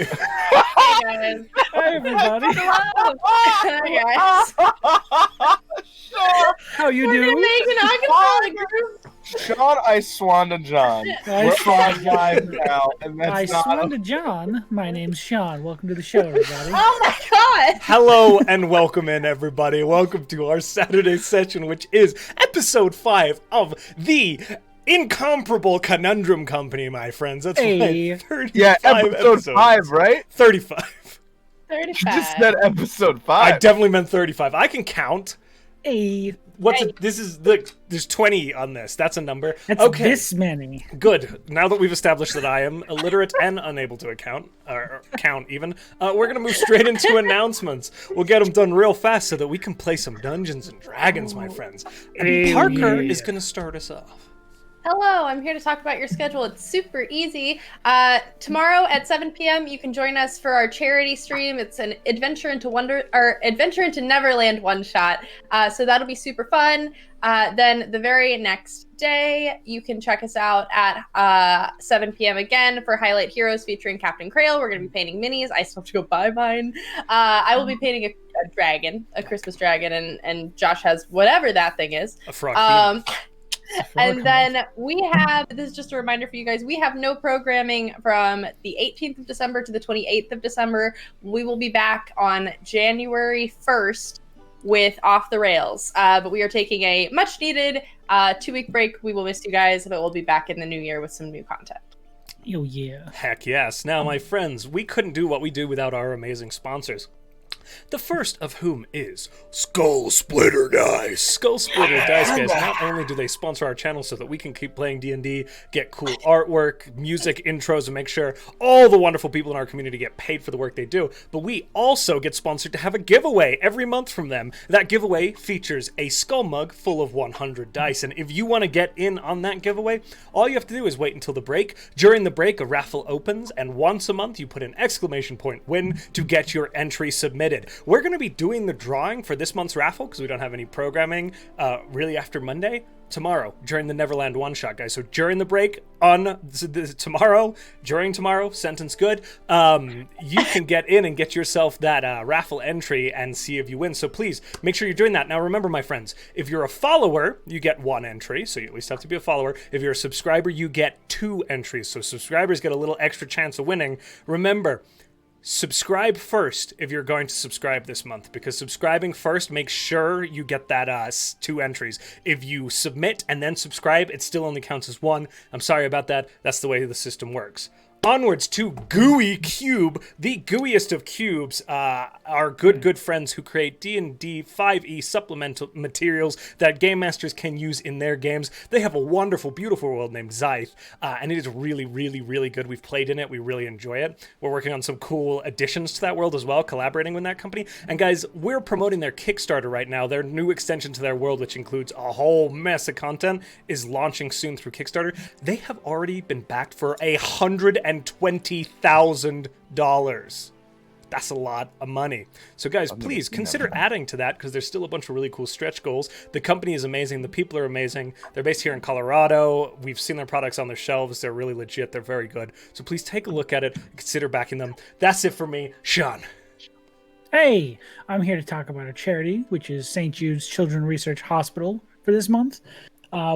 Hey guys. Hi, everybody. Hello. Hi guys. How you We're gonna doing? make an acapella group. Sean, I swan to John. I We're swan- on live now, and I that's not. swan to John. My name's Sean. Welcome to the show, everybody. Oh my god. Hello and welcome in, everybody. Welcome to our Saturday session, which is episode 5 of the incomparable Conundrum Company, my friends. That's Hey. right, 35 Yeah, episode episodes. 5, right? 35. 35. You just said episode I 5. definitely meant 35. I can count. Hey, What's Hey. it? This is the. There's 20 on this. That's a number. that's Okay. this many. Good. Now that we've established that I am illiterate and unable to count even, we're gonna move straight into announcements. We'll get them done real fast so that we can play some Dungeons and Dragons, my friends. And Hey, Parker yeah. is gonna start us off. Hello, I'm here to talk about your schedule. It's super easy. Tomorrow at 7 p.m. you can join us for our charity stream. It's an Adventure into Neverland one shot. So that'll be super fun. Then the very next day, you can check us out at 7 p.m. again for Highlight Heroes featuring Captain Krail. We're going to be painting minis. I still have to go buy mine. I will be painting a dragon, a Christmas dragon, and Josh has whatever that thing is. A frog. And then we have, this is just a reminder for you guys, we have no programming from the 18th of December to the 28th of December. We will be back on January 1st with Off the Rails. But we are taking a much needed 2-week break. We will miss you guys, but we'll be back in the new year with some new content. Oh, yeah. Heck yes. Now, my friends, we couldn't do what we do without our amazing sponsors. The first of whom is Skull Splitter Dice. Skull Splitter Dice, guys, not only do they sponsor our channel so that we can keep playing D&D, get cool artwork, music, intros, and make sure all the wonderful people in our community get paid for the work they do, but we also get sponsored to have a giveaway every month from them. That giveaway features a skull mug full of 100 dice, and if you want to get in on that giveaway, all you have to do is wait until the break. During the break, a raffle opens, and once a month, you put an exclamation point win to get your entry submitted. We're going to be doing the drawing for this month's raffle because we don't have any programming really after Monday. Tomorrow, during the Neverland one-shot, guys. So during the break, during tomorrow, sentence good, you can get in and get yourself that raffle entry and see if you win. So please, make sure you're doing that. Now remember, my friends, if you're a follower, you get 1 entry, so you at least have to be a follower. If you're a subscriber, you get 2 entries. So subscribers get a little extra chance of winning. Remember, subscribe first if you're going to subscribe this month, because subscribing first makes sure you get that 2 entries. If you submit and then subscribe, it still only counts as 1. I'm sorry about that. That's the way the system works. Onwards to Gooey Cube, the gooeyest of cubes, our good friends who create D&D 5e supplemental materials that game masters can use in their games. They have a wonderful, beautiful world named Zahl, and it is really, really, really good. We've played in it. We really enjoy it. We're working on some cool additions to that world as well, collaborating with that company. And guys, we're promoting their Kickstarter right now. Their new extension to their world, which includes a whole mess of content, is launching soon through Kickstarter. They have already been backed for $120,000. That's a lot of money. So guys, please consider adding to that, because there's still a bunch of really cool stretch goals. The company is amazing. The people are amazing. They're based here in Colorado. We've seen their products on their shelves. They're really legit. They're very good. So please take a look at it. Consider backing them. That's it for me. Sean. Hey, I'm here to talk about a charity, which is St. Jude's Children's Research Hospital for this month.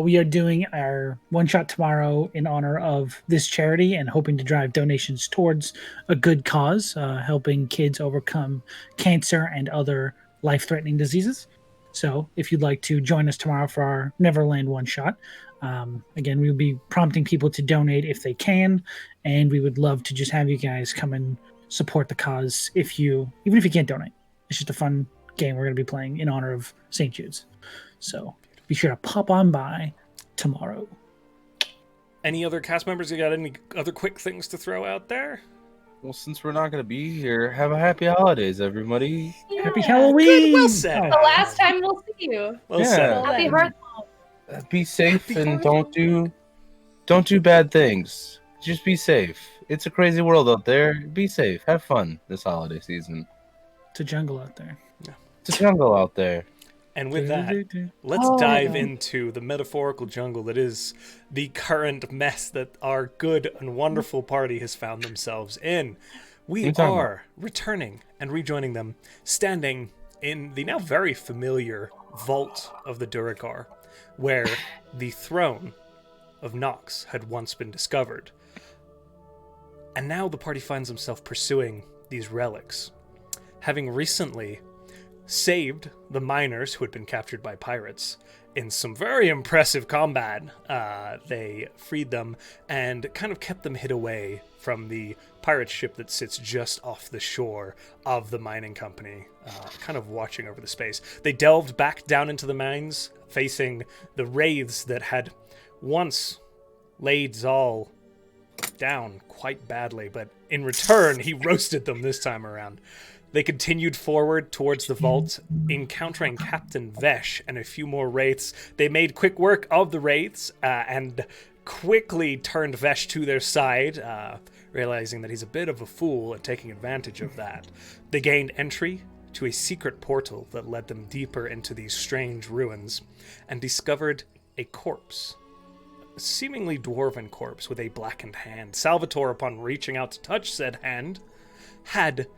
We are doing our one-shot tomorrow in honor of this charity and hoping to drive donations towards a good cause, helping kids overcome cancer and other life-threatening diseases. So if you'd like to join us tomorrow for our Neverland one-shot, again, we'll be prompting people to donate if they can, and we would love to just have you guys come and support the cause even if you can't donate. It's just a fun game we're going to be playing in honor of St. Jude's. So be sure to pop on by tomorrow. Any other cast members? You got any other quick things to throw out there? Well, since we're not going to be here, have a happy holidays, everybody. Yeah. Happy Halloween! Good, well said. The last time we'll see you. Well Yeah. said. Happy Hearth. Be safe Happy and holidays. don't do bad things. Just be safe. It's a crazy world out there. Be safe. Have fun this holiday season. It's a jungle out there. It's a jungle out there. And with that, let's dive into the metaphorical jungle that is the current mess that our good and wonderful party has found themselves in. you We talking are returning and rejoining them, standing in the now very familiar vault of the Duergar, where the throne of Nox had once been discovered. And now the party finds themselves pursuing these relics, having recently saved the miners who had been captured by pirates in some very impressive combat. They freed them and kind of kept them hid away from the pirate ship that sits just off the shore of the mining company, kind of watching over the space. They delved back down into the mines, facing the wraiths that had once laid Zahl down quite badly, but in return, he roasted them this time around. They continued forward towards the vault, encountering Captain Vesh and a few more wraiths. They made quick work of the wraiths and quickly turned Vesh to their side, realizing that he's a bit of a fool and taking advantage of that. They gained entry to a secret portal that led them deeper into these strange ruins and discovered a corpse. A seemingly dwarven corpse with a blackened hand. Salvator, upon reaching out to touch said hand, had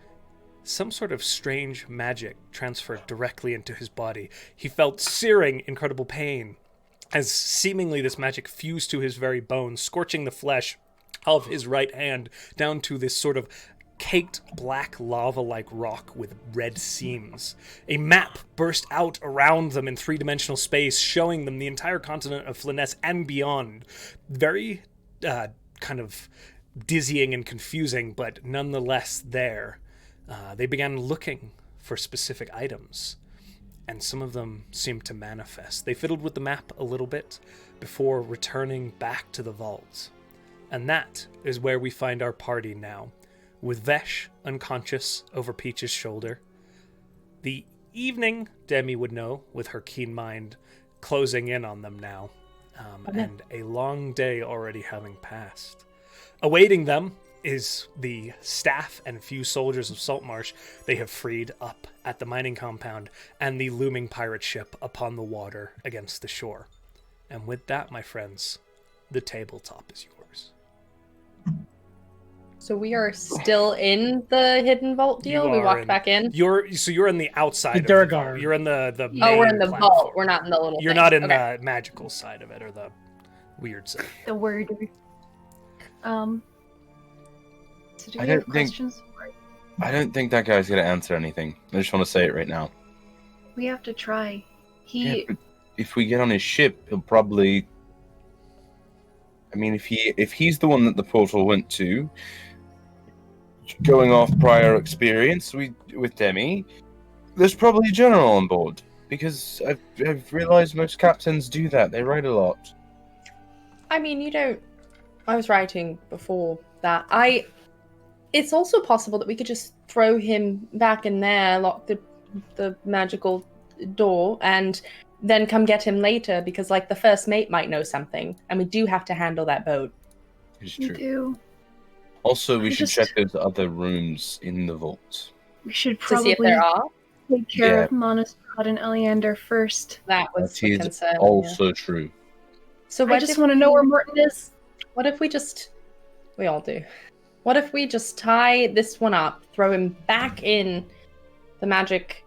some sort of strange magic transferred directly into his body. He felt searing, incredible pain as seemingly this magic fused to his very bones, scorching the flesh of his right hand down to this sort of caked black lava-like rock with red seams. A map burst out around them in three-dimensional space, showing them the entire continent of Flyness and beyond. Very kind of dizzying and confusing, but nonetheless there. They began looking for specific items, and some of them seemed to manifest. They fiddled with the map a little bit before returning back to the vault. And that is where we find our party now, with Vesh unconscious over Peach's shoulder. The evening, Demi would know, with her keen mind, closing in on them now, and a long day already having passed. Awaiting them is the staff and few soldiers of Saltmarsh they have freed up at the mining compound and the looming pirate ship upon the water against the shore. And with that, my friends, the tabletop is yours. So we are still in the hidden vault deal? We walked back in? You're in the outside The of the Duergar. vault. You're in the Oh, we're in the platform. vault. We're not in the little You're thing. not in Okay. the magical side of it or the weird side. The word. So do I you have don't think- questions? I don't think that guy's gonna answer anything. I just want to say it right now. We have to try. Yeah, but if we get on his ship, he'll probably. I mean, if he's the one that the portal went to, going off prior experience with Demi, there's probably a general on board because I've realized most captains do that. They write a lot. I mean, you don't... I was writing before that. It's also possible that we could just throw him back in there, lock the magical door, and then come get him later, because, like, the first mate might know something, and we do have to handle that boat. It's We true. do. Also, we I should just- check those other rooms in the vault. We should To see probably if there are. take care Yeah. of Monosprad and Eleander first. That was That the is concern. yeah. also true. So I what just if want to know where Morton is. What if we just... We all do. What if we just tie this one up, throw him back in the magic,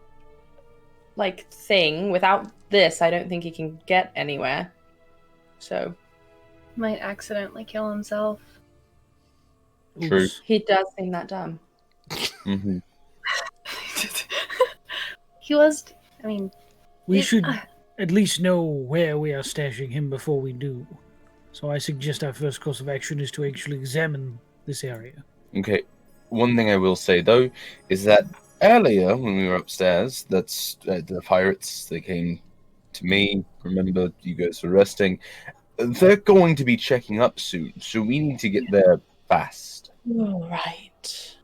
like, thing? Without this, I don't think he can get anywhere. So, Might accidentally kill himself. True. Oops. he does seem that dumb. Hmm. He was. I mean, We it- should at least know where we are stashing him before we do. So I suggest our first course of action is to actually examine this area. Okay. One thing I will say though is that earlier when we were upstairs, that's the pirates. They came to me. Remember, you guys were resting. They're going to be checking up soon, so we need to get there fast. Right.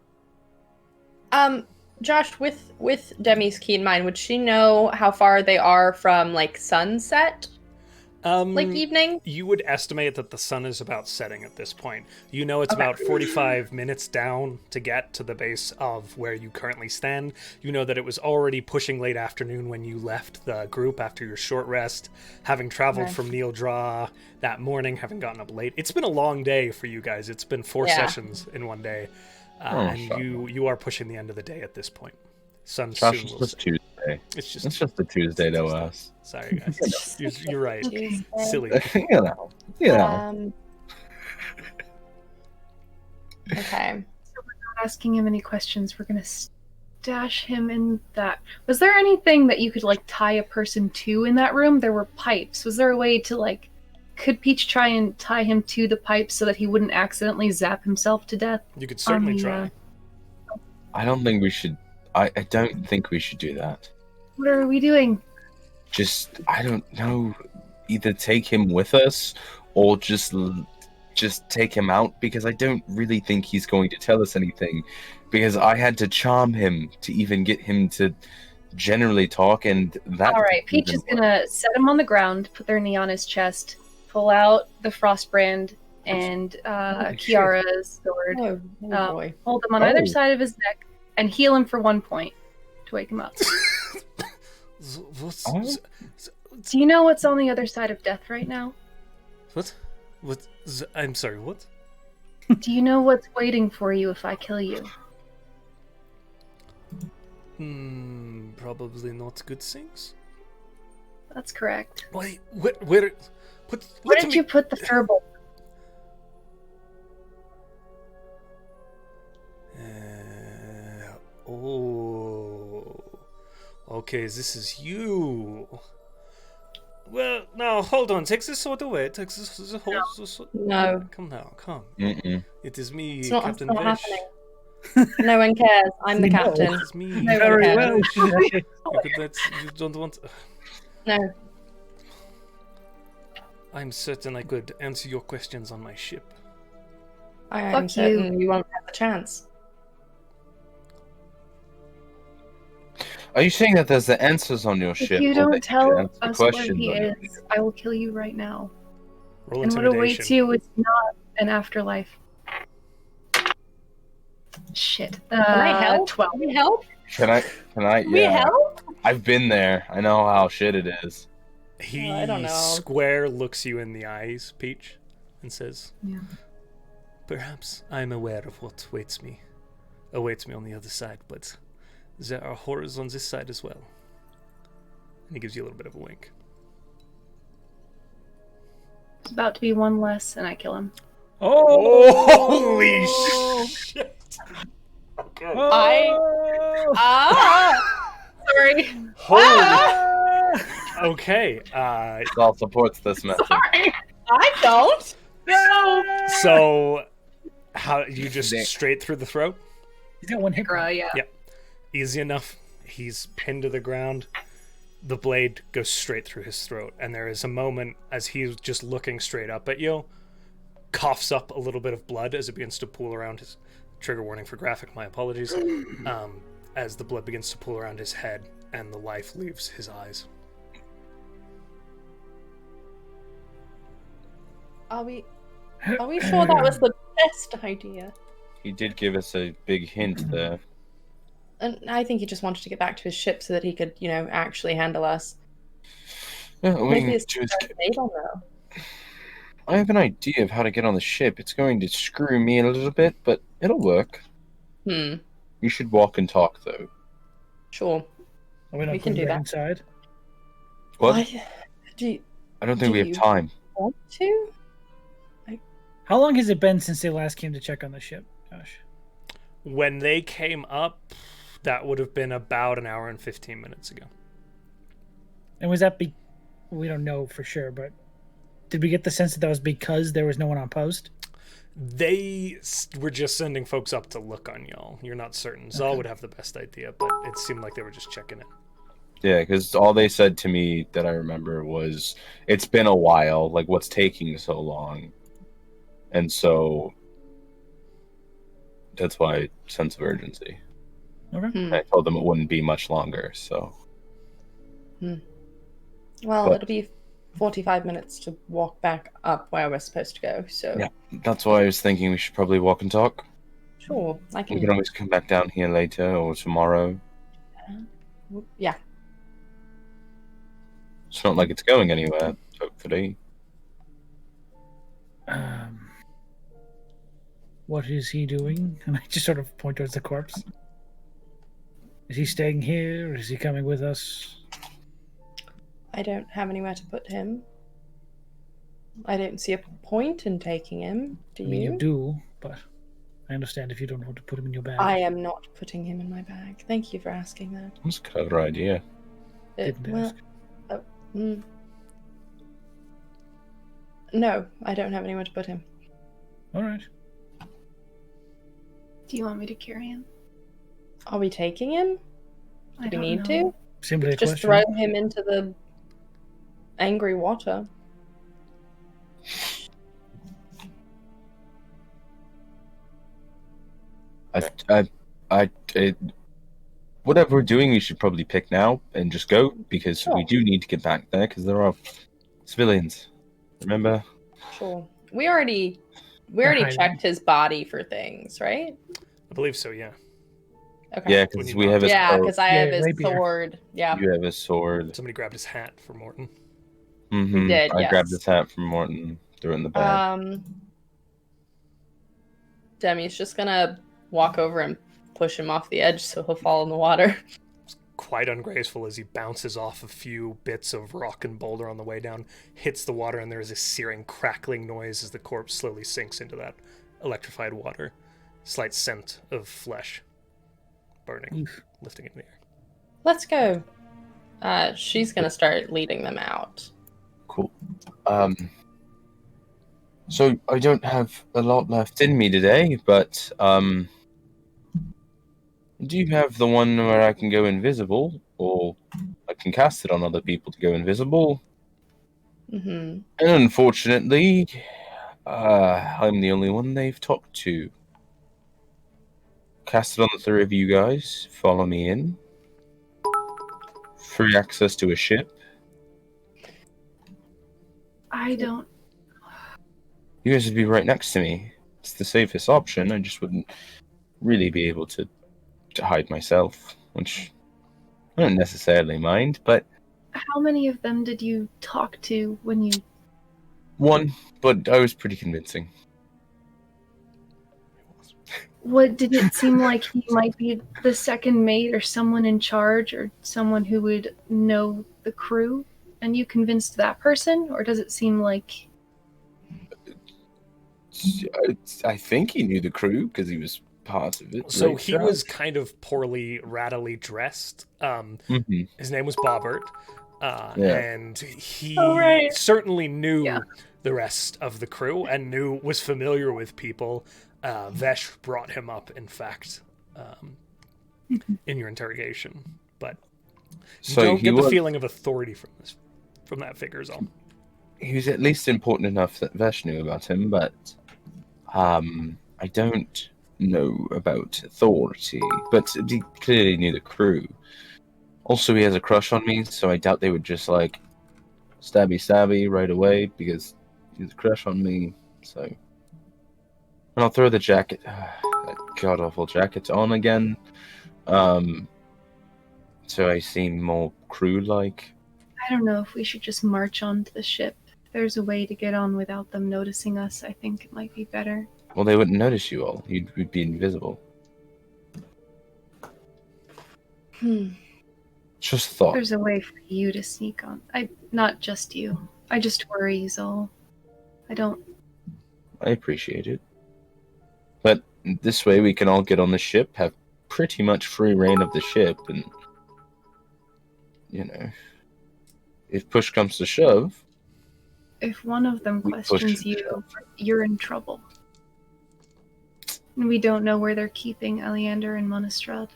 Josh, with Demi's keen mind, would she know how far they are from, like, sunset? Like, evening? You would estimate that the sun is about setting at this point. You know it's about 45 minutes down to get to the base of where you currently stand. You know that it was already pushing late afternoon when you left the group after your short rest, having traveled Okay. from Neil Draw that morning, having gotten up late. It's been a long day for you guys. It's been 4 Yeah. sessions in one day. And shut you are pushing the end of the day at this point. Sun Josh, soon it's will just set. Tuesday. It's just It's just a Tuesday to Tuesday. us. Sorry, guys. You're right. Tuesday. Silly. You know. Okay. Asking him any questions. We're gonna stash him in that. Was there anything that you could like tie a person to in that room? There were pipes. Was there a way to like? Could Peach try and tie him to the pipes so that he wouldn't accidentally zap himself to death? You could certainly try. I don't think we should. I don't think we should do that. What are we doing? Just, I don't know. Either take him with us, or just take him out, because I don't really think he's going to tell us anything. Because I had to charm him to even get him to generally talk, and that. All right, Peach is gonna set him on the ground, put their knee on his chest, pull out the Frostbrand and Kiara's sword, Oh, boy. hold them on either side of his neck, and heal him for 1 point to wake him up. Do you know what's on the other side of death right now? What? I'm sorry, what? Do you know what's waiting for you if I kill you? Probably not good things. That's correct. Wait, where Where did you put the furball? Oh. Okay, this is you. Well, now, hold on. Take this sword away. Take this sword. No. Come now, come. Mm-mm. It is me, It's not, Captain it's not Fish. happening. No one cares. I'm the We know. captain. It is me. No, Very okay. well. You don't want... No. I'm certain I could answer your questions on my ship. I am Fuck certain you won't have the chance. Are you saying that there's the answers on your If ship? you or don't that you tell can answer the us where questions he on your is, I will kill you right now. Roll And what intimidation. awaits you is not an afterlife. Shit. Can I help? 12. Can we help? Can I? Can we help? I've been there. I know how shit it is. He I don't know. square looks you in the eyes, Peach, and says, Yeah. "Perhaps I'm aware of what awaits me on the other side, but there are horrors on this side as well." And he gives you a little bit of a wink. It's about to be one less, and I kill him. Holy shit! Okay. Sorry. Holy. Okay. Zahl supports this method. Sorry. I don't. No. So, how you just straight through the throat? He's got one hit point. Yeah. Yeah. Easy enough. He's pinned to the ground. The blade goes straight through his throat, and there is a moment as he's just looking straight up at you, coughs up a little bit of blood as it begins to pool around his... Trigger warning for graphic, my apologies. As the blood begins to pool around his head and the life leaves his eyes. Are we sure that was the best idea? He did give us a big hint there. And I think he just wanted to get back to his ship so that he could, actually handle us. Yeah, Maybe it's they don't know. I have an idea of how to get on the ship. It's going to screw me a little bit, but it'll work. You should walk and talk, though. Sure. We can do that. Inside. What? I don't think we have time. want to? How long has it been since they last came to check on the ship, Josh? When they came up, that would have been about an hour and 15 minutes ago. And was that we don't know for sure, but did we get the sense that was because there was no one on post? They were just sending folks up to look on y'all. You're not certain. Zahl would have the best idea, but it seemed like they were just checking it. Yeah, because all they said to me that I remember was, it's been a while, like, what's taking so long? And so that's why sense of urgency. Okay. I told them it wouldn't be much longer, so. Well, it'll be 45 minutes to walk back up where we're supposed to go, so... Yeah, that's why I was thinking we should probably walk and talk. Sure, I We can always come back down here later or tomorrow. Yeah. It's not like it's going anywhere, hopefully. What is he doing? And I just sort of point towards the corpse. Is he staying here, or is he coming with us? I don't have anywhere to put him. I don't see a point in taking him. Do I mean, you? you do, but I understand if you don't want to put him in your bag. I am not putting him in my bag. Thank you for asking that. That's a clever idea. Didn't ask. No, I don't have anywhere to put him. All right. Do you want me to carry him? Are we taking him? I Do we don't need know. to? Simply a Just question. throw him into the angry water. Whatever we're doing, we should probably pick now and just go because Sure. we do need to get back there because there are civilians. Remember? Sure. We already hiding. checked his body for things, right? I believe so, yeah. Okay. Yeah, When because you we knocked have his. Yeah, because I have Yeah, his rapier. sword. Yeah. You have his sword. Somebody grabbed his hat for Morton. Mm-hmm. did, I grabbed yes. his hat from Morton, threw it in the bag. Demi's just gonna walk over and push him off the edge so he'll fall in the water. Quite ungraceful as he bounces off a few bits of rock and boulder on the way down, hits the water, and there is a searing, crackling noise as the corpse slowly sinks into that electrified water. Slight scent of flesh burning, lifting in the air. Let's go. She's gonna start leading them out. Cool. So I don't have a lot left in me today, but do you have the one where I can go invisible, or I can cast it on other people to go invisible? Mm-hmm. And unfortunately, I'm the only one they've talked to. Cast it on the three of you guys. Follow me in. Free access to a ship. I don't. You guys would be right next to me. It's the safest option. I just wouldn't really be able to hide myself, which I don't necessarily mind, but How many of them did you talk to when you? one, but I was pretty convincing. What did it seem like he might be the second mate or someone in charge or someone who would know the crew? And you convinced that person, or does it seem like? I think he knew the crew because he was part of it. So right, he Charles? was kind of poorly, rattily dressed. Mhm. His name was Bobbert, Yeah. and he Oh, right. certainly knew Yeah. the rest of the crew and was familiar with people. Vesh brought him up, in fact, in your interrogation, but you So don't he get the was, feeling of authority from that figure, is all. he was at least important enough that Vesh knew about him, but I don't know about authority. But he clearly knew the crew. Also, he has a crush on me, so I doubt they would just like stabby right away because he has a crush on me. So, and I'll throw the jacket, that god awful jacket, on again. So I seem more crew-like. I don't know if we should just march onto the ship. If there's a way to get on without them noticing us, I think it might be better. Well, they wouldn't notice you all. You'd be invisible. Just thought. There's a way for you to sneak on. Not just you. I just worry, Zahl. I appreciate it. But this way we can all get on the ship, have pretty much free reign of the ship, and, you know, if push comes to shove... If one of them We push questions it. you, you're in trouble. And we don't know where they're keeping Aleander and Monastrad.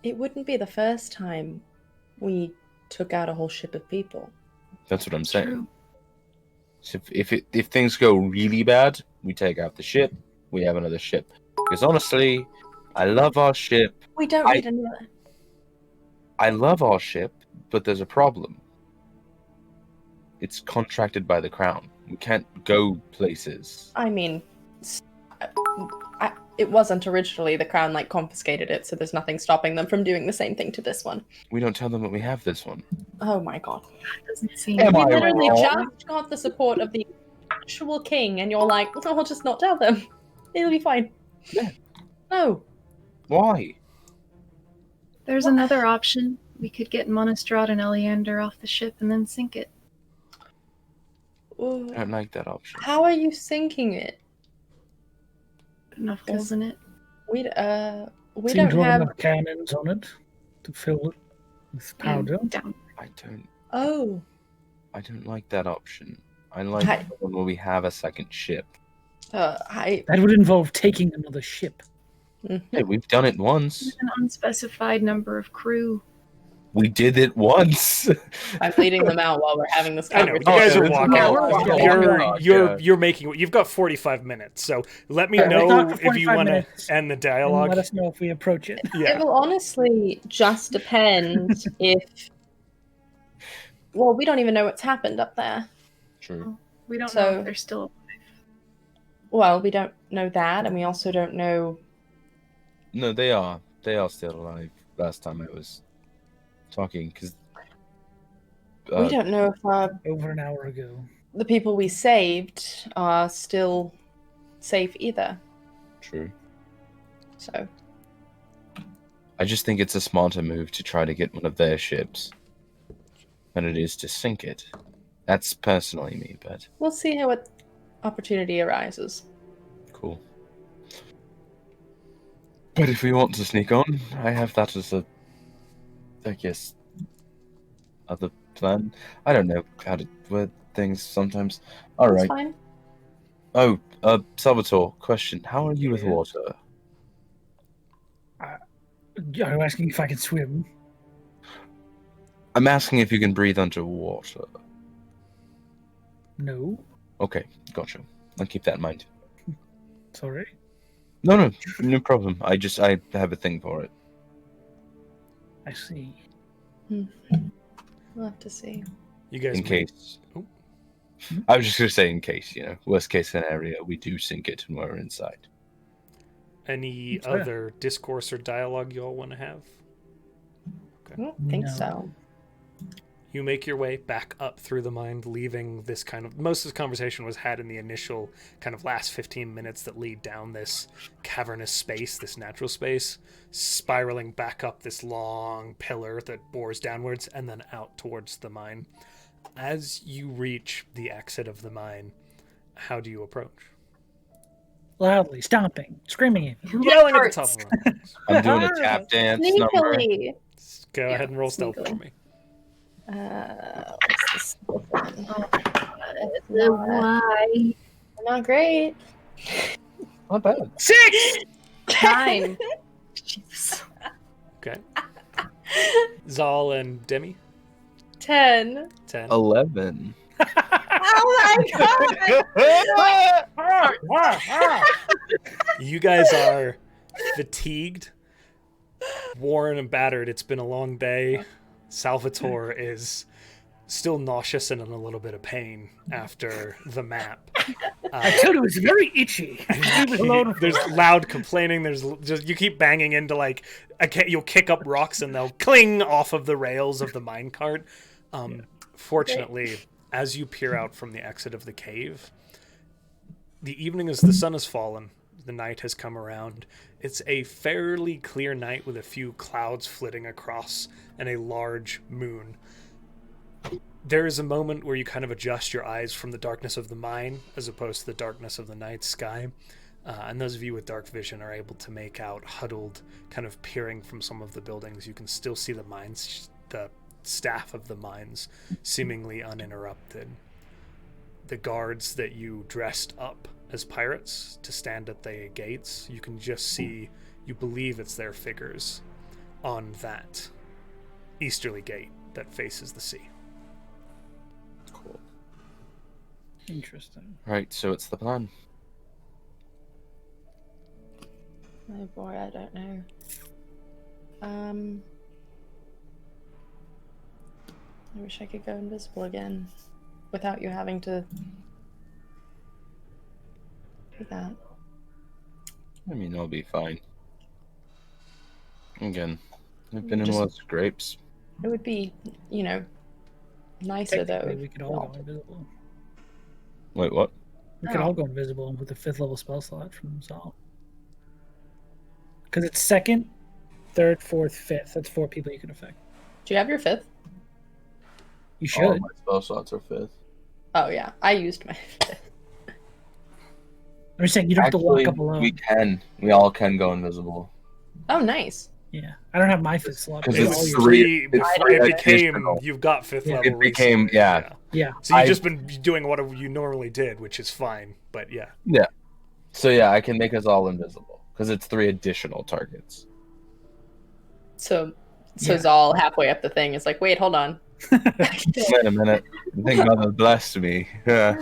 It wouldn't be the first time we took out a whole ship of people. That's what I'm saying. True. So if things go really bad, we take out the ship, we have another ship. Because honestly, I love our ship. We don't need another. I love our ship, but there's a problem. It's contracted by the crown. We can't go places. I mean, it wasn't originally the crown confiscated it, so there's nothing stopping them from doing the same thing to this one. We don't tell them that we have this one. Oh my god. That doesn't seem. Am We I literally wrong? just got the support of the actual king, and you're like, oh, I'll just not tell them. It'll be fine. Yeah. No. Why? There's another option. We could get Monastrad and Eleander off the ship and then sink it. I don't like that option. How are you sinking it? Put enough holes in it. We Seems don't to have have. enough cannons on it to fill it with powder. And down. Oh. I don't like that option. I like the one where we have a second ship. I. That would involve taking another ship. Hey, we've done it once. An unspecified number of crew. We did it once. I'm leading them out while we're having this I know, conversation. you guys are it's walking. okay. We're walking. You're making. You've got 45 minutes, so let me Yeah, let's know talk for if you 45 want to minutes, end the And dialogue. let us know if we approach it. It Yeah. will honestly just depend if. Well, we don't even know what's happened up there. True. We don't So- know if they're still. Well, we don't know that, and we also don't know. No, they are. They are still alive. Last time I was talking, because We don't know if Over an hour ago. the people we saved are still safe either. True. So I just think it's a smarter move to try to get one of their ships than it is to sink it. That's personally me, but we'll see how what opportunity arises. cool. But if we want to sneak on, I have that as a, I guess, other plan. I don't know how to word things sometimes. All That's right. fine. Oh, Salvator, question. How are you with Yeah. water? Are you asking if I can swim? I'm asking if you can breathe underwater. No. Okay, gotcha. I'll keep that in mind. Sorry. No problem. I have a thing for it. I see. We'll have to see. You guys. In case. Oh. I was just going to say, in case, worst case scenario, we do sink it and we're inside. Any That's fair. other discourse or dialogue you all want to have? I don't think No. so. You make your way back up through the mine, leaving this kind of... Most of the conversation was had in the initial kind of last 15 minutes that lead down this cavernous space, this natural space, spiraling back up this long pillar that bores downwards and then out towards the mine. As you reach the exit of the mine, how do you approach? Loudly, stomping, screaming at you. Yelling at the top of the lungs. I'm doing a tap dance number. Sneakily. Go Yeah, ahead and roll stealth for sneakily. me. What's this one? Why? Not great. Not bad. 6! 9. Jesus. Okay. Zahl and Demi? 10. 10. 11. Oh my god! You guys are fatigued, worn and battered. It's been a long day. Salvator is still nauseous and in a little bit of pain after the map. I told you it was very itchy. Leave it alone. There's loud complaining. There's just you keep banging into you'll kick up rocks and they'll cling off of the rails of the minecart. Fortunately, as you peer out from the exit of the cave, the evening as the sun has fallen, the night has come around. It's a fairly clear night with a few clouds flitting across and a large moon. There is a moment where you kind of adjust your eyes from the darkness of the mine as opposed to the darkness of the night sky. And those of you with dark vision are able to make out huddled, kind of peering from some of the buildings. You can still see the mines, the staff of the mines, seemingly uninterrupted. The guards that you dressed up as pirates to stand at the gates, you can just see, you believe it's their figures on that easterly gate that faces the sea. Cool. Interesting. Right, so it's the plan. Oh boy, I don't know. I wish I could go invisible again without you having to do that. I mean, I'll be fine. Again, I've been in Just- lots of scrapes. It would be, nicer though. Technically, if we could you all all- go invisible. Wait, what? We could Oh. all go invisible with a 5th level spell slot from Zahl. Because it's second, third, fourth, fifth. That's 4 people you can affect. Do you have your 5th? You All should. my spell slots are 5th. Oh yeah, I used my 5th. I'm just saying you don't have to walk up alone. We can. We all can go invisible. Oh, nice. Yeah, I don't have my 5th slot. Because It it's was all three- three. it's Before it three became additional. you've got 5th Yeah. level. It became recently, yeah. Yeah. So you've I- just been doing what you normally did, which is fine. But yeah. So yeah, I can make us all invisible because it's 3 additional targets. So Yeah. Zahl halfway up the thing is like, wait, hold on. Wait a minute. I think Mother blessed me. Yeah.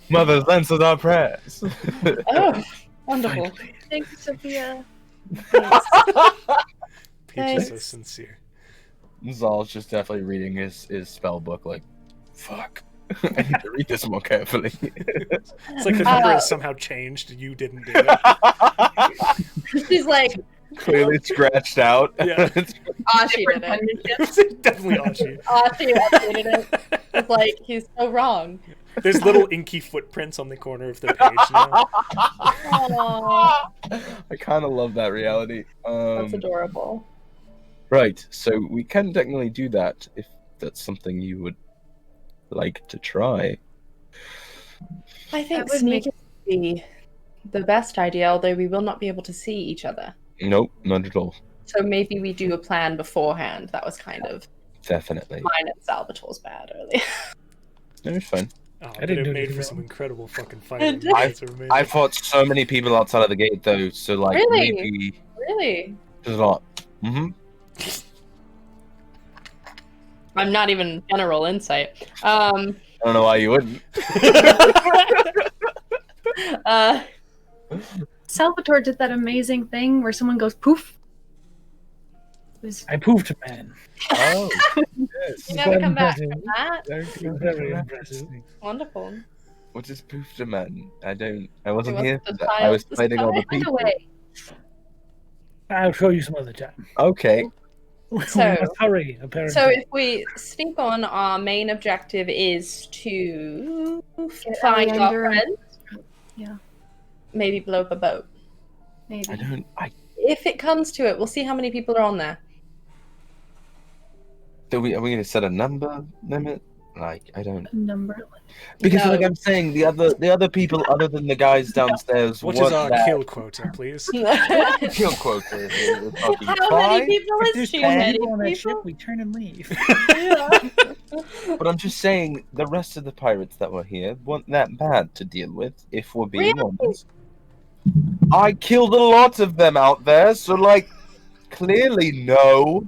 Mother answers our prayers. Oh, wonderful. Finally. Thank you, Sophia. Peach is so Thanks. sincere. Zal's just definitely reading his spell book like, fuck. I need to read this more carefully. It's like the number has somehow changed. You didn't do it. She's like, Clearly scratched out. Yeah. she did it. It's definitely Ashi. She updated it. It's like, he's so wrong. There's little inky footprints on the corner of the page now. Aww, I kind of love that reality. that's adorable. Right, so we can technically do that if that's something you would like to try. I think That would make- sneaking would be the best idea, although we will not be able to see each other. Nope, not at all. So maybe we do a plan beforehand. That was kind of Definitely. mine and Salvator's bad earlier. No, it's fine. Oh, I but didn't it do made anything for some wrong. incredible fucking fighting. did. That's amazing. I fought so many people outside of the gate though, so like Really? maybe Really? there's a lot. Mm-hmm. I'm not even general insight. I don't know why you wouldn't. Salvatore did that amazing thing where someone goes poof. It was I poofed, man. Oh, yes. You never come back impressive. from that. Very impressive. Wonderful. What is Poofter Man? I wasn't It here wasn't for the that. I was child this fighting all the time. went people. away. I'll show you some other time. Okay. So- We must hurry, apparently. So if we sneak on, our main objective is to Get find our Alexander and- friends. Yeah. Maybe blow up a boat. Maybe. I If it comes to it, we'll see how many people are on there. are we gonna set a number limit? Like I don't A number. because No. like I'm saying the other people other than the guys downstairs What is weren't our that- kill quota, please? kill quota? We're talking How many five? people if is there's too 10 many people on that ship, people? we turn and leave. Yeah. But I'm just saying the rest of the pirates that were here weren't that bad to deal with, if we're being Really? honest. I killed a lot of them out there, so like clearly no.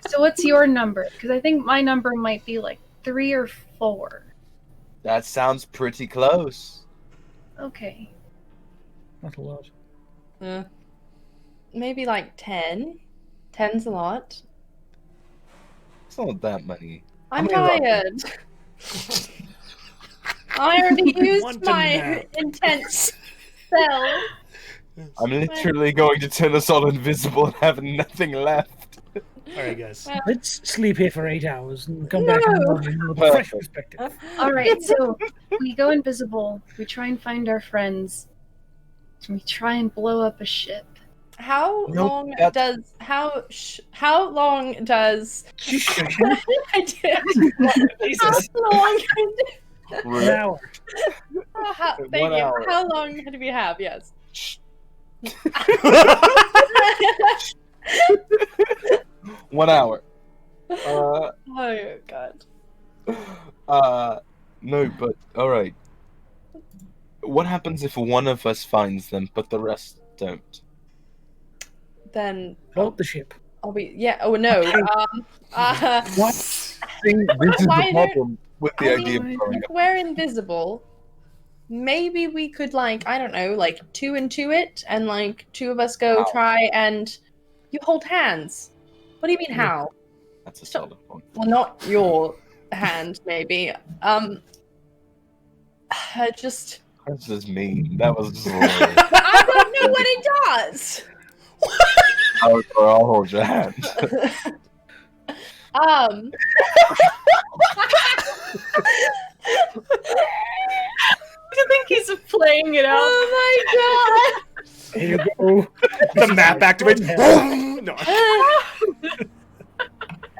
So what's your number? Because I think my number might be like 3 or 4. That sounds pretty close. Okay. Not a lot. Maybe like 10. 10's a lot. It's not that many. I'm How many tired. I already used Want to my nap. intense spell. I'm literally going to turn us all invisible and have nothing left. All right, guys. Let's sleep here for 8 hours and come back in the No. morning with a fresh perspective. All right. So we go invisible. We try and find our friends. And we try and blow up a ship. How Nope, long that's- does how long does I did. How long An hour. thank 1 you. hour. How long do we have? Yes. 1 hour. Oh god. No, but alright. What happens if one of us finds them, but the rest don't? Then Blow up the ship. I'll be Oh no. What? See, this is Why the don't- problem with the I idea of mean, throwing if we're invisible, maybe we could I don't know, 2 and 2 it, and 2 of us go How? try and you hold hands. What do you mean Yeah. how? That's a solid point. Well, not your hand, maybe. Just That's just mean. That was just I don't know what it does. I'll hold your hand. I think he's playing it out. Oh Here you go. The map activates. No. my god.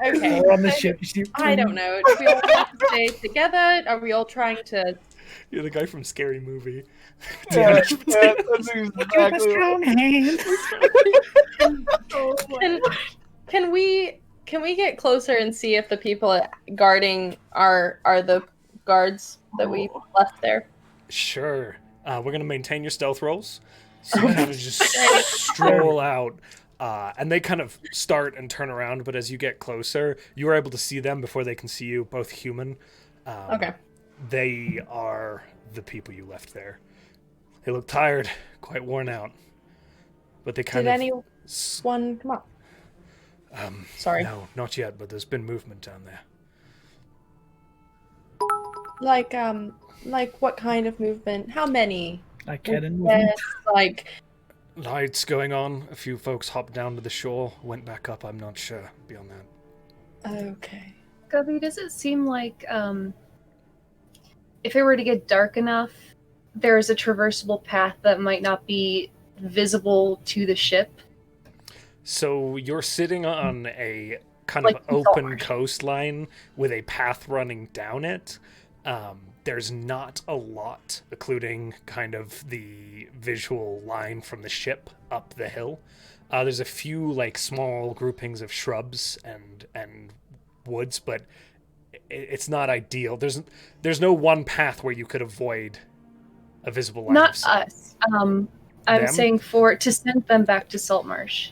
Okay. We're on the ship. I don't know. Do we all want to stay together? Are we all trying to? You're the guy from Scary Movie. That's Give us exactly down hand. Oh my. Can we get closer and see if the people guarding are the guards that we left there? Sure. We're gonna maintain your stealth rolls. So you kind of just stroll out, and they kind of start and turn around. But as you get closer, you are able to see them before they can see you. Both human. Okay. They are the people you left there. They look tired, quite worn out. But they kind Did of. anyone come up? Sorry. No, not yet. But there's been movement down there. Like what kind of movement? How many? Like cannon Yes, movement. like Lights going on. A few folks hopped down to the shore, went back up. I'm not sure beyond that. okay. Gubby, does it seem like if it were to get dark enough, there's a traversable path that might not be visible to the ship? So you're sitting on a kind Like of open Zahl. coastline with a path running down it. There's not a lot, including kind of the visual line from the ship up the hill. There's a few like small groupings of shrubs and woods, but it's not ideal. There's no one path where you could avoid a visible line of Not sight. us. I'm Them? saying to send them back to Saltmarsh.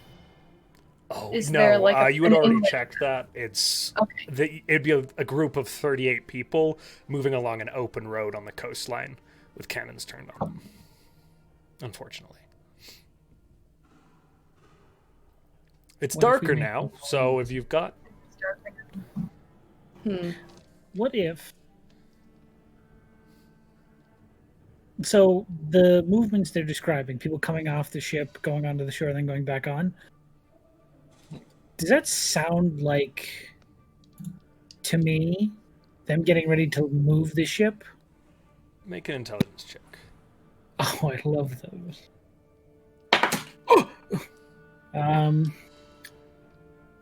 Oh, Is no, there, like, you had an already inlet? checked that. It's Okay. it'd be a group of 38 people moving along an open road on the coastline with cannons turned on them. Unfortunately. It's What if we darker make now, them- so if you've got... What if? So the movements they're describing, people coming off the ship, going onto the shore, then going back on. Does that sound like, to me, them getting ready to move the ship? Make an intelligence check. Oh, I love those.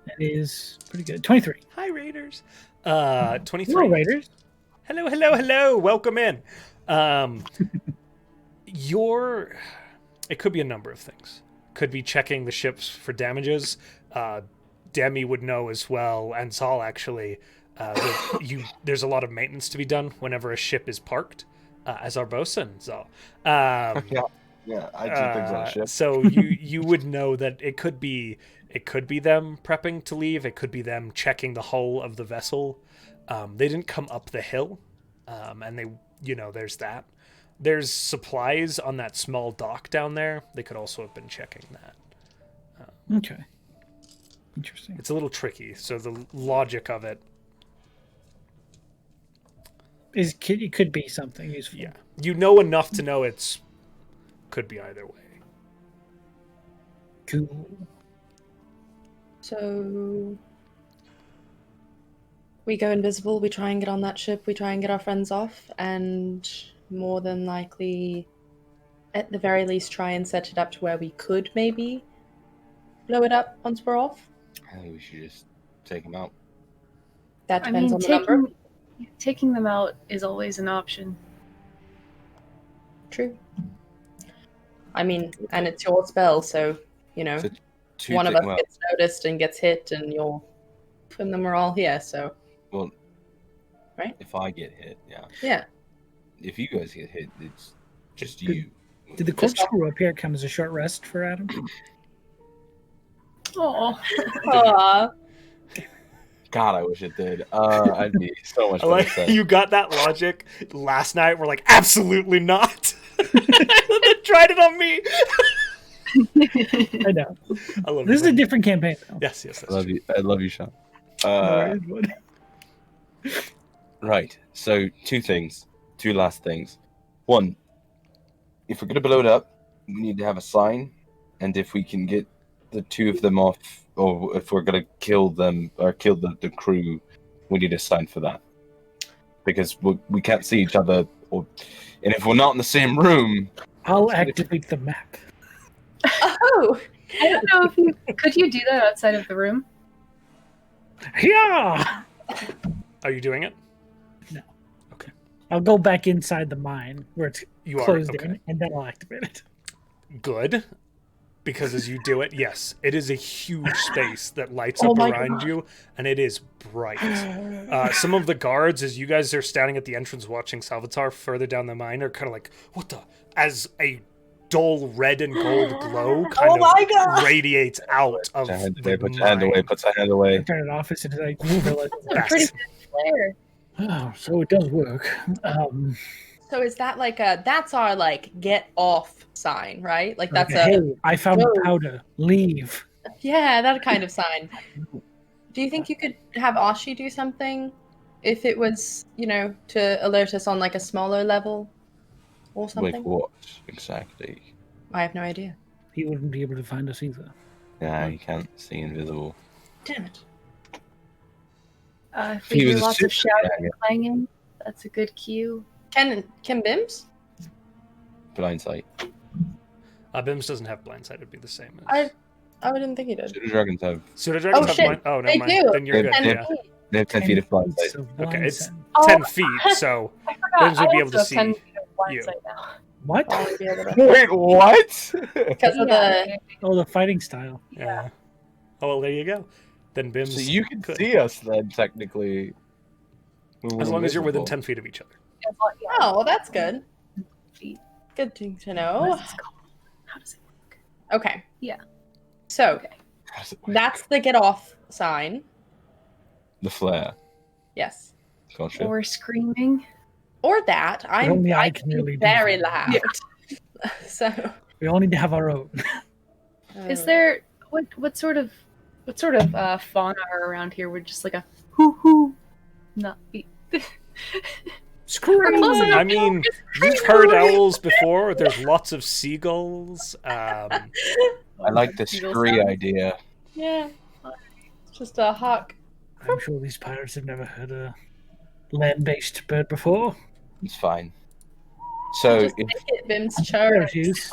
That is pretty good. 23. Hi, Raiders. 23. Hello, Raiders. Hello. Welcome in. It could be a number of things. Could be checking the ships for damages. Demi would know as well, and Zahl actually. There's a lot of maintenance to be done whenever a ship is parked, as our bosun, Zahl. Yeah, I do things on ship. So you would know that it could be them prepping to leave. It could be them checking the hull of the vessel. They didn't come up the hill, and there's that. There's supplies on that small dock down there. They could also have been checking that. Okay. Interesting. It's a little tricky. So the logic of it, It could be something useful. yeah, you know enough to know could be either way. Cool. So we go invisible, we try and get on that ship, we try and get our friends off, and more than likely, at the very least, try and set it up to where we could maybe blow it up once we're off. I think we should just take him out. That I depends mean, on the number. taking them out is always an option. True. I mean, and it's your spell, so, So two one of us well, gets noticed and gets hit, and and then we're all here, so. well, Right? if I get hit, yeah. Yeah. If you guys get hit, it's just Good. you. Did the corkscrew up here come as a short rest for Adam? Oh, Aw. God, I wish it did. I'd be so much I better. like set. you got that logic last night. We're like, absolutely not. They tried it on me. I know. I love This is a it. different campaign, though. Yes, that's I love true. you. I love you, Sean. No worries, bud. Right. So two last things. One, if we're gonna blow it up, we need to have a sign, and if we can get the two of them off, or if we're gonna kill them or kill the crew, we need a sign for that, because we can't see each other, or And if we're not in the same room, I'll activate the map. Oh, I don't know if you could you do that outside of the room? Yeah. Are you doing it? I'll go back inside the mine where it's You are, closed okay. in, and then I'll activate it. Good. Because as you do it, yes, it is a huge space that lights Oh up my around God. you, and it is bright. Some of the guards, as you guys are standing at the entrance watching Salvator further down the mine, are kind of like, what the? As a dull red and gold glow kind my of God. radiates out of put your hand the away, put your hand away, mine. put your hand away. Turn it off as soon as I feel it. That's a pretty good flare. Oh, so it does work. so is that like that's our like get off sign, right? Like that's Okay, a hey, I found Whoa. powder. Leave. yeah, that kind of sign. Do you think you could have Ashi do something if it was, to alert us on like a smaller level or something? Like what exactly? I have no idea. He wouldn't be able to find us either. Yeah, you can't see invisible. Damn it. If He we was hear a lots of super shouting dragon. and clanging, that's a good cue. Can Bims? Blind sight. Bims doesn't have blind sight. It'd be the same. As... I didn't think he did. Pseudo dragons have. Pseudo dragons have shit. blind. Oh, They never mind. do. Then you're good. They- Yeah. They have 10 feet of blind sight. of Okay, blind it's sight. 10 feet, so I Bims forgot. would be I able to also have 10 see feet of blind you. sight now. What? I'll be able to. Wait, what? Because of the Oh, the fighting style. Yeah. Oh, well, there you go. Then Bims. So you can could. see us then, technically. As long as you're within 10 feet of each other. oh, well, that's good. Feet. Good thing to What know. is this called? How does it work? Okay. Yeah. So Okay. that's the get off sign. The flare. Yes. Gotcha. Or screaming. Or that. I'm only I I can can really do very that. loud. So We all need to have our own. Is there what sort of fauna are around here? We're just like a hoo hoo, not be. Screw close enough. I mean, you've heard owls before. There's lots of seagulls. I like the Eagle scree sound. idea. yeah. It's just a hawk. I'm sure these pirates have never heard a land-based bird before. It's fine. So Just if, make it Bim's There chart. it is.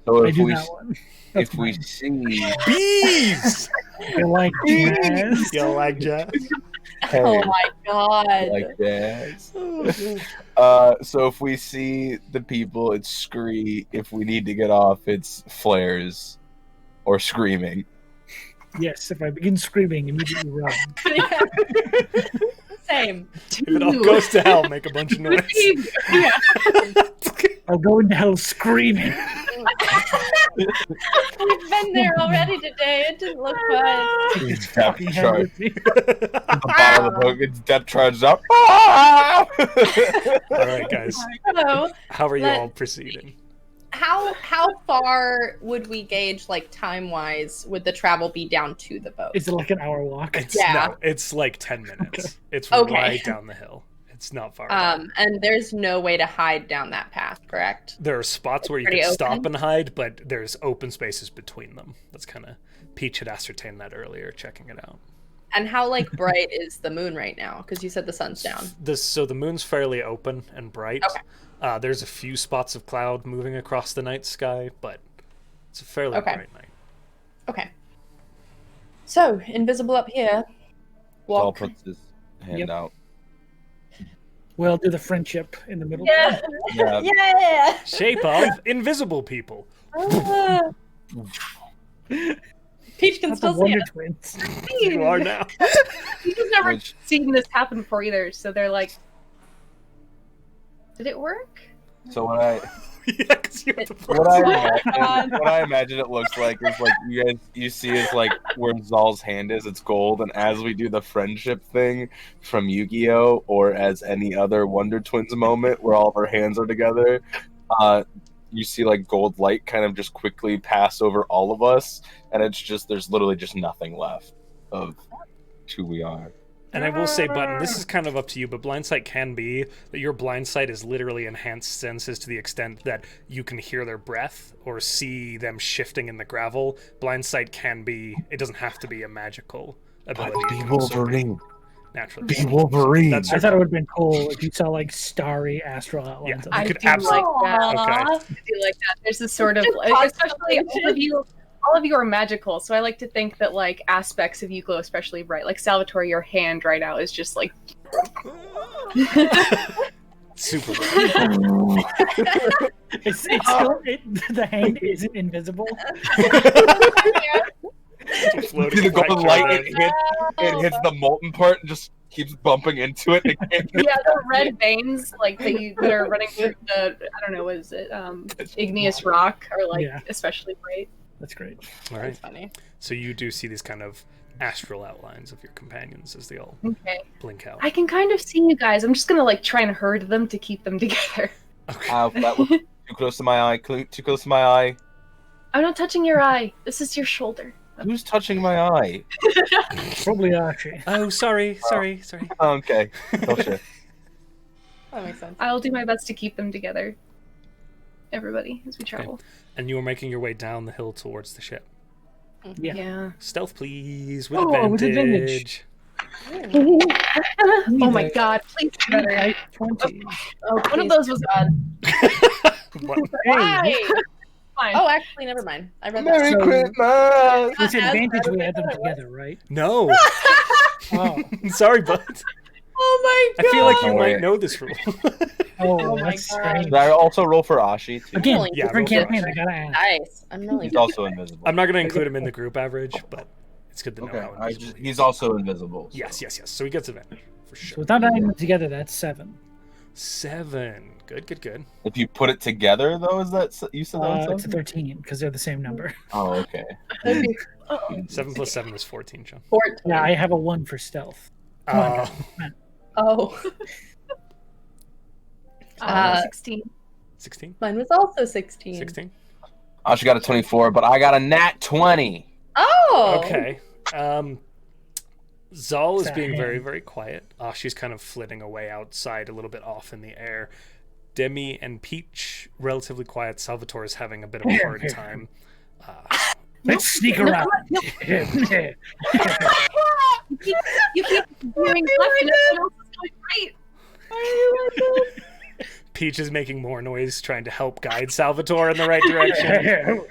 so I if do we that one. if we see bees! You like jazz? You like jazz? Oh my god. like that. So if we see the people, it's scree. If we need to get off, it's flares or screaming. Yes, if I begin screaming, immediately run. Yeah. Same. If it all goes to hell, make a bunch of noise. Yeah. I'll go into hell screaming. We've been there already today. It didn't look fun. It's Fucking depth hell charge. with me. The bottom of the book, it's depth charged up. Ah! All right, guys. So, How are you Let- all proceeding? how far would we gauge, like time wise, would the travel be down to the boat? Is it like an hour walk? Yeah. It's like 10 minutes. It's Okay. right down the hill. It's not far. away. And there's no way to hide down that path, correct? There are spots where you pretty can stop open. and hide, but there's open spaces between them. That's kind of Peach had ascertained that earlier, checking it out. And how like bright is the moon right now? Because you said the sun's down. So the moon's fairly open and bright. Okay. There's a few spots of cloud moving across the night sky, but it's a fairly Okay. bright night. Okay. So invisible up here. Saul Walk. puts his hand Yep. out. We'll do the friendship in the middle. Yeah. Yeah. Yeah. Shape of invisible people. Ah. Peach can Not the still see Wonder it. Twins. You are now. You've never Which- seen this happen before either, so they're like, did it work? So what I Yeah, 'cause you have to what I God. imagine, what I imagine it looks like is like you see is like where Zahl's hand is, it's gold, and as we do the friendship thing from Yu-Gi-Oh, or as any other Wonder Twins moment where all of our hands are together, you see like gold light kind of just quickly pass over all of us, and it's just there's literally just nothing left of who we are. And I will say, Button, this is kind of up to you, but blind sight can be that your blind sight is literally enhanced senses to the extent that you can hear their breath or see them shifting in the gravel. Blind sight can be, it doesn't have to be a magical ability. It can also be- naturally. Be Wolverine. That's I thought it would have been cool if you saw like starry astral outlines. Yeah. of You it. could absolutely- like that. Okay. I do like that. There's this sort of, Just especially all of you are magical, so I like to think that like aspects of you glow especially bright. Like Salvator, your hand right now is just like Super bright. It's still, the hand isn't invisible. Floating See the black golden light, card. it hits the molten part and just keeps bumping into it. yeah, the red veins like that are running through the I don't know, what is it? Igneous rock are like Yeah. especially bright. That's great. All right. That's funny. So you do see these kind of astral outlines of your companions as they all Okay. blink out. I can kind of see you guys. I'm just gonna like try and herd them to keep them together. Okay. That was too close to my eye. Too close to my eye. I'm not touching your eye. This is your shoulder. Who's touching my eye? Probably Archie. Oh, sorry. Okay. Gotcha. That makes sense. I'll do my best to keep them together. Everybody, as we travel. And you are making your way down the hill towards the ship. Yeah. Yeah. Stealth, please, with Oh, with advantage. Oh my god, please do better. Right, 20. Oh, One of those was What? Hey, fine. Oh, actually, never mind. I read Merry that. Christmas! with advantage, we had them together, right? No. Oh, Sorry, bud. Oh my god. I feel like you Don't worry. might know this rule. oh, my that's God. strange. Did I also roll for Ashi too? Again, Really? Yeah, different roll for campaign. I gotta ask. Nice. I'm really He's also invisible. I'm not going to include him in the group average, but it's good to know Okay. how invisible he He's is. also invisible. so- Yes. So he gets advantage for So sure. without adding them together, that's 7. 7. Good. If you put it together, though, is that you said that was It's a 7? 13 because they're the same number. Oh, okay. 7 plus 7 is 14, John. 14. Yeah, I have a 1 for stealth. Oh, 16. 16? mine was also 16. 16? Ashi got a 24, but I got a nat 20. Oh. Okay. Zahl is Sad being very, hand. very quiet. She's kind of flitting away outside, a little bit off in the air. Demi and Peach, relatively quiet. Salvatore is having a bit of a hard time. Let's sneak around. You keep doing left and everyone else is going right. Peach is making more noise, trying to help guide Salvatore in the right direction.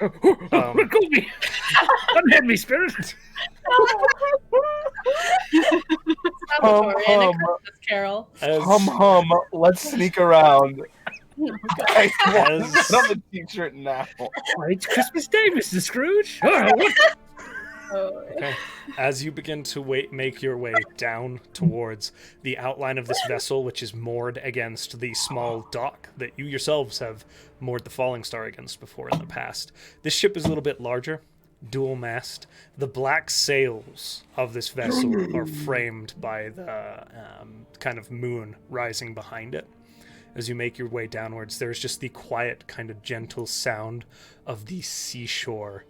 Let go me. Unhand me, spirit. Salvatore and a Hum, Christmas Carol. As, Hum, let's sneak around. I As- want to put on the t-shirt now. Oh, it's Christmas Day, Mr. Scrooge. Oh, what? okay. As you begin to make your way down towards the outline of this vessel, which is moored against the small dock that you yourselves have moored the Falling Star against before in the past. This ship is a little bit larger, dual mast. The black sails of this vessel are framed by the kind of moon rising behind it. As you make your way downwards, there's just the quiet, kind of gentle sound of the seashore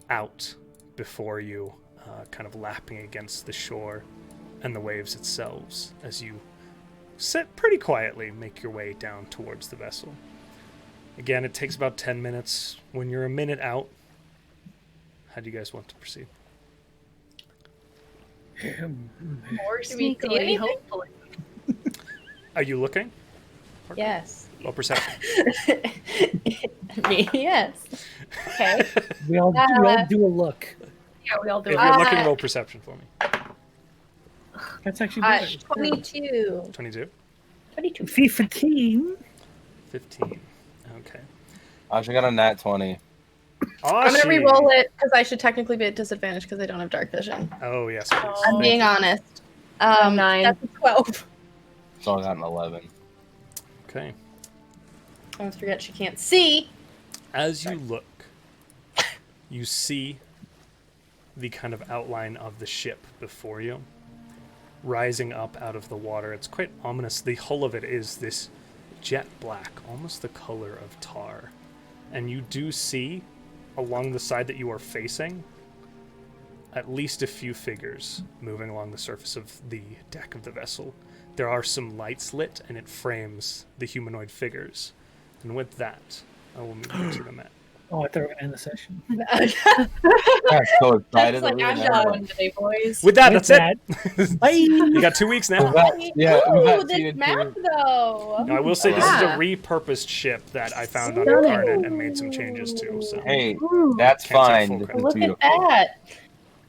out before you, kind of lapping against the shore and the waves itself as you sit pretty quietly, make your way down towards the vessel. Again, it takes about 10 minutes. When you're a minute out, how do you guys want to proceed? More Do we see sneakily, anything? hopefully. Are you looking? Yes. Roll perception. Me, yes. Okay. We all do a look. Yeah, we all do If it. you're looking, roll perception for me. That's actually better. 22. 22? 22. 15. 15. Okay. Ashi got a nat 20. I'm gonna Ashi. re-roll it because I should technically be at disadvantage because I don't have dark vision. Oh, yes, please. I'm being honest. 9. That's a 12. So I got an 11. Okay. I almost forget she can't see. As you look, you see the kind of outline of the ship before you, rising up out of the water. It's quite ominous. The hull of it is this jet black, almost the color of tar. And you do see, along the side that you are facing, at least a few figures moving along the surface of the deck of the vessel. There are some lights lit, and it frames the humanoid figures. And with that, I will move you to the map. Oh, I thought we were going to end the session. Yeah, so excited. Like, that I'm we're done. gonna- One today, boys. With that, With that's that, it. bye. You got 2 weeks now. Yeah, Ooh, that this TNT. map though. Now, I will say this is a Yeah. repurposed ship that I found on Stunning. Incarnate and made some changes to. So Hey, Ooh. that's Can't take fine. full This credit. is Look at beautiful. that.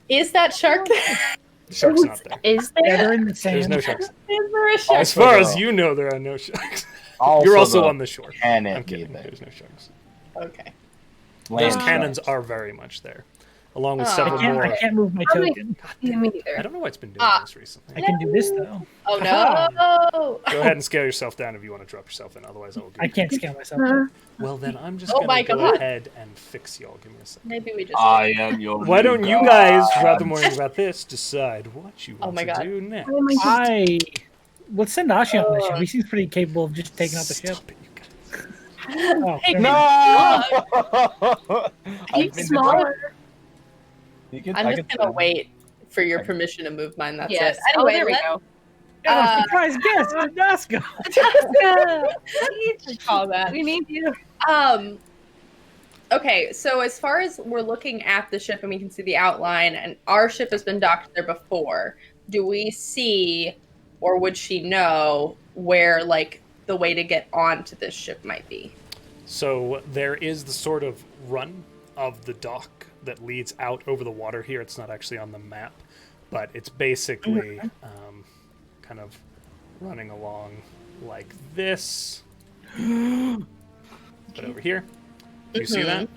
Is that shark there? the shark's not there. Is Yeah, there? they're in the There's sand. no sharks. Is there a shark? As far as though- you know, there are no sharks. Also, You're also though, on the shore. can it I'm be kidding. there? There's no sharks. Okay. Those Land cannons sharks. are very much there, along with Aw. several I more. can't move my How many- token. Yeah, me I neither. don't know why it's been doing Ah. this recently. I can do this, though. Oh no! Go ahead and scale yourself down if you want to drop yourself in. Otherwise, I will give I you. can't scale myself. Well, then I'm just Oh my gonna go God. ahead and fix y'all. Give me a second. Maybe we just. I am your. Why don't new you god. guys, throughout the morning about this, decide what you Oh want my to God. do next? Why am I just- Let's send Ashi on the ship. He seems pretty capable of just taking out the ship. Stop it, you guys. Oh, Hey, fair No! enough. I've been smaller. You can- I'm I just can gonna send- wait for your permission to move mine. That's Yes. it. Oh, Anyway, there we let's go. Oh, surprise guest, Daska. call that. We need you. Okay, so as far as we're looking at the ship and we can see the outline, and our ship has been docked there before, do we see, or would she know, where, like, the way to get onto this ship might be? So there is the sort of run of the dock that leads out over the water here. It's not actually on the map, but it's basically kind of running along like this. But over here, do you see that?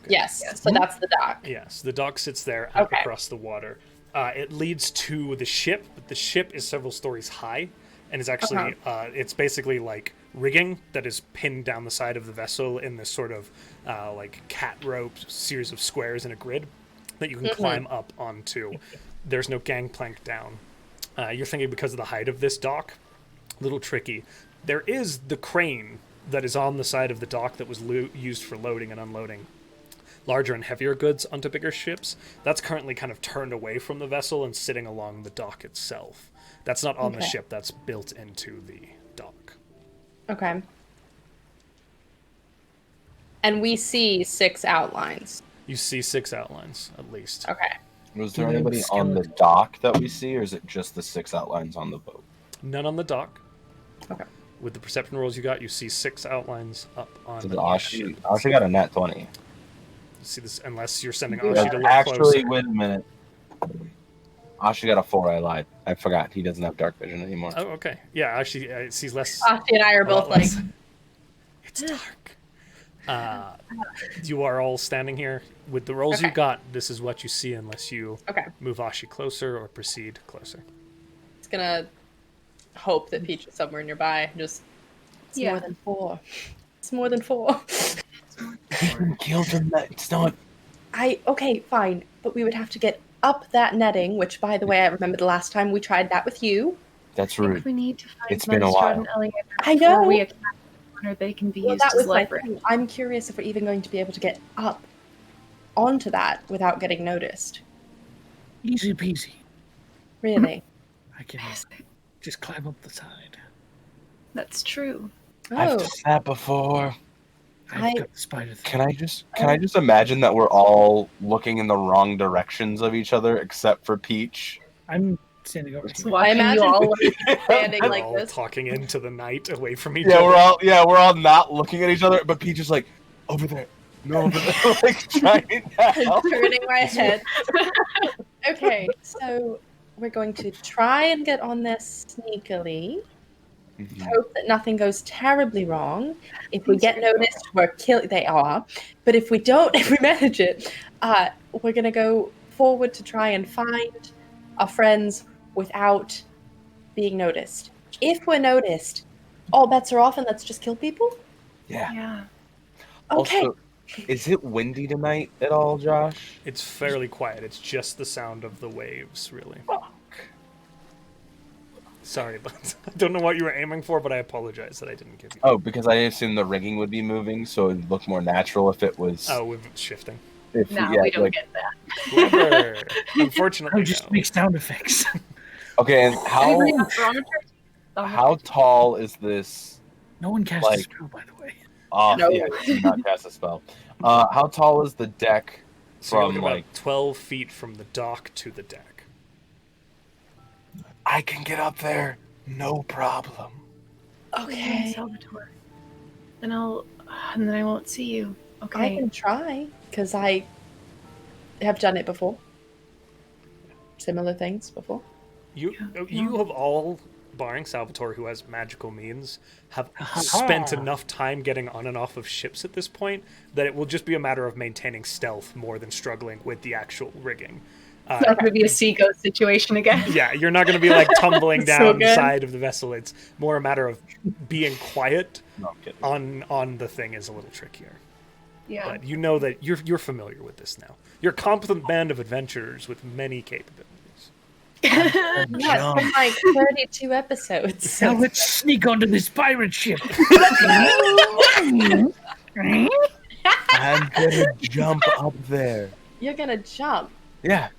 Yes, so that's the dock. Yes, the dock sits there out Okay. across the water. It leads to the ship, but the ship is several stories high, and is actually it's basically like rigging that is pinned down the side of the vessel in this sort of like cat rope series of squares in a grid that you can climb up onto. There's no gangplank down. You're thinking because of the height of this dock, a little tricky. There is the crane that is on the side of the dock that was used for loading and unloading larger and heavier goods onto bigger ships. That's currently kind of turned away from the vessel and sitting along the dock itself. That's not on the ship, that's built into the dock. Okay. And we see 6 outlines. You see 6 outlines, at least. Okay. Was there anybody on the dock that we see, or is it just the 6 outlines on the boat? None on the dock. Okay. With the perception rolls you got, you see 6 outlines up on So the Ashi, ship. Ashi got a nat 20. You see this, unless you're sending Yeah, Ashi to look Actually, closer. wait a minute. Ashi got a 4, I lied. I forgot. He doesn't have dark vision anymore. Oh, okay. Yeah, Ashi sees less. Ashi and I are a lot both like, less. It's dark. You are all standing here. With the rolls you Okay. got, this is what you see unless you okay, move Ashi closer or proceed closer. it's gonna hope that Peach is somewhere nearby. Just, it's Yeah. more than 4. It's more than 4. Killed him. It's not. Okay, fine, but we would have to get up that netting, which, by the way, I remember the last time we tried that with you. That's I think rude. we need to find It's been a Menstrad while. and Eleander I before know. we attack the corner. They can be Well, used that as was my leverage. thing. I'm curious if we're even going to be able to get up onto that without getting noticed. Easy peasy. Really? I can just climb up the side. That's true. I've Oh, done that before. I've got the spider thing. Can I just imagine that we're all looking in the wrong directions of each other except for Peach? I'm standing over Just here. I watching imagine you all. standing We're like all this. talking into the night away from each Yeah, other. we're all not looking at each other, but Peach is like, over there. No, over there. Like trying to help. Turning my head. Okay, so we're going to try and get on this sneakily. Hope that nothing goes terribly wrong. If we get noticed, we're killed. They are, but if we don't, if we manage it, we're gonna go forward to try and find our friends without being noticed. If we're noticed, all bets are off, and let's just kill people. Yeah. Yeah. Okay. Also, is it windy tonight at all, Josh? It's fairly quiet. It's just the sound of the waves, really. Sorry, but I don't know what you were aiming for, but I apologize that I didn't give you. Oh, because I assumed the rigging would be moving, so it would look more natural if it was. Oh, with shifting. If, No, yeah, we don't like- get that. Clever. I Unfortunately, just no. make sound effects. Okay, and Anybody have barometers? how tall is this No one casts Like- a spell, by the way. off. No. Yeah, do not cast a spell. How tall is the deck So you're from looking like? about 12 feet from the dock to the deck. I can get up there, no problem. Okay, Salvator. Then and then I won't see you. I Okay. can try because I have done it before. Similar things before. You have all, barring Salvatore, who has magical means, have Aha. spent enough time getting on and off of ships at this point that it will just be a matter of maintaining stealth more than struggling with the actual rigging. It's not going to be a sea ghost situation again. Yeah, you're not going to be like tumbling So down the good. side of the vessel. It's more a matter of being quiet No, I'm kidding. on the thing is a little trickier. Yeah. But you know that you're familiar with this now. You're a competent band of adventurers with many capabilities. Yeah, it's been like 32 episodes. Now let's sneak onto this pirate ship. I'm gonna jump up there. You're gonna jump. Yeah,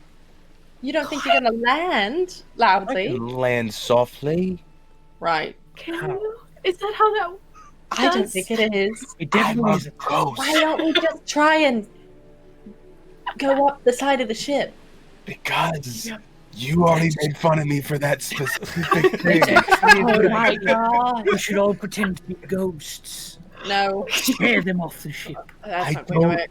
You don't think you're gonna land I loudly? can land softly. Right. Can you? Is that how that? I don't Does- think it is. It I'm definitely a is. ghost Why don't we just try and go up the side of the ship? because Yeah. you already made fun of me for that specific thing. Oh my god. We should all pretend to be ghosts. No, Scare them off the ship. that's I not going to don't- work.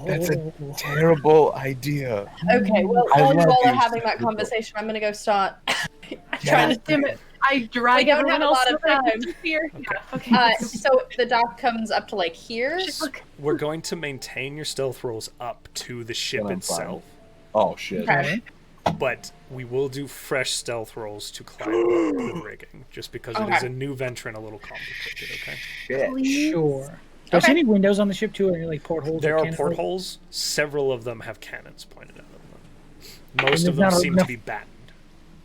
That's a Oh. terrible idea. Okay, well, I while you love all are you, having that Salvador. conversation, I'm gonna go start Yeah. trying to. Damn it! I drag We don't everyone have a else lot of so that I can time. disappear. Yeah. Okay. So the dock comes up to like here. Shit, look. We're going to maintain your stealth rolls up to the ship Well, I'm itself, Oh shit. Okay. but we will do fresh stealth rolls to climb up the rigging, just because it is Okay. a new venture and a little complicated. Okay. Shit. Please. Sure. There's Okay. any windows on the ship too, or any like portholes? There or are cannon- portholes. Several of them have cannons pointed out of them. Most there's of them not seem to enough- be battened.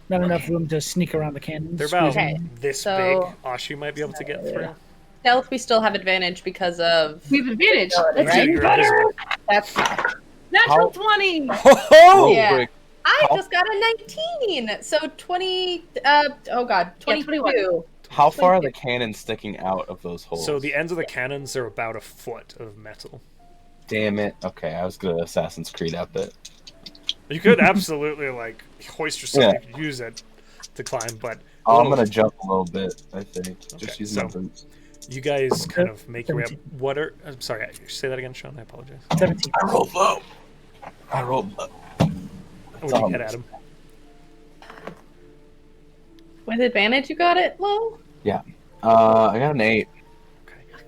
Not enough room to sneak around the cannons. They're about Okay, this so- big. Ashi might be able to get through. Stealth, we still have advantage because of. We have advantage. Right? Let's do You're better. invisible. That's. Natural How- 20. Ho-ho! Yeah. Quick. I How- just got a 19, so 20. Oh god, 22. 21. How far are the cannons sticking out of those holes? So the ends of the cannons are about a foot of metal. Damn it. Okay, I was gonna Assassin's Creed out that. You could absolutely like hoist yourself. You could use it to climb, but Oh, I'm gonna jump a little bit. I think Okay, just using my so- boots. you guys kind of make your way up. 17. What are? I'm sorry. Say that again, Sean. I apologize. 17. I rolled low. I rolled low. What did you get, Adam? With advantage, you got it low? I got an 8. Okay.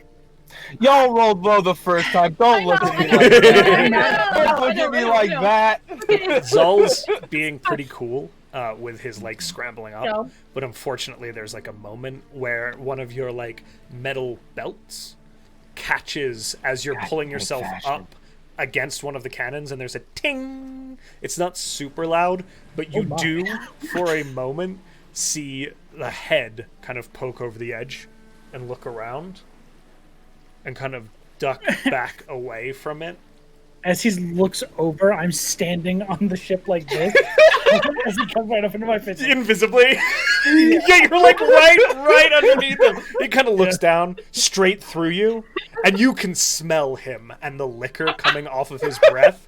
Y'all rolled low the first time. Don't look at me I like know, that. I know, Don't look I know, at me I know, like I know. that. Zahl's being pretty cool with his like scrambling up, No. but unfortunately, there's like a moment where one of your like metal belts catches as you're pulling yourself fashion. up against one of the cannons, and there's a ting. It's not super loud, but you my. do for a moment see the head kind of poke over the edge and look around and kind of duck back away from it. As he looks over, I'm standing on the ship like this. As he comes right up into my face. Invisibly. Yeah, you're like right underneath him. He kind of looks down straight through you, and you can smell him and the liquor coming off of his breath.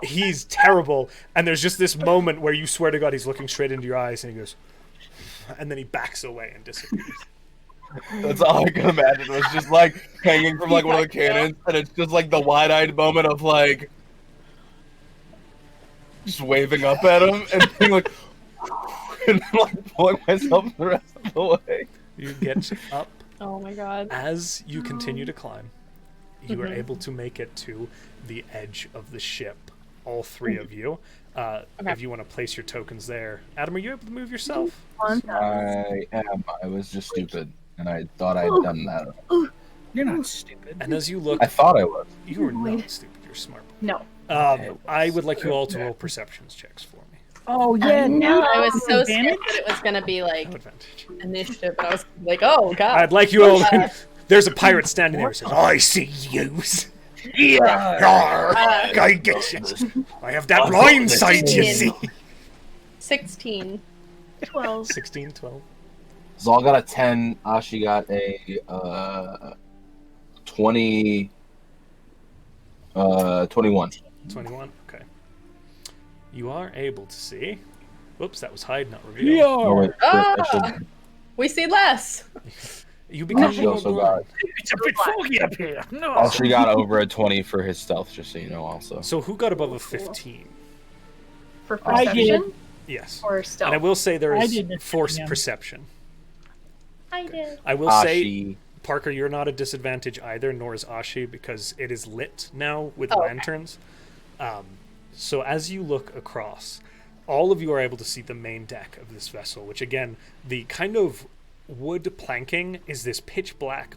He's terrible, and there's just this moment where you swear to God he's looking straight into your eyes, and he goes, and then he backs away and disappears. That's all I could imagine was just like hanging from like one of the cannons, and it's just like the wide-eyed moment of like just waving up at him and being like, and like pulling myself the rest of the way. You get up. Oh my god. As you continue to climb, you are Mhm. able to make it to the edge of the ship. All three of you. If you want to place your tokens there. Adam, are you able to move yourself? I am. I was just stupid, and I thought I had done that. You're not stupid. And as you look, I thought I was. you are not Wait. stupid. You're smart. No. I would like you all to roll perceptions checks for me. Oh yeah, no. I was so Advantage? scared that it was gonna be like No advantage. initiative, but I was like, oh god. I'd like you all. There's a pirate standing there who says, "I see yous. Yeah, I get you. I have that blind side, you see." 16. 12. 16, 12. Zahl got a 10. Ashi got a 21. 21. Okay. You are able to see. Whoops, that was hide, not reveal. We Oh, are. wait, We see less. You become She more also blind. It's a bit foggy up here. No. Also got over a 20 for his stealth, just so you know. Also, So who got above a 15? For I did. perception Yes. or stealth? And I will say there I is did. force Yeah. perception. I did. I will say, Ashi. Parker, you're not at disadvantage either, nor is Ashi, because it is lit now with Oh, okay. lanterns. So as you look across, all of you are able to see the main deck of this vessel, which again, the kind of wood planking is this pitch black.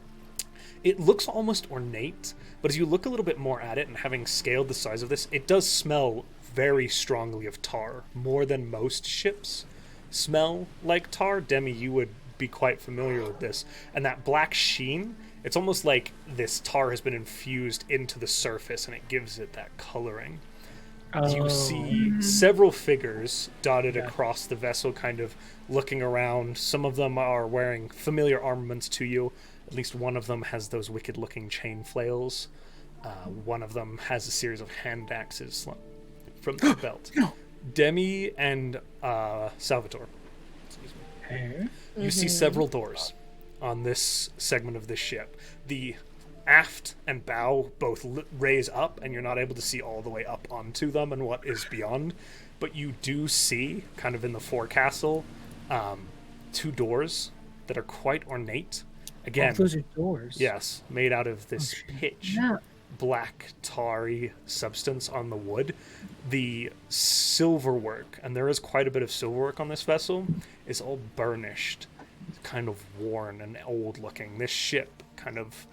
It looks almost ornate, but as you look a little bit more at it and having scaled the size of this, it does smell very strongly of tar, more than most ships smell like tar. Demi, you would be quite familiar with this. And that black sheen, it's almost like this tar has been infused into the surface and it gives it that coloring. You see several figures dotted across the vessel, kind of looking around. Some of them are wearing familiar armaments to you. At least one of them has those wicked-looking chain flails. One of them has a series of hand axes from the belt. Demi and Salvator. Excuse me. Hey. You see several doors on this segment of this ship. The aft and bow both raise up, and you're not able to see all the way up onto them and what is beyond. But you do see, kind of in the forecastle, 2 doors that are quite ornate. Again, Those are doors. yes, made out of this pitch, Yeah. black, tarry substance on the wood. The silverwork, and there is quite a bit of silverwork on this vessel, is all burnished, kind of worn and old looking. This ship kind of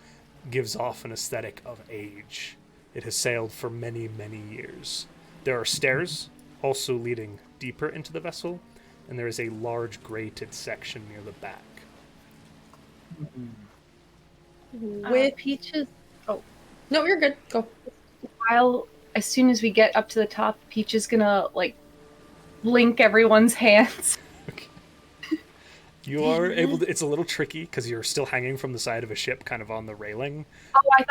gives off an aesthetic of age. It has sailed for many, many years. There are stairs also leading deeper into the vessel, and there is a large grated section near the back. With Peaches. no, you're good. Go. As soon as we get up to the top, Peach is gonna link everyone's hands. You are able to, it's a little tricky because you're still hanging from the side of a ship, kind of on the railing. Oh, I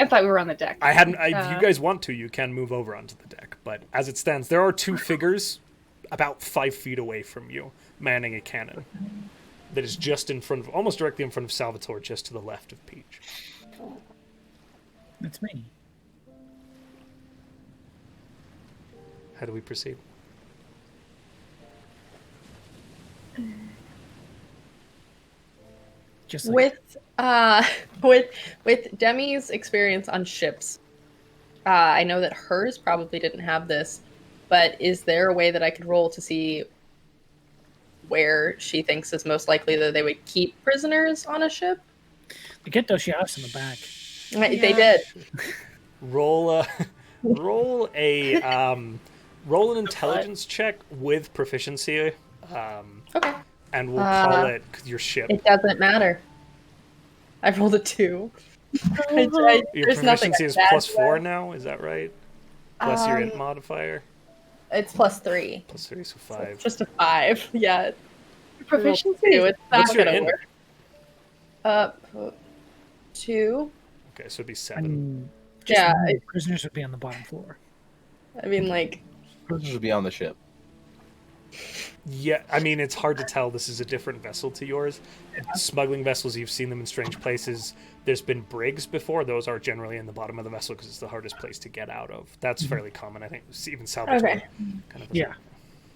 thought we were on the deck. If you guys want to, you can move over onto the deck. But as it stands, there are 2 figures about 5 feet away from you, manning a cannon that is just in front of, almost directly in front of Salvatore, just to the left of Peach. That's me. How do we proceed? Just like With Demi's experience on ships, I know that hers probably didn't have this, but is there a way that I could roll to see where she thinks is most likely that they would keep prisoners on a ship? they get those shots in the back. They did. Roll an intelligence check with proficiency. Okay. And we'll call it your ship. It doesn't matter. I rolled a 2. Your There's nothing proficiency is bad +4 now, is that right? Plus your int modifier? It's +3. +3, so So 5. it's just a 5. Yeah. Proficiency. It's not What's your gonna int? work. 2. Okay, so it'd be I 7. mean, Yeah, prisoners would be on the bottom floor. I mean, like, Prisoners would be on the ship. Yeah, I mean, it's hard to tell. This is a different vessel to yours. Smuggling vessels, you've seen them in strange places. There's been brigs before. Those are generally in the bottom of the vessel because it's the hardest place to get out of. That's fairly common, I think. Even Salvatore. Okay. Kind of Yeah.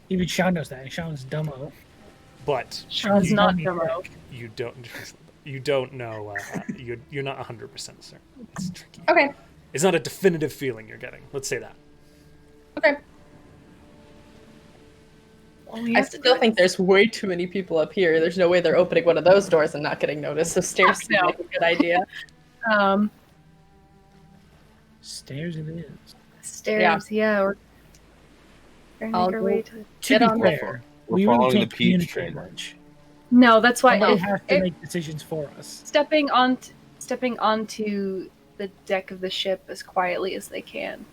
Even Sean knows that. And Sean's dumbo. But Sean's You not know me, Dumbo. you don't know. You're not 100% certain. It's tricky. okay. It's not a definitive feeling you're getting. Let's say that. Okay. I still think there's way too many people up here. There's no way they're opening one of those doors and not getting noticed. So stairs seem No. like a good idea. Stairs it is. Stairs. Yeah. We're trying to I'll make our go- way to. To Get be on fair, We're we really following can't the Peach communicate train. much. No, that's why. Somebody If, has to if make decisions for us. stepping onto the deck of the ship as quietly as they can.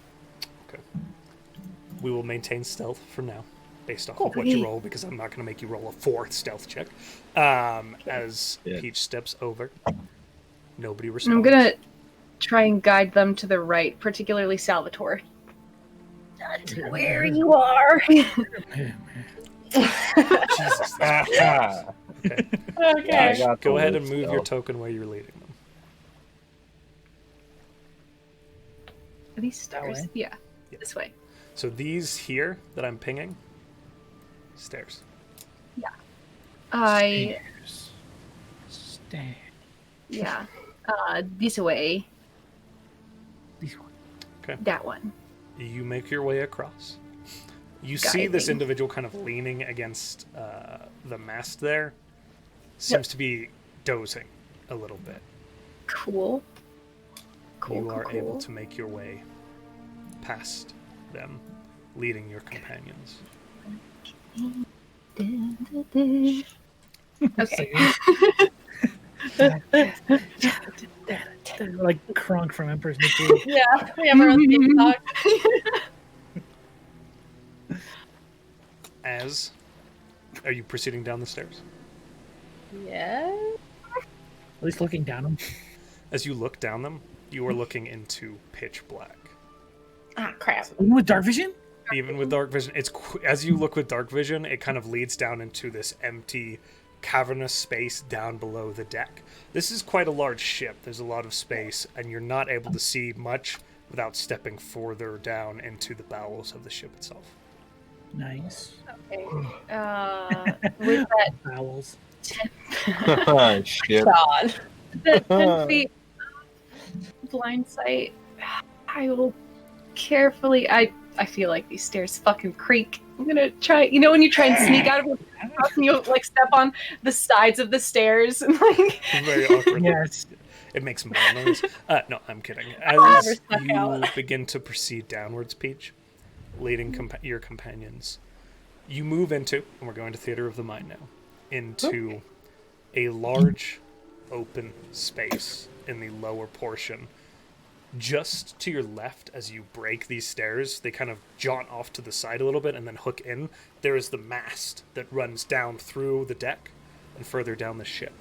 We will maintain stealth for now, based off Cool. of what you roll, because I'm not going to make you roll a 4th stealth check. As Yeah. Peach steps over, nobody And responds. I'm gonna try and guide them to the right, particularly Salvator. Not where you are. Jesus. Ah, Okay. Okay. I got Go the ahead loot and move still. your token where you're leading them. Are these stairs? way? Yeah, Yeah. this way. So these here that I'm pinging, stairs. Stairs. Yeah. This way. These ones. Okay. That one. You make your way across. You see this Guiding. individual kind of leaning against the mast there. Seems to be dozing a little bit. Cool. Cool. You are cool. able to make your way past them, leading your companions. Okay. Like Kronk from Emperor's New Groove. Yeah, we have our own theme song. As are you proceeding down the stairs? Yeah. At least looking down them. As you look down them, you are looking into pitch black. Ah, crap. Even with dark vision? Even with dark vision, as you look with dark vision, it kind of leads down into this empty, cavernous space down below the deck. This is quite a large ship. There's a lot of space, and you're not able to see much without stepping further down into the bowels of the ship itself. Nice. Okay. With that Bowels. 10, Shit. God. the 10 feet blind sight, I will carefully. I feel like these stairs fucking creak. I'm gonna try. You know when you try and sneak out of a house and you like step on the sides of the stairs and like. Very awkward. Yes. It makes more noise. No, I'm kidding. never As snuck you out. begin to proceed downwards, Peach, leading your companions, you move into, and we're going to Theater of the Mind now, into a large open space in the lower portion. Just to your left, as you break these stairs, they kind of jaunt off to the side a little bit and then hook in. There is the mast that runs down through the deck and further down the ship.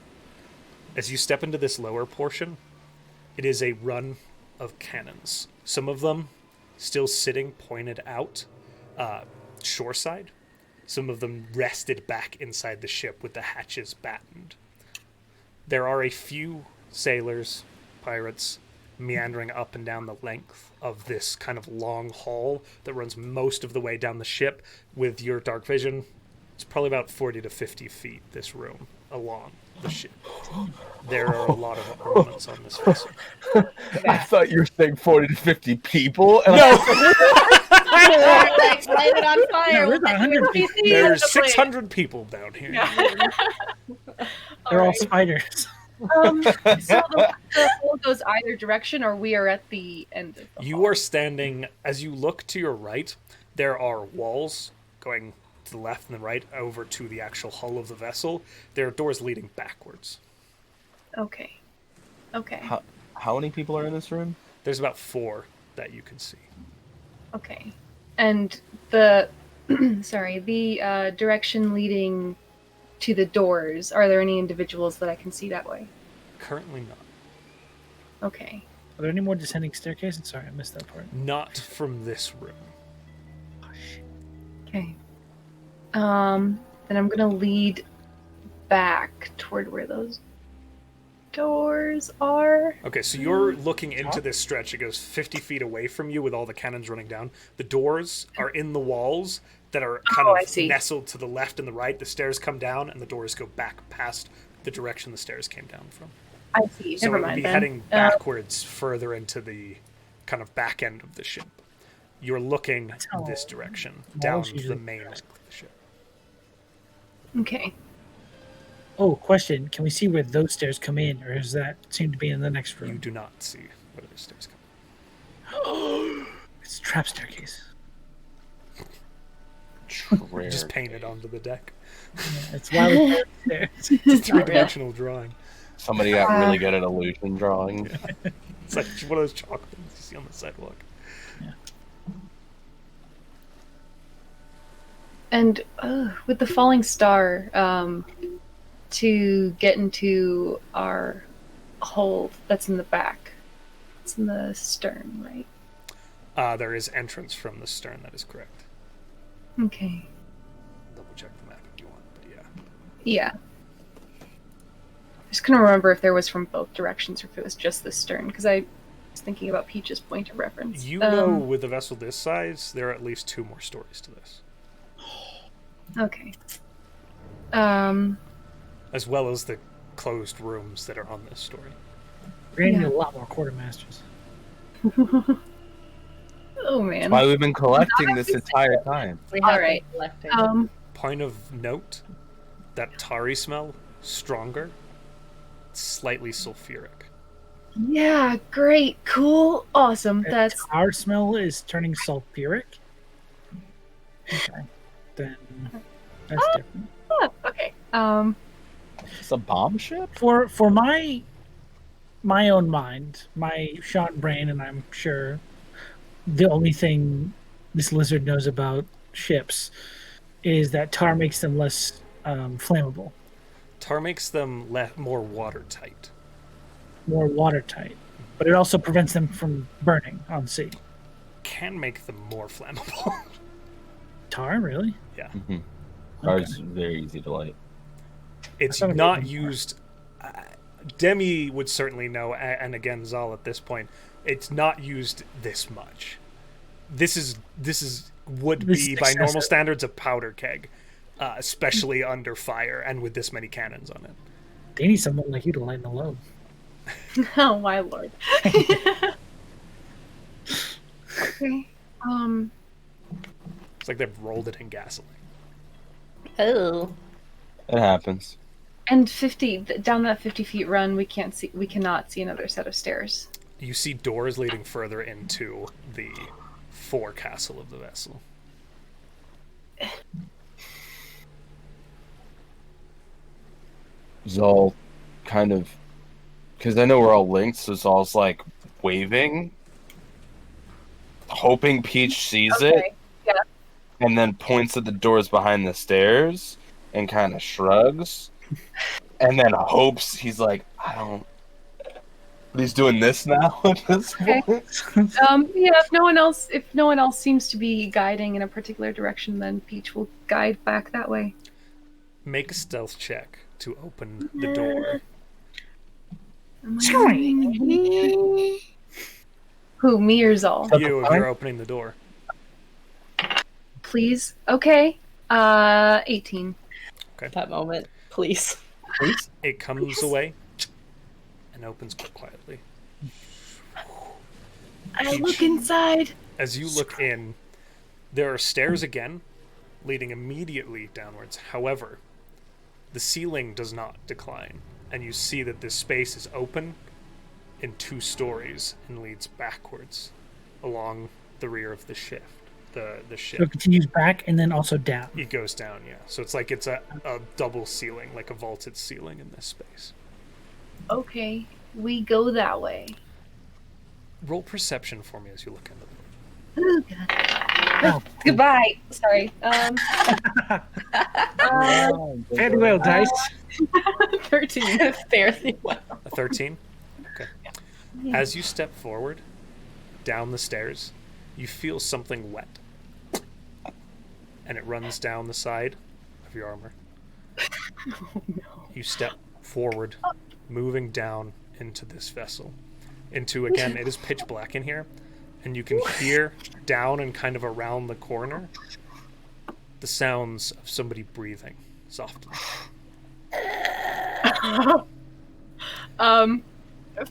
As you step into this lower portion, it is a run of cannons. Some of them still sitting pointed out shoreside. Some of them rested back inside the ship with the hatches battened. There are a few sailors, pirates, meandering up and down the length of this kind of long hall that runs most of the way down the ship. With your dark vision, it's probably about 40 to 50 feet, this room, along the ship. There are a lot of ornaments on this vessel. I thought you were saying 40 to 50 people. And No! Like, light it on fire. No, We'll there's get you 100 a people. PC. There's That's the plan. 600 people down here. They're all Alright. spiders. So the hole goes either direction, or we are at the end of the You hall? are standing, as you look to your right, there are walls going to the left and the right over to the actual hull of the vessel. There are doors leading backwards. Okay. Okay. how many people are in this room? There's about 4 that you can see. Okay. And the sorry, the direction leading to the doors, are there any individuals that I can see that way? Currently not. Okay. Are there any more descending staircases? Sorry, I missed that part. Not from this room. Oh, shit. Okay. Then I'm gonna lead back toward where those doors are. Okay, so you're looking into this stretch. It goes 50 feet away from you with all the cannons running down. The doors are in the walls that are kind I of see. nestled to the left and the right. The stairs come down, and the doors go back past the direction the stairs came down from. I see. So Never it would mind be then. heading backwards further into the kind of back end of the ship. You're looking how this direction, walls down the usually main length of the ship. Okay. Oh, question. Can we see where those stairs come in, or does that seem to be in the next You room? do not see where the stairs come. It's a trap staircase. Just painted onto the deck. Yeah, it's wildly stairs. It's a three-dimensional drawing. Somebody got really good at illusion drawing. It's like one of those chalk things you see on the sidewalk. And with the falling star, to get into our hole that's in the back, It's in the stern, right? There is entrance from the stern. That is correct. Okay. Double check the map if you want, but yeah. Yeah. I just couldn't remember if there was from both directions or if it was just the stern, because I was thinking about Peach's point of reference. You know, with a vessel this size, there are at least 2 more stories to this. Okay. As well as the closed rooms that are on this story. We're gonna need Yeah. a lot more quartermasters. Oh man. Why we've been collecting this entire time. We have All right. been collecting. Point of note, that tarry smell, stronger, slightly sulfuric. Yeah, great, cool, awesome. That's Our smell is turning sulfuric. Okay, then that's different. okay. It's a bomb ship? For my own mind, my shot brain, and I'm sure the only thing this lizard knows about ships is that tar makes them less flammable, Tar makes them more watertight. more watertight, but it also prevents them from burning on sea. Can make them more flammable. Tar, really? Yeah. Mm-hmm. Ours is very easy to light. It's I thought it not was more. used. Demi would certainly know, and again, Zahl at this point, it's not used this much. This would This be is by normal excessive. standards a powder keg, especially under fire and with this many cannons on it. They need someone like you to lighten the load. oh my lord. Okay. It's like they've rolled it in gasoline. Oh. It happens. And down that 50 feet run, we cannot see another set of stairs. You see doors leading further into the forecastle of the vessel. Zahl kind of, because I know we're all linked, so Zahl's like waving, hoping Peach sees it, Yeah. and then points at the doors behind the stairs and kind of shrugs, and then hopes he's like, I don't. But he's doing this now at this Okay. point. Yeah, if no one else seems to be guiding in a particular direction, then Peach will guide back that way. Make a stealth check to open the door. Am I doing- Who, me or Zahl? You, if you're opening the door. Please. Okay. 18. That moment, please. It comes away and opens quite quietly. I look inside. As you look in, there are stairs again, leading immediately downwards. However, the ceiling does not decline, and you see that this space is open in 2 stories and leads backwards along the rear of the ship. The So ship. it continues back and then also down. It goes down, yeah. So it's like it's a double ceiling, like a vaulted ceiling in this space. Okay, we go that way. Roll perception for me as you look in the door. Oh, God. Goodbye. Sorry. Very well, dice. 13. Fairly well. A 13? Okay. As you step forward, down the stairs, you feel something wet. And it runs down the side of your armor. Oh, no. You step forward, moving down into this vessel. Into, again, it is pitch black in here. And you can hear down and kind of around the corner the sounds of somebody breathing softly.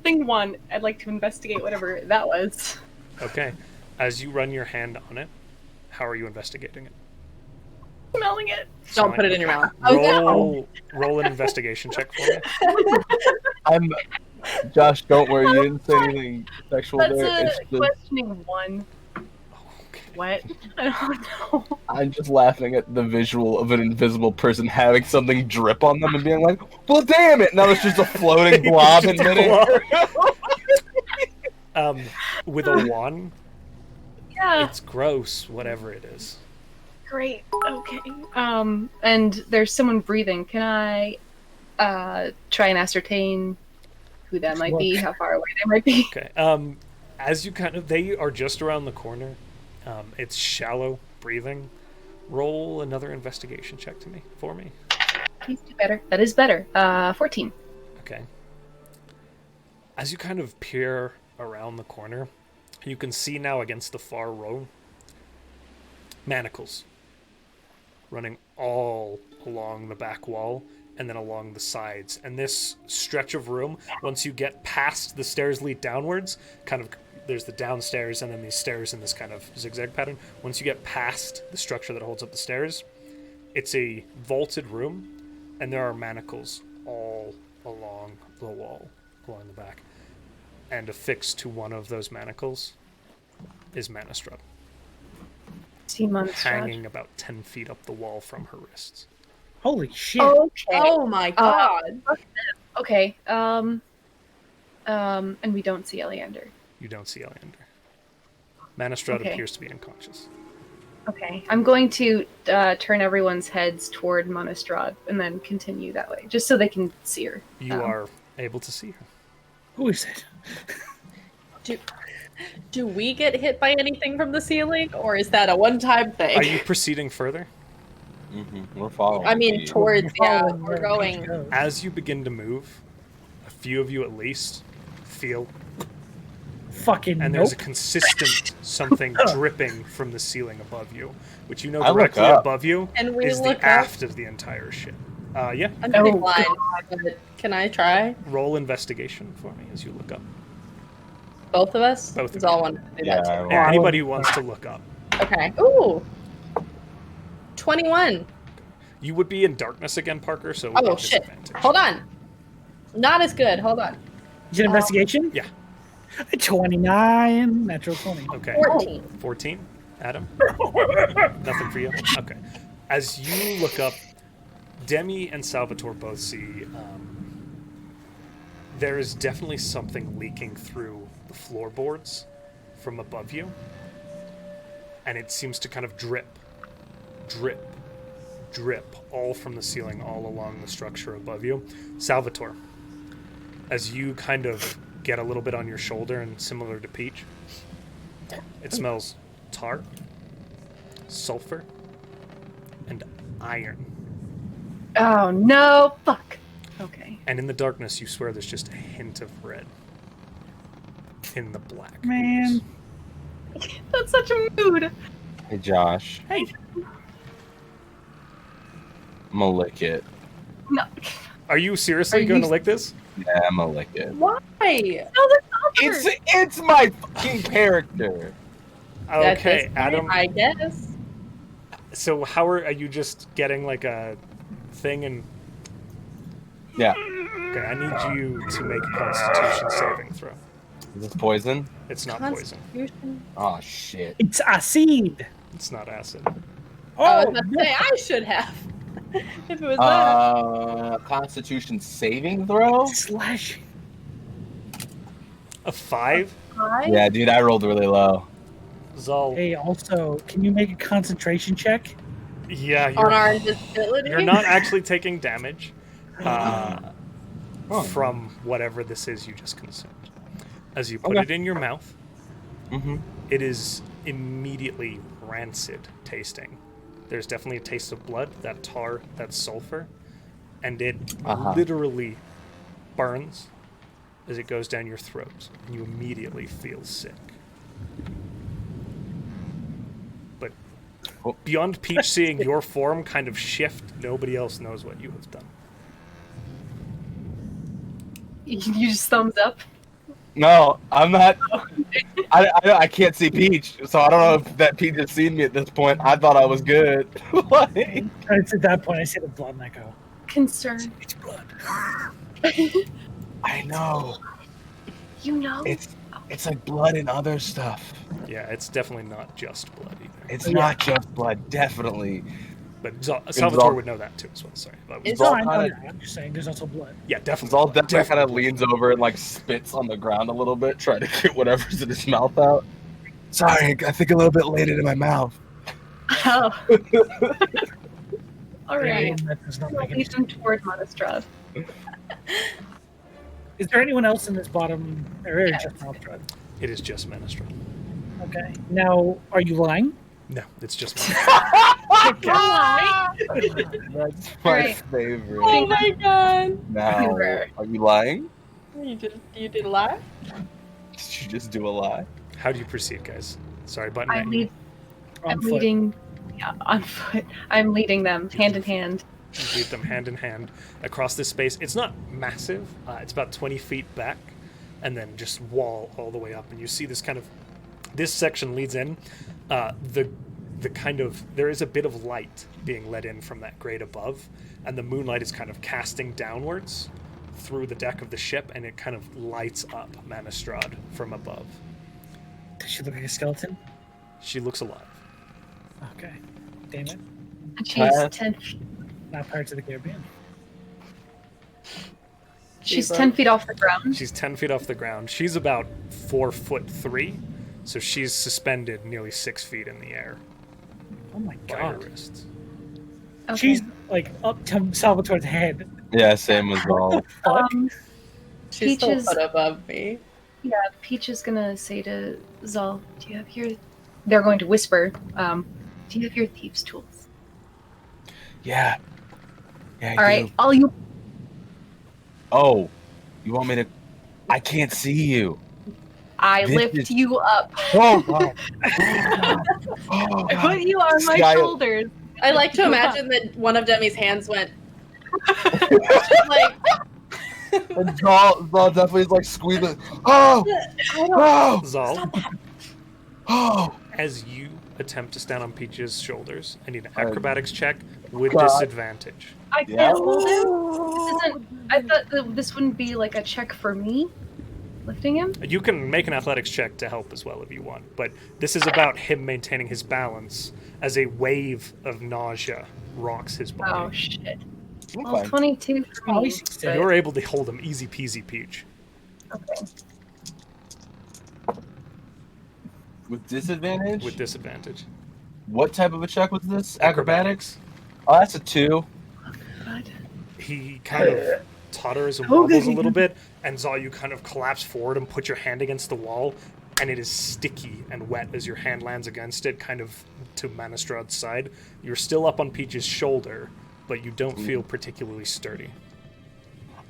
Thing 1, I'd like to investigate whatever that was. Okay. As you run your hand on it, how are you investigating it? Smelling it. Don't put it in your mouth. Roll an investigation check for me. Josh, don't worry, you didn't say anything sexual That's there. a It's just, questioning 1. Okay. What? I don't know. I'm just laughing at the visual of an invisible person having something drip on them and being like, well, damn it! Now it's just a floating blob in Just a midair. With a 1, Yeah. it's gross, whatever it is. Great. Okay. And there's someone breathing. Can I try and ascertain who that might be, how far away they might be? Okay. As you they are just around the corner. It's shallow breathing. Roll another investigation check for me. Please do better. That is better. 14. Okay. As you kind of peer around the corner, you can see now against the far row manacles running all along the back wall and then along the sides. And this stretch of room, once you get past the stairs lead downwards, kind of there's the downstairs and then these stairs in this kind of zigzag pattern. Once you get past the structure that holds up the stairs, it's a vaulted room, and there are manacles all along the wall, along the back. And affixed to one of those manacles is MrAddup, See Monastrad. hanging about 10 feet up the wall from her wrists. Holy shit. Okay. Oh my god. Okay. And we don't see Eleander. You don't see Eleander. MrAddup Okay. appears to be unconscious. Okay. I'm going to turn everyone's heads toward Monastrad and then continue that way, just so they can see her. You are able to see her. Who is it? Do we get hit by anything from the ceiling, or is that a one-time thing? Are you proceeding further? We're following. I mean, the- towards, yeah, Following we're where going. it goes. As you begin to move, a few of you at least feel, Fucking and nope. there's a consistent something dripping from the ceiling above you, which you know I look directly up. above you And we is look the up. aft of the entire ship. Yeah. I'm pretty Oh, blind, but can I try? Roll investigation for me as you look up. Both of us? Both of It's all you. one to do Yeah, that. I too. Yeah, I anybody will- who wants to look up. Okay. Ooh. 21. You would be in darkness again, Parker, so it would be Oh, a shit. disadvantage. Hold on. Not as good. Hold on. Is it investigation? Yeah. 29, natural 20. Okay. 14. 14? Adam? Nothing for you? Okay. As you look up, Demi and Salvator both see there is definitely something leaking through the floorboards from above you. And it seems to kind of drip, drip, drip, all from the ceiling, all along the structure above you. Salvator, as you kind of get a little bit on your shoulder and similar to Peach, it smells tar, sulfur, and iron. Oh no! Fuck. Okay. And in the darkness, you swear there's just a hint of red in the black. Man. ooze. That's such a mood. Hey, Josh. Hey. I'm gonna lick it. No. Are you seriously Are going you- to lick this? Yeah, I'm gonna lick it. Why? No, that's not It's my fucking character. At Okay, this point, Adam. I guess. So how are you just getting like a thing and... Yeah. Okay, I need you to make a Constitution saving throw. Is this poison? It's not poison. Constitution. Oh shit. It's acid. It's not acid. I was Oh, about to say, I should have. If it was that. Constitution saving throw? slash. A 5? Hi. Yeah, dude, I rolled really low. Zal. Hey, also, can you make a concentration check? Yeah, On our invisibility? you're not actually taking damage Oh. from whatever this is you just consumed. As you put Okay. it in your mouth, Mm-hmm. it is immediately rancid tasting. There's definitely a taste of blood, that tar, that sulfur, and it literally burns as it goes down your throat, and you immediately feel sick. But Oh. beyond Peach seeing your form kind of shift, nobody else knows what you have done. You just thumbs up. No, I'm not. I can't see Peach, so I don't know if that Peach has seen me at this point. I thought I was good. Like, It's at that point I see the blood and I go, Concern. it's blood. I know. You know. It's like blood and other stuff. Yeah, it's definitely not just blood either. It's not just blood, definitely. But Salvatore would know that too as well. Sorry. That was- Is No, all I know kinda- that. I'm just saying there's also blood. yeah, definitely. Zal definitely kind of Definitely. leans over and like spits on the ground a little bit, trying to get whatever's in his mouth out. Sorry, I think a little bit late into my mouth. Oh. All right. And that does not I'll make any lead them toward Monastrad. Is there anyone else in this bottom area? Yeah. Just Malstrad? It is just Menestral. Okay. Now, are you lying? No, it's just Menestral. That's my Alright. favorite. Oh my god. Now, are you lying? You did a lie? Did you just do a lie? How do you proceed, guys? Sorry, button. I'm On foot. leading. Yeah, on foot. I'm leading them hand in hand. You lead them hand in hand across this space. It's not massive. It's about 20 feet back, and then just wall all the way up. And you see this kind of, this section leads in. The kind of, there is a bit of light being let in from that grate above, and the moonlight is kind of casting downwards through the deck of the ship, and it kind of lights up Manistrad from above. Does she look like a skeleton? She looks alive. Okay. Damn it. And she's 10. Not Pirates of the Caribbean. She's 10 feet off the ground. She's 10 feet off the ground. She's about 4'3", so she's suspended nearly 6 feet in the air Oh my by her god. wrists. Okay. She's like up to Salvatore's head. Yeah, same as all. Fuck. She's still a Peaches. foot above me. Yeah, Peach is gonna say to Zahl, "Do you have your?" They're going to whisper. Do you have your thieves' tools? Yeah. Yeah, All right, all you. Oh, you want me to? I can't see you. I This lift is- you up. Oh, God. Oh, I God. put you on my Sky- shoulders. I like to imagine that one of Demi's hands went like And Zahl definitely is like squealing. Oh! Oh! Zahl, Oh! as you attempt to stand on Peach's shoulders, I need an Oh, acrobatics check with God. disadvantage. I can't Yeah. hold him. This isn't. I thought that this wouldn't be like a check for me, lifting him. You can make an athletics check to help as well if you want, but this is about him maintaining his balance as a wave of nausea rocks his Oh body. shit. I'm Well, fine. 22 for Oh, me. he's but- You're able to hold him easy peasy, Peach. Okay. With disadvantage? With disadvantage. What type of a check was this? Acrobatics. Oh, that's a 2. God. He kind of totters and Oh, wobbles a good. little bit, and Zahl, you kind of collapse forward and put your hand against the wall, and it is sticky and wet as your hand lands against it, kind of to Manistrad's side. You're still up on Peach's shoulder, but you don't feel particularly sturdy.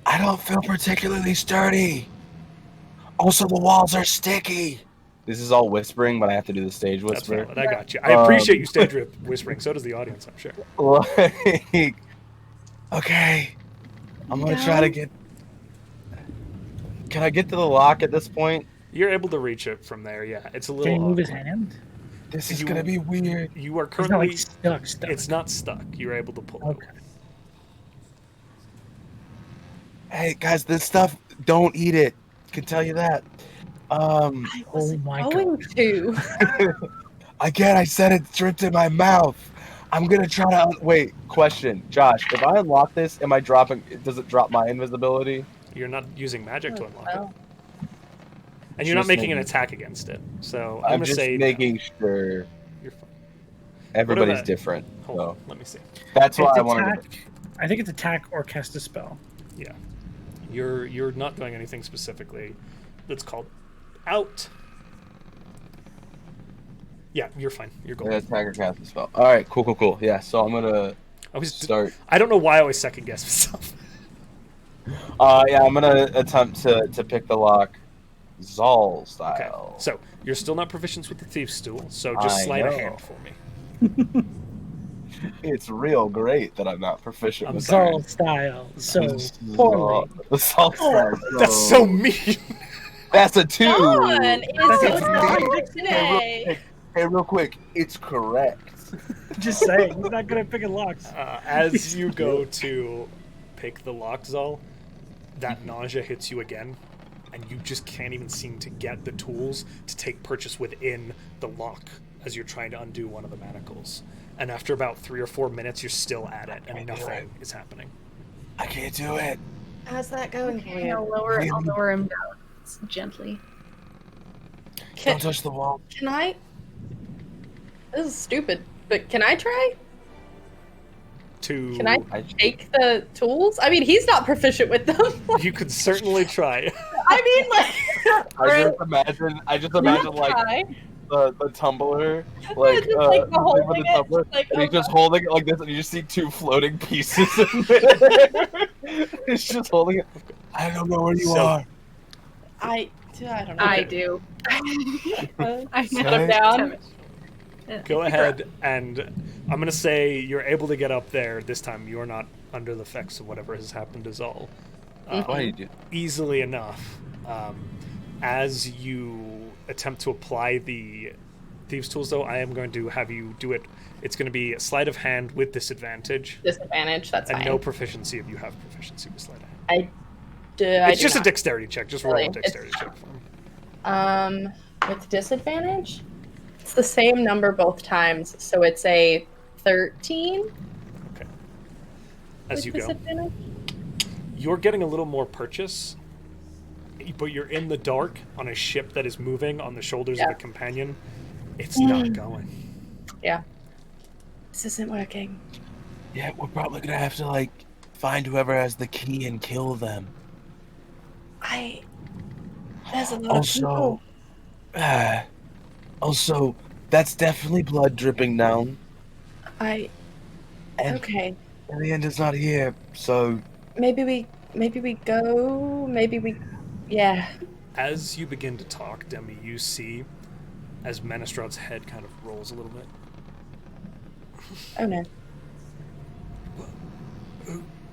I don't feel particularly sturdy. Also, the walls are sticky. This is all whispering, but I have to do the stage That's whisper. valid. I got you. I appreciate you stage whispering. So does the audience, I'm sure. Like, okay, I'm gonna try to get. Can I get to the lock at this point? You're able to reach it from there. Yeah, it's a Can he little. move his awkward. hand? This is You- gonna be weird. You are He's not currently. like stuck. It's not stuck. You're able to pull Okay. it. Hey guys, this stuff, don't eat it. Can tell you that. I was Oh my going to. Again, I said it dripped in my mouth. I'm gonna try to wait. Question, Josh. If I unlock this, am I dropping? Does it drop my invisibility? You're not using magic to unlock it. Well, And you're not Just making an making- attack against it. So I'm I'm going to just say making sure you're fine. everybody's about- different. Hold So on, let me see. that's why It's I wanted. attack. I think it's attack or cast a spell. Yeah. You're not doing anything specifically that's called out. Yeah, you're fine. You're To golden. attack or cast a spell. All right, cool. Yeah, so I'm gonna I was start. I don't know why I always second guess myself. Yeah, I'm gonna attempt to pick the lock, Zahl Okay. style. So you're still not proficient with the thief's stool, so just I slide a know. hand for me. It's real great that I'm not proficient I'm with sorry. Zahl style. So Zahl- poorly. The Zahl style. That's so mean. That's a 2. Dawn is That's so a strong three. today. Hey, real quick, it's correct. Just saying, he's not good at picking locks. As you go to pick the lock, Zahl, that nausea hits you again, and you just can't even seem to get the tools to take purchase within the lock as you're trying to undo one of the manacles. And after about 3 or 4 minutes, you're still at it, and can't do nothing is happening. I can't do it. How's that going for Okay, you? I'll lower him down gently. Can, Don't touch the wall. can I? This is stupid, but can I try? Can I take the tools? I mean, he's not proficient with them. You could certainly try. I mean, like, I just imagine like the tumbler, like Just, like, the thing with the tumbler, like, and he's just holding it like this, and you just see two floating pieces in there. He's just holding it. I don't know where you are. I don't know. I do. I Okay. put him down. Go ahead, and I'm gonna say you're able to get up there this time. You're not under the effects of whatever has happened to Zahl. Why did you? Easily enough. As you attempt to apply the Thieves' Tools, though, I am going to have you do it. It's going to be a sleight of hand with disadvantage. Disadvantage, that's and fine. no proficiency if you have proficiency with sleight of hand. I It's just do a dexterity check. Just roll a dexterity check for me. with disadvantage? It's the same number both times, so it's a 13. Okay. As you with go. disadvantage? You're getting a little more purchase, but you're in the dark on a ship that is moving on the shoulders of a companion. It's not going. Yeah. This isn't working. Yeah, we're probably gonna have to like find whoever has the key and kill them. There's a lot of people. Also, that's definitely blood dripping down. And okay. Leander's not here, so Maybe we go. Yeah. As you begin to talk, Demi, you see as Menestrad's head kind of rolls a little bit. Oh no.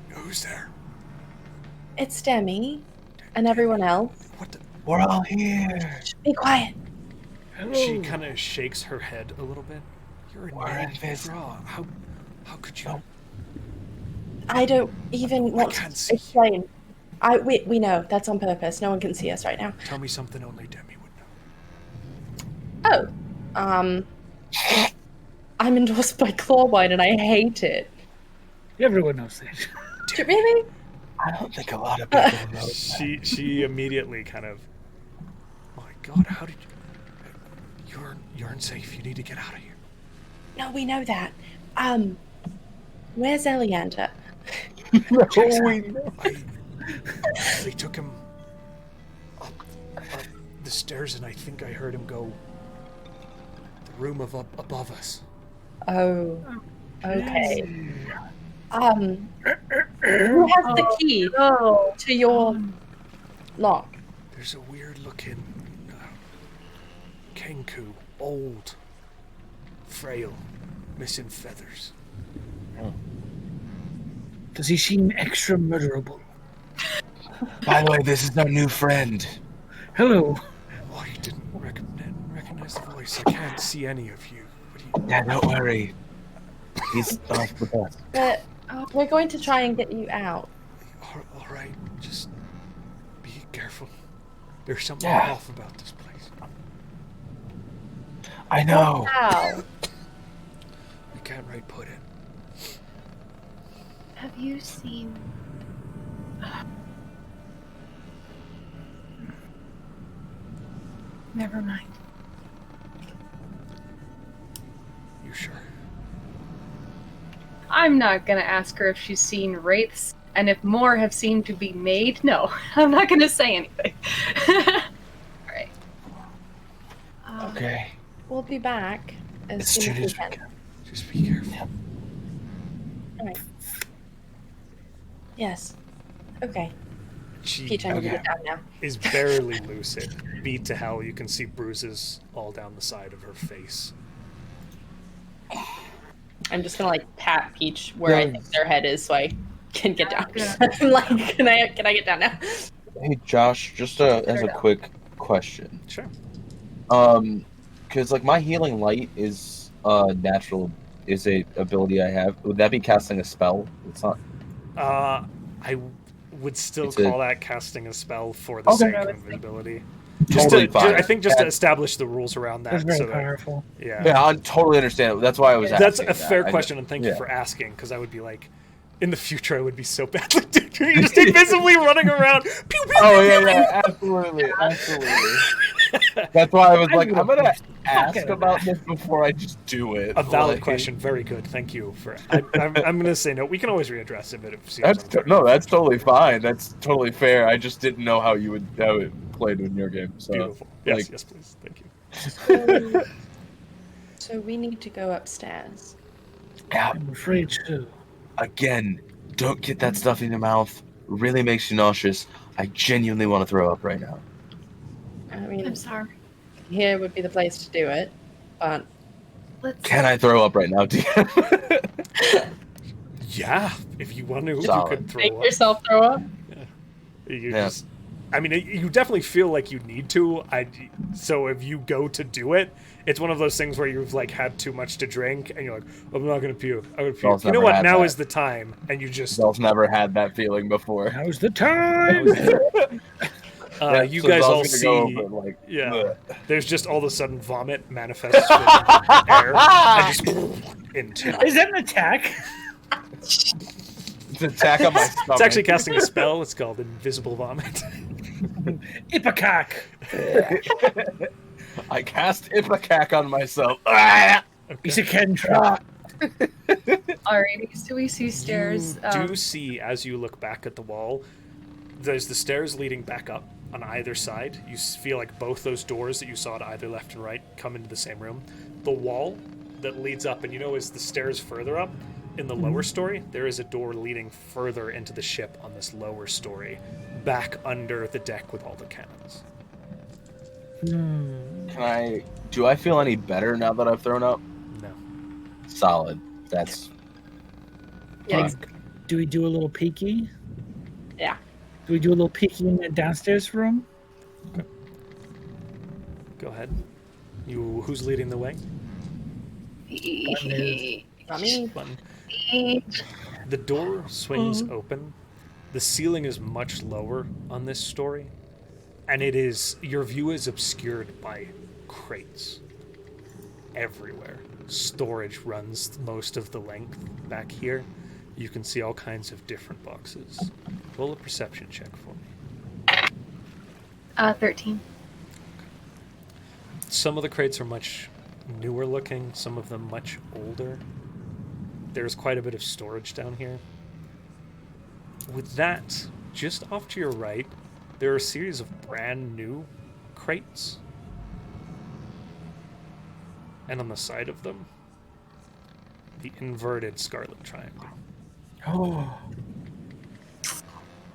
Who's there? It's Demi and everyone else. we're all here. Be quiet. She kind of shakes her head a little bit. You're We're in invisible. How could you? I don't even want can't to see. explain. We know that's on purpose. No one can see us right now. Tell me something only Demi would know. Oh, I'm endorsed by Clawwine and I hate it. Everyone knows that. Really? I don't think a lot of people know. She immediately kind of. My God, how did you? You're unsafe. You need to get out of here. No, we know that. Where's Eliander? They took him up the stairs, and I think I heard him go the room above us. Oh, okay. Who has the key to your lock? There's a weird-looking Kenku, old, frail, missing feathers. Does he seem extra murderable? By the way, this is our new friend. Hello. Oh, you didn't recognize the voice. I can't see any of you. Yeah, don't worry. He's off with us. But we're going to try and get you out. All right, just be careful. There's something off about this place. I know. How? I can't right put it. Have you seen... Never mind. You sure? I'm not gonna ask her if she's seen wraiths, and if more have seemed to be made. No, I'm not gonna say anything. Alright. Okay. We'll be back as As soon soon as as we we can. can. Just be careful. Alright. Yes. Okay. She Peach, I need to get down now. is barely lucid. Beat to hell. You can see bruises all down the side of her face. I'm just gonna like pat Peach where I think their head is so I can get down. Yeah. I'm like, can I get down now? Hey, Josh, just as a quick question. Sure. Because like my healing light is natural, is a ability I have. Would that be casting a spell? It's not. I would still It's call that casting a spell for the Okay. sake of invisibility. Totally fine. I think just to establish the rules around that. That's very so that, powerful. Yeah, I totally understand. That's why I was That's asking. a fair that. question, and thank you yeah. for asking, because I would be like, in the future, I would be so badly you're just invisibly running around. Pew, pew, Oh pew, yeah, pew, yeah, absolutely, absolutely. That's why I was like, I'm I'm gonna gonna ask fuck it. about this before I just do it. A valid Like, question. Very good. Thank you for. I'm going to say no. We can always readdress it, but it seems That's unfair. no, that's totally fine. That's totally fair. I just didn't know how it played in your game. So Beautiful. Yes, like, yes, please. Thank you. So we need to go upstairs. yeah, I'm afraid so. again, don't get that stuff in your mouth. Really makes you nauseous. I genuinely want to throw up right now. I mean, I'm sorry. here would be the place to do it, but Let's. Can I throw up right now, DM? Yeah, if you want to, you Solid. could throw make up. yourself throw up. You Yeah. just, I mean, you definitely feel like you need to. So if you go to do it, it's one of those things where you've like had too much to drink, and you're like, I'm not gonna puke. I'm gonna puke. Zal's You know never what? had Now that. is the time, and you just. Zal's never had that feeling before. Now's the time. Yeah, You so guys Zal's all gonna see. go over, like, Yeah. ugh. There's just all of a sudden vomit manifests from air and just into. Is that an attack? It's an attack on my stomach. It's actually casting a spell. It's called Invisible Vomit. Ipecac. I cast Ipecac on myself. Ah! He's a cantrip. Alrighty, so we see stairs. You do see, as you look back at the wall, there's the stairs leading back up on either side. You feel like both those doors that you saw to either left and right come into the same room. The wall that leads up, and you know, as the stairs further up in the lower story, there is a door leading further into the ship on this lower story, back under the deck with all the cannons. Do I feel any better now that I've thrown up? No. Solid. That's Yeah, Do we do a little peeky? yeah. Do we do a little peeky in the downstairs room? Go ahead. Who's leading the way? Not me. Button. The door swings open. The ceiling is much lower on this story, and your view is obscured by crates everywhere. Storage runs most of the length back here. You can see all kinds of different boxes. Roll a perception check for me. 13. Some of the crates are much newer looking, some of them much older. There's quite a bit of storage down here. With that, just off to your right, there are a series of brand new crates. And on the side of them, the inverted scarlet triangle. Oh.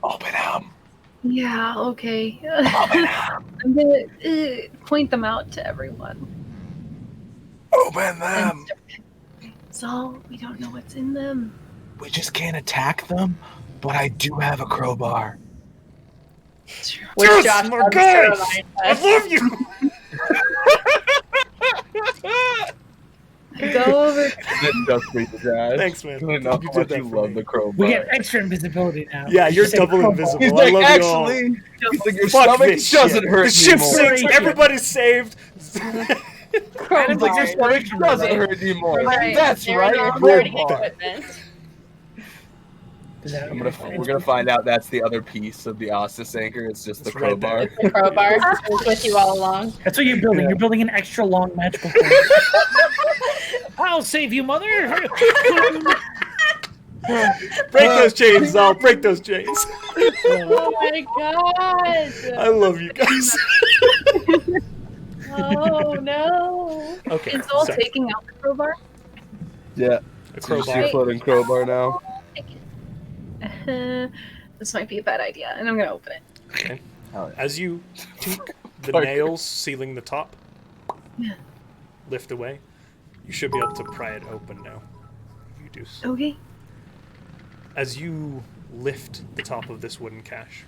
open them. Yeah, okay. Open them. I'm gonna point them out to everyone. Open them. Zahl, we don't know what's in them. We just can't attack them, but I do have a crowbar. Which Yes, Josh my loves guy! to remind I us. love you! Go over. That does freak the guys. Thanks, man. I know You how did much that you for love me. the crowbar. We get extra invisibility now. Yeah, you're Just say double crowbar. invisible. He's I like, love actually, you all. he's like, your Fuck stomach this doesn't shit. hurt The ship anymore. sinks. Everybody's saved. He's like, your stomach doesn't hurt anymore. Right. That's There right. is a operating crowbar. equipment. Does that- We're gonna find out that's the other piece of the Ostis anchor. It's just the It's right crowbar. there. The crowbar was with you all along. That's what you're building. Yeah. You're building an extra long magical cord. I'll save you, mother. Break those chains, Zal. Break those chains. Oh my god! I love you guys. Oh no! Okay. Is Zahl sorry. taking out the crowbar? Yeah. A It's crowbar. your floating crowbar now. This might be a bad idea, and I'm gonna open it. Okay. Hell yeah. As you take the Parker. nails sealing the top, Yeah. lift away, you should be able to pry it open now. You do so. Okay. As you lift the top of this wooden cache,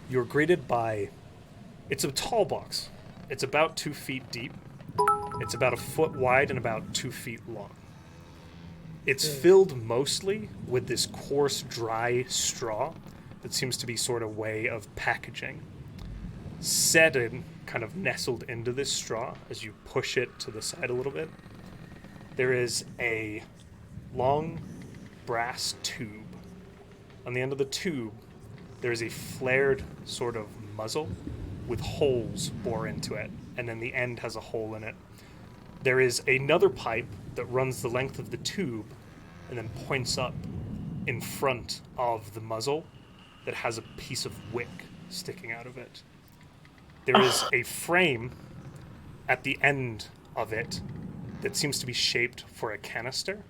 you're greeted by... It's a tall box. It's about 2 feet deep. It's about a foot wide and about 2 feet long. It's filled mostly with this coarse, dry straw that seems to be sort of way of packaging. Set in, kind of nestled into this straw as you push it to the side a little bit, there is a long brass tube. On the end of the tube, there's a flared sort of muzzle with holes bore into it, and then the end has a hole in it. There is another pipe that runs the length of the tube and then points up in front of the muzzle that has a piece of wick sticking out of it. There is a frame at the end of it that seems to be shaped for a canister,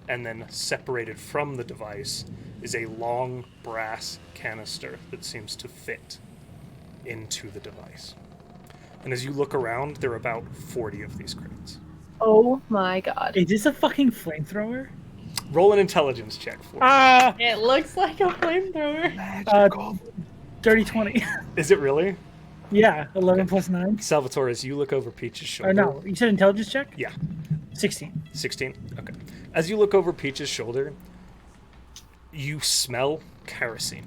and then separated from the device is a long brass canister that seems to fit into the device. And as you look around, there are about 40 of these crates. Oh my god. Is this a fucking flamethrower? Roll an intelligence check for me. It looks like a flamethrower. Dirty 20. Is it really? Yeah, 11 plus 9. Salvatore, as you look over Peach's shoulder... Or no, you said intelligence check? Yeah. 16. 16? Okay. As you look over Peach's shoulder, you smell kerosene,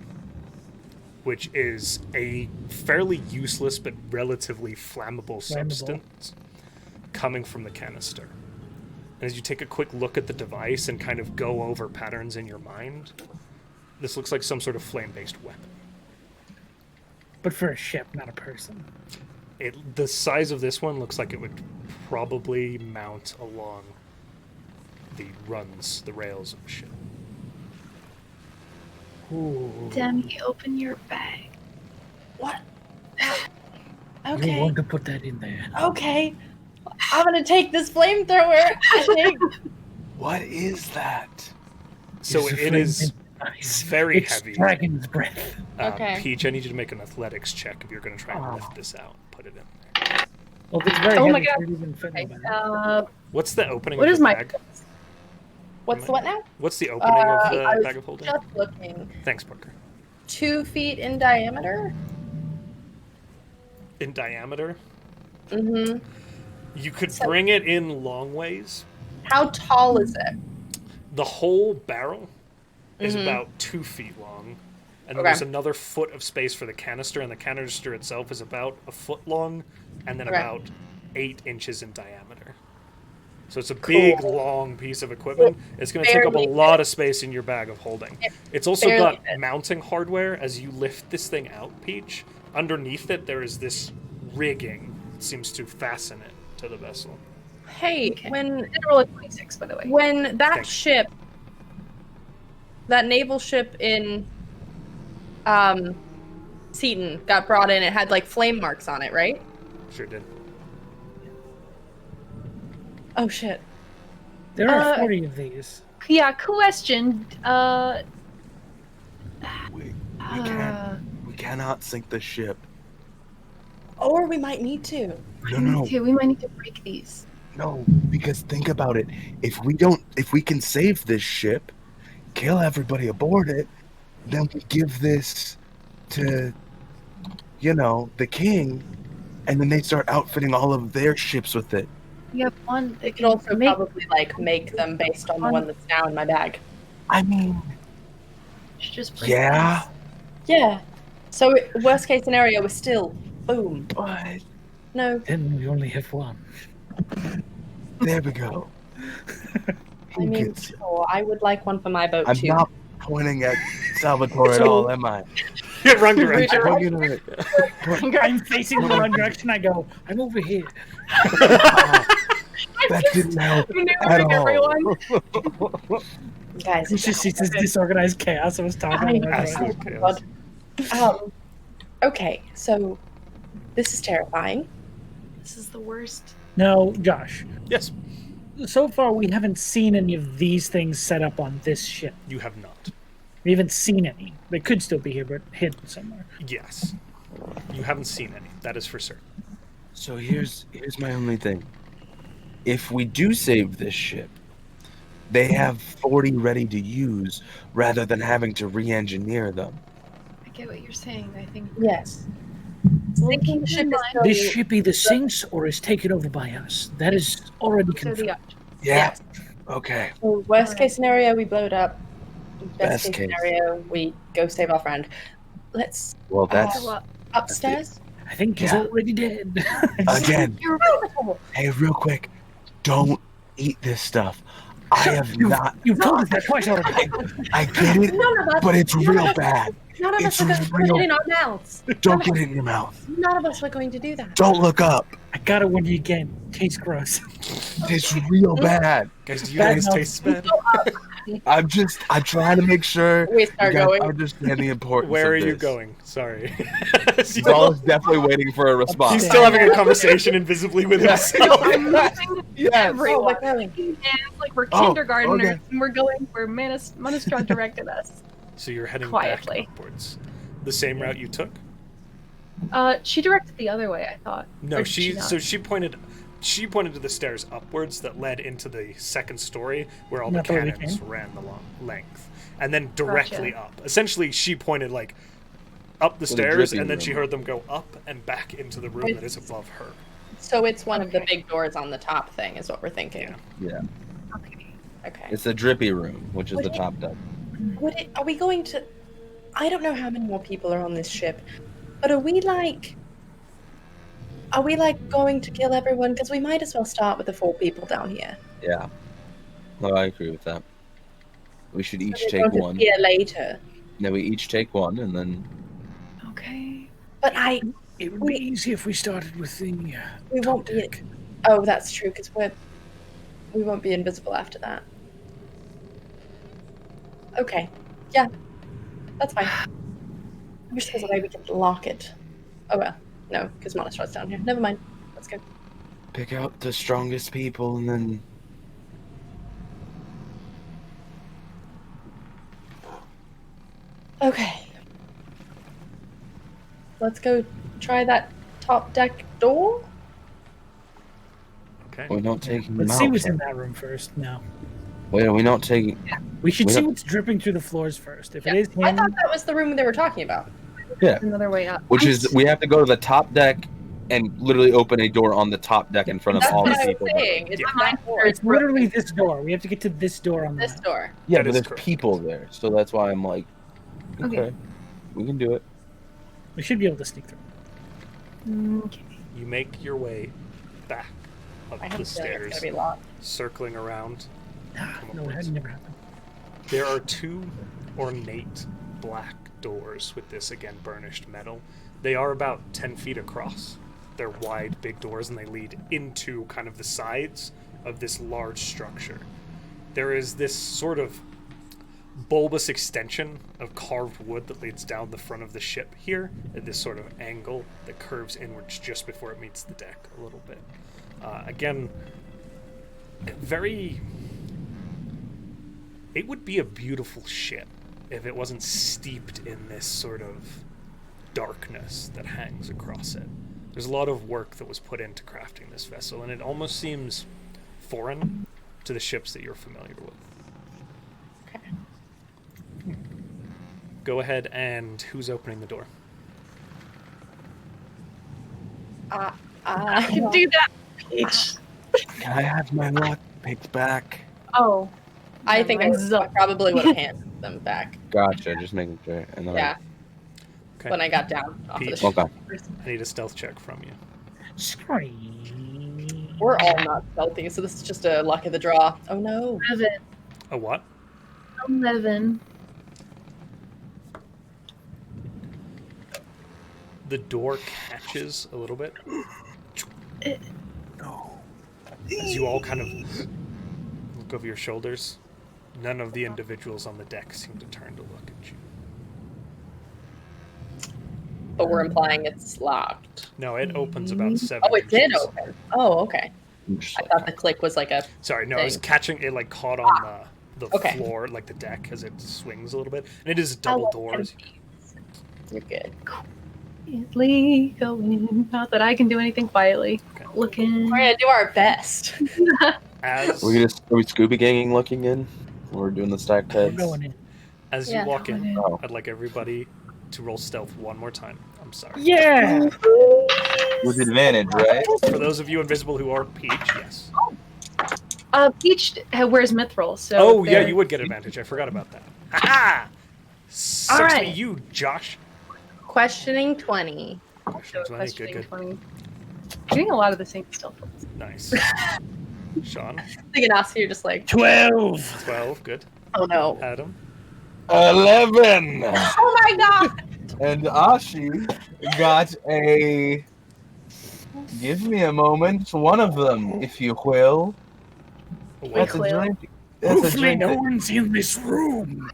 which is a fairly useless but relatively flammable substance coming from the canister. And as you take a quick look at the device and kind of go over patterns in your mind, this looks like some sort of flame-based weapon. But for a ship, not a person. The size of this one looks like it would probably mount along the rails of a ship. Ooh. Demi, open your bag. What? You Okay. want to put that in there. Okay. I'm gonna take this flamethrower. I think. What is that? So It's a it is nice. very It's heavy. dragon's breath. Okay. Peach, I need you to make an athletics check if you're going to try and lift this out. Put it in there. Well, if it's very Oh heavy, my God. it's even fit Okay, about it. What's the opening what of is the my... bag? What's the what now? What's the opening of I the was bag of holding? just looking. Thanks, Parker. 2 feet in diameter. In diameter, Mm-hmm. you could So- bring it in long ways. How tall is it? The whole barrel is Mhm. about 2 feet long, and then Okay. there's another foot of space for the canister, and the canister itself is about a foot long, and then Okay. about 8 inches in diameter. So it's a big, Cool. long piece of equipment. It's going to take up a barely lot of space in your bag of holding. It It's also barely got fits. mounting hardware. As you lift this thing out, Peach, underneath it there is this rigging that seems to fasten it to the vessel. Hey, Okay. when I did roll a 26, by the way. when that Thanks. ship, that naval ship in Seaton got brought in, it had like flame marks on it, right? Sure did. Oh shit. There are Uh, 40 of these. Yeah, question. We cannot sink the ship. Or we might need to. No, Okay, we might need to break these. no, because think about it. If we can save this ship, kill everybody aboard it, then we give this to, the king, and then they start outfitting all of their ships with it. We have one. It could also probably like make them based on the one that's now in my bag. I mean, Just break yeah, Yeah. So worst case scenario is still boom. but No. Then we only have one. there we go. I mean, sure, I would like one for my boat I'm too. not pointing at Salvatore at So- all, am I? Wrong direction. I'm pointing at I'm facing the wrong direction. I go, I'm over here. that didn't help these. at Everyone. all. Guys, It's just this disorganized chaos I was talking about. Absolute oh my chaos. God. Okay, so this is terrifying. This is the worst. No, Josh. Yes, So far, we haven't seen any of these things set up on this ship. you have not. We haven't seen any. They could still be here, but hidden somewhere. Yes. You haven't seen any. That is for certain. So here's my only thing. If we do save this ship, they have 40 ready to use rather than having to re-engineer them. I get what you're saying. I think. Yes. Sinking the ship is still This ship either sinks or is taken over by us. That is already So the confirmed. Yeah. Yes. Okay. So worst case scenario, we blow it up. Best Best case case. scenario, we go save our friend. Let's Well, that's Well, upstairs. I think he's Yeah. already dead. again. you're Hey, real quick, don't eat this stuff. I have not. You've told us that twice already. I get it, None of us. but it's real bad. None of us are going to put it in our mouths. Don't get it in your mouth. None of us are going to do that. Don't look up. I got it when you again. Tastes gross. It's real bad. Guys, do you Bad guys mouth. taste bad? I'm trying to make sure We you start guys going. understand the importance Where are of you this. going? Sorry. Zahl is definitely waiting for a response. He's still having a conversation invisibly with himself. I'm moving Yes. everyone. Oh, my God. And like we're Oh, kindergartners, okay. and we're going where Manistrad directed us. So you're heading Quietly. back upwards. The same route you took? She directed the other way, I thought. No, Or did she not? she pointed to the stairs upwards that led into the second story where all Not the the way we cannons came? ran the long length. And then directly Gotcha. up. Essentially she pointed like up the the stairs dripping and then she room. heard them go up and back into the room that is above her. So it's one of the Okay. big doors on the top thing, is what we're thinking. Yeah. Yeah. Okay. Okay. It's the drippy room, which is Would the it- top deck. Are we going to? I don't know how many more people are on this ship, but are we like going to kill everyone? Because we might as well start with the 4 people down here. Yeah. No, I agree with that. We should each We're take going to one. fear later. Then we each take one, and then Okay. But It would be easy if we started with the we top won't be. deck. Oh, that's true. Because we won't be invisible after that. Okay. Yeah. That's fine. I wish there was a way we could lock it. Oh well. No, because Monistrad's down here. Never mind. Let's go. pick out the strongest people, and then Okay. Let's go try that top deck door. Okay. we're not taking them Let's out. see what's in that room first. No. Wait, are we not taking? We should We see don't- what's dripping through the floors first. If Yeah, it is I him, thought that was the room they were talking about. Another way up. Which is we have to go to the top deck and literally open a door on the top deck in front of That's all what the I was people. saying. It's Yeah. that door. it's literally this door. We have to get to this door on the This map. door. Yeah, That but is there's correct. people there, so that's why I'm like, okay, Okay. we can do it. We should be able to sneak through. Okay. You make your way back up I have the a feeling it's stairs, gonna be locked. circling around. No, it had never happened. There are 2 ornate black doors with this, again, burnished metal. They are about 10 feet across. They're wide, big doors, and they lead into kind of the sides of this large structure. There is this sort of bulbous extension of carved wood that leads down the front of the ship here at this sort of angle that curves inwards just before it meets the deck a little bit. Again, very... It would be a beautiful ship if it wasn't steeped in this sort of darkness that hangs across it. There's a lot of work that was put into crafting this vessel, and it almost seems foreign to the ships that you're familiar with. Okay. Go ahead, and who's opening the door? I can do that. Can I have my lock picked back? Oh. I think I Zuck. probably would have handed them back. Gotcha, just making sure. And then Yeah, Okay. when I got down off of the Peach. ship. Okay. I need a stealth check from you. Scream. We're all not stealthy, so this is just a luck of the draw. Oh no. 11. A what? 11. The door catches a little bit. As you all kind of look over your shoulders, none of the individuals on the deck seem to turn to look at you. But we're implying it's locked. No, it opens about 7 Oh, it did inches. open. Oh, okay. I'm just I like, thought the click was like a. Sorry, no, I was Thing. catching it, like caught on the Okay. floor, like the deck, as it swings a little bit. And it is double Oh, doors. You're good. Quietly going. Not that I can do anything quietly. Okay. Looking. We're gonna do our best. As are we Scooby Ganging looking in? We're doing the stacked We're heads. going in. as Yeah. you walk in, Oh. I'd like everybody to roll stealth one more time. I'm sorry. Yeah. With advantage, right? For those of you invisible who are Peach, yes. Peach wears mithril, so. Oh, yeah, they're- you would get advantage. I forgot about that. Ha! Sucks All to right. you, Josh. Questioning 20. Question 20, good, Questioning good. 20. Doing a lot of the same stuff. Nice. Sean, The Genasi, you're just like, 12. 12, good. oh no. Adam, 11. Oh my god! And Ashi got a. Give me a moment. One of them, if you will. That's a will. drink. That's a Hopefully drink. no one's in this room.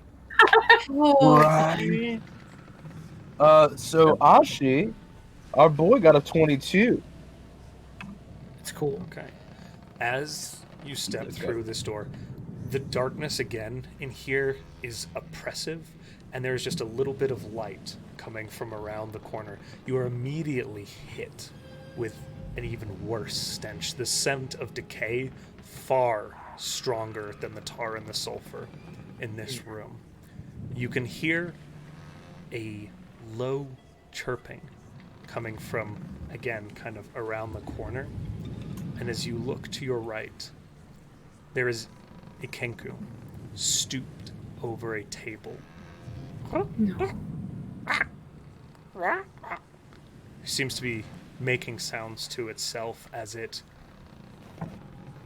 Oh, Right. So Ashi, our boy, got a 22. It's cool. Okay. As you step That's through right. this door, the darkness again in here is oppressive, and there's just a little bit of light coming from around the corner. You are immediately hit with an even worse stench. The scent of decay far stronger than the tar and the sulfur in this room. You can hear a low chirping coming from, again, kind of around the corner. And as you look to your right, there is a Kenku stooped over a table. No. It seems to be making sounds to itself as it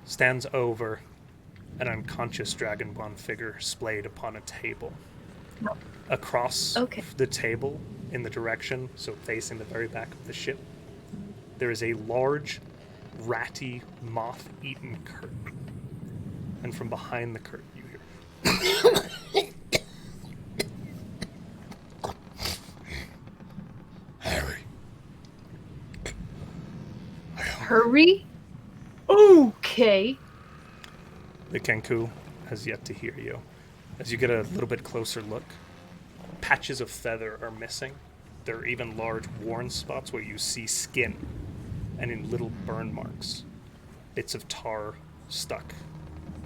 stands over an unconscious Dragonborn figure splayed upon a table. No. Across Okay. the table, in the direction, so facing the very back of the ship, there is a large, ratty, moth-eaten curtain. And from behind the curtain, you hear... Harry. Hurry. Okay. The Kenku has yet to hear you. As you get a little bit closer look, patches of feather are missing. There are even large worn spots where you see skin, and in little burn marks, bits of tar stuck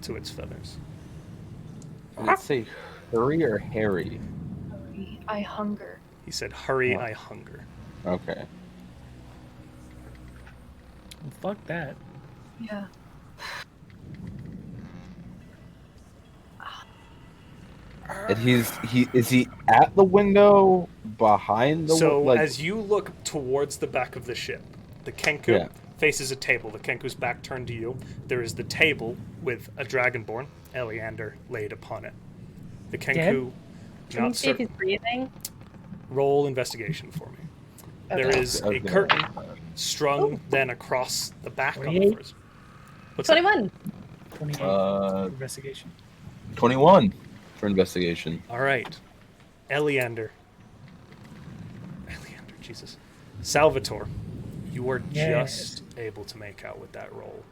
to its feathers. Let's say hurry or Harry. Hurry. I hunger. He said, "Hurry, Oh. I hunger." Okay. Well, fuck that. Yeah. And is he at the window behind the So like, as you look towards the back of the ship, the Kenku Yeah. faces a table. The Kenku's back turned to you. There is the table with a Dragonborn, Eleander, laid upon it. The Kenku, Can you not see if certain. he's breathing? Roll investigation for me. There Okay. is Okay. a curtain strung then across the back on the 28. first. What's that? 21. 28 investigation. 21 for investigation. All right. Eleander, Jesus. Salvator, you are Yes. just able to make out with that roll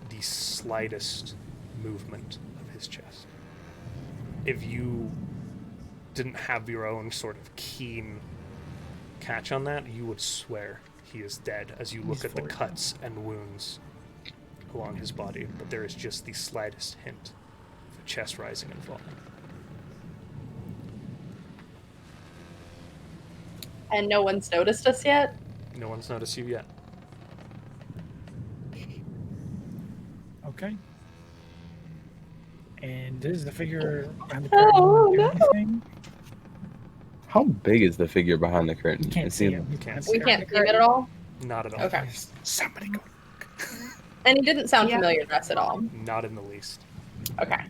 the slightest movement of his chest. If you didn't have your own sort of keen catch on that, you would swear he is dead as you look He's at the 40. cuts and wounds along his body, but there is just the slightest hint of a chest rising and falling. And no one's noticed us yet? No one's noticed you yet. Okay. And is the figure behind the curtain Oh, do no. anything? How big is the figure behind the curtain? You can't It see seems- him. You can't can't see We see can't see him at all? Not at all. Okay. Somebody go. And he didn't sound Yeah. familiar to us at all. Not in the least. Okay.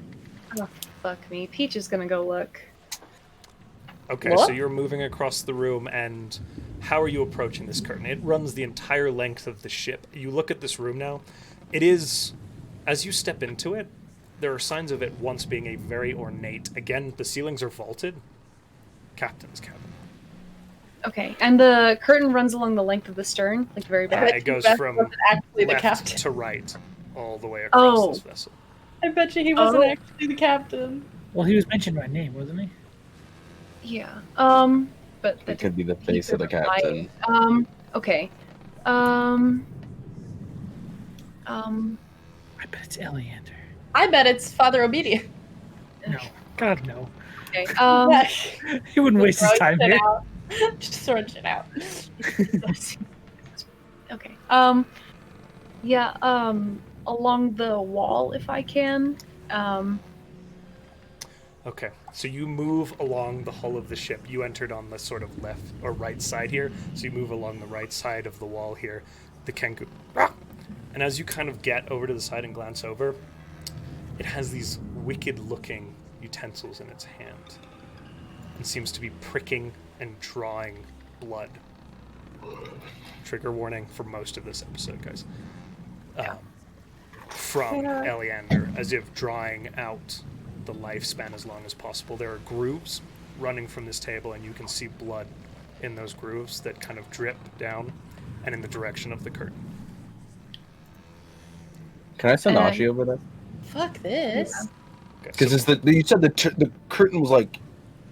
Fuck me. Peach is gonna go look. Okay, What? so you're moving across the room, and how are you approaching this curtain? It runs the entire length of the ship. You look at this room now. It is, as you step into it, there are signs of it once being a very ornate. Again, the ceilings are vaulted. Captain's cabin. Okay, and the curtain runs along the length of the stern, like the very Yeah, back. it goes Beth from wasn't actually the left captain. to right, all the way across Oh. this vessel. I bet you he wasn't Oh. actually the captain. Well, he was mentioned by name, wasn't he? Yeah. But It could be the face of the couldn't captain. lie. Okay. I bet it's Eleander. I bet it's Father Obedient. No. God, no. Okay. He wouldn't waste his time here. Just throwing shit out. Okay. Yeah. Along the wall, if I can. Okay, so you move along the hull of the ship. You entered on the sort of left or right side here, so you move along the right side of the wall here, the Kenku. And as you kind of get over to the side and glance over, it has these wicked-looking utensils in its hand. and seems to be pricking and drawing blood. Trigger warning for most of this episode, guys. From Eleander, as if drawing out the lifespan as long as possible. There are grooves running from this table, and you can see blood in those grooves that kind of drip down and in the direction of the curtain. Can I send Ashi over there? Fuck this. Because you said the curtain was like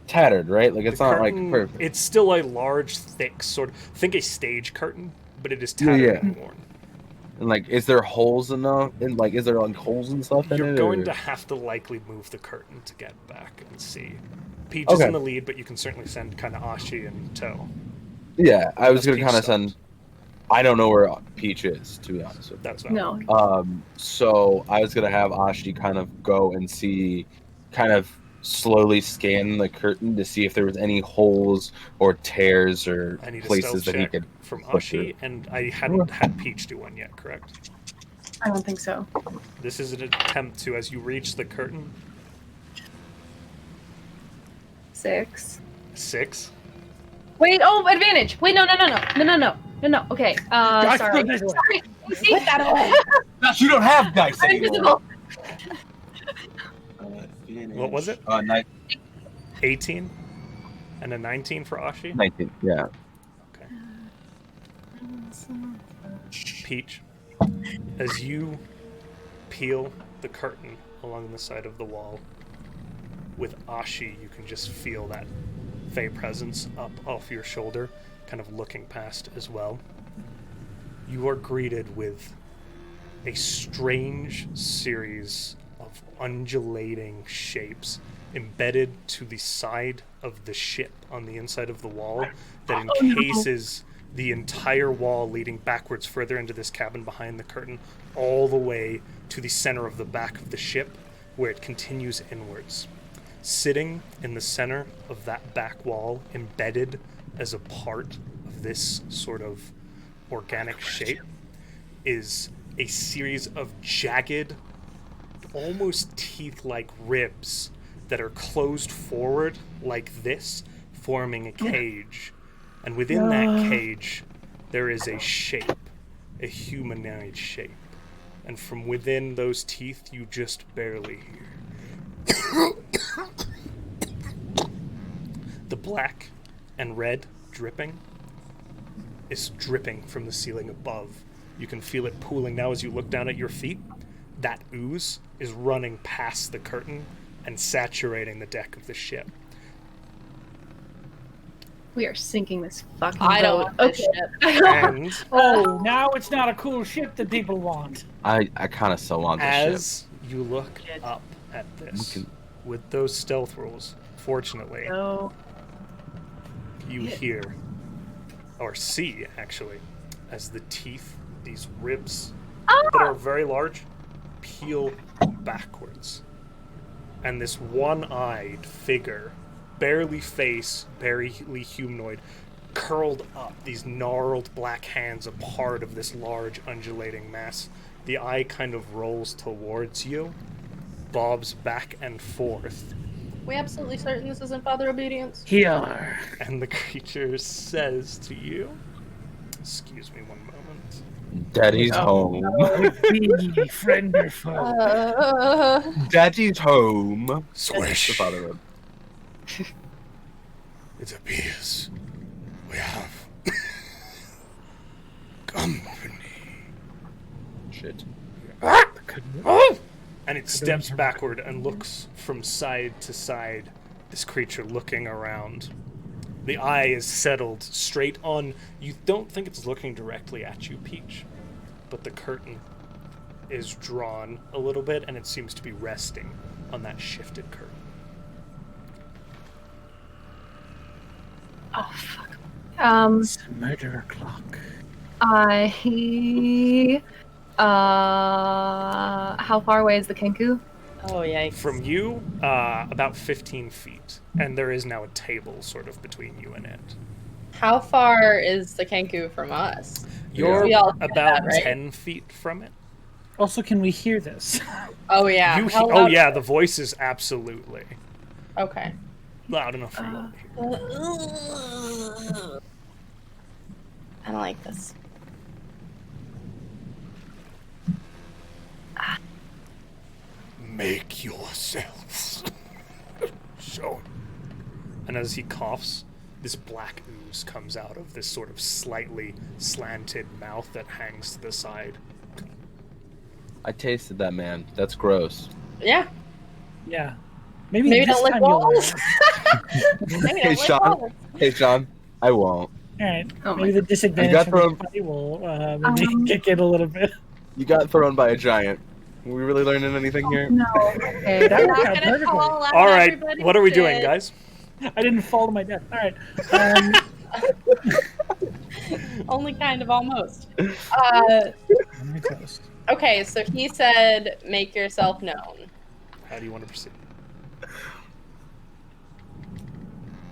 tattered, right? Like it's not curtain, like perfect. It's still a large, thick sort of. Think a stage curtain, but it is tattered and worn. And like, is there holes enough? And like, is there like holes and stuff in it? You're going to have to likely move the curtain to get back and see. Peach is in the lead, but you can certainly send kind of Ashi and Toe. Yeah, I was going to kind of send. I don't know where Peach is, to be honest with you. That's No. So I was going to have Ashi kind of go and see, kind of slowly scan the curtain to see if there was any holes or tears or I need places a that he check could from push Ashi, and I hadn't had Peach do one yet, correct? I don't think so. This is an attempt to, as you reach the curtain. 6. 6. Wait, advantage. Wait, no. Okay, sorry. Put Sorry. Put that away. Gosh, you don't have dice I'm anymore. invisible. What was it? 18? And a 19 for Ashi? 19, yeah. Okay. Peach, as you peel the curtain along the side of the wall, with Ashi, you can just feel that Fey presence up off your shoulder, kind of looking past as well. You are greeted with a strange series of undulating shapes embedded to the side of the ship on the inside of the wall that encases the entire wall leading backwards further into this cabin behind the curtain, all the way to the center of the back of the ship, where it continues inwards. Sitting in the center of that back wall, embedded as a part of this sort of organic shape, is a series of jagged, almost teeth-like ribs that are closed forward like this, forming a cage. And within that cage, there is a shape, a humanoid shape. And from within those teeth, you just barely hear. The black and red dripping is dripping from the ceiling above. You can feel it pooling now as you look down at your feet. That ooze is running past the curtain and saturating the deck of the ship. We are sinking this fucking I don't boat. want this ship. And Oh, now it's not a cool ship that people want. I kind of still want this ship. as you look up at this, with those stealth rolls, fortunately, No. you hear, or see actually, as the teeth, these ribs that are very large, peel backwards. And this one-eyed figure, barely face, barely humanoid, curled up, these gnarled black hands, a part of this large undulating mass. The eye kind of rolls towards you, bobs back and forth, We absolutely certain this isn't Father Obedience? Here. and the creature says to you, excuse me one moment. Daddy's home. Be friend or foe. Daddy's home. Squish. The father road. It appears we have company. Shit. And it steps backward and looks from side to side, this creature looking around. The eye is settled straight on. You don't think it's looking directly at you, Peach, but the curtain is drawn a little bit, and it seems to be resting on that shifted curtain. Oh, fuck. It's a murderer clock. How far away is the Kenku? Oh, yikes. From you, about 15 feet, and there is now a table sort of between you and it. How far is the Kenku from us? You're We all know about that, right? 10 feet from it. Also, can we hear this? Oh, yeah. You How oh loud- yeah, the voice is absolutely. Okay. Loud enough for you all. I don't like this. Make yourselves shown. And as he coughs, this black ooze comes out of this sort of slightly slanted mouth that hangs to the side. I tasted that, man. That's gross. Yeah. Yeah. Maybe Maybe this don't lick time you'll learn. walls. Maybe Hey, don't lick Sean. walls. Hey, Sean. I won't. All right. Oh Maybe my the disadvantage got from thrown- the fight will maybe kick in a little bit. You got thrown by a giant. Are we really learning anything here? No. Okay. That We're worked not out gonna perfectly. fall out All of right, everybody's what are we doing, shit. guys? I didn't fall to my death. All right. Only kind of almost. I'm close. Okay, so he said, make yourself known. How do you want to proceed?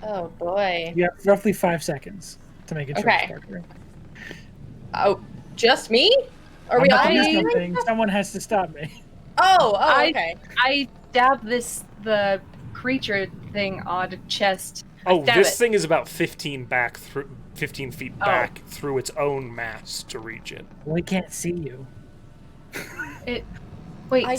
Oh boy. You have roughly 5 seconds to make a choice, Okay. Parker. Oh, just me? Are I'm we about all to do doing something. Someone has to stop me. Oh, I- okay. I stab the creature thing on the chest. Oh, Stab this it. thing is about 15 feet back through its own mass to reach it. We can't see you. Wait, I-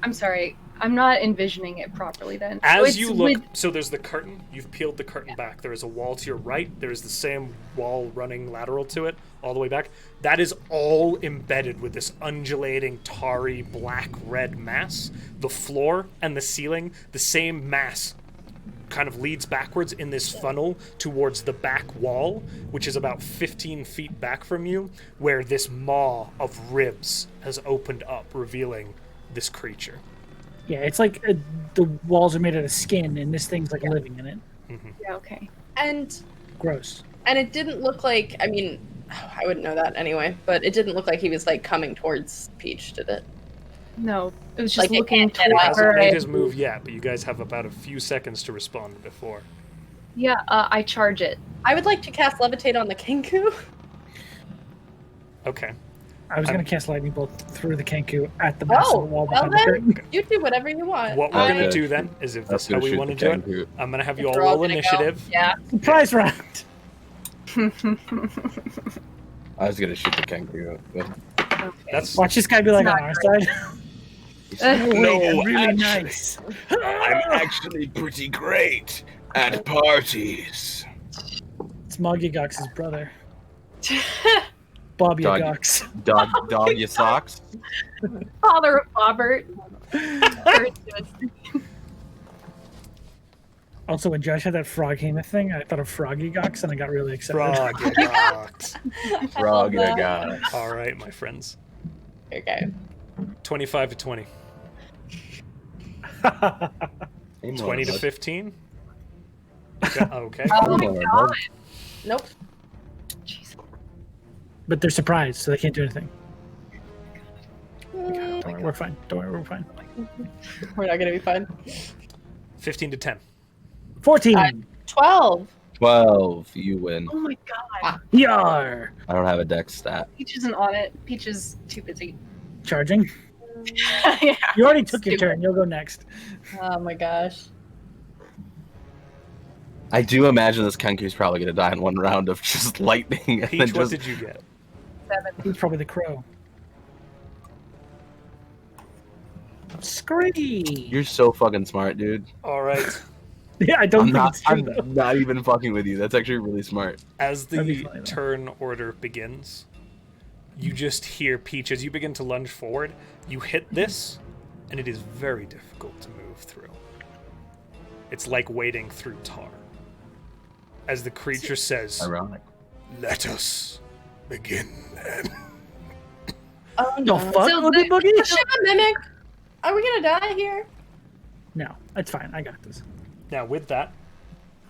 I'm sorry. I'm not envisioning it properly then. So As it's you look, with- so there's the curtain. You've peeled the curtain back. There is a wall to your right. There is the same wall running lateral to it, all the way back. That is all embedded with this undulating, tarry, black-red mass. The floor and the ceiling, the same mass kind of leads backwards in this funnel towards the back wall, which is about 15 feet back from you, where this maw of ribs has opened up, revealing this creature. Yeah, it's like the walls are made out of skin, and this thing's like living in it. Yeah, okay. And Gross. it didn't look like, I mean, I wouldn't know that anyway, but it didn't look like he was like coming towards Peach, did it? No, it was just Like, it looking can't get toward out. Hasn't her. made his move yet, but you guys have about a few seconds to respond before. Yeah, I charge it. I would like to cast Levitate on the Kenku. Okay. I was going to cast lightning bolt through the Kenku at the massive Oh, wall well behind the curtain. then, you do whatever you want. What we're Okay. going to do then is, if Let's this is how go we shoot want to the do it, kangaroo. I'm going to have you If all we're all roll gonna go, initiative. Yeah. Surprise round! I was gonna shoot the kangaroo. But... Okay. That's Watch this guy be like It's on not our side. No, Wait, really actually, nice. I'm actually pretty great at parties. It's Moggygox's brother. Bob Dog. Yagox. Dog, you socks. Father of Bobbert. Also, when Josh had that frog hammer thing, I thought of Froggy Gox, and I got really excited. frog. You rocked. Frog, that. you got it. All right, my friends. Okay. 25 to 20. Hey, 20 to bud. 15. Okay. Oh my Come on, god. bud. Nope. Jeez. But they're surprised, so they can't do anything. Mm, Don't worry, we're fine. Don't worry, we're fine. we're not gonna be fun. 15 to 10. 14! 12. 12, you win. Oh my god. Yar! I don't have a dex stat. Peach isn't on it. Peach is too busy. Charging. Yeah. You already took your Stupid. turn. You'll go next. Oh my gosh. I do imagine this kangaroo's probably gonna die in one round of just lightning. And Peach, then what just... did you get? 7. He's probably the crow. Scree! You're so fucking smart, dude. All right. Yeah, I don't I'm think not. it's true, I'm though. not even fucking with you. That's actually really smart. As That'd be the funny, though. turn order begins, you just hear Peach, as you begin to lunge forward, you hit this, and it is very difficult to move through. It's like wading through tar. As the creature says, Ironic. "Let us begin." Oh The no. fuck, So Oogie Boogie? Shiva Mimic. Are we gonna die here? No, it's fine. I got this. Now, with that,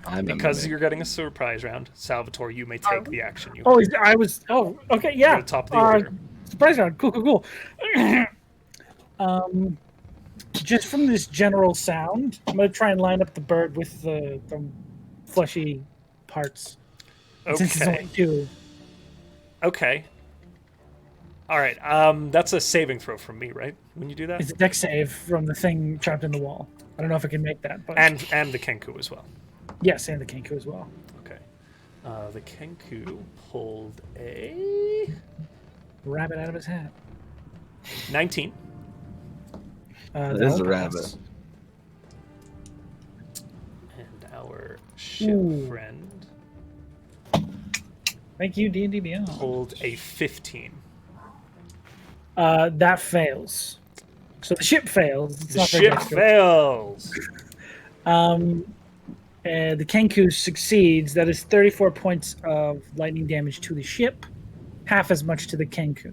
I'm a because mimic. you're getting a surprise round, Salvatore, you may take the action. You Oh, I was. Oh, okay, yeah. You're at the top of the order. Surprise round. Cool, cool, cool. Just from this general sound, I'm gonna try and line up the bird with the fleshy parts. Since it's Okay. only 2. Okay. All right. That's a saving throw from me, right? When you do that, It's a deck save from the thing trapped in the wall. I don't know if I can make that, but and the Kenku as well. yes, and the Kenku as well. Okay. The Kenku pulled a Rabbit out of his hat. 19. That This is will a pass. rabbit. And our ship Ooh. friend Thank you, D&D Beyond. pulled a 15. That fails. So the ship fails. It's The not very ship difficult. fails. The Kenku succeeds. That is 34 points of lightning damage to the ship, half as much to the Kenku.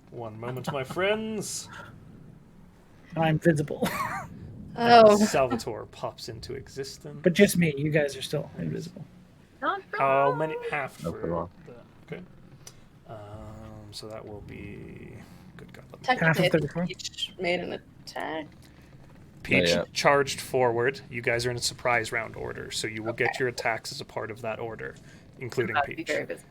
One moment, my friends. I'm visible, Oh, Salvator pops into existence. but just me. You guys are still invisible. Not How many? Half No for problem. the, okay. So that will be good. God, let me- technically, I Half of think 34? Peach made an attack. Peach yeah. charged forward. You guys are in a surprise round order, so you will get your attacks as a part of that order, including That'd be Peach. very visible.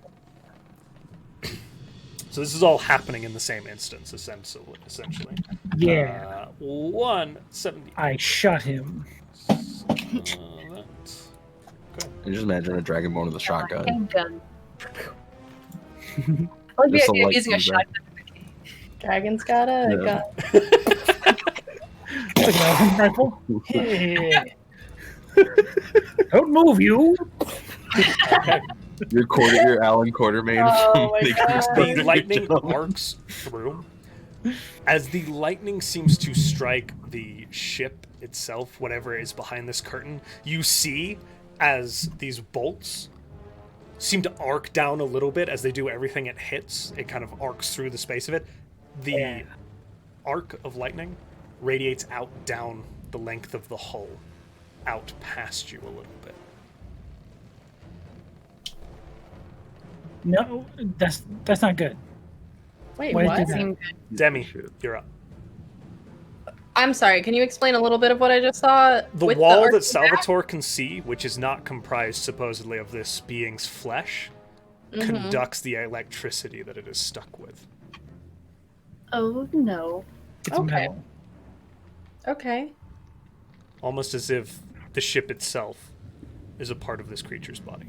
So this is all happening in the same instance, essentially. Yeah, 170. I shot him. Okay. And just imagine a Dragonborn with a shotgun. Handgun. I like the Just a idea of light using a comes shotgun. Dragon's got a Yeah. gun. It's like an elven rifle. Don't move, you. Your Alan Quartermain Oh from my Big God. Big The Big lightning Jump. arcs through. As the lightning seems to strike the ship itself, whatever is behind this curtain, you see as these bolts seem to arc down a little bit as they do everything it hits. It kind of arcs through the space of it. The Yeah. arc of lightning radiates out down the length of the hull, out past you a little bit. No, that's not good. Wait, Why did what? you do that? Seemed good. Demi, Shoot. you're up. I'm sorry. Can you explain a little bit of what I just saw? The with wall arc that back? Salvator can see, which is not comprised supposedly of this being's flesh, conducts the electricity that it is stuck with. Oh no. It's Okay. metal. Okay. Almost as if the ship itself is a part of this creature's body.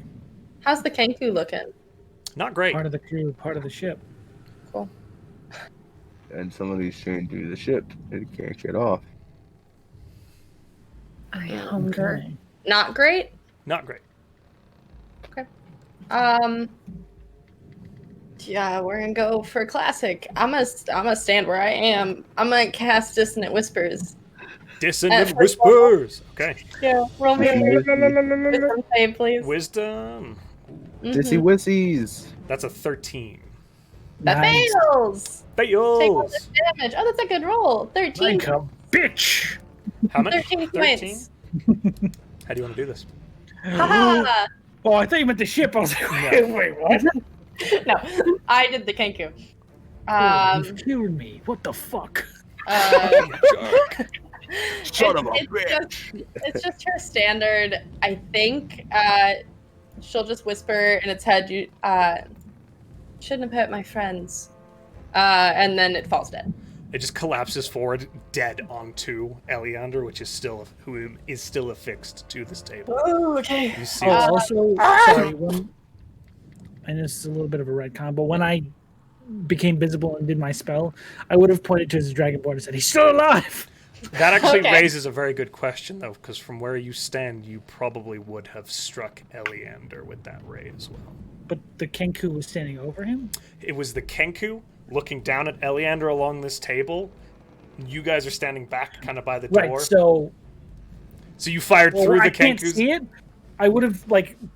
How's the Kenku looking? Not great. Part of the crew, part of the ship. Cool. And somebody's chewing through the ship. It can't get off. I hunger. Okay. Not great. Not great. Yeah, we're gonna go for classic. I'm gonna stand where I am. I'm gonna cast Dissonant Whispers. Dissonant first whispers. Okay. Yeah, roll me a wisdom save, please. Wisdom. Dissy Wissies. That's a 13. That Nice. fails. Take all Fails. this damage. Oh, that's a good roll. 13. Like a bitch. How much? 13 points. How do you want to do this? Haha. Oh, I thought you meant the ship. I was like, No. wait, what? No, I did the Kenku. You killed me. What the fuck? Son of a it's bitch. It's just her standard. I think she'll just whisper in its head, "You shouldn't have hurt my friends," and then it falls dead. It just collapses forward, dead onto Eleander, which is still affixed to this table. Oh, okay. You see, Oh, it. also, sorry, and this is a little bit of a retcon, but when I became visible and did my spell, I would have pointed to his Dragonborn and said, "He's still alive!" that actually Okay. raises a very good question, though, because from where you stand, you probably would have struck Eleander with that ray as well. But the Kenku was standing over him? It was the Kenku looking down at Eleander along this table. You guys are standing back, kind of by the door. Right, so So you fired well, through the I can't Kenku's. see it. I would have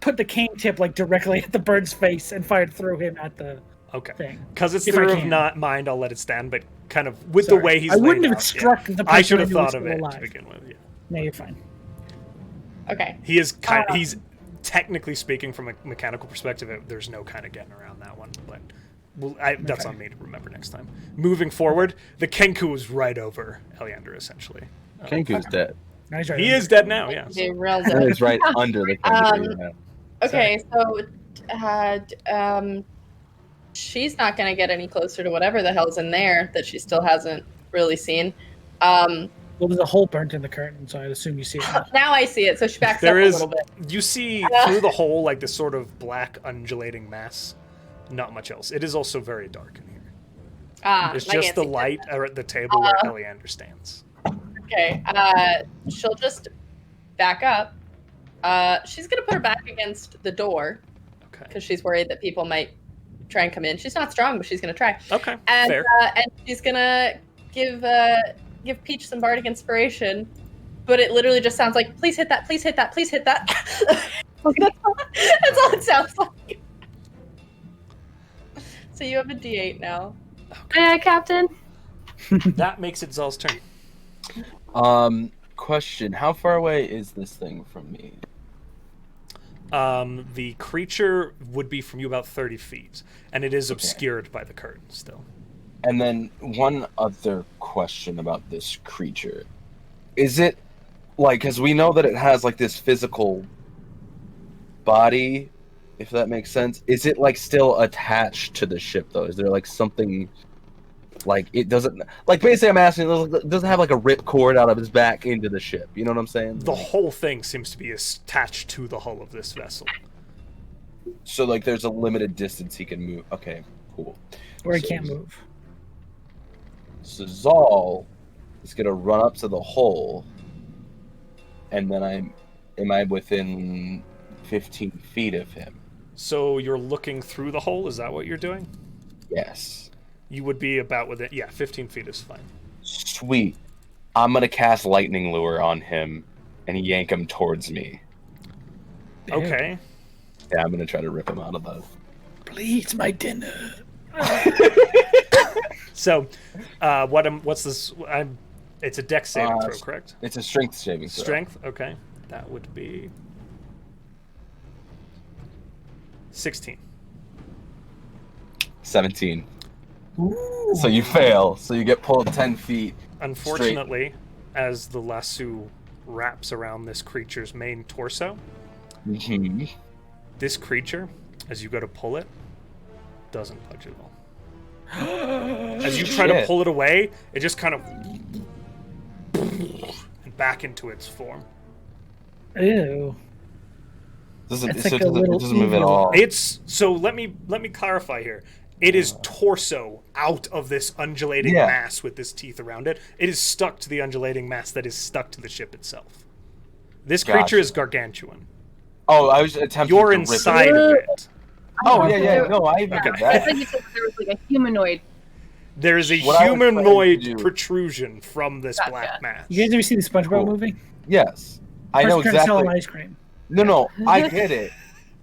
put the cane tip directly at the bird's face and fired through him at the Okay. thing. Because it's If through I of can. not mind, I'll let it stand. But kind of with Sorry. the way he's I wouldn't laid have out, struck the person I should have knew was thought of still it alive. to begin with. Yeah. No, you're fine. Okay. He is kind. He's technically speaking, from a mechanical perspective, there's no kind of getting around that one. But that's Okay. on me to remember next time. Moving forward, the Kenku is right over Eleander, essentially. Kenku's dead. Nice right. He is dead now. Yeah. Be real And good. it's right under the Kenku. Yeah. Okay, so she's not going to get any closer to whatever the hell's in there that she still hasn't really seen. Well, there's a hole burnt in the curtain, so I assume you see it now. Now I see it, so she backs up a little bit. You see through the hole like this sort of black undulating mass. Not much else. It is also very dark in here. It's just the light at the table where Eliander stands. Okay, she'll just back up. She's going to put her back against the door. Okay. Because she's worried that people might try and come in. She's not strong, but she's going to try. Okay, and, fair. And she's going to give Peach some bardic inspiration, but it literally just sounds like, please hit that, please hit that, please hit that. That's all it sounds like. So you have a D8 now. Okay, Captain. That makes it Zahl's turn. Question: how far away is this thing from me? The creature would be from you about 30 feet, and it is obscured by the curtain still. And then one other question about this creature. Is it, like, because we know that it has, like, this physical body, if that makes sense. Is it, like, still attached to the ship, though? Is there, like, something, like, it doesn't, like, basically I'm asking, does it have, like, a rip cord out of his back into the ship? You know what I'm saying? The whole thing seems to be attached to the hull of this vessel. So, like, there's a limited distance he can move. Okay, cool. Or he can't move. So Zahl is gonna run up to the hole, and then am I within 15 feet of him? So you're looking through the hole, is that what you're doing? Yes. You would be about within, 15 feet is fine. Sweet. I'm gonna cast Lightning Lure on him and yank him towards me. Okay. Yeah, I'm gonna try to rip him out of the... Please, my dinner. So, what's this? It's a dex saving throw, correct? It's a strength saving throw. Strength, okay. That would be 16. 17. Ooh. So you fail. So you get pulled 10 feet. Unfortunately, as the lasso wraps around this creature's main torso, this creature, as you go to pull it, doesn't budge at all. As you try to pull it away, it just kind of and back into its form. Ew. It doesn't move at all. It's so. Let me clarify here. It is torso out of this undulating mass with this teeth around it. It is stuck to the undulating mass that is stuck to the ship itself. This creature is gargantuan. Oh, I was attempting You're to rip inside of it. Oh, yeah. No, I even get that. I thought you said there was like a humanoid. There is a humanoid protrusion from this black mass. You guys ever see the SpongeBob movie? Yes. I know exactly. Selling ice cream. No, I get it.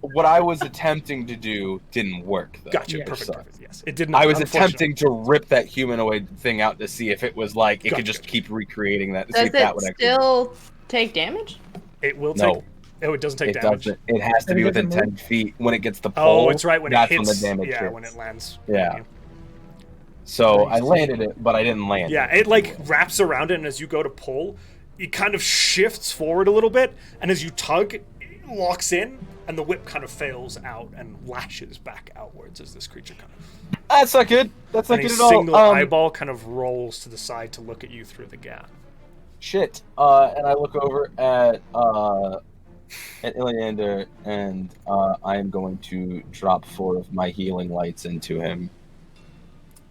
What I was attempting to do didn't work, though. Gotcha, perfect. Yes, it did not. I was attempting to rip that humanoid thing out to see if it was like, it could just keep recreating that. Does it still take damage? It will take... Oh, it doesn't take damage. It has to be within 10 feet when it gets the pole. Oh, it's right when it hits. When the damage hits. When it lands. Yeah. So I landed it, but I didn't land it. Yeah, it like wraps around it, and as you go to pull, it kind of shifts forward a little bit, and as you tug, it locks in, and the whip kind of fails out and lashes back outwards as this creature kind of... That's not good. That's not good at all. A single eyeball kind of rolls to the side to look at you through the gap. Shit. And I look over at Iliander, and I am going to drop 4 of my healing lights into him.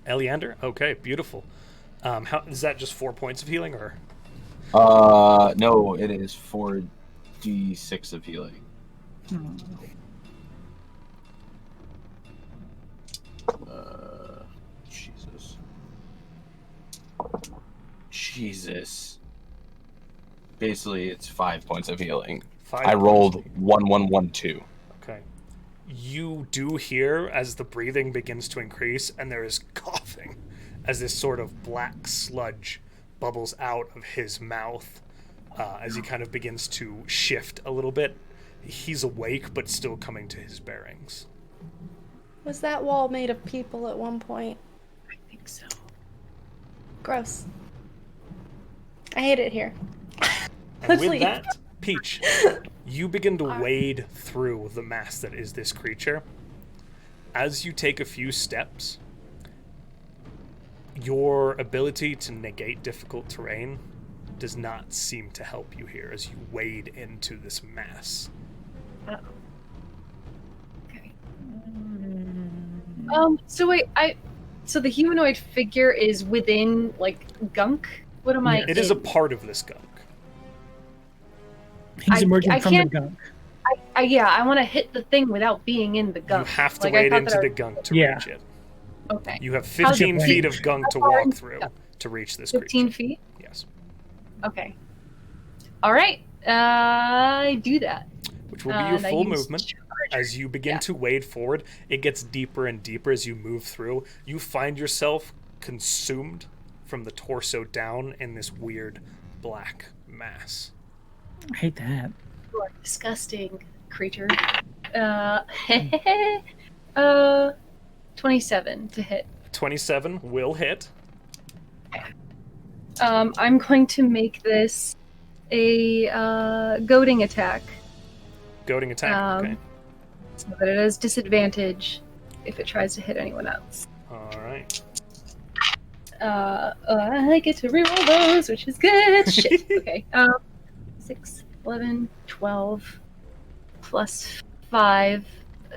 Eliander? Okay, beautiful. How is that just 4 points of healing, or? No, it is 4d6 of healing. Jesus. Basically, it's 5 points of healing. I rolled 1, 1, 1, 2. Okay. You do hear as the breathing begins to increase, and there is coughing as this sort of black sludge bubbles out of his mouth as he kind of begins to shift a little bit. He's awake, but still coming to his bearings. Was that wall made of people at one point? I think so. Gross. I hate it here. And with that, Peach, you begin to wade through the mass that is this creature. as you take a few steps, your ability to negate difficult terrain does not seem to help you here as you wade into this mass. Uh-oh. Okay. So wait, so the humanoid figure is within, like, gunk? What am I It is a part of this gunk. He's emerging from the can't- gunk. I want to hit the thing without being in the gunk. You have to Like, I wade thought into that the gunk to Yeah. reach it. Okay. You have How's 15 it feet range? of gunk to How far walk is- through to reach this 15 creature. feet? Yes. Okay. All right. I do that. Which will be your And I full use movement. charge. As you begin Yeah. to wade forward, it gets deeper and deeper as you move through. You find yourself consumed from the torso down in this weird black mass. I hate that. You are disgusting creature. 27 to hit. 27 will hit. I'm going to make this a goading attack, Goading attack. Okay. so that it has disadvantage if it tries to hit anyone else. All right. I get to reroll those, which is good. Shit. Okay. 6, 11, 12, plus 5,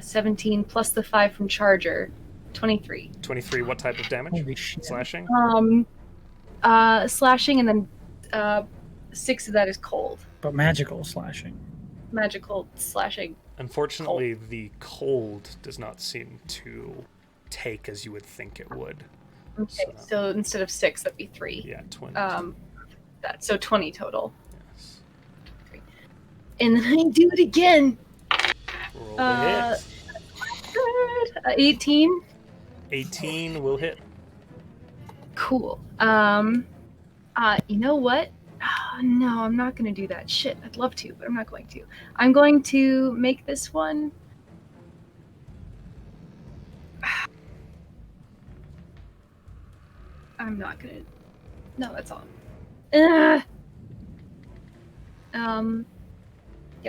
17, plus the 5 from Charger, 23. 23. What type of damage? Holy shit. Slashing. Slashing, and then 6 of that is cold. But magical slashing. Magical slashing. Unfortunately, the cold does not seem to take as you would think it would. Okay, so instead of 6, that'd be 3. Yeah, 20. So 20 total. Yes. And then I do it again. Roll the hit. Good. 18. 18 will hit. Cool. You know what? No, I'm not gonna do that. Shit, I'd love to, but I'm not going to. I'm going to make this one. I'm not gonna. No, that's all. Yeah,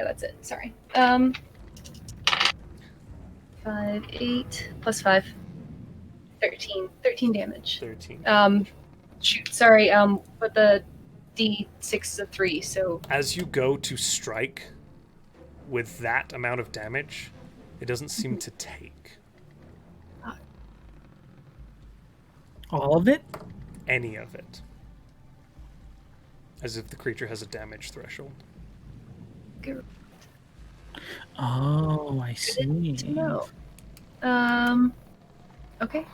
that's it. Sorry. 5, 8 plus 5. 13. 13 damage. 13. Shoot, sorry, but the D6 is a 3, so... As you go to strike with that amount of damage, it doesn't seem to take All of it? any of it. As if the creature has a damage threshold. Oh, I see. No. Okay.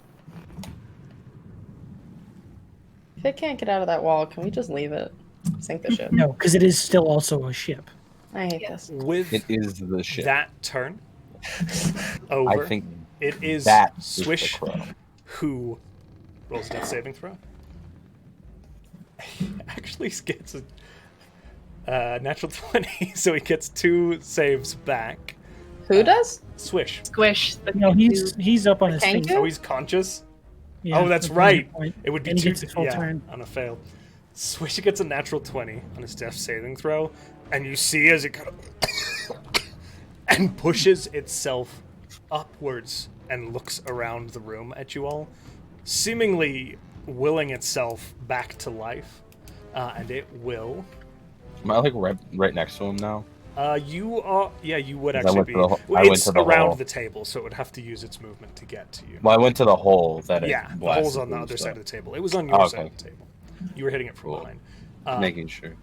If it can't get out of that wall, can we just leave it? Sink the ship. No, because it is still also a ship. I hate this. With It is the ship. that turn over, I think it is that is Swish the crow. who rolls a death saving throw. Actually gets a natural 20, so he gets 2 saves back. Who does? Swish. Squish. The No, he's up on his Thank feet. you. Oh, he's conscious? Yeah, Oh, that's at right. one point. It would be And he 2 gets his full turn. on a fail. Swish gets a natural 20 on his death saving throw, and you see as it kind of and pushes itself upwards and looks around the room at you all, seemingly willing itself back to life, and it will. Am I like right next to him now? You are. Yeah, you would 'Cause I actually went be. to the I went It's to the around hole. the table, so it would have to use its movement to get to you. Well, I went to the hole that it Yeah, the blasted hole's on the through, other so- side of the table. It was on your Oh, side okay. of the table. You were hitting it from Cool. behind. Making sure.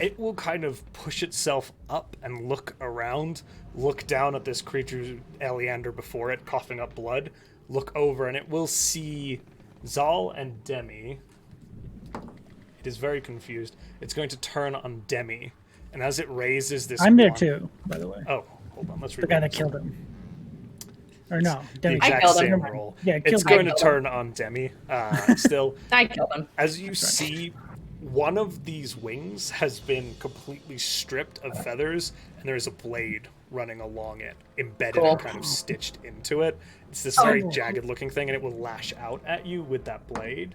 It will kind of push itself up and look around, look down at this creature, Eleander, before it, coughing up blood, look over, and it will see Zahl and Demi. It is very confused. It's going to turn on Demi, and as it raises this I'm there wand- too, by the way. Oh, hold on, let's The read guy that killed him. Or no, the Demi. exact killed him. same Never mind. roll. Yeah, It's killed going him. to turn on Demi. Still, I killed him. as you see, one of these wings has been completely stripped of feathers, and there is a blade running along it, embedded Cool. and kind of stitched into it. It's this very Oh. jagged looking thing, and it will lash out at you with that blade.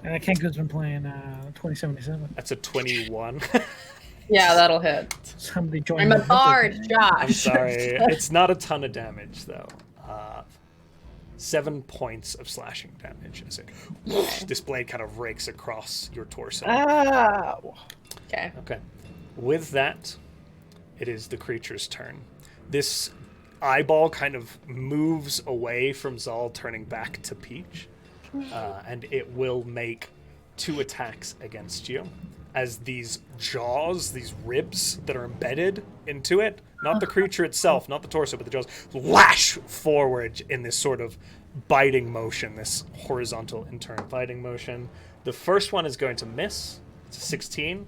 And Kenko's been playing 2077. That's a 21. Yeah, that'll hit. Somebody join I'm a me. bard, Josh. I'm sorry. It's not a ton of damage, though. 7 points of slashing damage as it this blade kind of rakes across your torso. Ow. Okay. Okay. With that, it is the creature's turn. This eyeball kind of moves away from Zahl, turning back to Peach. And it will make 2 attacks against you. As these jaws, these ribs that are embedded into it, not the creature itself, not the torso, but the jaws, lash forward in this sort of biting motion, this horizontal internal biting motion. The first one is going to miss. It's a 16.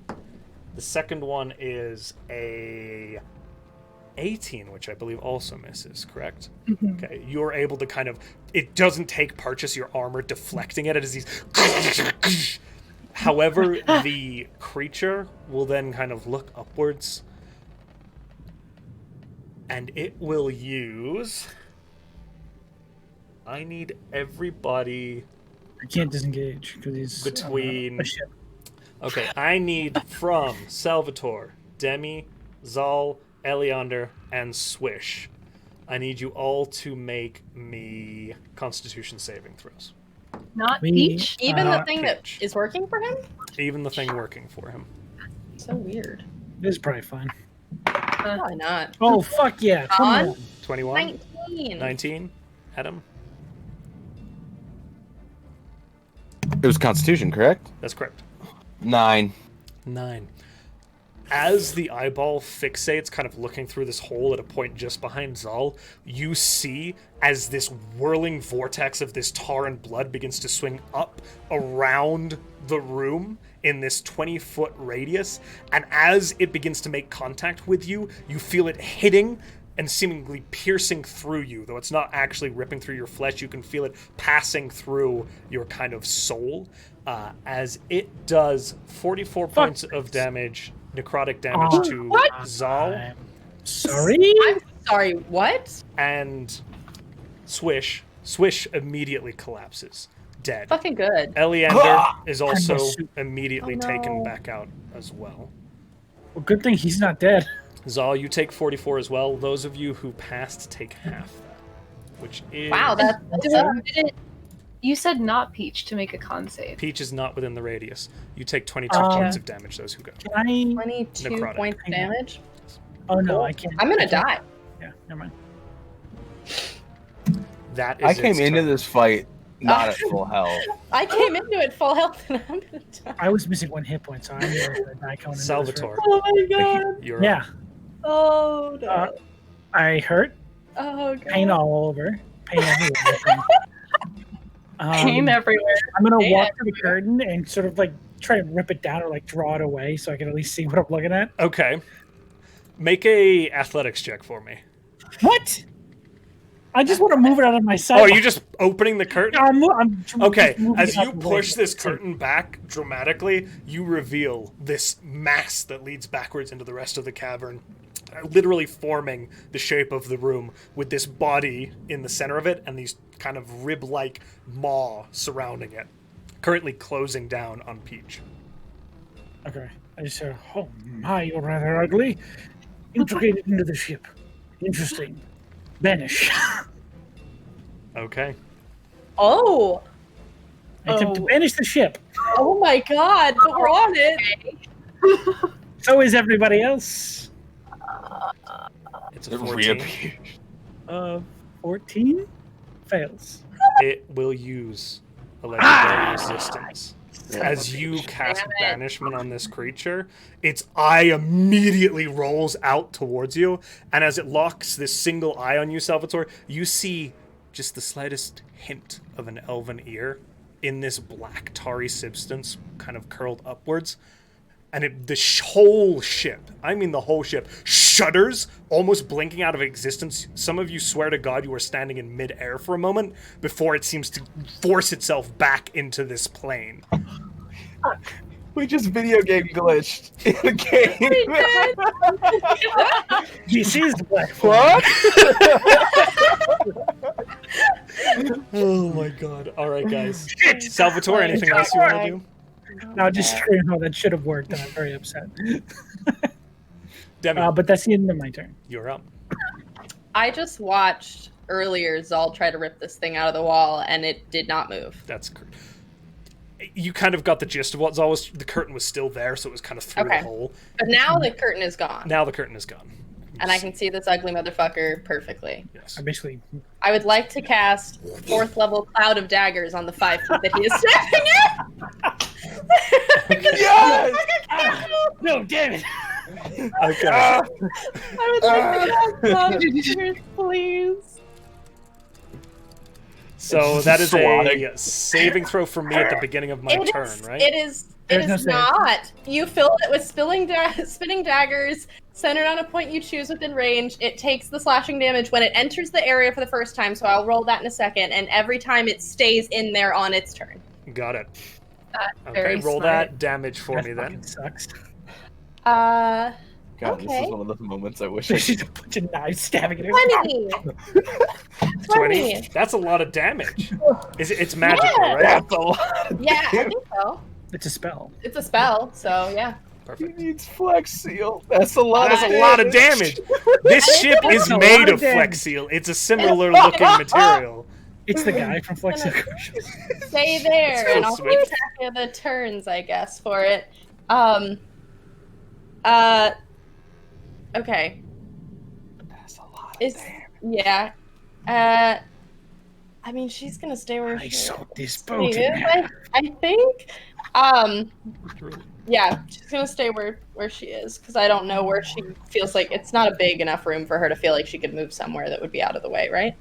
The second one is a 18, which I believe also misses, correct? Mm-hmm. Okay, you're able to kind of, it doesn't take purchase your armor deflecting it as these however, the creature will then kind of look upwards, and it will use... I need everybody... I can't disengage because he's between... a ship. Okay, I need from Salvator, Demi, Zahl, Eleander, and Swish. I need you all to make me Constitution saving throws. Not We- Peach? Even the thing Peach. that is working for him? Even the thing working for him. So weird. This is probably fine. Probably not. Oh, fuck yeah. On? 21? 19. 19? Adam? It was Constitution, correct? That's correct. 9. 9. As the eyeball fixates, kind of looking through this hole at a point just behind Zahl, you see as this whirling vortex of this tar and blood begins to swing up around the room in this 20-foot radius, and as it begins to make contact with you, you feel it hitting and seemingly piercing through you. Though it's not actually ripping through your flesh, you can feel it passing through your kind of soul, as it does 44 points of damage, necrotic damage to Zahl, I'm sorry? I'm sorry, what? and Swish. Swish immediately collapses, dead. Fucking good. Eleander is also Almost. immediately Oh, no. taken back out as well. Well, good thing he's not dead. Zahl, you take 44 as well. Those of you who passed take half that, which is... Wow, that's You said not Peach to make a con save. Peach is not within the radius. You take 22 Okay. points of damage, those who go. Can I? 22 Necrotic. points of damage. Oh, no, I can't. I'm gonna I can't. die. Yeah, never mind. That is I came its into turn. this fight not at full health. I came into it full health and I'm gonna die. I was missing 1 hit point, so I'm going to die coming into this Salvator. Oh my god. You're room. up. Yeah. Oh no. I hurt. Oh god. Pain all over. Pain everywhere. Pain everywhere. I'm going to Pain walk to the curtain and sort of like try to rip it down or like draw it away so I can at least see what I'm looking at. Okay. Make a athletics check for me. What? I just want to move it out of my sight. Oh, are you just opening the curtain? I'm Okay, just moving as it out you of the way. push this curtain back dramatically, you reveal this mass that leads backwards into the rest of the cavern, literally forming the shape of the room with this body in the center of it and these kind of rib-like maw surrounding it, currently closing down on Peach. Okay. I just said, oh my, you're rather ugly. Integrated into the ship. Interesting. Vanish. Okay. Oh. I attempt to Oh. banish the ship. Oh my god, but we're on it. So is everybody else. It's a It 14. reappeared. 14 fails. It will use a legendary resistance. As you cast Damn it. banishment on this creature, its eye immediately rolls out towards you, and as it locks this single eye on you, Salvatore, you see just the slightest hint of an elven ear in this black tarry substance kind of curled upwards. And whole ship, I mean the whole ship, shudders, almost blinking out of existence. Some of you swear to God you are standing in midair for a moment before it seems to force itself back into this plane. We just video game glitched in the game. He sees the black What? Oh my God. All right, guys. Salvatore, anything else you want to do? Now just scream how that should have worked, and I'm very upset. Demi, But that's the end of my turn. you're up. I just watched earlier Zahl try to rip this thing out of the wall, and it did not move. That's you kind of got the gist of what Zahl was. The curtain was still there, so it was kind of through the hole. But now the curtain is gone, Now the curtain is gone. and I can see this ugly motherfucker perfectly. Yes. I basically. I would like to cast 4th level Cloud of Daggers on the 5 foot that he is standing in. Yes! No, damn it! Okay. I would like to cast Cloud of Daggers, please. So that is a Swatting. saving throw for me at the beginning of my turn, right? It is. There's It no is save. not. You fill it with spinning daggers centered on a point you choose within range. It takes the slashing damage when it enters the area for the first time, so I'll roll that in a second, and every time it stays in there on its turn. Got it. Okay, very roll smart. that damage for That me then. fucking sucks. God, this Okay. is one of those moments I wish I There's could. just a bunch of knives stabbing at her. 20! 20? That's a lot of damage. It's magical, Yeah. right? That's a lot. Yeah, I think so. It's a spell. It's a spell, so yeah. He Perfect. needs Flex Seal. That's a lot. That's a lot of damage. This ship is a made lot of of damage. Flex Seal. It's a similar looking material. It's the guy from Flex Commercial. Stay there, So and I'll sweet. keep track of the turns, I guess, for it. Okay. That's a lot. It's yeah. I mean, she's gonna stay where I she saw this is. boat. I think. Yeah, she's gonna stay where she is because I don't know where she feels like it's not a big enough room for her to feel like she could move somewhere that would be out of the way, right?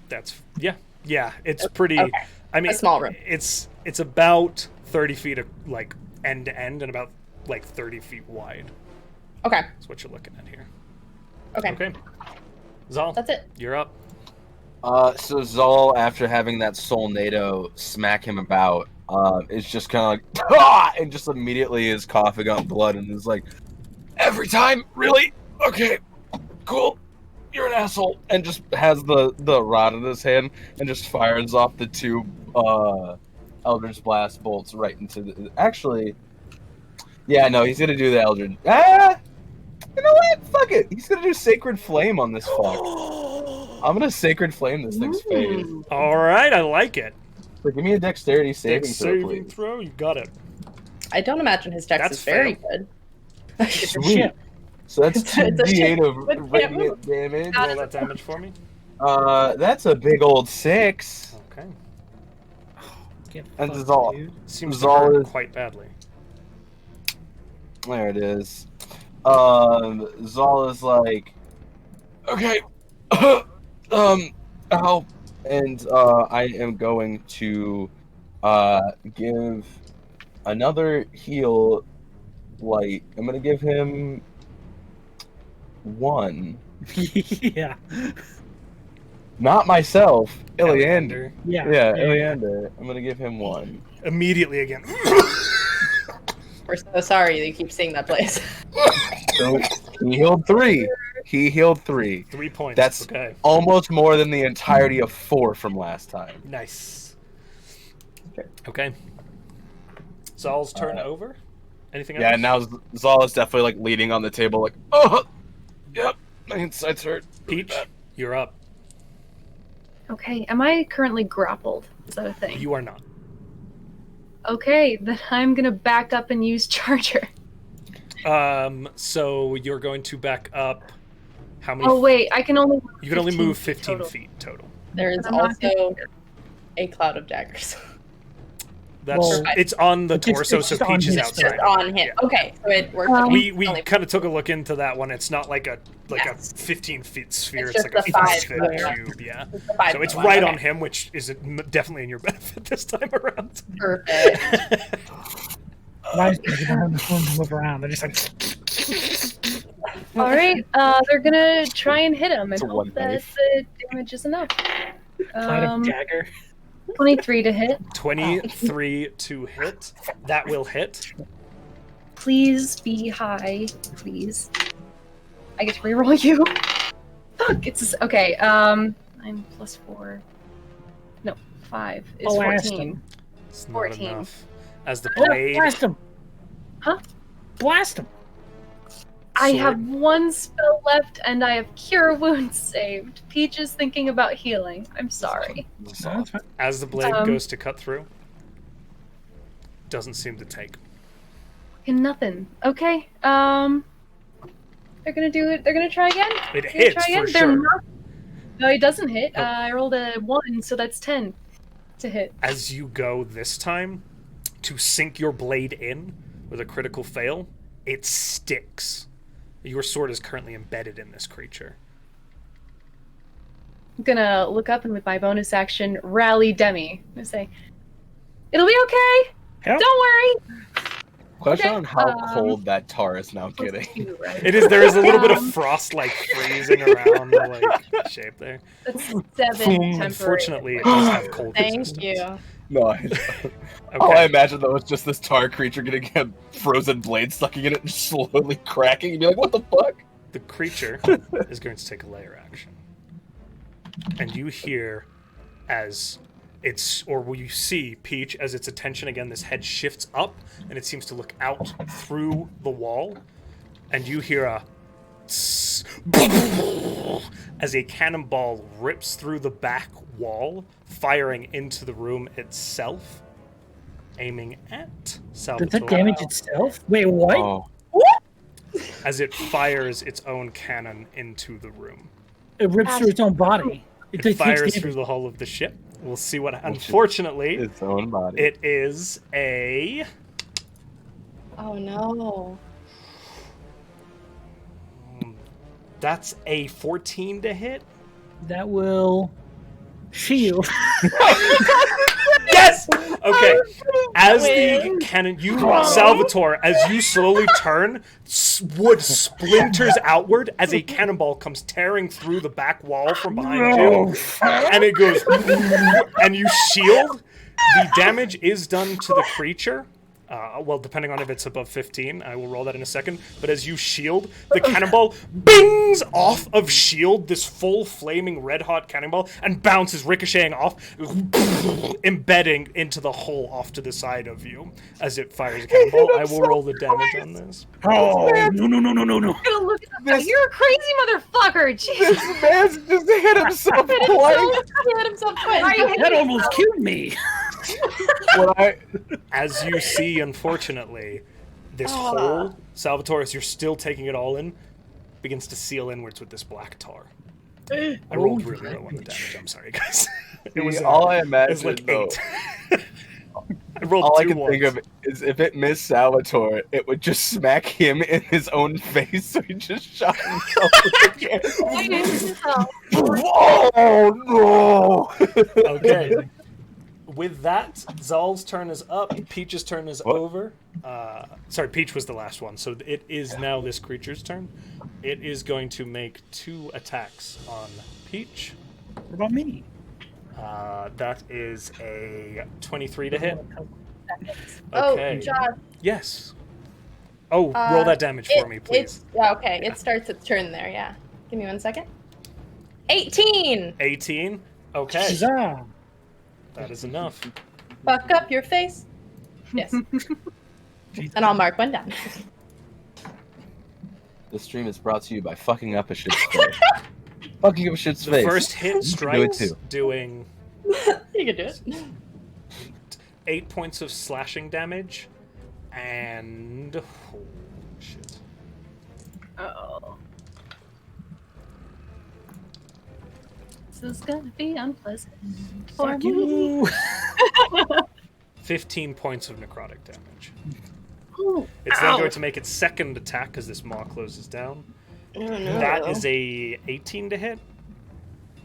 That's yeah. It's pretty. Okay. I mean, A small room. It's about 30 feet of like end to end and about like 30 feet wide. Okay. That's what you're looking at here. Okay. Okay. Zahl, That's it. you're up. So Zahl, after having that Soulnado smack him about, is just kind of like, ah! And just immediately is coughing up blood and is like, every time, really? Okay, cool. You're an asshole. And just has the rod in his hand and just fires off the 2 Eldritch Blast bolts right into the. Actually, yeah, no, he's gonna do the Eldritch. You know what? Fuck it. He's gonna do Sacred Flame on this fuck. I'm gonna Sacred Flame this thing's face. All right, I like it. So give me a Dexterity saving Dex throw, saving please. throw, you got it. I don't imagine his dex That's is very fair. good. Sweet. So that's It's a 2d8 ship. of It can't radiant damage. Roll that damage for me. That's a big old 6. Okay. Get And fucked, Zahl. dude. Seems to Zahl hurt is- quite badly. There it is. Zahl is like, okay, ow, and I am going to give another heal light. I'm gonna give him 1. Yeah. Not myself, Iliander. Yeah. Yeah, Iliander. I'm gonna give him 1. Immediately again. We're so sorry that you keep seeing that place. So he healed 3. He healed 3. 3 points. That's okay. almost more than the entirety of 4 from last time. Nice. Okay. Zahl's turn over. Anything else? Yeah, now Zahl is definitely like leaning on the table, like, oh, yep, my insides hurt. Peach, you're up. Okay, am I currently grappled? Is that a thing? You are not. Okay, then I'm gonna back up and use Charger. So you're going to back up. How many? Oh wait, I can only. You can only move 15 total. feet total. There is I'm not also a cloud of daggers. That's Well, it's on the it's just- torso, it's so just on Peach is his outside. Just on him. Yeah. Okay, so it works. We Only- kind of took a look into that one. It's not like a Yes. 15 feet sphere. It's It's, just like a the 5 5 foot foot. cube. Yeah. It's the 5 So it's foot one, right okay. on him, which is definitely in your benefit this time around. Perfect. Nice because you don't have the room to move around. They're just like. All right, they're gonna try and hit him and It's a hope one that knife. the damage is enough. Cloud of dagger. 23 to hit. 23 to hit. That will hit. Please be high, please. I get to reroll you. Fuck, it's okay. 9 plus 4. No, 5 is Oh, I asked 14. him. It's not 14. enough. as the blade. Blast him! Huh? Blast him! I Sword. have one spell left, and I have Cure Wounds saved. Peach is thinking about healing. I'm sorry. No, that's fine. As the blade Um, goes to cut through, doesn't seem to take. And nothing. Okay. They're gonna do it. They're gonna try again. It They're gonna hits try for again. sure. No, it doesn't hit. Nope. I rolled a 1, so that's 10 to hit. As you go this time to sink your blade in with a critical fail, it sticks. Your sword is currently embedded in this creature. I'm gonna look up and with my bonus action rally Demi. I'm gonna say, "It'll be okay. Help. Don't worry." Question Okay, on how cold that tar is now Plus getting. 2, right? It is. There is a little bit of Um, frost, like freezing around the shape there. That's 7 temporary. Unfortunately, it does have cold Thank resistance. you. No, Okay. all I imagine though is just this tar creature getting a frozen blade sucking in it and slowly cracking and be like, what the fuck? The creature is going to take a layer action. And you hear as you see Peach as its attention again, this head shifts up and it seems to look out through the wall. And you hear a as a cannonball rips through the back wall, firing into the room itself, aiming at Salvator. Does it damage itself? Wait, what? Oh, As it fires its own cannon into the room. It rips through its own body. It takes fires damage. through the hull of the ship. We'll see what. Unfortunately, its own body. it is a. Oh no. That's a 14 to hit. That will shield. Yes. Okay. As the cannon, Salvator, as you slowly turn, wood splinters outward as a cannonball comes tearing through the back wall from behind you, and it goes, and you shield. The damage is done to the creature. Well, depending on if it's above 15, I will roll that in a second. But as you shield, the cannonball bings off of shield, this full flaming red-hot cannonball, and bounces, ricocheting off, embedding into the hull off to the side of you as it fires a cannonball. I will roll the damage on this. Oh, no. I'm gonna look at that. You're a crazy motherfucker. Jesus. This man's just hit himself twice. He hit himself twice. That almost killed me. As you see, unfortunately, this hole, Salvatore, as you're still taking it all in, begins to seal inwards with this black tar. I rolled really low on the damage. I'm sorry, guys. It was all I it was imagine, like though, 8. I rolled all I 2 can think ones. of is if it missed Salvatore, it would just smack him in his own face, so he just shot himself again. Oh no! Okay. With that, Zahl's turn is up. Peach's turn is over. Sorry, Peach was the last one, so it is now this creature's turn. It is going to make 2 attacks on Peach. What about me? That is a 23 to hit. Oh, Josh. Yes. Oh, roll that damage for me, please. Okay, it starts its turn there, yeah. Give me 1 second. 18! 18. Okay, Huzzah. that is enough. Fuck up your face. Yes. And I'll mark 1 down. This stream is brought to you by fucking up a shit's face. Fucking up a shit's The face. first hit do it strikes, too. doing You can do it. 8 points of slashing damage, and oh shit. Oh. This is gonna be unpleasant. Fuck you. 15 points of necrotic damage. Ooh. It's then going to make its second attack as this maw closes down. Oh, no. That is a 18 to hit.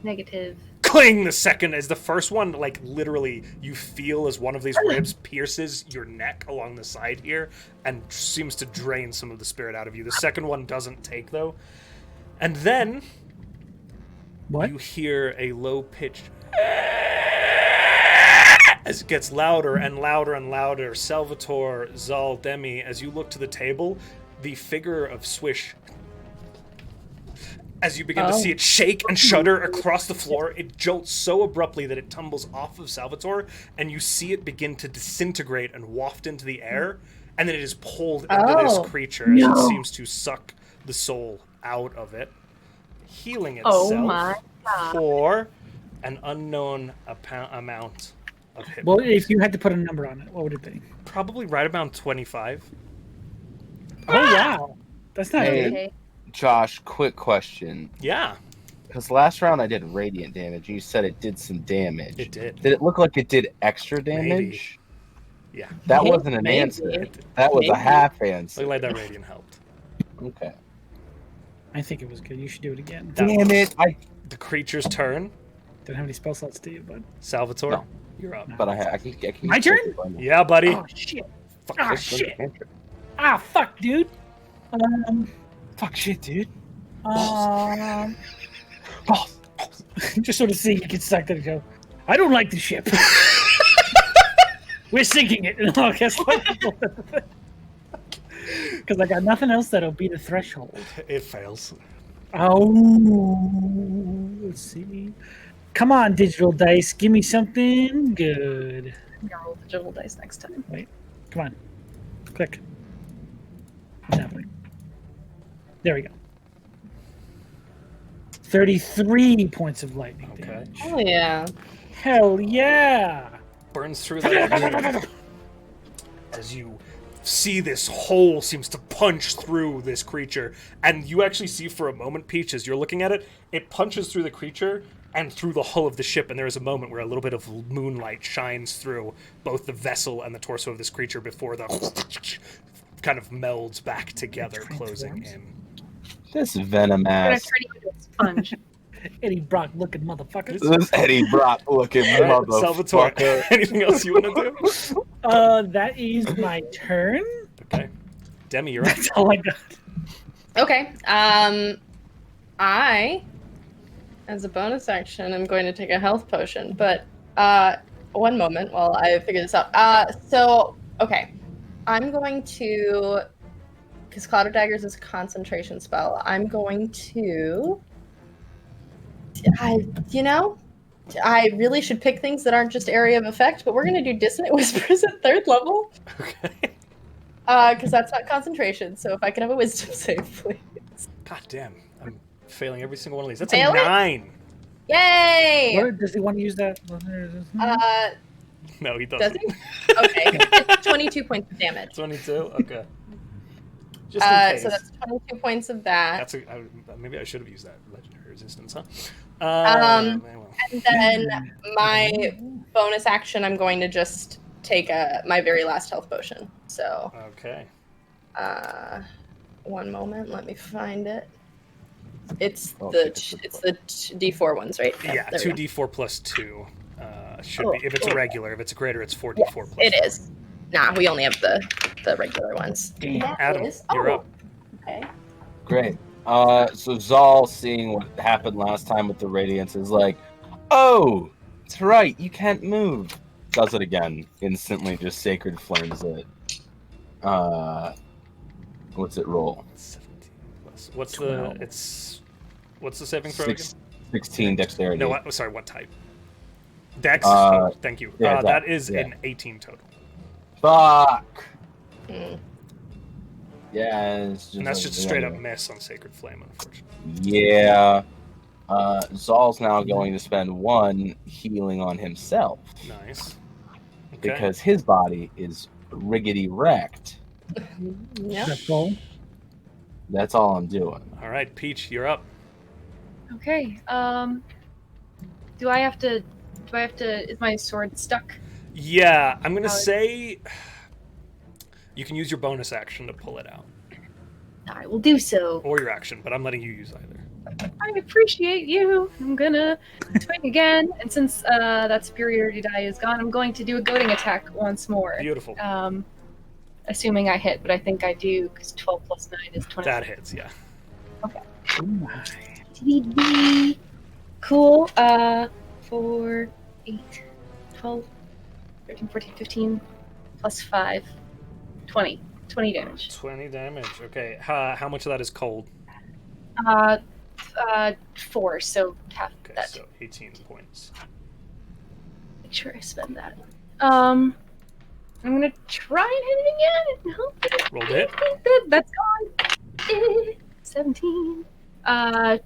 Negative. Cling! The second as the first one, like literally, you feel as one of these ribs pierces your neck along the side here and seems to drain some of the spirit out of you. The second one doesn't take though. And then What? you hear a low-pitched as it gets louder and louder and louder. Salvator, Zahl, Demi, as you look to the table, the figure of Swish As you begin to see it shake and shudder across the floor, it jolts so abruptly that it tumbles off of Salvator, and you see it begin to disintegrate and waft into the air, and then it is pulled into this creature as it seems to suck the soul out of it, healing itself for an unknown amount of hit Well, points. if you had to put a number on it, what would it be? Probably right about 25. Oh, wow. That's not Hey. good. Okay. Josh, quick question. Yeah, Because last round I did radiant damage, and you said it did some damage. it did. Did it look like it did extra damage? Yeah. That wasn't an Maybe. answer. That was a half answer. Look like that radiant helped. Okay. I think it was good. You should do it again. Damn it! The creature's turn. Don't have any spell slots, do you, bud? Salvatore, No. you're up. But I can My turn? Yeah, buddy. Oh, shit. Fuck Ah, this. shit. Ah, fuck, dude. Fuck shit, dude. Just sort of see you get sucked in and go, I don't like the ship. We're sinking it. And I'll guess what? Because I got nothing else that'll beat a threshold. It fails. Oh, let's see. Come on, digital dice. Give me something good. I'm gonna roll digital dice next time. Come on. Click. What's happening? There we go. 33 points of lightning Okay. damage. Oh yeah. Hell yeah! Burns through that as you see this hole seems to punch through this creature, and you actually see for a moment, Peach, as you're looking at it, it punches through the creature and through the hull of the ship, and there is a moment where a little bit of moonlight shines through both the vessel and the torso of this creature before the kind of melds back together, closing in. This venom I'm gonna ass. turn you into a sponge. Eddie Brock looking motherfucker. This Eddie Brock looking All right, Salvatore, motherfucker. anything else you want to do? That is my turn. Okay. Demi, you're up. That's all I got. Okay. I, as a bonus action, am going to take a health potion. But one moment while I figure this out. Okay, I'm going to, because Cloud of Daggers is a concentration spell. I'm going to. I really should pick things that aren't just area of effect, but we're going to do Dissonant Whispers at 3rd level. Okay. Because that's not concentration, so if I can have a wisdom save, please. God damn. I'm failing every single one of these. That's Fail a it? 9. Yay! What, does he want to use that? No, he Does doesn't. he? Okay. It's 22 points of damage. 22? Okay. Just in case. So that's 22 points of that. Maybe I should have used that legendary resistance, huh? And then my bonus action, I'm going to just take my very last health potion. So, Okay. one moment, let me find it. It's Oh, the shit, D4 ones, right? Yeah, there we go. 2d4 plus 2 should be. If it's a regular, if it's a greater, it's 4d4 Yes, plus it 4. is. Nah, we only have the regular ones. That Adam, is- you're up. Okay. Great. So Zahl, seeing what happened last time with the Radiance, is like, oh, that's right, you can't move. Does it again. Instantly just Sacred Flames it. What's it roll? 17 plus. What's 12. the saving throw again? 16 dexterity. No, sorry, what type? Dex? Thank you. yeah, that is yeah. an 18 total. Fuck! Hmm. Yeah, it's just And that's just a straight up yeah. miss on Sacred Flame, unfortunately. Yeah. Zahl's now going to spend 1 healing on himself Nice. Okay. because his body is riggedy wrecked. Yeah. That's all. That's all I'm doing. All right, Peach, you're up. Okay. Do I have to? Is my sword stuck? Yeah, I'm going to How is- say you can use your bonus action to pull it out. I will do so. Or your action, but I'm letting you use either. I appreciate you. I'm gonna swing again, and since that superiority die is gone, I'm going to do a goading attack once more. Beautiful. Assuming I hit, but I think I do because 12 plus 9 is 20. That hits, yeah. Oh my. TD. Cool. 4, 8, 12, 13, 14, 15, plus 5, 20. 20 damage. 20 damage. Okay. How much of that is cold? 4, so half Okay, that. so 18 points. Make sure I spend that. I'm gonna try and hit it again. Roll to hit. That's gone. 17.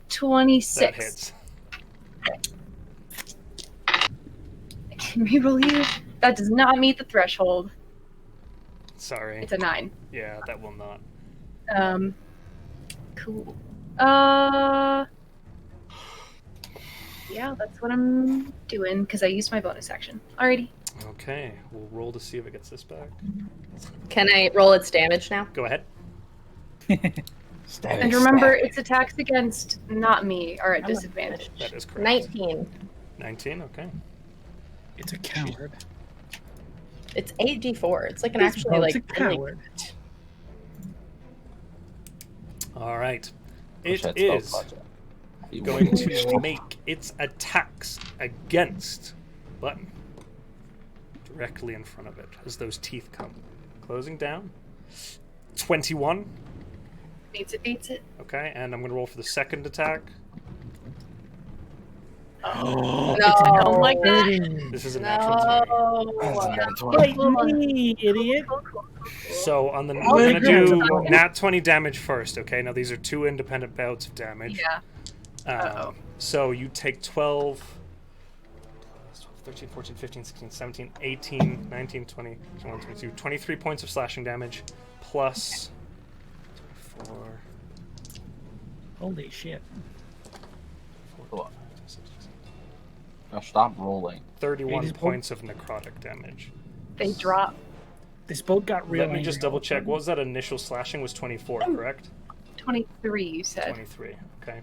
26. That hits. Can we believe that does not meet the threshold? Sorry. It's a 9. Yeah, that will not. Cool. Yeah, that's what I'm doing because I used my bonus action. Alrighty. Okay, we'll roll to see if it gets this back. Can I roll its damage now? Go ahead. And remember, its attacks against not me are at disadvantage. That is correct. 19. 19, okay. It's a coward. It's 8d4. It's like an It's actually a like really- coward. All right. Wish It I had is spell project. going to make its attacks against Button directly in front of it as those teeth come. Closing down. 21. Beats it. Okay, and I'm going to roll for the second attack. No. Don't like that. This is a natural 20. No. Fight me, idiot! So on the, I'm Oh, going to do good. nat 20 damage first, okay? Now these are 2 independent bouts of damage. Yeah. So you take 12, 13, 14, 15, 16, 17, 18, 19, 20, 21, 22, 23 points of slashing damage, plus 24, Holy shit. Now stop rolling. 31 Eighties points of necrotic damage. They drop This boat got real Let me angry just all double of a check. sudden. What was that initial slashing? Was 24, correct? 23, you said. 23, okay.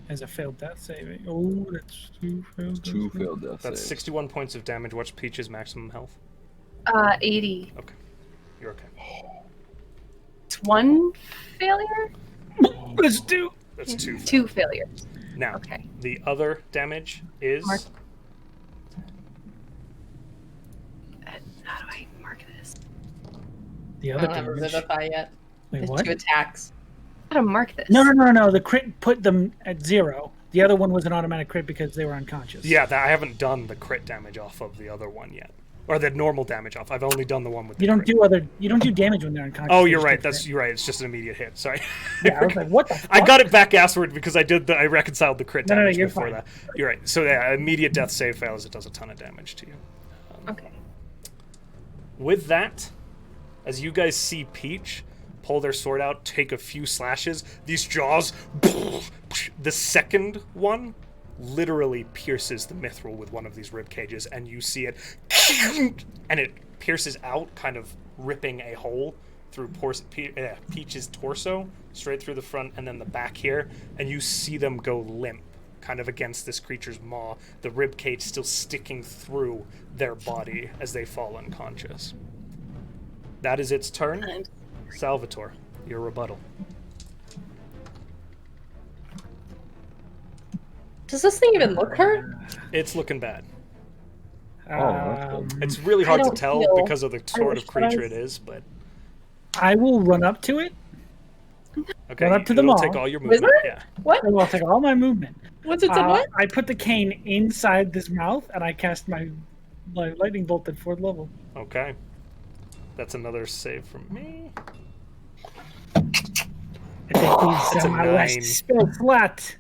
As a failed death saving. Oh, that's 2 failed death 2 saving. failed death That's saves. 61 points of damage. What's Peach's maximum health? 80. Okay. You're okay. It's 1 failure? But it's 2! That's 2. 2 failures. Now, Okay. the other damage is... Mark. How do I mark this? The I other don't have a damage. Revivify yet. Wait, There's what? 2 attacks. How to mark this? No. The crit put them at 0. The other one was an automatic crit because they were unconscious. Yeah, I haven't done the crit damage off of the other one yet. Or the normal damage off. I've only done the one with the You don't crit. do damage when they're unconscious. Oh, They you're just right. do crit. You're right. It's just an immediate hit. Sorry. Yeah, I was like, what the fuck? I got it back assward because I reconciled the crit No, damage you're before fine. that. You're right. So yeah, immediate death save fails. It does a ton of damage to you. Okay. With that, as you guys see Peach pull their sword out, take a few slashes, these jaws, the second one literally pierces the mithril with one of these rib cages, and you see it, and it pierces out, kind of ripping a hole through Peach's torso, straight through the front and then the back here, and you see them go limp, kind of against this creature's maw, the rib cage still sticking through their body as they fall unconscious. That is its turn. And Salvator, your rebuttal. Does this thing even look hurt? It's looking bad. Um, It's really hard to don't tell feel- because of the sort of wish that I creature was- it is, but I will run up to it. okay. Run up to the it'll mall. take all your movement. Wizard? Yeah. What? And I'll take all my movement. What's it to what? I put the cane inside this mouth, and I cast my lightning bolt at 4th level. Okay. That's another save from me. I think It's these a my 9. last spell flat.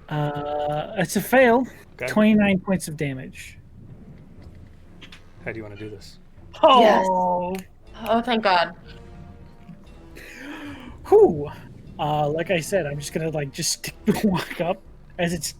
It's a fail. Okay. 29 points of damage. How do you want to do this? Yes. Oh, Oh, thank God. whew. Like I said, I'm just gonna just walk up as it's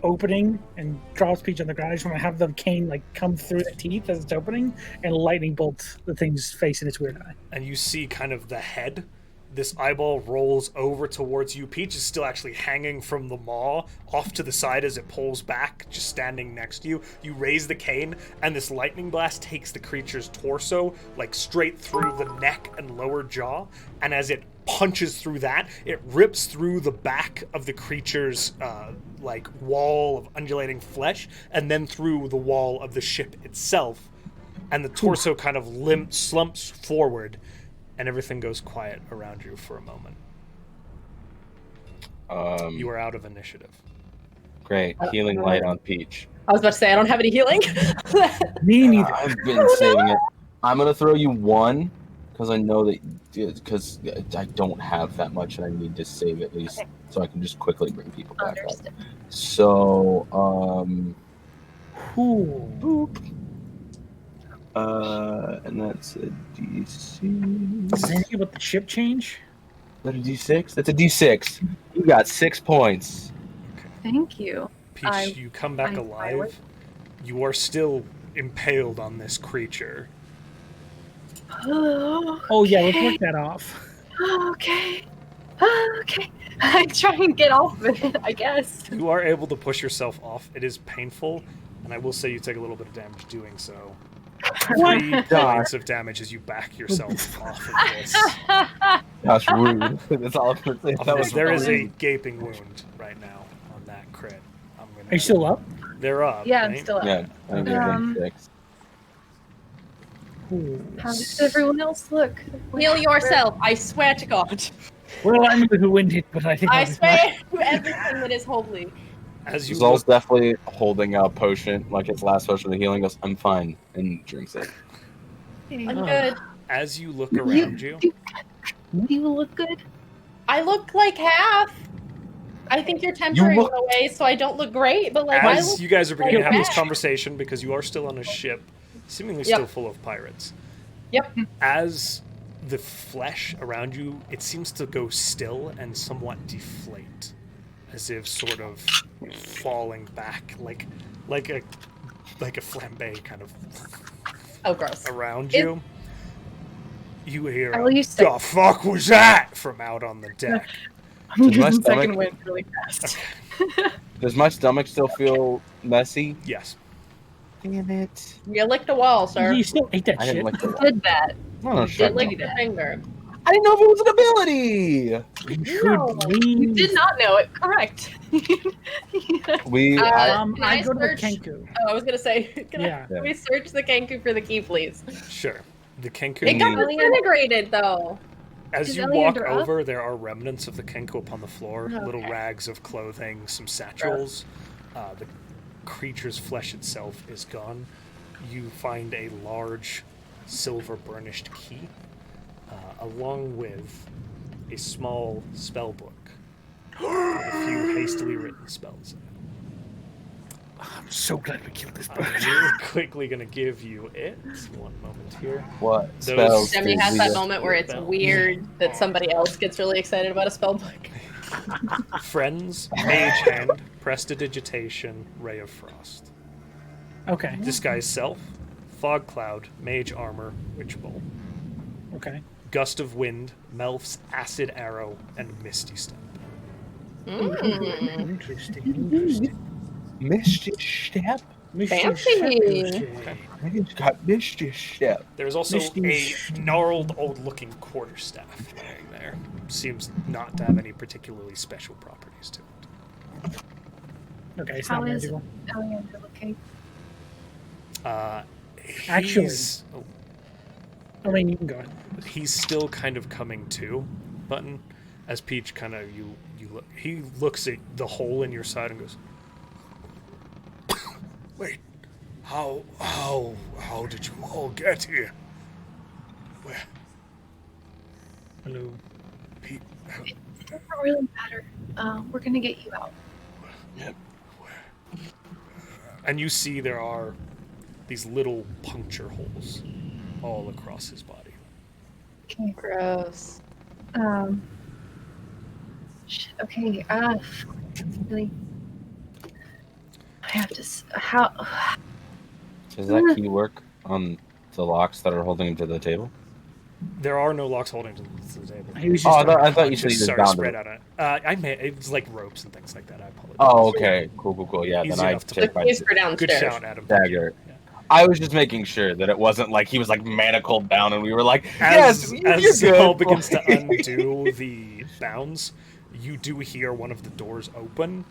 opening and drops Peach on the ground. I just want to have the cane come through the teeth as it's opening and lightning bolt the thing's face in its weird eye. And you see kind of the head. This eyeball rolls over towards you. Peach is still actually hanging from the maw off to the side as it pulls back, just standing next to you. You raise the cane, and this lightning blast takes the creature's torso, straight through the neck and lower jaw. And as it punches through that, it rips through the back of the creature's, wall of undulating flesh, and then through the wall of the ship itself. And the torso kind of slumps forward. and everything goes quiet around you for a moment. You are out of initiative. Great. Healing light on Peach. I was about to say, I don't have any healing. Me neither. I've been saving it. I'm going to throw you 1 because I know that because I don't have that much and I need to save at least so I can just quickly bring people back up. So, boop. And that's a DC. Does anything about the ship change? Is that a D6? That's a D6. You got 6 points. Thank you. Peach, you come back alive. You are still impaled on this creature. Oh yeah, let's work that off. Okay. Okay. I try and get off of it, I guess. You are able to push yourself off. It is painful, and I will say you take a little bit of damage doing so. 3 points of damage as you back yourself off of this. That's rude. That's all I'm going to say. There is a gaping wound right now on that crit. Are you still up? They're up. Yeah, right? I'm still up. Yeah, I think 6. How does everyone else look? Heal yourself. I swear to God. Well, I'm a little winded, but I think I I'll be swear fine. to everything that is holy. As you Zahl's look, definitely holding a potion, like his last potion of healing, goes, I'm fine, and drinks it. I'm good. as you look around you, Do you look good? I look like half. I think you're tempering look- away, so I don't look great. But like, I as look you guys are beginning to have this bad. conversation, because you are still on a ship, seemingly still full of pirates. Yep. As the flesh around you, it seems to go still and somewhat deflate, as if sort of falling back, like a flambe kind of Oh, gross. around you. You hear, I will use second. "The fuck was that?" from out on the deck. I'm Does my using second stomach- wind really fast. Does my stomach still feel messy? Yes. Damn it. You licked a wall, sir. You still ate that I shit. didn't like the Did that. No, You shut licked up. your finger. I didn't know if it was an ability. You should No, leave. You did not know it. Correct. We, Uh, Can I I go to the search- Kenku. Oh, I was gonna say, can Yeah. we search the Kenku for the key, please? Sure. The Kenku. It got Elian- disintegrated, though. As Is you walk Eleander up? over, there are remnants of the Kenku upon the floor, little Okay. rags of clothing, some satchels. The creature's flesh itself is gone. You find a large silver burnished key, along with a small spell book with a few hastily written spells in it. I'm so glad we killed this bird. I'm quickly going to give you it. One moment here. what Those- spells? Demi did has we that just- moment where it's Spell. weird that somebody else gets really excited about a spell book. Friends, Mage Hand, Prestidigitation, Ray of Frost. Okay. Disguise Self, Fog Cloud, Mage Armor, Witch Bolt. Okay. Gust of Wind, Melf's Acid Arrow, and Misty Step. Interesting. Mischief step. Fancy. I just got mischief step. There's also Misty a gnarled, old-looking quarterstaff laying there. Seems not to have any particularly special properties to it. Okay, it's How not is magical. Eleander looking? Actually- He's, I mean, you can go. he's still kind of coming to, Button, as Peach kind of you look. He looks at the hole in your side and goes, "Wait, how did you all get here? Where, Hello. Pete? It doesn't really matter. We're gonna get you out. And you see there are these little puncture holes all across his body. Okay. Gross. Shit, okay. Really. I have to. How? Does that key work on the locks that are holding him to the table? There are no locks holding to the table. He was Oh, just I thought you said he Just was sort bound of to spread it. out. I made it's like ropes and things like that. I apologize. Oh, okay. Cool. Yeah, Easy then I enough to take The my keys for Good downstairs. shout, Adam. dagger. Yeah. I was just making sure that it wasn't like he was like manacled down and we were like, As yes, you're Zahl good. begins to undo the bounds, you do hear one of the doors open.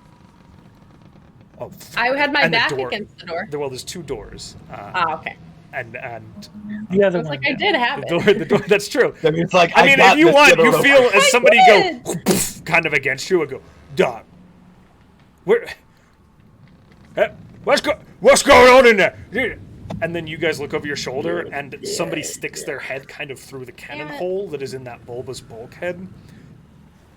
Oh, I had my and the back door- against the door. Well, there's two doors. Ah, okay. and The other It's one. like I did have the it. door. That's true. I mean, it's like, I mean, got if you this, want, get you over feel it. as somebody did. go kind of against you and go, Dog, where? What's going on in there? And then you guys look over your shoulder, and somebody sticks their head kind of through the cannon Damn it. hole that is in that bulbous bulkhead.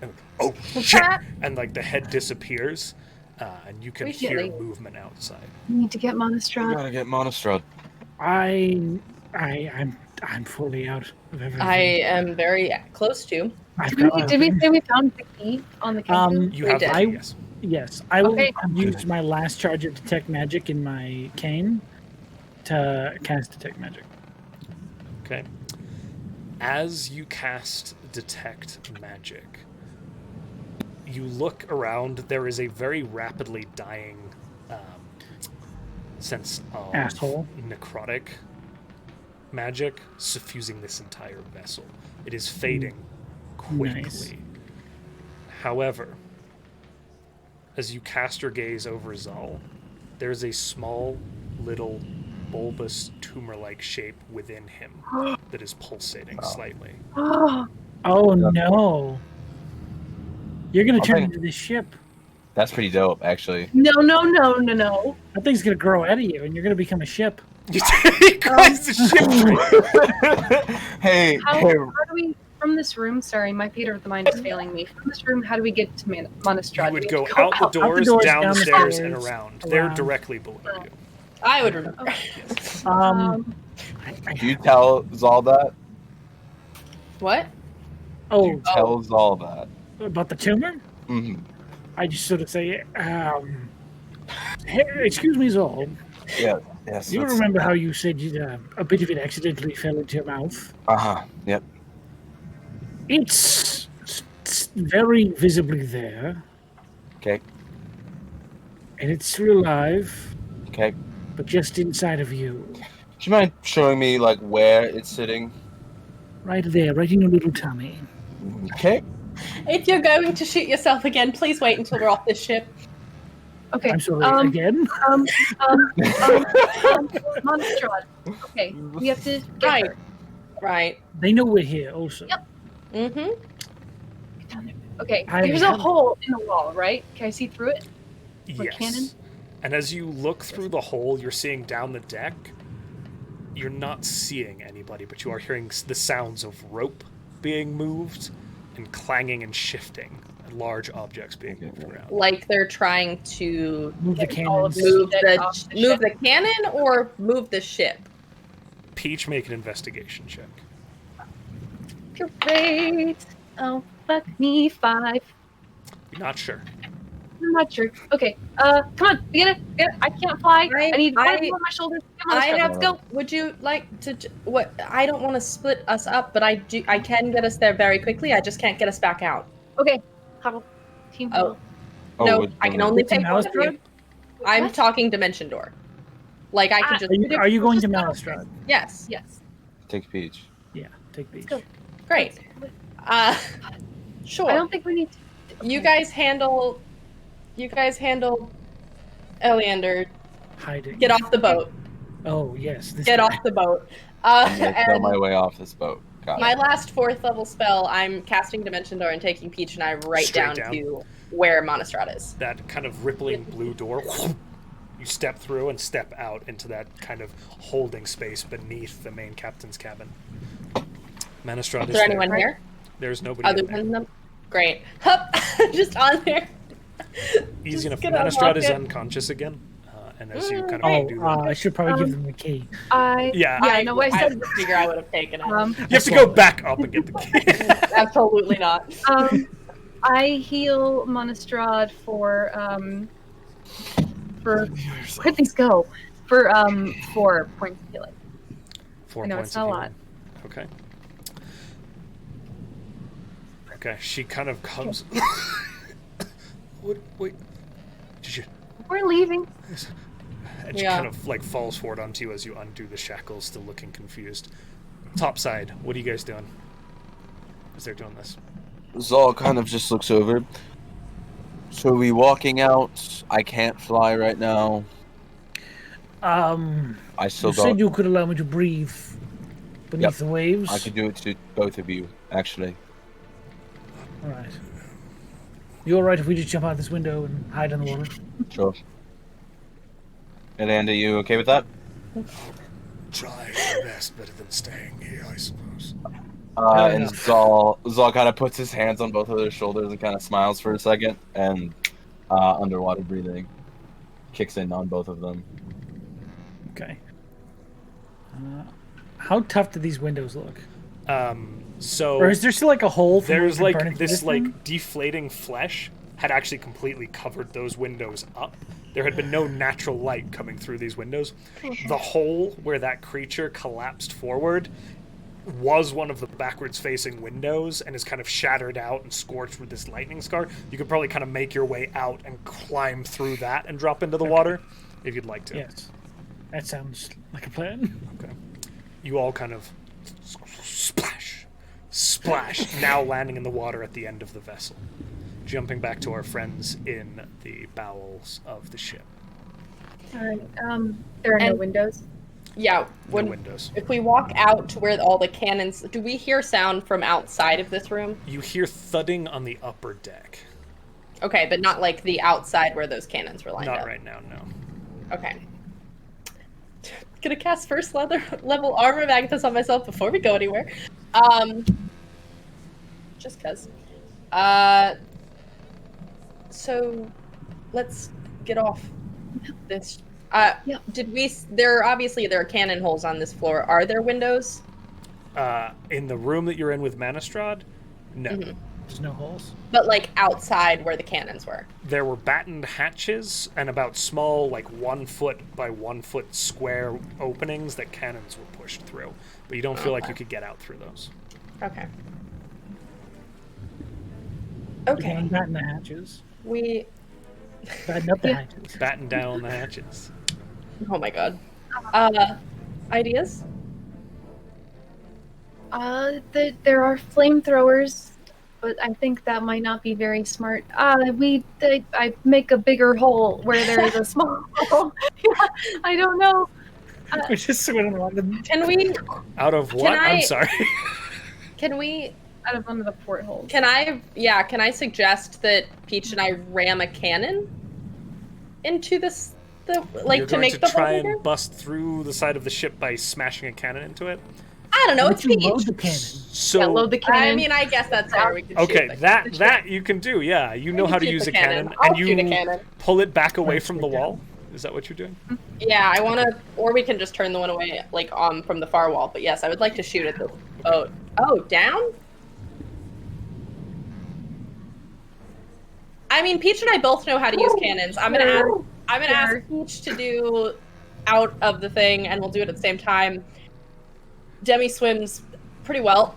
And, oh shit! And like the head disappears, and you can hear Appreciate it. movement outside. We need to get We Monastrad. gotta get Monastrad. I'm fully out of everything. I am very close to. I've Did got we say we found the key on the kingdom? You We have did. the yes. Yes, I will Okay. use my last charge of Detect Magic in my cane to cast Detect Magic. Okay. As you cast Detect Magic, you look around. There is a very rapidly dying sense of Asshole. necrotic magic suffusing this entire vessel. It is fading quickly. Nice. However, as you cast your gaze over Zahl, there's a small, little, bulbous, tumor-like shape within him that is pulsating slightly. Oh, Oh no! You're gonna turn Okay. into this ship. That's pretty dope, actually. no. That thing's gonna grow out of you, and you're gonna become a ship. He cries the ship tree. Hey, How hey, do we, from this room, sorry, my theater of the mind is failing me. From this room, how do we get to Monastrad? You would We go have to out the doors, down the stairs, and stairs, around. They're around. directly below you. I would remember. do you tell Zahl that? What? Oh, Tell Zahl that. about the tumor? hmm I just sort of say, hey, excuse me, Zol. Yeah, yes. You remember how you said a bit of it accidentally fell into your mouth? Uh-huh, yep. It's very visibly there, Okay, and it's still alive, okay. but just inside of you. Do you mind showing me, like, where it's sitting? Right there, right in your little tummy. Okay. If you're going to shoot yourself again, please wait until we're off this ship. Okay. I'm sorry, again? Monastrad. Okay, we have to get Right. her. Right. They know we're here also. Yep. Mm-hmm. Get down there. Okay, I there's a have- hole in the wall, right? Can I see through it? Like cannon? Yes. And as you look through the hole, you're seeing down the deck. You're not seeing anybody, but you are hearing the sounds of rope being moved and clanging and shifting, and large objects being moved around. Like they're trying to Move the all of cannons. this. move Get off the move ship. the cannon or move the ship. Peach, make an investigation check. Great. Oh, fuck me, 5. You're not sure. I'm not sure. Okay, come on, get it. I can't fly. I need one I- on my shoulders. Come on, I let's go. have. Let's go. Would you like to? What? I don't want to split us up, but I do. I can get us there very quickly. I just can't get us back out. Okay, huddle. Team Oh. huddle. No, would- I can only It's a take one mouse of you. road? I'm What? talking dimension door. Like I can just. Are you going to Malstrad? Yes. Yes. Take Peach. Yeah, take these. go. Great. Sure. I don't think we need to. You guys handle. Eleander. Hiding. Get off the boat. Oh, yes. This Get guy. off the boat. I'm gonna throw And my way off this boat. Got my it. last 4th level spell, I'm casting Dimension Door and taking Peach and I right Straight down down. to where Monastrad is. That kind of rippling blue door. You step through and step out into that kind of holding space beneath the main captain's cabin. Monastrad Is is there anyone there. here There's nobody other in there. than them? Great. Hup! Just on there. Easy Just enough. gonna Monastrad walk is in. unconscious again. And as you kind of Oh, do I should probably give them the key. yeah, I know. I said. figure I would have taken it. you have to go back up and get the key. Absolutely not. I heal Monastrad for where'd these go? For 4 points of healing. 4 I know, points it's not of a lot. healing. Okay. Okay, she kind of comes. What? Wait. Did you? We're leaving. And she Yeah. kind of like falls forward onto you as you undo the shackles, still looking confused. Topside, what are you guys doing? As they're doing this. Zahl kind of just looks over. So are we walking out? I can't fly right now. I still You got. said you could allow me to breathe beneath Yep. the waves. I could do it to both of you, actually. All right. You all right if we just jump out this window and hide in the water? Sure. And Andy, you okay with that? Try your best, better than staying here, I suppose. And Zahl kind of puts his hands on both of their shoulders and kind of smiles for a second, and underwater breathing kicks in on both of them. Okay. How tough do these windows look? So Or is there still like a hole? From there's where you can burn like into this thing? like deflating flesh had actually completely covered those windows up. There had been no natural light coming through these windows. The hole where that creature collapsed forward was one of the backwards facing windows and is kind of shattered out and scorched with this lightning scar. You could probably kind of make your way out and climb through that and drop into the water if you'd like to. Yes. That sounds like a plan. Okay. You all kind of splash, now landing in the water at the end of the vessel. Jumping back to our friends in the bowels of the ship. All right. There are no And- windows. Yeah, No windows. if we walk out to where all the cannons, do we hear sound from outside of this room? You hear thudding on the upper deck. Okay, but not like the outside where those cannons were lined Not up. right now, no. Okay. Gonna cast first level armor of Agathis on myself before we go anywhere. Just cause. So let's get off this. Yeah. There are cannon holes on this floor. Are there windows? In the room that you're in with Manistrad, no. Mhm. There's no holes. But like outside where the cannons were. There were battened hatches and about small, like 1 foot by 1 foot square openings that cannons were pushed through. But you don't feel like you could get out through those. Okay. Okay. Okay. Batten the hatches. We. Batten up the Yeah. hatches. Batten down the hatches. Oh my god. Ideas? There are flamethrowers, but I think that might not be very smart. I make a bigger hole where there is a small hole. I don't know. We're just swimming along. Can we? Out of what? I- I'm sorry. Can we? Out of one of the portholes. Can I suggest that Peach and I ram a cannon into this, You're to going make to the try hole bigger? and bust through the side of the ship by smashing a cannon into it? I don't know. It's Would you load Peach. the cannon? So Yeah, load the cannon. I mean, I guess that's fair. We can shoot okay, the- that you can do. Yeah, you know can how to shoot use the a cannon, I'll and shoot a you cannon. pull it back away Let's from get the down. wall. Is that what you're doing? Yeah, I want to, or we can just turn the one away, like from the far wall. But yes, I would like to shoot at the. Oh, down. I mean, Peach and I both know how to use cannons. I'm gonna ask Peach to do out of the thing, and we'll do it at the same time. Demi swims pretty well.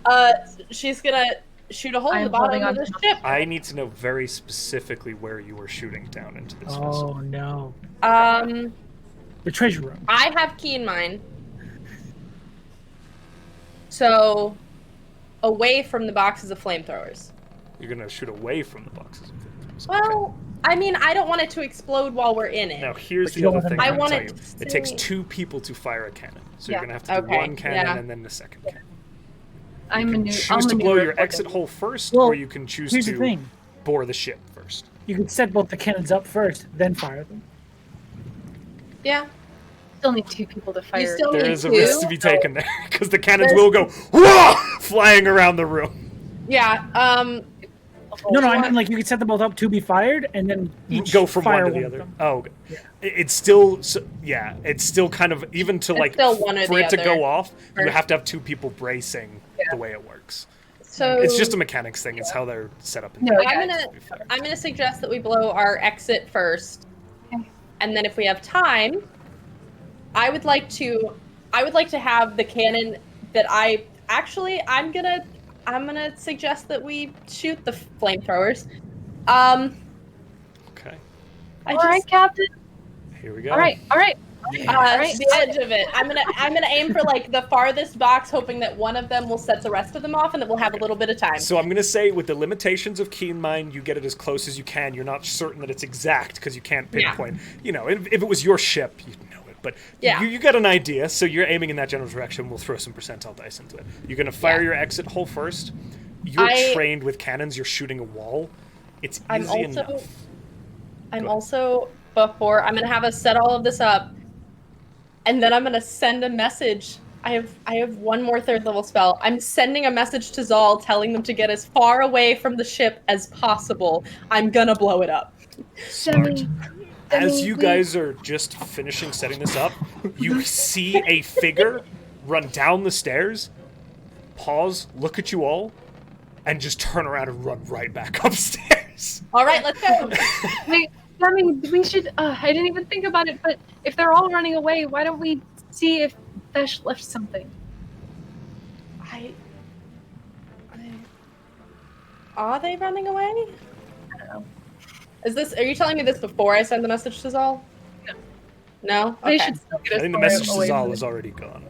She's gonna shoot a hole in the I'm bottom holding of on the to ship. I need to know very specifically where you were shooting down into this Oh vessel. no. The treasure room. I have key in mind. So, away from the boxes of flamethrowers. You're gonna shoot away from the boxes of flamethrowers. Well, I mean, I don't want it to explode while we're in it. Now here's But the you don't other want thing them- I'm I gonna want tell it you. to It takes stay- 2 people to fire a cannon, so Yeah. you're gonna have to do Okay, one cannon yeah. and then the second cannon. I'm You a can new. choose to blow your exit hole first, Well, or you can choose Here's to the thing. bore the ship first. You could set both the cannons up first, then fire them. Yeah. Still need 2 people to fire. still- There need is a two? risk to be taken there because the cannons There's- will go whoa, flying around the room. Yeah. No, I mean like you could set them both up to be fired, and then each Go from fire one to the of other. them. Oh, it's still it's still kind of even to like still one or for the it to other. go off. You First. have to have 2 people bracing the way it works. So It's just a mechanics thing. It's how they're set up. In No, the I'm game gonna to be fired. I'm gonna suggest that we blow our exit first, Okay. and then if we have time, I would like to have the cannon that I'm gonna suggest that we shoot the flamethrowers. Okay, I All right, just, Captain. here we go. All right. the edge of it. I'm gonna aim for like the farthest box, hoping that one of them will set the rest of them off, and that we'll have a little bit of time. So I'm gonna say, with the limitations of keen mind, you get it as close as you can. You're not certain that it's exact because you can't pinpoint. You know, if it was your ship, you'd know it But Yeah. you get an idea, so you're aiming in that general direction. We'll throw some percentile dice into it. You're going to fire your exit hole first. You're trained with cannons. You're shooting a wall. It's easy enough. I'm also, before, I'm going to have us set all of this up, and then I'm going to send a message. I have one more 3rd level spell. I'm sending a message to Zahl telling them to get as far away from the ship as possible. I'm going to blow it up. Demi, As you guys are just finishing setting this up, you see a figure run down the stairs, pause, look at you all, and just turn around and run right back upstairs. All right, let's go. Wait, Demi, we should. I didn't even think about it, but if they're all running away, why don't we see if Besh left something? Are they running away? I don't know. Are you telling me this before I send the message to Zahl? No. No? They Okay. should still get I as think the far message to away Zahl from is it. already gone.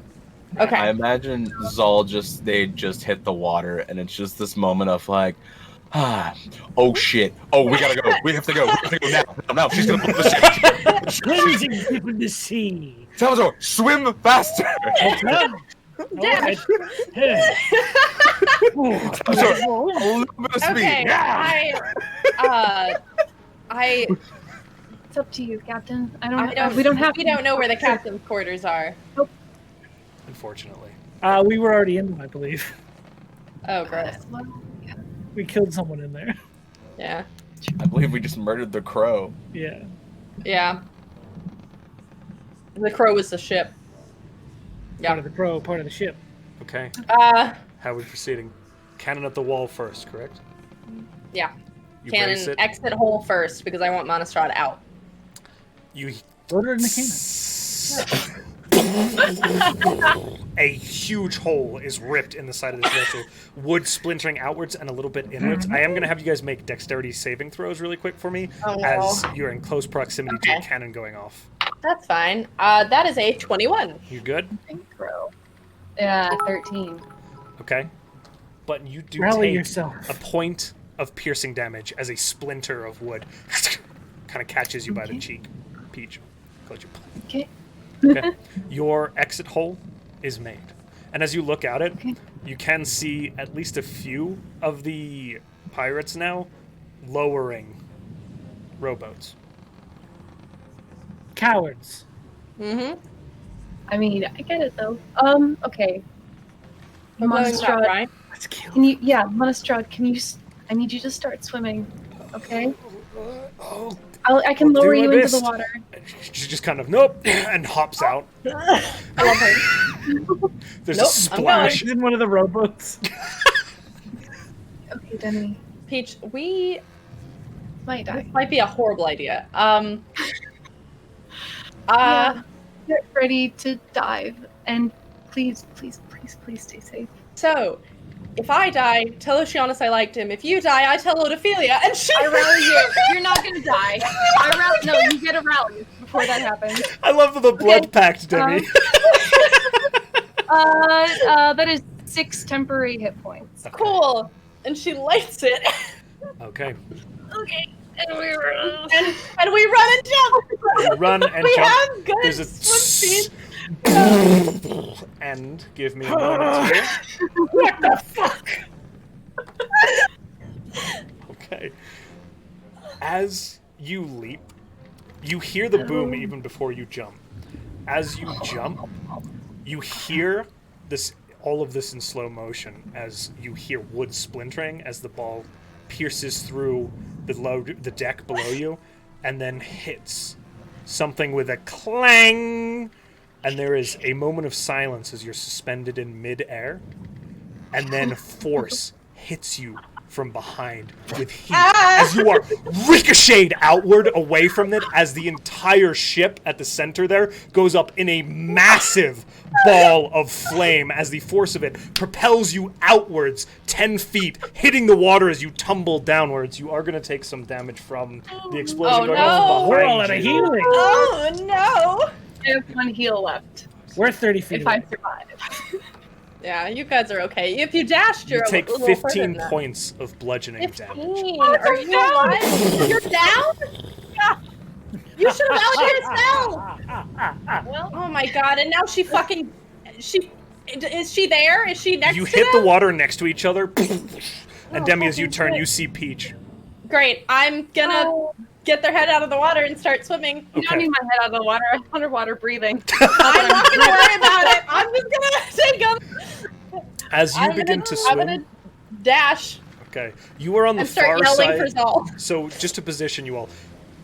Okay. I imagine Zahl they just hit the water, and it's just this moment of like, oh shit, oh we gotta go, we have to go now. She's gonna blow the ship. Cleansing deep in the sea. Salvator, swim faster. Dash. Salvator, a little bit of speed. Okay. Yeah. It's up to you, Captain. We don't have. We don't know where the captain's quarters are. Unfortunately. We were already in them, I believe. Oh, gross. We killed someone in there. Yeah. I believe we just murdered the crow. Yeah. Yeah. The crow was the ship. Part of the crow, part of the ship. Okay. Uh, How are we proceeding? Cannon at the wall first, correct? yeah. You brace Cannon it. exit hole first because I want MrAddup out. You Order in the cannon. A huge hole is ripped in the side of this vessel, wood splintering outwards and a little bit inwards. I am going to have you guys make dexterity saving throws really quick for me, Oh, no. as you're in close proximity to a Okay. cannon going off. That's fine. That is a 21. You good? Crow. Yeah, 13. Okay. But you do Rally take yourself. a point of piercing damage as a splinter of wood kind of catches you by the cheek. Peach. Close your Okay. Okay. Your exit hole is made. And as you look out it, Okay. you can see at least a few of the pirates now lowering rowboats. Cowards. Mm-hmm. I mean, I get it though. Okay. We're going up, Monastrad, right? Let's kill can you? Yeah, Monastrad, can you? I need you to start swimming. Okay. Oh, I can I'll lower do my you into best. the water. she just kind of, nope, and hops out. I love her. There's Nope, a splash. She's in one of the rowboats. Okay, Demi. Peach, we Might die. this might be a horrible idea. Yeah. Get ready to dive, and please, please, please, please stay safe. So, if I die, tell Oceanus I liked him. If you die, I tell Odophilia, and she. I rally you. You're not gonna die. No, you get a rally before that happens. I love the blood pact, Demi. That is 6 temporary hit points. Cool, and she lights it, Okay. Okay, and we run. and we run and jump. You run and We jump. have good There's a swim speed. and give me a moment here. What the fuck? Okay. As you leap, you hear the boom even before you jump. As you jump, you hear this, all of this in slow motion, as you hear wood splintering as the ball pierces through the deck below you and then hits something with a clang, and there is a moment of silence as you're suspended in mid-air, and then force hits you from behind with heat as you are ricocheted outward away from it, as the entire ship at the center there goes up in a massive ball of flame as the force of it propels you outwards 10 feet, hitting the water as you tumble downwards. You are going to take some damage from the explosion Oh, going no. off We're all behind out of you. healing. Oh no! I have 1 heal left. We're 30 feet If away. I survive. Yeah, you guys are okay. If you dashed, You you're take a little further 15 than that. points of bludgeoning damage. 15. Are you alive? You're down? You should have validated spell. Well, Oh my god! And now she fucking is she there? Is she next? You to hit them? the water next to each other, and Oh, Demi, as you fucking turn, shit. you see Peach. Great. I'm gonna get their head out of the water and start swimming. you don't Okay. need my head out of the water. I'm underwater breathing. I'm not gonna worry about it. I'm just gonna take them. As you I'm begin gonna, to I'm swim, gonna dash okay, you are on the and start far yelling for side. Zahl. So just to position you all,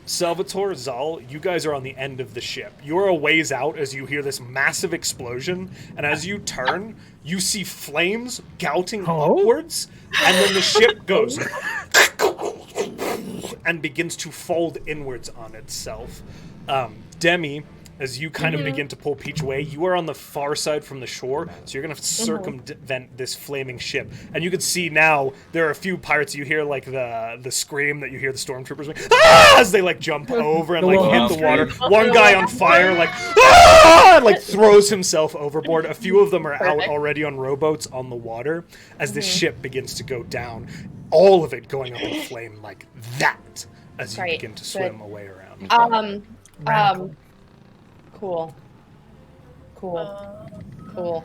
Salvator, Zahl, you guys are on the end of the ship. You're a ways out as you hear this massive explosion, and as you turn, you see flames gouting upwards, and then the ship goes and begins to fold inwards on itself. Demi, as you kind of begin to pull Peach away, you are on the far side from the shore, so you're going to circumvent this flaming ship. And you can see now there are a few pirates. You hear like the scream that you hear the stormtroopers make, ah! As they like jump over and like hit the water. One guy on fire like ah! Like throws himself overboard. A few of them are out already on rowboats on the water as the ship begins to go down. All of it going up in flame like that as you begin to swim away around. Cool. Cool.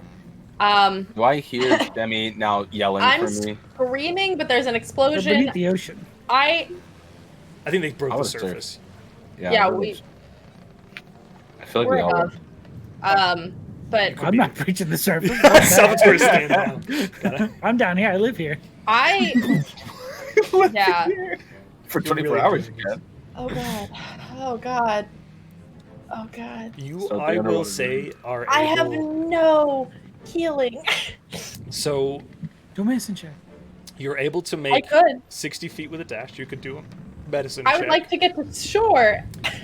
Do I hear Demi now yelling I'm for me? screaming, but there's an They're explosion. beneath the ocean. I think they broke I the was there. surface. Yeah, I feel like we're we all above. But I'm not preaching the surface. Salvator's staying down. Got it? I'm down here. I live here. I yeah. for 24 really hours again. Oh god. Oh god. Oh god. You, So I the will underwater- say, are I have able. no healing. So Do medicine check. you're able to I make could. 60 feet with a dash. You could do a medicine I check. would like to get to shore.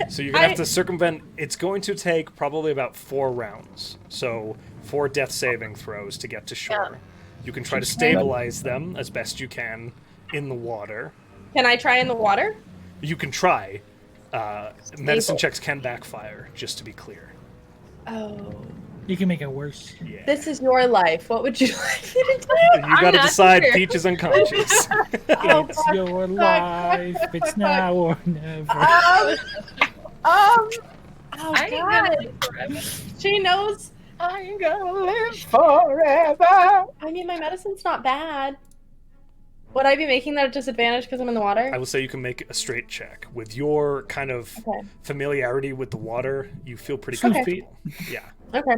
So you're gonna have to circumvent. It's going to take probably about 4 rounds. So 4 death saving throws to get to shore. You can try to stabilize them as best you can in the water. Can I try in the water? You can try. Medicine checks can backfire, just to be clear. Oh. You can make it worse. Yeah. This is your life. What would you like me to do? You gotta not decide. sure. Peach is unconscious. It's your life. It's now or never. Oh I ain't god. gonna live forever. She knows. I'm gonna live forever. I mean, my medicine's not bad. Would I be making that a disadvantage because I'm in the water? I will say you can make a straight check. With your kind of familiarity with the water, you feel pretty Okay. comfortable. Yeah. Okay.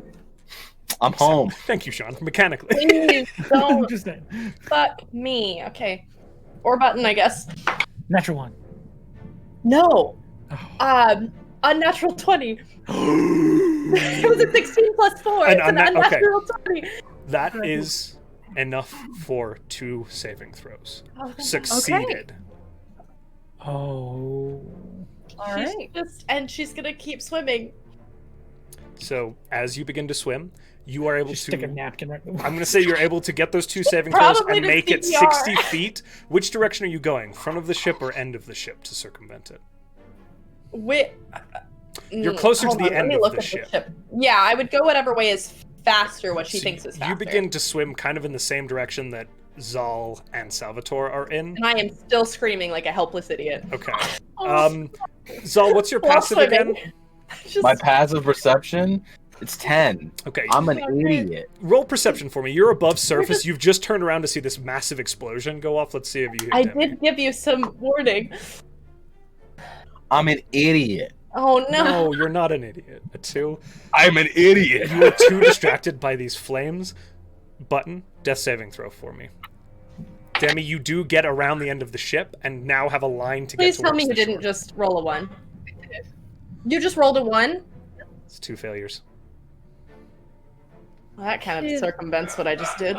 I'm home. Thank you, Sean. Mechanically. Please don't Just that. fuck me. Okay. Or button, I guess. Natural one. No. Oh. Unnatural 20. It was a 16 plus 4. An It's an unna- okay. unnatural 20. That is enough for 2 saving throws. Succeeded. Oh. All right. She's gonna keep swimming. So as you begin to swim, you are able Just to. stick a napkin right. I'm going to say you're able to get those 2 saving throws Probably and to make it CPR. 60 feet. Which direction are you going? Front of the ship or end of the ship to circumvent it? You're closer to hold the on, let end me of look the at ship. Yeah, I would go whatever way is faster, what she So thinks is faster. You begin to swim kind of in the same direction that Zahl and Salvator are in. And I am still screaming like a helpless idiot. Okay. Zal, what's your While passive again? swimming. Just- My passive perception, it's 10. Okay. I'm an idiot. Roll perception for me. You're above surface. You've just turned around to see this massive explosion go off. Let's see if you hit I Demi. did give you some warning. I'm an idiot. Oh no. No, you're not an idiot. A 2. I'm an idiot. You are too distracted by these flames. Button, death saving throw for me. Demi, you do get around the end of the ship and now have a line to Please get tell towards me you the didn't shore. just roll a 1. You just rolled a 1? It's 2 failures. Well, that kind of circumvents what I just did.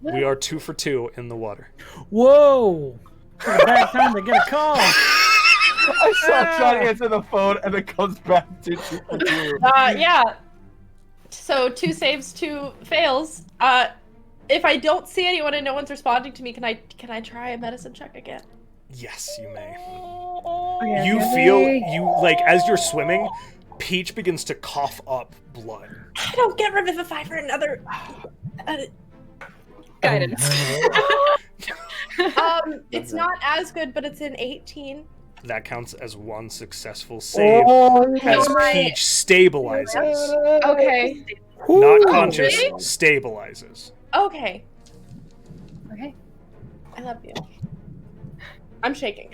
We are 2 for 2 in the water. Whoa! What a bad time to get a call. I saw John answer the phone and it comes back to 2 for 2. Yeah. So 2 saves, 2 fails. If I don't see anyone and no one's responding to me, can I try a medicine check again? Yes, you may. Okay, You feel, like, as you're swimming, Peach begins to cough up blood. I don't get Revivify for another. guidance. It's not as good, but it's an 18. That counts as one successful save as Peach stabilizes. Okay. Not conscious, really? stabilizes. Okay. Okay. I love you. I'm shaking.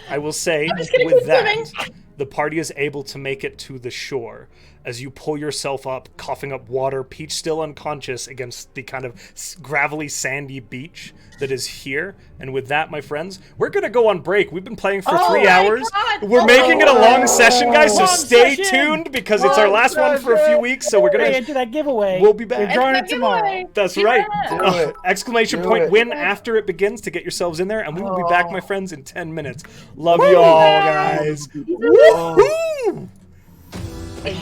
I will say, I'm just gonna with keep that, swimming. the party is able to make it to the shore. As you pull yourself up, coughing up water, Peach still unconscious against the kind of gravelly, sandy beach that is here. And with that, my friends, we're going to go on break. We've been playing for 3 hours. God. We're making it a long session, guys, so Long stay session. tuned because it's our last one for a few weeks. So we're Hey, going to... into that giveaway. We'll be back. We're drawing it It's a tomorrow. giveaway. That's Yeah. right. Do it. Exclamation Do point it. win after it begins to get yourselves in there. And we will be back, my friends, in 10 minutes. Love you all, guys. Woohoo! I'm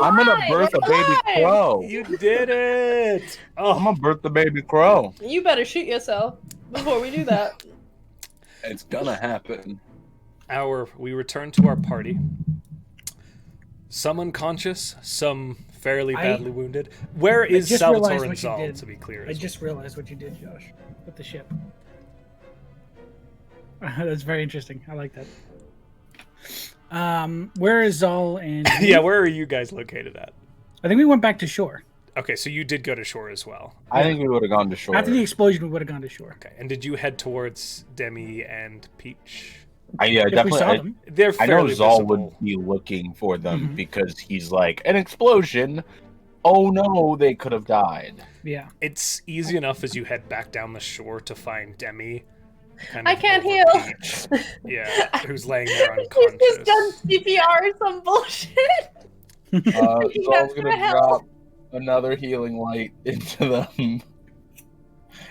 I'm gonna birth a baby crow. You did it! I'm Oh, gonna birth the baby crow. You better shoot yourself before we do that. It's gonna happen. we return to our party. Some unconscious, some fairly badly wounded. Where is just realized Salvator and what you Zahl, did. to be clear? I just realized what you did, Josh, with the ship. That's very interesting. I like that. Where is Zahl and... Yeah, where are you guys located at? I think we went back to shore. Okay, so you did go to shore as well. I think we would have gone to shore. After the explosion, we would have gone to shore. Okay, and did you head towards Demi and Peach? Yeah, If definitely. we saw them. They're I know fairly Zahl visible. would be looking for them Mhm. because he's like, an explosion. Oh no, they could have died. Yeah. It's easy enough as you head back down the shore to find Demi. Kind I of can't over heal. Peach. Yeah, who's laying there He's unconscious. just done CPR or some bullshit. Zahl's gonna for help. drop another healing light into them.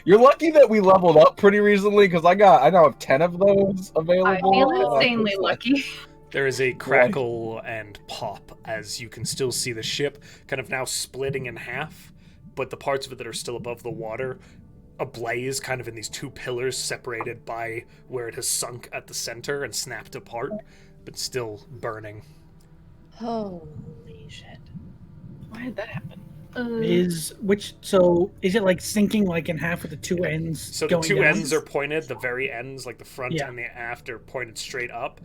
You're lucky that we leveled up pretty recently because I now have 10 of those available. I feel and I'm insanely just like, lucky. There is a crackle and pop as you can still see the ship kind of now splitting in half, but the parts of it that are still above the water ablaze kind of in these two pillars separated by where it has sunk at the center and snapped apart, but still burning. Holy shit. Why did that happen? Is it like sinking like in half with the two ends? So the going two down? ends are pointed, the very ends, like the front Yeah. and the aft, are pointed straight up.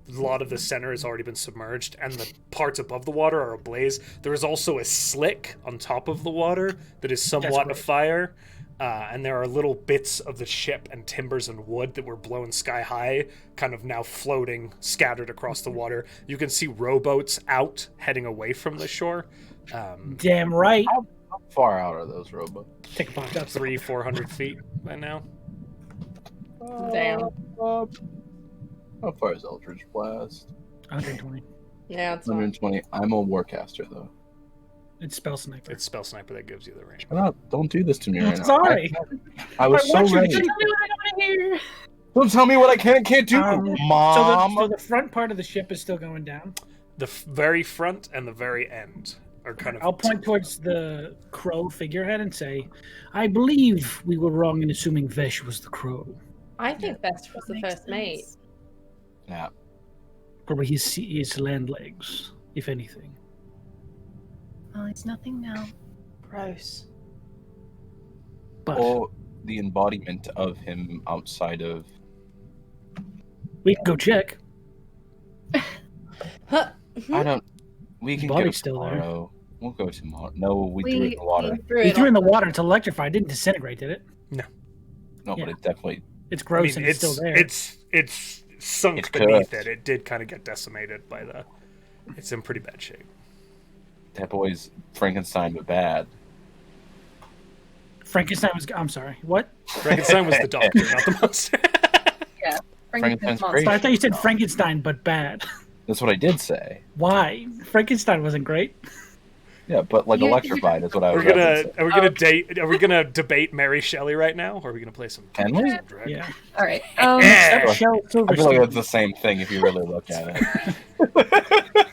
A lot of the center has already been submerged, and the parts above the water are ablaze. There is also a slick on top of the water that is somewhat right. afire, and there are little bits of the ship and timbers and wood that were blown sky high, kind of now floating, scattered across the water. You can see rowboats out, heading away from the shore. Damn right. How far out are those robots? Take a pop. That's 300-400 feet by now. Damn. How far is Eldritch Blast? 120. Yeah, it's fine. 120. I'm a Warcaster though. It's spell sniper. It's Spell Sniper that gives you the range. Don't do this to me right now. Sorry. I was so want you to ready. do- Tell me what I want to hear. Don't tell me what I can and can't do, Mom. So the front part of the ship is still going down. The very front and the very end are kind of... I'll point towards the crow figurehead and say, I believe we were wrong in assuming Vesh was the crow. I think Best was the Makes first mate. sense. Yeah. Probably his land legs, if anything. Well, it's nothing now. Gross. But Or the embodiment of him outside of. we can go check. Huh. I don't. We can go body's still there. tomorrow. We'll go tomorrow. No, we threw it in the water. He threw it in the water. It's electrified. It didn't disintegrate, did it? No, but Yeah. it definitely. It's gross and it's still there. It's sunk It's beneath cursed. it. It did kind of get decimated by the... It's in pretty bad shape. That boy's Frankenstein, but bad. Frankenstein was. I'm sorry. What? Frankenstein was the doctor, not the monster. Frankenstein's monster. great. I thought you said Frankenstein, but bad. That's what I did say. Why? Frankenstein wasn't great. Yeah, but like You- electrified is what I was. Are we gonna debate Mary Shelley right now, or are we gonna play some? Can we? some Dragon? Yeah. All right. That Shell I feel like Silverstein. that's the same thing if you really look at it.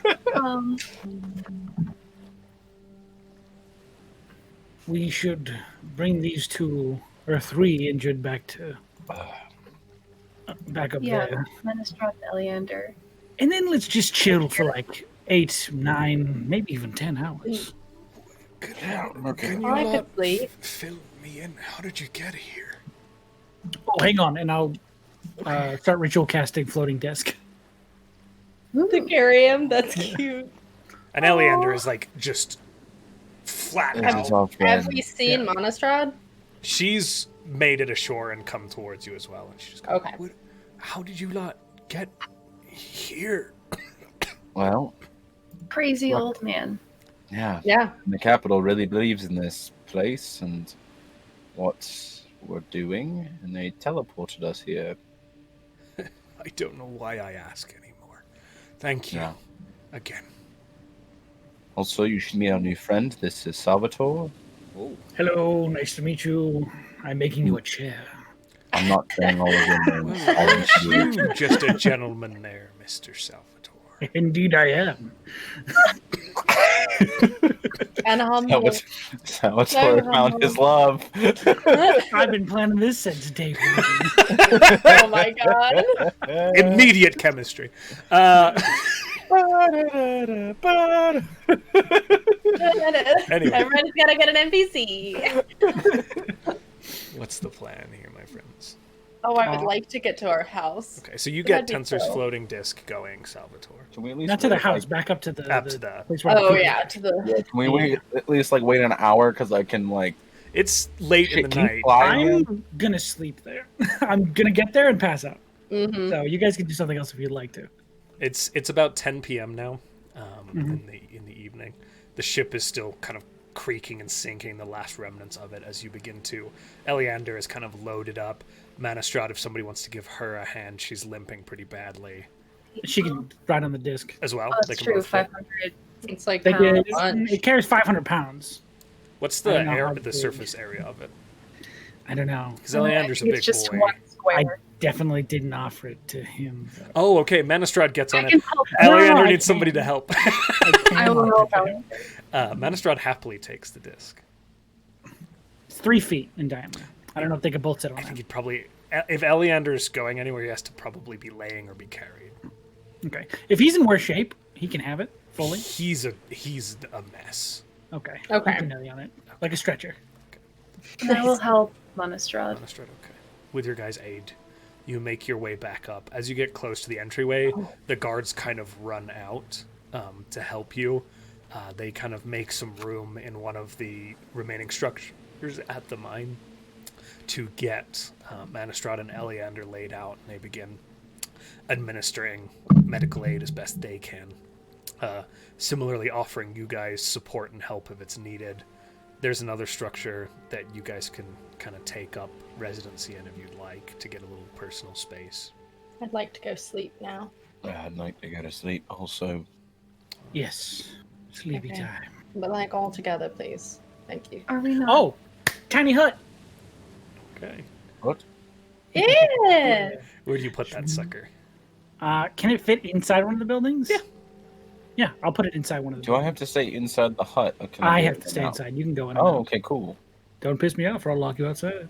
We should bring these two or three injured back to back up Yeah, there, Menestrat, Eleander. and then let's just chill for like 8, 9, maybe even 10 hours. Okay. I could sleep. Fill me in. How did you get here? Oh, hang on, and I'll start ritual casting floating desk. To carry him, that's cute. And Eleander is like just flat This out. is all Have fun. we seen Monastrad? She's made it ashore and come towards you as well, and she just goes, Okay. How did you not get here? Well, Crazy old man. yeah. Yeah. The capital really believes in this place and what we're doing, and they teleported us here. I don't know why I ask anymore. Thank you. Yeah. Again. Also, you should meet our new friend. This is Salvator. Oh. Hello, nice to meet you. I'm making you a chair. I'm not saying all of your names. Well, I aren't just do. you just a gentleman there, Mr. Salvatore? Indeed, I am. And humble. That's where he found his love. I've been planning this since day one. Oh my god. Immediate chemistry. Anyway. Everyone's gotta get an NPC. What's the plan here, my friends? Oh, I would like to get to our house. Okay, so you get That'd be Tensor's cool. floating disc going, Salvatore. Can we at least Not to the wait, house, like- back up to the place where the Oh people yeah, are. to the. Yeah, can we wait at least like wait an hour because I can like It's late in the can you night. fly again? I'm gonna sleep there. I'm gonna get there and pass out. Mhm. So you guys can do something else if you'd like to. It's about 10 p.m. now, Mm-hmm. in the evening. The ship is still kind of creaking and sinking, the last remnants of it as you begin to. Eleander is kind of loaded up. Manastrad, if somebody wants to give her a hand, she's limping pretty badly She can ride on the disc. as well. Oh, They that's can true. both fit. 500. It's like They pound get, lunch. it carries 500 pounds. What's I the don't know how the big. surface area of it? I don't know. Because Eleander's a It's big just boy. one I square. definitely didn't offer it to him. Though. Oh, okay. Manastrad gets on I it. can help. Eleander No, I needs somebody to can't. help. I will know about it. Manastrad happily takes the disc. It's 3 feet in diameter. I don't know if they could both sit on I think that. he'd probably, if Eleander's going anywhere, he has to probably be laying or be carried. Okay. If he's in worse shape, he can have it fully. He's a mess. Okay. Okay. You can lay on it like a stretcher. I will help Monastrad. Manastrad, okay. With your guys' aid, you make your way back up. As you get close to the entryway, the guards kind of run out to help you. They kind of make some room in one of the remaining structures at the mine to get Manastrad and Eleander laid out, and they begin administering medical aid as best they can. Similarly offering you guys support and help if it's needed. There's another structure that you guys can kind of take up residency in if you'd like to get a little personal space. I'd like to go sleep now. I'd like to go to sleep also. Yes. Sleepy Okay. time. But like all together, please. Thank you. Are we not? Oh, tiny hut. Okay. What? Yeah. Where do you put that sucker? Can it fit inside one of the buildings? Yeah. Yeah, I'll put it inside one of the Do I have to stay inside the hut? Or can I go have in to and stay out? inside. You can go in and Oh, out. okay, cool. Don't piss me off or I'll lock you outside.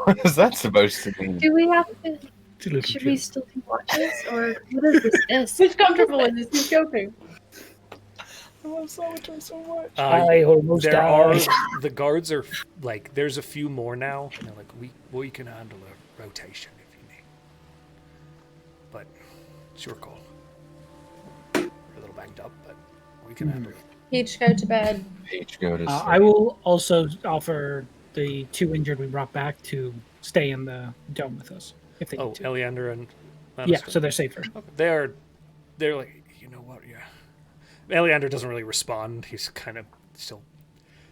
What is that supposed to mean? Do we have to? It's a little Should joke. we still do watches, or what is this? Who's comfortable with this? Who's joking? I love Salvator so much. I almost There are died. the guards are like there's a few more now, and they're like we can handle a rotation if you need, but it's your call. We're a little banged up, but we can handle it. Each go to bed. Each go to sleep. I will also offer the 2 injured we brought back to stay in the dome with us if they Oh, need to. Eleander and Yeah, Manastrad. so they're safer. Okay. They're like, you know what? Yeah. Eleander doesn't really respond. He's kind of still,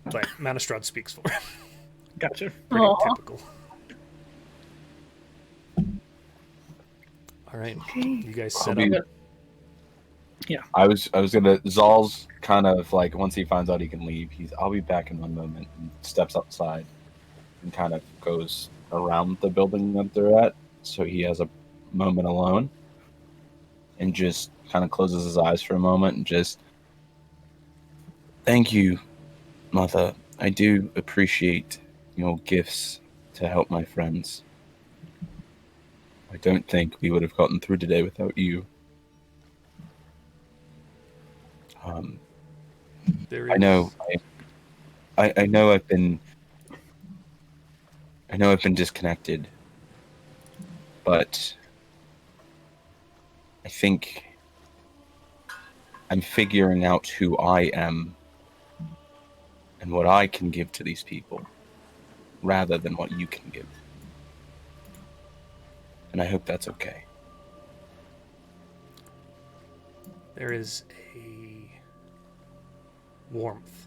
but Manastrad speaks for him. Gotcha. Pretty Aw. typical. All right, you guys set I'll up. be- I was gonna. Zahl's kind of like once he finds out he can leave. I'll be back in one moment. And steps outside and kind of goes around the building that they're at, so he has a moment alone, and just kind of closes his eyes for a moment and just. Thank you, Mother. I do appreciate your gifts to help my friends. I don't think we would have gotten through today without you. There I is- know. I know. I've been disconnected, but I think I'm figuring out who I am and what I can give to these people, rather than what you can give. And I hope that's okay. There is a warmth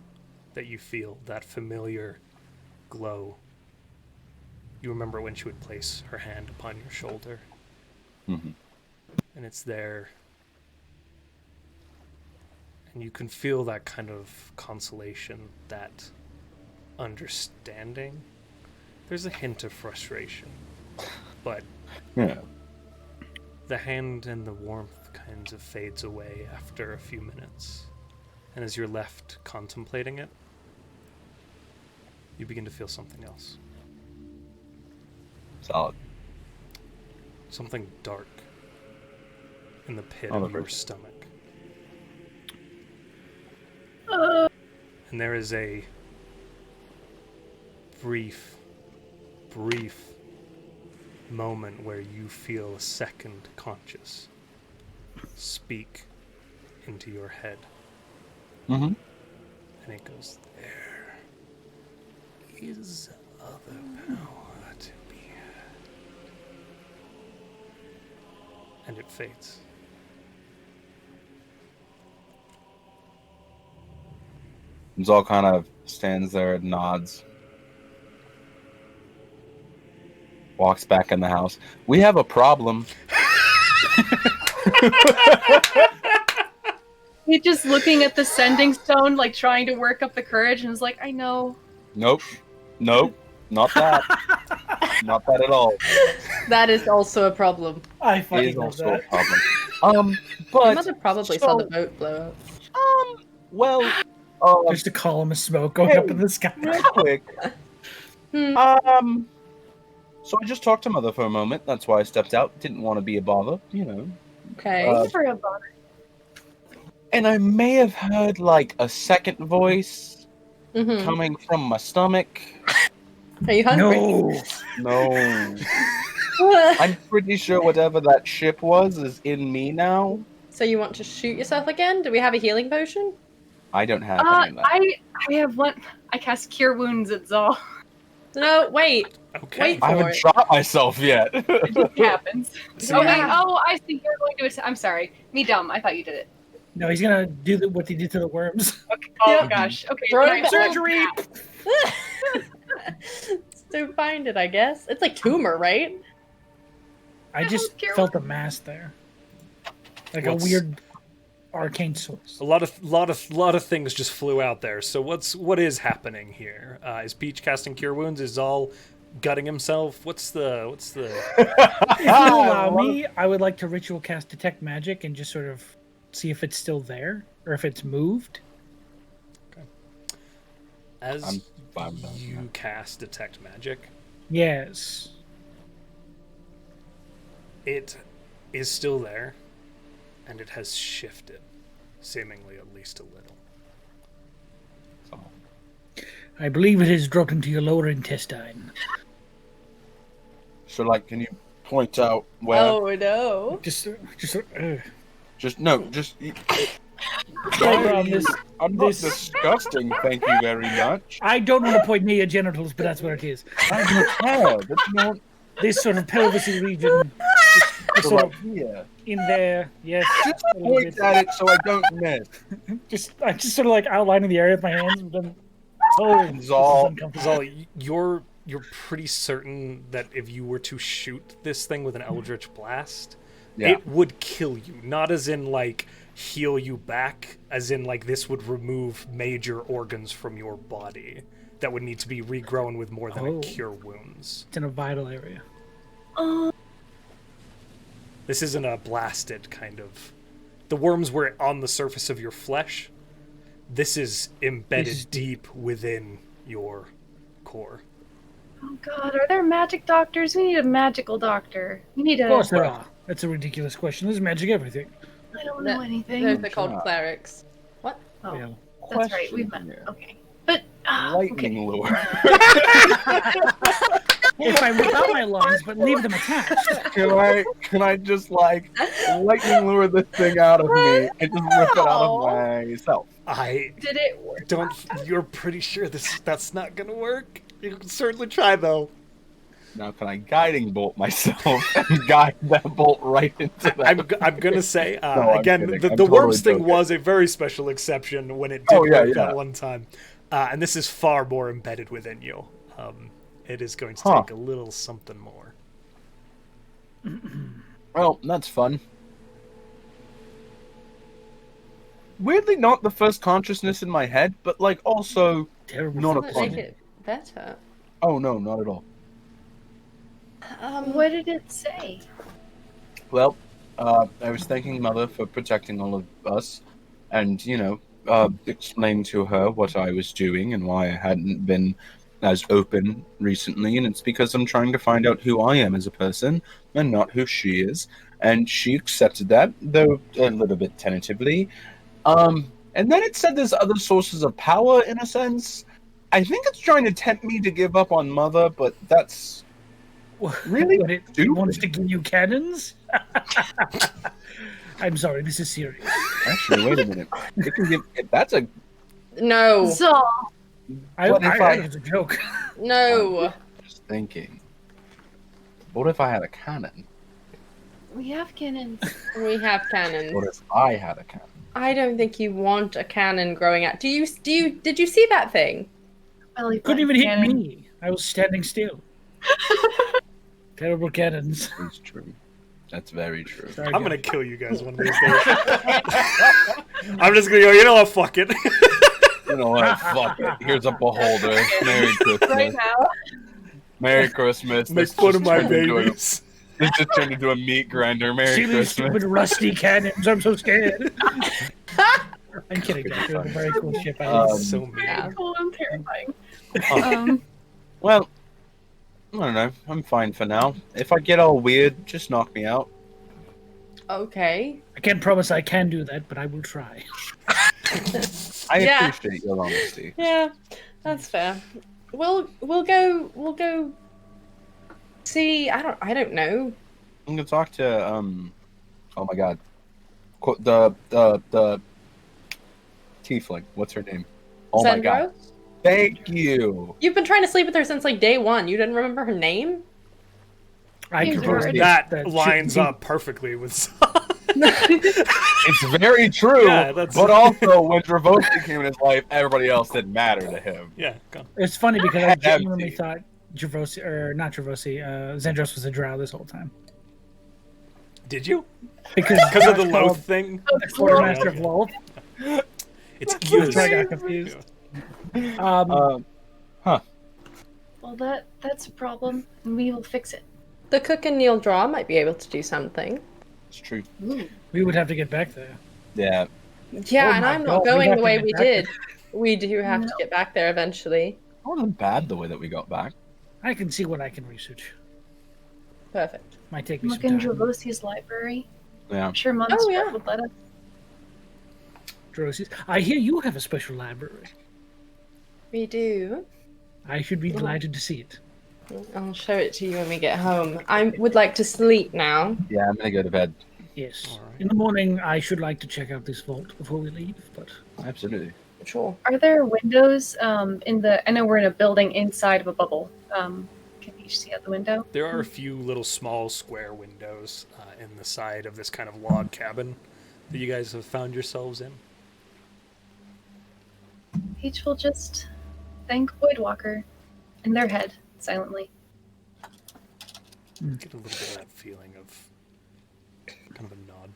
that you feel, that familiar glow. You remember when she would place her hand upon your shoulder, Mhm. and it's there. And you can feel that kind of consolation, that understanding. There's a hint of frustration, but Yeah. the hand and the warmth kind of fades away after a few minutes. And as you're left contemplating it, you begin to feel something else. Solid. Something dark in the pit Oh, of your okay. stomach. And there is a brief moment where you feel a second conscious speak into your head. Mm-hmm. And it goes, there is other power to be had. And it fades. Zahl kind of stands there and nods. Walks back in the house. We have a problem. He's just looking at the sending stone, like trying to work up the courage, and is like, I know. Nope. Not that. Not that at all. That is also a problem. I It fucking is love also that. a problem. Your But mother probably saw the boat blow up. well, Just a column of smoke going up in the sky. real quick. Hmm. So I just talked to Mother for a moment. That's why I stepped out. Didn't want to be a bother, you know. Okay. Never a bother. And I may have heard like a second voice Mhm. coming from my stomach. Are you hungry? No. No. I'm pretty sure whatever that ship was is in me now. So you want to shoot yourself again? Do we have a healing potion? I don't have any of that. I have one. I cast Cure Wounds at Zahl. No, wait. Okay. Wait. I haven't shot myself yet. It just happens. So Oh, wait, Yeah. I see. You're going to. I'm sorry. Me dumb. I thought you did it. No, he's gonna do what he did to the worms. Okay. Oh Yep. gosh. Okay. Throw then it I- Surgery! So find it, I guess. It's like tumor, right? I just Cure felt a mass there, like What's- a weird arcane source. A lot of things just flew out there. So what is happening here? Is Peach casting Cure Wounds? Is Zahl gutting himself? What's the? If you allow me, I would like to ritual cast Detect Magic and just sort of see if it's still there or if it's moved. As I'm fine with that. you cast Detect Magic, Yes. it is still there, and it has shifted, seemingly at least a little. I believe it has dropped into your lower intestine. So, like, can you point out where? Oh no. Just. Just no. Just. This, I'm not this- disgusting. Thank you very much. I don't want to point near your genitals, but that's what it is. I'm not proud. That's not This sort of pelvisy region, just sort right of here. in there. Yes. Just a little point bit. at it so I don't miss. I'm just sort of like outlining the area with my hands. But then, this is Zahl. uncomfortable. Zal, you're pretty certain that if you were to shoot this thing with an Eldritch Blast, Yeah. it would kill you. Not as in like heal you back, as in like this would remove major organs from your body that would need to be regrown with more than a Oh. Cure Wounds. It's in a vital area. This isn't a blasted kind of. The worms were on the surface of your flesh. This is embedded This is deep within your core. Oh God, are there magic doctors? We need a magical doctor. We need a. Of course there are. That's a ridiculous question. There's magic everything. I don't know anything. They're called Yeah. clerics. What? Oh, Yeah. that's right. We've met. Question here. Okay, but Lightning lure. If I whip out my lungs, but leave them attached. Can I just like lightning lure this thing out of me and just rip it out of myself? I did it work? don't. You're pretty sure that's not gonna work. You can certainly try though. Now can I guiding bolt myself and guide that bolt right into that? I'm gonna say I'm again. kidding. The I'm worms totally thing joking. was a very special exception when it did Oh, yeah, work yeah. that one time, and this is far more embedded within you. It is going to Huh. take a little something more. Well, that's fun. Weirdly, not the first consciousness in my head, but like also Terrible. not a Make plug. it better. Oh no, not at all. What did it say? Well, I was thanking Mother for protecting all of us, and you know, explained to her what I was doing and why I hadn't been as open recently, and it's because I'm trying to find out who I am as a person and not who she is. And she accepted that, though a little bit tentatively. And then it said there's other sources of power, in a sense. I think it's trying to tempt me to give up on Mother, but that's really But it stupid. wants to give you cannons? I'm sorry, this is serious. Actually, wait a minute. It can give, that's a... No. Zahl, I What if heard I- it was a joke. No. Just thinking. What if I had a cannon? we have cannons. We have cannons. What if I had a cannon? I don't think you want a cannon growing out. Did you see that thing? Well, he Couldn't put even hit cannon. me. I was standing still. Terrible cannons. It's true. That's very true. Sorry, I'm gonna guys. kill you guys one of these days. I'm just gonna go, you know what, fuck it. You know what? Fuck it. Here's a beholder. Merry Christmas. Right now. Merry Christmas. Make This fun just of my turned into a- babies. This just turned into a meat grinder. Merry See these Christmas. stupid rusty cannons. I'm so scared. I'm kidding, guys. It was a very cool ship. So mean. Yeah. Cool and terrifying. Oh, well, I don't know. I'm fine for now. If I get all weird, just knock me out. Okay. I can't promise I can do that, but I will try. I Yeah. appreciate your honesty. Yeah, that's fair. We'll go see. I don't know. I'm gonna talk to oh my god, the tiefling. What's her name? Oh my god. Zendro? Thank you. You've been trying to sleep with her since like day one. You didn't remember her name? I He's propose right. That lines up perfectly with. It's very true. Yeah, that's- But also, when Dravosti came in his life, everybody else didn't matter to him. Yeah, go. It's funny because I Empty. genuinely thought Javosi, or not Javosi, Zendros was a drow this whole time. Did you? Because Because of the Josh Loth called thing? the quartermaster of Okay. Loth. It's That's used. why I got confused. Well, that's a problem, and we will fix it. The cook and Neil Draw might be able to do something. It's true. We would have to get back there. Yeah. Yeah, Oh and my I'm God, not we going have the to way get we back did. We do have to No. get back there eventually. It wasn't bad the way that we got back. I can see what I can research. Perfect. Might take me Look some in time. Dravosi's library. Yeah. I'm sure Monster yeah. would let us. Drosies. I hear you have a special library. We do. I should be delighted to see it. I'll show it to you when we get home. I would like to sleep now. Yeah, I'm gonna go to bed. Yes. All right. In the morning, I should like to check out this vault before we leave, but Absolutely. Sure. Are there windows in the? I know we're in a building inside of a bubble. Can you see out the window? There are a few little small square windows in the side of this kind of log cabin that you guys have found yourselves in. Peach will just thank Voidwalker in their head silently. Get a little bit of that feeling of kind of a nod.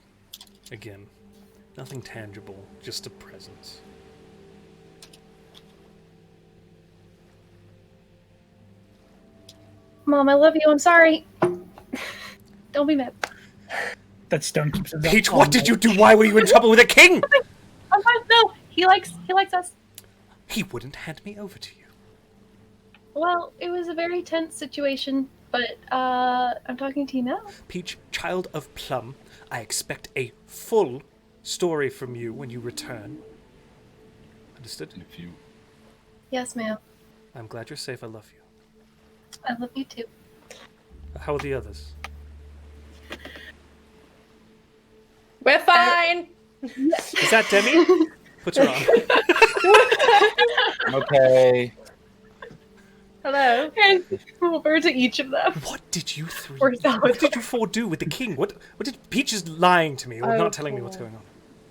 Again, nothing tangible, just a presence. Mom, I love you. I'm sorry. Don't be mad. that stone keeps us up Peach, all what did night. you do? Why were you in trouble with a king? I'm fine. No, he likes us. He wouldn't hand me over to you. Well, it was a very tense situation, but I'm talking to you now. Peach, child of Plum, I expect a full story from you when you return. Understood? If you Yes, ma'am. I'm glad you're safe. I love you. I love you too. How are the others? We're fine. Is that Demi? Puts her on. okay. Hello. And over to each of them. What did you three? Or Salvator. What did you four do with the king? What did Peach is lying to me or Oh, not telling me what's going on?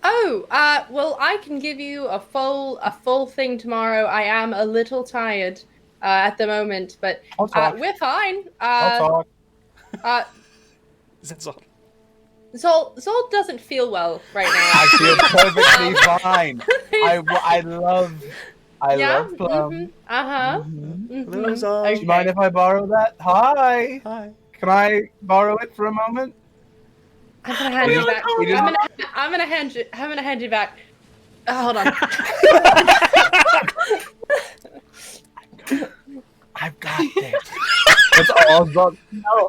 Oh, well, I can give you a full thing tomorrow. I am a little tired at the moment, but I'll talk. we're fine. I'll talk. Is that Zahl? Zol doesn't feel well right now. I feel perfectly fine. I love Plum. Mm-hmm. Uh-huh. Hello, Mhm. Zahl. Do you mind if I borrow that? Hi. Hi. Can I borrow it for a moment? I'm gonna hand you back. We just- I'm gonna hand you back. hold on. I've got this. That's all Zal. No.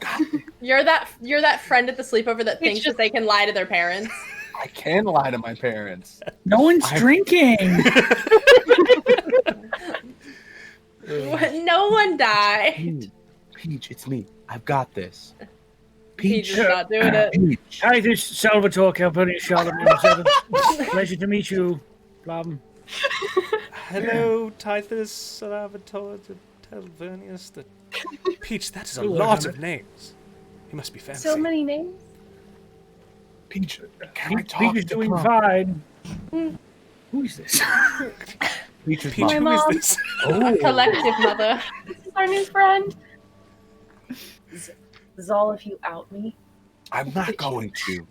You're that friend at the sleepover that thinks that they can lie to their parents. I can lie to my parents. No one's drinking. No one died. Peach, it's me. I've got this. Peach is not doing it. Peach. Hi, this is Salvator, Company Charlotte. Pleasure to meet you, Plum. Hello, Tithus, Salvator, Telvernius, the Peach. That is a lot of names. He must be fancy. So many names. Peach, can I talk Peach is to doing Plum? fine. Who is this? Peach's Peach, mom. who is this? A collective mother. This is our new friend. Zahl, if you out me. I'm not going to.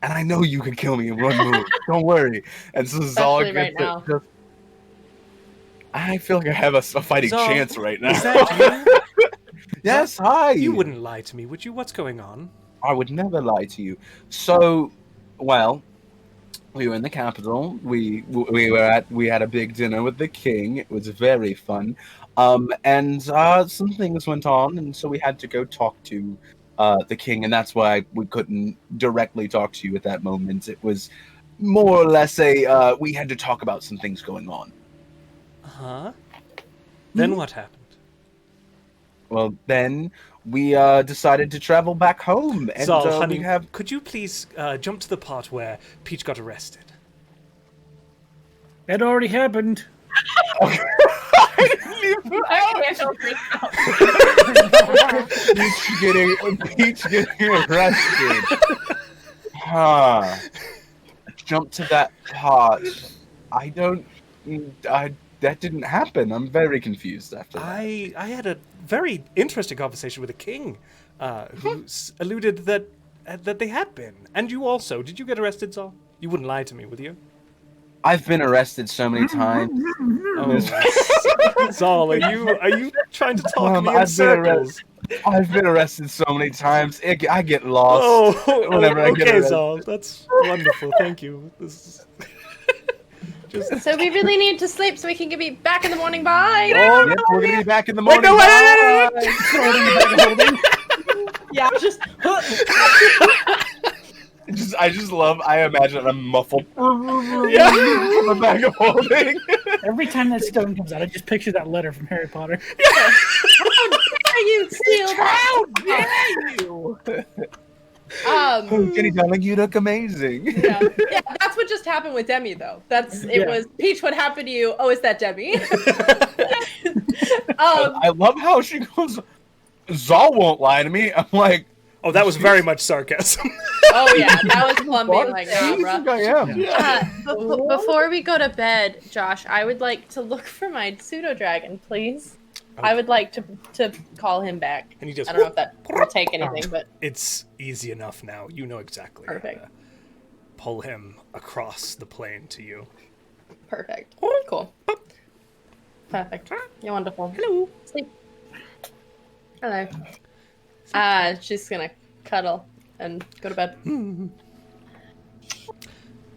And I know you can kill me in one move. Don't worry. And so Zal Especially right now. I feel like I have a fighting Zal, chance right now. Is that you? Yes, hi. You wouldn't lie to me, would you? What's going on? I would never lie to you. So, well, we were in the capital. We had a big dinner with the king. It was very fun. And some things went on, and so we had to go talk to the king, and that's why we couldn't directly talk to you at that moment. It was more or less we had to talk about some things going on. Huh? Then what happened? Well, then we decided to travel back home, and Zal, honey, we have. could you please jump to the part where Peach got arrested? That already happened. Peach getting arrested. Jump to that part. That didn't happen. I'm very confused after that. I had a very interesting conversation with the king, who alluded that they had been, and you also. Did you get arrested, Zal? You wouldn't lie to me, would you? I've been arrested so many times. Oh. Zal, are you trying to talk me in circles? I've been arrested so many times. I get lost. Oh, whenever I get okay, arrested. Zal. That's wonderful. Thank you. This is... So we really need to sleep so we can be back in the morning. Bye. Oh, yep, we're gonna be back in the morning. no, Yeah, just. I imagine I'm muffled. Yeah. From the bag of holding. Every time that stone comes out, I just picture that letter from Harry Potter. How dare you steal that? How dare you? Oh, Jenny, darling, you look amazing. yeah, that's what just happened with Demi, though. It was Peach. What happened to you? Oh, is that Demi? I love how she goes. Zal won't lie to me. I'm like, Oh, that was very much sarcasm. Oh yeah, that was Plum being like, Who do you nah, think I am? Before we go to bed, Josh, I would like to look for my pseudo dragon, please. I would like to call him back. And you just I don't know if that will take anything, but it's easy enough now. You know exactly how Perfect. to pull him across the plane to you. perfect. Cool. Perfect. You're wonderful. Hello. Sleep. Hello. She's gonna cuddle and go to bed.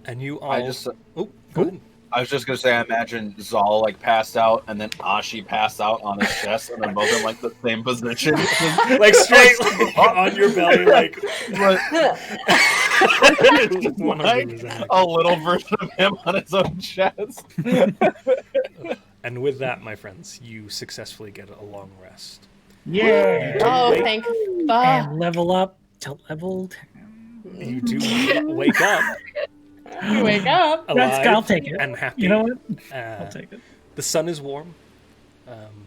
And you all... I just. Oh, go ahead. I was just gonna say, I imagine Zal like passed out, and then Ashi passed out on his chest, and they're both in like the same position, Like straight on your belly, like... 100%. a little version of him on his own chest. And with that, my friends, you successfully get a long rest. Yeah. Oh, Wait. thank fuck. And level up to level 10. You do wake up You wake up. alive I'll take it. and happy. You know what? Uh, I'll take it. The sun is warm.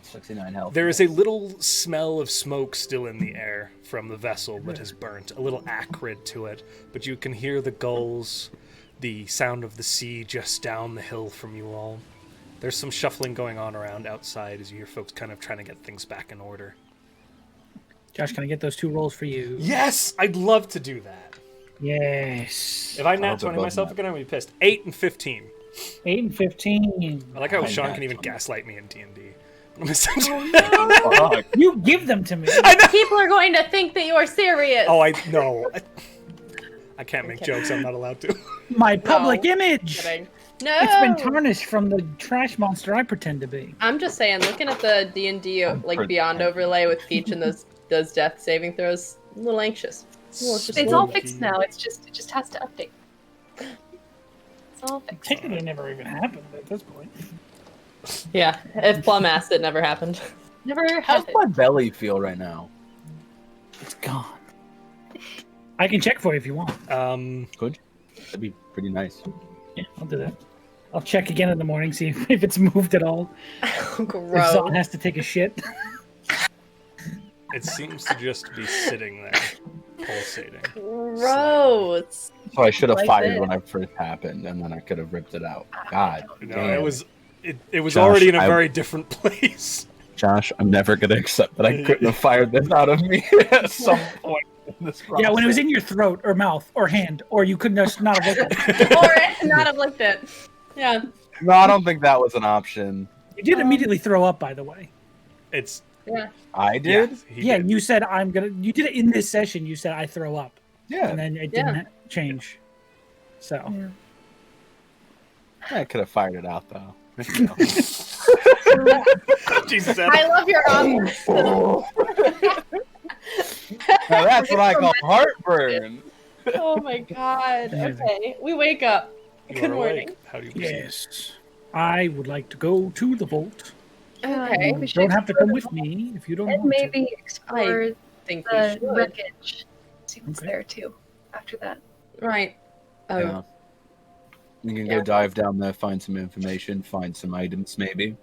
69 health. There is a little smell of smoke still in the air from the vessel that has burnt, a little acrid to it, but you can hear the gulls, the sound of the sea just down the hill from you all. There's some shuffling going on around outside as you hear folks kind of trying to get things back in order. Josh, can I get those 2 rolls for you? Yes! I'd love to do that. Yes. If I hope nat they're 20 both myself nat. again, I'm going to be pissed. 8 and 15. 8 and 15. I like how I Sean nat can even 20. gaslight me in D&D. I'm essentially... Fuck. You give them to me. People are going to think that you're serious. Oh, I can't make jokes. I'm not allowed to. My public No. image. Kidding. No. It's been tarnished from the trash monster I pretend to be. I'm just saying, looking at the D&D like Beyond overlay with Peach and those death saving throws, a little anxious. It's all fixed now. It just has to update. It's all fixed. Technically, never even happened at this point. Yeah, if Plum asked, it never happened. Never How's happened. my belly feel right now? It's gone. I can check for you if you want. Good. That'd be pretty nice. Yeah, I'll do that. I'll check again in the morning, see if it's moved at all. If Gross. someone has to take a shit. It seems to just be sitting there, pulsating. Gross. So I should have Like fired this. when it first happened, and then I could have ripped it out. God, No, damn. it was Josh, already in a very different place. Josh, I'm never gonna accept that I couldn't have fired this out of me at some point in this process. Yeah, when it was in your throat or mouth or hand, or you couldn't have not have looked at it. Or not have licked it. Yeah. No, I don't think that was an option. You did immediately throw up, by the way. It's Yeah. I did? he Yeah, did. you said I'm gonna. You did it in this session. You said I throw up, Yeah. and then it didn't change. So Yeah. I could have fired it out, though. Jesus. I love your Now that's what I call heartburn. Oh my god. Okay. We wake up. You Good are morning. awake. How do you proceed? yes, I would like to go to the vault. Okay. We You should don't have to explore come the with vault me if you don't and want maybe explore I think we the should. wreckage. See what's Okay. there too. After that. Right. Oh. Yeah. You can Yeah. go dive down there, find some information, find some items, maybe.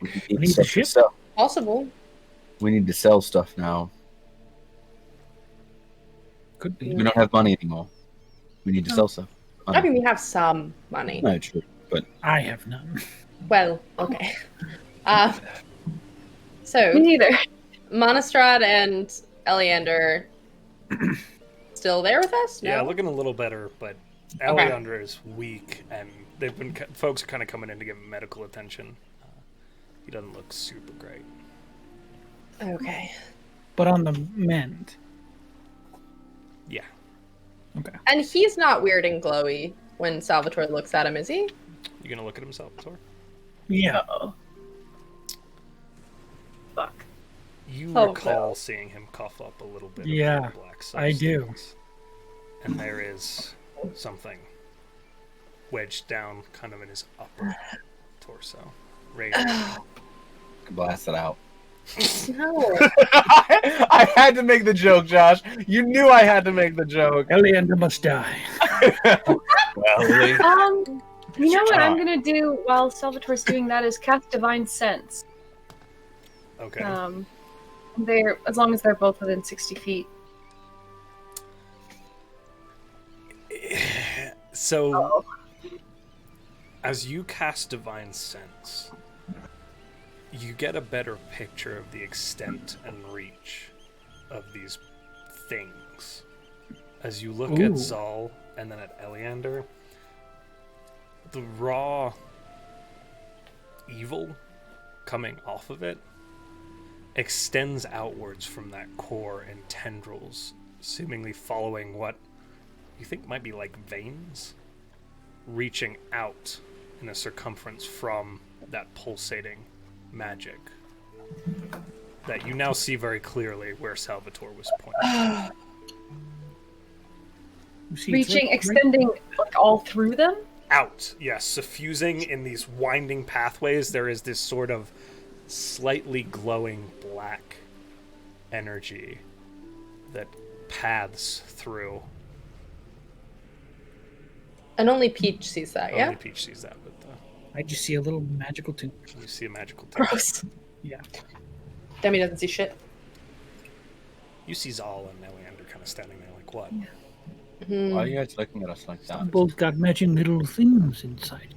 We can We need stuff the to ship? sell. Possible. We need to sell stuff now. to. Could be. We don't have money anymore. We need to sell stuff. I mean, we have some money. No, true. But I have none. Well, okay. So, Me neither. Monastrad and Eleander still there with us? No? Yeah, looking a little better, but Eleander is weak, and folks are kind of coming in to give him medical attention. He doesn't look super great. Okay. But on the mend. Yeah. Okay. And he's not weird and glowy when Salvatore looks at him, is he? You gonna look at him, Salvatore? Yeah. Fuck. You Oh, recall no. seeing him cough up a little bit Yeah, of the black I do. substance. And there is something wedged down kind of in his upper torso. blast it out. No. I had to make the joke, Josh. You knew I had to make the joke. Eleander must die. Well, You know what I'm gonna do while Salvatore's doing that is cast Divine Sense. Okay. They're as long as they're both within 60 feet. So, as you cast Divine Sense, you get a better picture of the extent and reach of these things. As you look Ooh. at Zahl and then at Eleander, the raw evil coming off of it extends outwards from that core in tendrils, seemingly following what you think might be like veins, reaching out in a circumference from that pulsating magic that you now see very clearly where Salvatore was pointing. You see, Reaching, right- extending like all through them. Out, yes, suffusing in these winding pathways, there is this sort of slightly glowing black energy that paths through. And only Peach sees that, yeah? Only Peach sees that, but I just see a little magical tune. you see a magical tip. Gross. Yeah. Demi doesn't see shit. You see Zahl and Eleander kind of standing there like, what? why are you guys looking at us like that? Both got matching little things inside.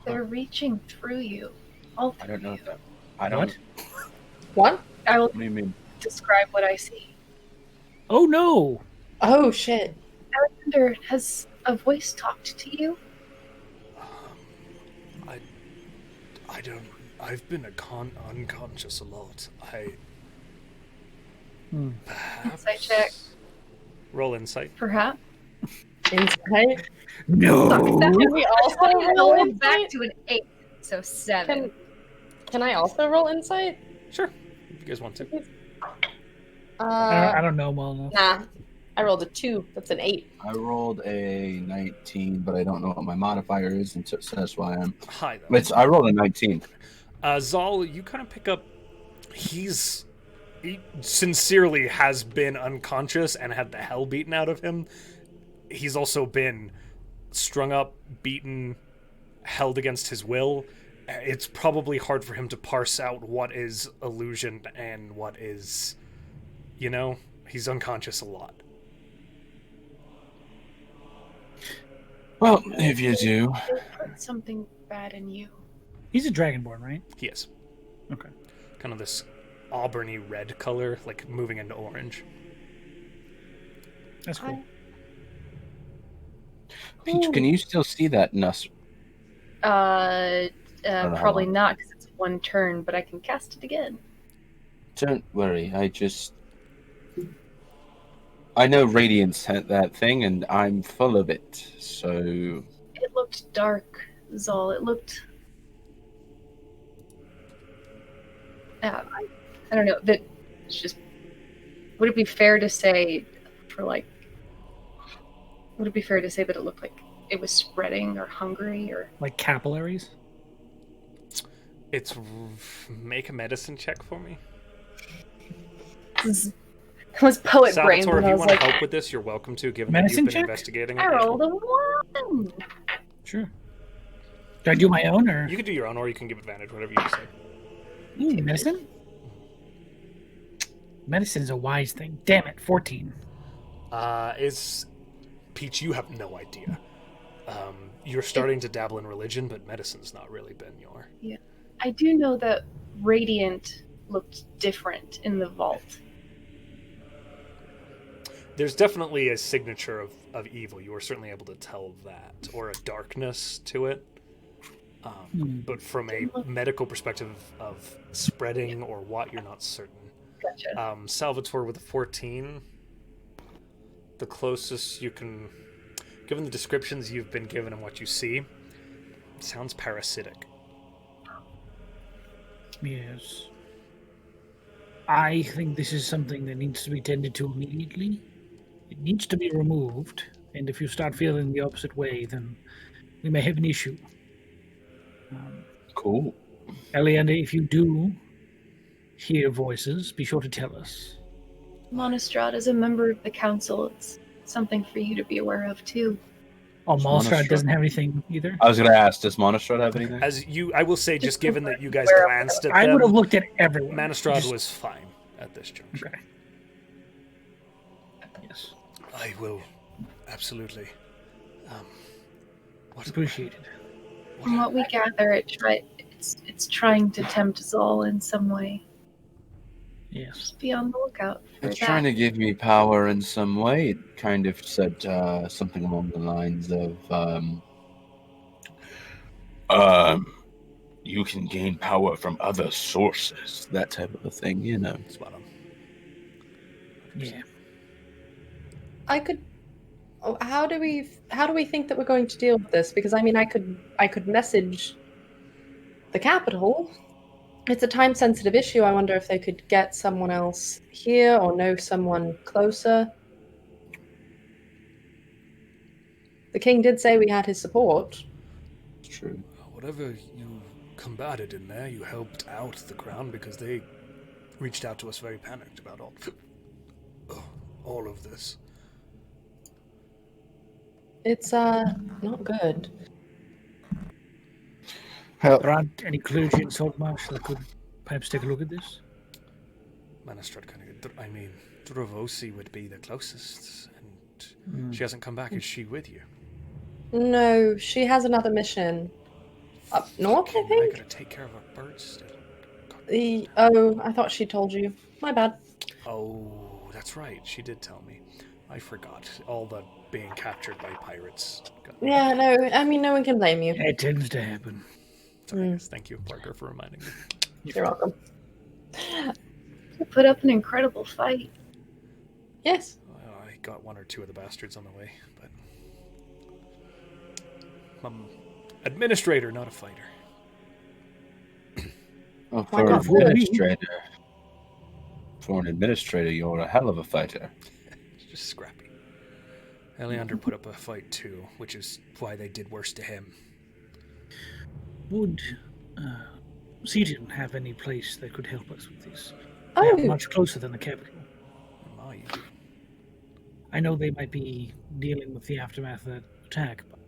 They're reaching through you. All I through don't know you. that. I don't. What? I will What do you mean? describe what I see. Oh no! Oh, shit. Alexander, has a voice talked to you? I don't. I've been unconscious a lot. Perhaps. Insight check. Roll insight. Perhaps. Insight. No. Can we also roll Roll back insight? to an 8, so 7. Can I also roll insight? Sure, if you guys want to. I don't know well enough. Nah. I rolled a 2. That's an 8. I rolled a 19, but I don't know what my modifier is, and so that's why I'm. Hi, though. I rolled a 19. Zahl, you kind of pick up. He sincerely has been unconscious and had the hell beaten out of him. He's also been strung up, beaten, held against his will. It's probably hard for him to parse out what is illusion and what is, he's unconscious a lot. Well, if you do. They put something bad in you. He's a Dragonborn, right? He is. Okay. Kind of this auburny red color, like moving into orange. That's cool. Peach, can you still see that Nus? Probably not, because it's 1 turn, but I can cast it again. Don't worry, I know Radiance had that thing, and I'm full of it, so... It looked dark, Zahl. It looked... I don't know. That it's just... Would it be fair to say that it looked like it was spreading or hungry or... Like capillaries? Make a medicine check for me. It was poet brain. Salvator, if I you was want to like, help with this, you're welcome to, given Medicine that you've been check? investigating it. I rolled a 1. Sure. Do I do my own, or...? You can do your own, or you can give advantage, whatever you decide. Medicine? Medicine is a wise thing. Damn it, 14. Peach, you have no idea. You're starting to dabble in religion, but medicine's not really been your... Yeah. I do know that Radiant looked different in the vault. There's definitely a signature of evil. You were certainly able to tell that, or a darkness to it. But from a medical perspective of spreading or what, you're not certain. Gotcha. Salvator with a 14. The closest you can, given the descriptions you've been given and what you see, sounds parasitic. Yes. I think this is something that needs to be tended to immediately. It needs to be removed, and if you start feeling the opposite way, then we may have an issue. Cool. Elianda, if you do hear voices, be sure to tell us. Monastrad, as a member of the council, it's something for you to be aware of, too. Oh, Monastrad Monastrad doesn't have anything either? I was going to ask, does Monastrad have anything? I will say, just given that you guys glanced at I them, would have looked at everyone. Monastrad was fine at this juncture. Okay. Yes. I will, absolutely. Appreciated. From what we gather, it's trying to tempt Zahl in some way. Yes. Just be on the lookout for It's that. trying to give me power in some way. It kind of said something along the lines of, you can gain power from other sources. That type of a thing, Spot on. Yeah. How do we think that we're going to deal with this? Because I could message the capital. It's a time-sensitive issue. I wonder if they could get someone else here or know someone closer. The king did say we had his support. It's true. Whatever you combated in there, you helped out the crown because they reached out to us very panicked about all of this. It's not good. There aren't any clergy in Saltmarsh that could perhaps take a look at this? Monastrad Dravosi would be the closest, and she hasn't come back. Is she with you? No, she has another mission. Up north, I I think? gotta take care of our birds still. Oh, I thought she told you. My bad. Oh, that's right. She did tell me. I forgot. All the being captured by pirates. Yeah, no, I mean, no one can blame you. It tends to happen. Sorry, guys. Thank you, Parker, for reminding me. You're welcome. You put up an incredible fight. Yes. I got one or two of the bastards on the way, but administrator, not a fighter. Well, Why for an not? administrator, you're a hell of a fighter. It's just scrappy. Eleander put up a fight too, which is why they did worse to him. Would Seaton have any place that could help us with this? Oh, They are much closer than the capital. My. I know they might be dealing with the aftermath of that attack, but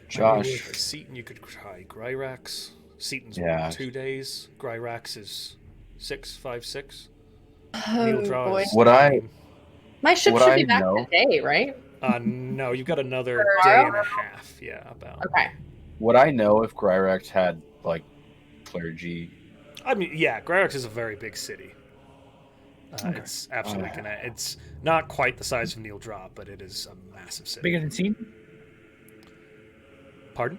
Josh, Seaton, you could try Gryrax. Seaton's Yeah. 2 days. Gryrax is 5, 6. oh boy. What I My ship what should I be back know- today, right? No, you've got another Tomorrow? day and a half. Yeah, about. Okay. would I know if Gryrax had like clergy? I mean, yeah, Gryrax is a very big city. Okay. It's absolutely It's not quite the size of Neil Drop, but it is a massive city. bigger than Seaton? Pardon?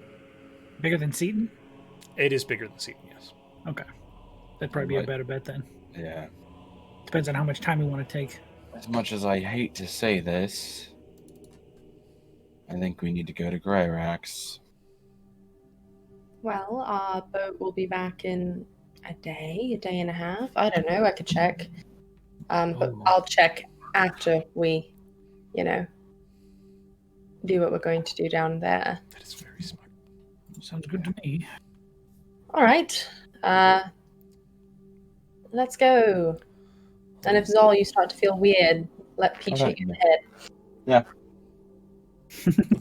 Bigger than Seaton? It is bigger than Seaton, yes. Okay. That'd probably be a Right. better bet then. Yeah. Depends on how much time we want to take. As much as I hate to say this, I think we need to go to Gryrax. Well, our boat will be back in a day and a half. I don't know. I could check. But Oh. I'll check after we, do what we're going to do down there. That is very smart. Sounds good to me. All right. Let's go. And if Zahl, you start to feel weird, let Peach hit you in the head.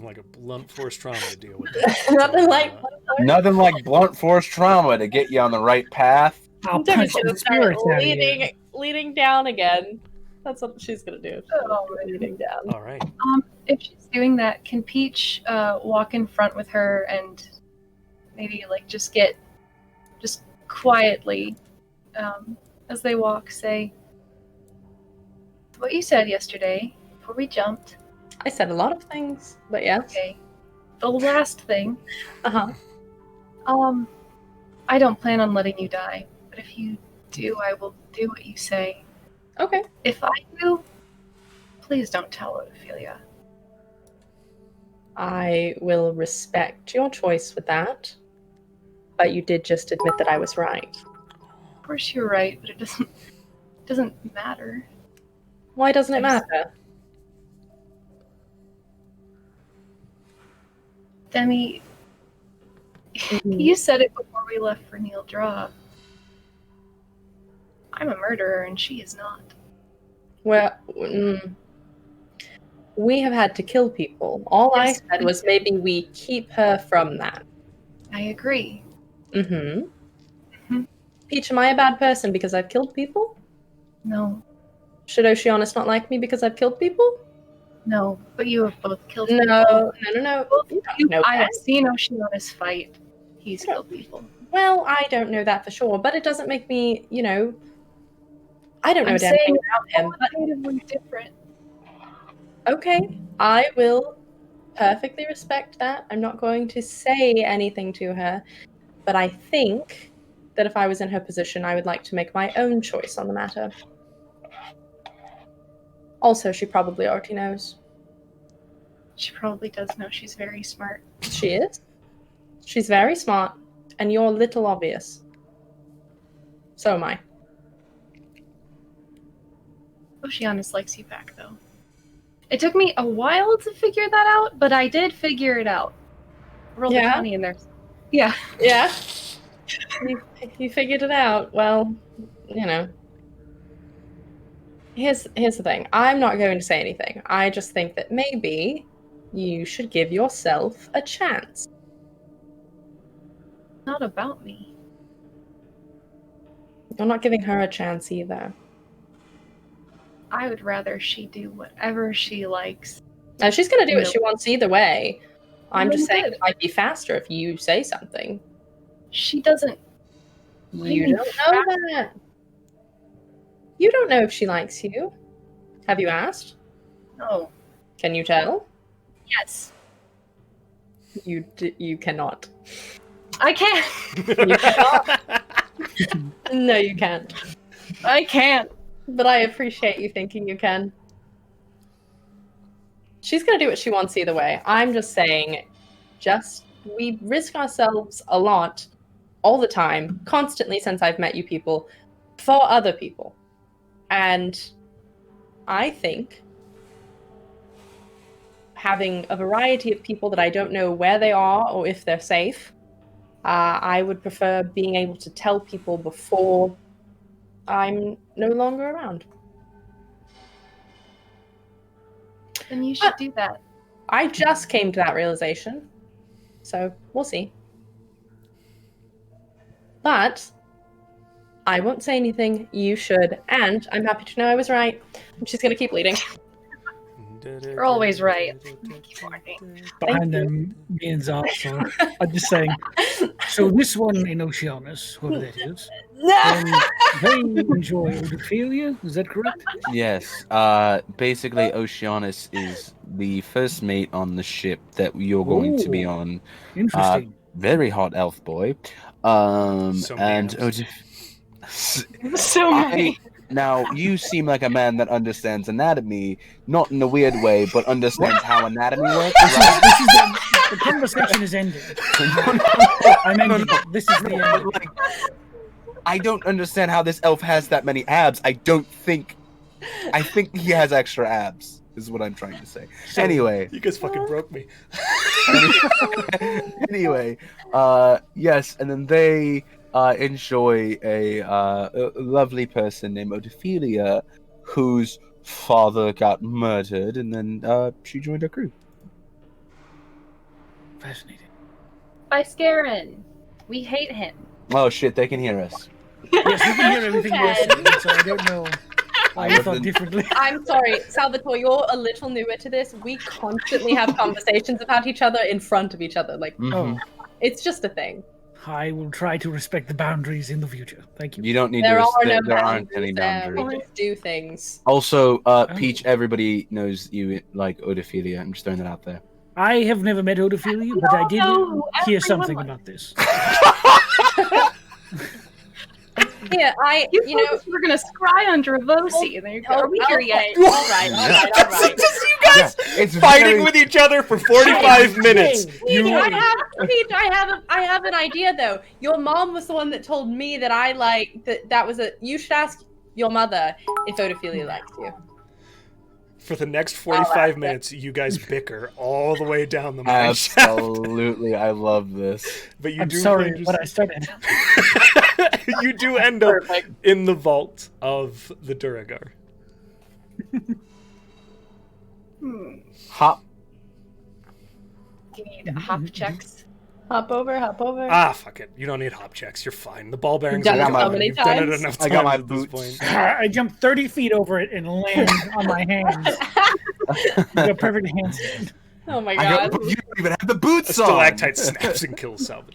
Like a blunt force trauma to deal with. Nothing like Nothing like blunt force trauma to get you on the right path. I'll Demi's punch gonna the start spirits out of you. leading down again. That's what she's gonna do. Oh, Leading down. All right. If she's doing that, can Peach walk in front with her and maybe just quietly, as they walk, say what you said yesterday before we jumped? I said a lot of things, but yes. Okay. The last thing. Uh-huh. I don't plan on letting you die, but if you do, I will do what you say. Okay. If I do, please don't tell Ophelia. I will respect your choice with that. But you did just admit that I was right. Of course you're right, but it doesn't matter. Why doesn't it matter? Demi, you said it before we left for Neil Draw. I'm a murderer and she is not. Well, we have had to kill people. All Yes, I said was maybe we keep her from that. I agree. Mm-hmm. Mhm. Peach, am I a bad person because I've killed people? No, Should Oceanus not like me because I've killed people? no, but you have both killed No, people. no. Both You of don't you, know I that. have seen Oceanus fight. He's killed people. Well, I don't know that for sure, but it doesn't make me, I don't know I'm a damn thing saying about him. qualitatively different. Okay, I will perfectly respect that. I'm not going to say anything to her, but I think that if I was in her position, I would like to make my own choice on the matter. Also, she probably already knows. She probably does know. She's very smart. She is. She's very smart, and you're a little obvious. So am I. Oceanus likes you back, though. It took me a while to figure that out, but I did figure it out. Rolled a Yeah? 20 in there. Yeah. Yeah. You figured it out. Well, Here's the thing. I'm not going to say anything. I just think that maybe you should give yourself a chance. Not about me. You're not giving her a chance either. I would rather she do whatever she likes. Now, she's going to do what No. she wants either way. I'm just Then saying good. it might be faster if you say something. She doesn't. What do you You mean don't know that. You don't know if she likes you. Have you asked? No. Can you tell? Yes. You cannot. I can't. You cannot. No, you can't. I can't. But I appreciate you thinking you can. She's going to do what she wants either way. I'm just saying, we risk ourselves a lot all the time, constantly since I've met you people, for other people. And I think having a variety of people that I don't know where they are or if they're safe, I would prefer being able to tell people before I'm no longer around. Then you should do that. I just came to that realization, so we'll see. But I won't say anything. You should, and I'm happy to know I was right. And she's gonna keep leading. You're always right. Behind them, me and Zahl. So I'm just saying. So this one in Oceanus, whoever that is, they enjoy Odophilia. Is that correct? Yes. Basically, Oceanus is the first mate on the ship that you're going to be Ooh. on. Interesting. Very hot elf boy. So And So many. now you seem like a man that understands anatomy, not in a weird way, but understands how anatomy works. Right? This is the conversation is ending. I'm ending. This is the end. Like, I don't understand how this elf has that many abs. I think he has extra abs, is what I'm trying to say. Anyway. You guys fucking broke me. Anyway, yes, and then they enjoy a lovely person named Odophilia, whose father got murdered, and then she joined our crew. Fascinating. By Scarin. We hate him. Oh shit, they can hear us. Yes, we can hear everything you're Okay. saying, so I don't know. I thought differently. I'm sorry, Salvator, you're a little newer to this. We constantly have conversations about each other in front of each other. Like, Mhm. it's just a thing. I will try to respect the boundaries in the future. Thank you. You don't need There to. are no There aren't any boundaries there. We boundaries. just do things. Also, Peach, everybody knows you like Odophilia. I'm just throwing that out there. I have never met Odophilia, but I did No, hear everyone something was. about this. Yeah, You know, we're gonna scry on Dravosi, and then you're are we here yet? All right, all right. Just you guys It's fighting very- with each other for 45 minutes. Paige, I have an idea though. Your mom was the one that told me that I like that was a. You should ask your mother if Odophilia likes you. For the next 45 minutes, you guys bicker all the way down the mine shaft. Absolutely, I love this. But you I'm do sorry, find but I started. you do end up in the vault of the Duragar. Hop. Do you need hop checks? Hop over. Ah, fuck it. You don't need hop checks. You're fine. The ball bearings You've done are it gone. so many You've done it times. enough I times got my at this boots. point. I jumped 30 feet over it and land on my hands. You got perfect handstand. Oh my I god. don't, you don't even have the A boots on. stalactite snaps and kills Salvator.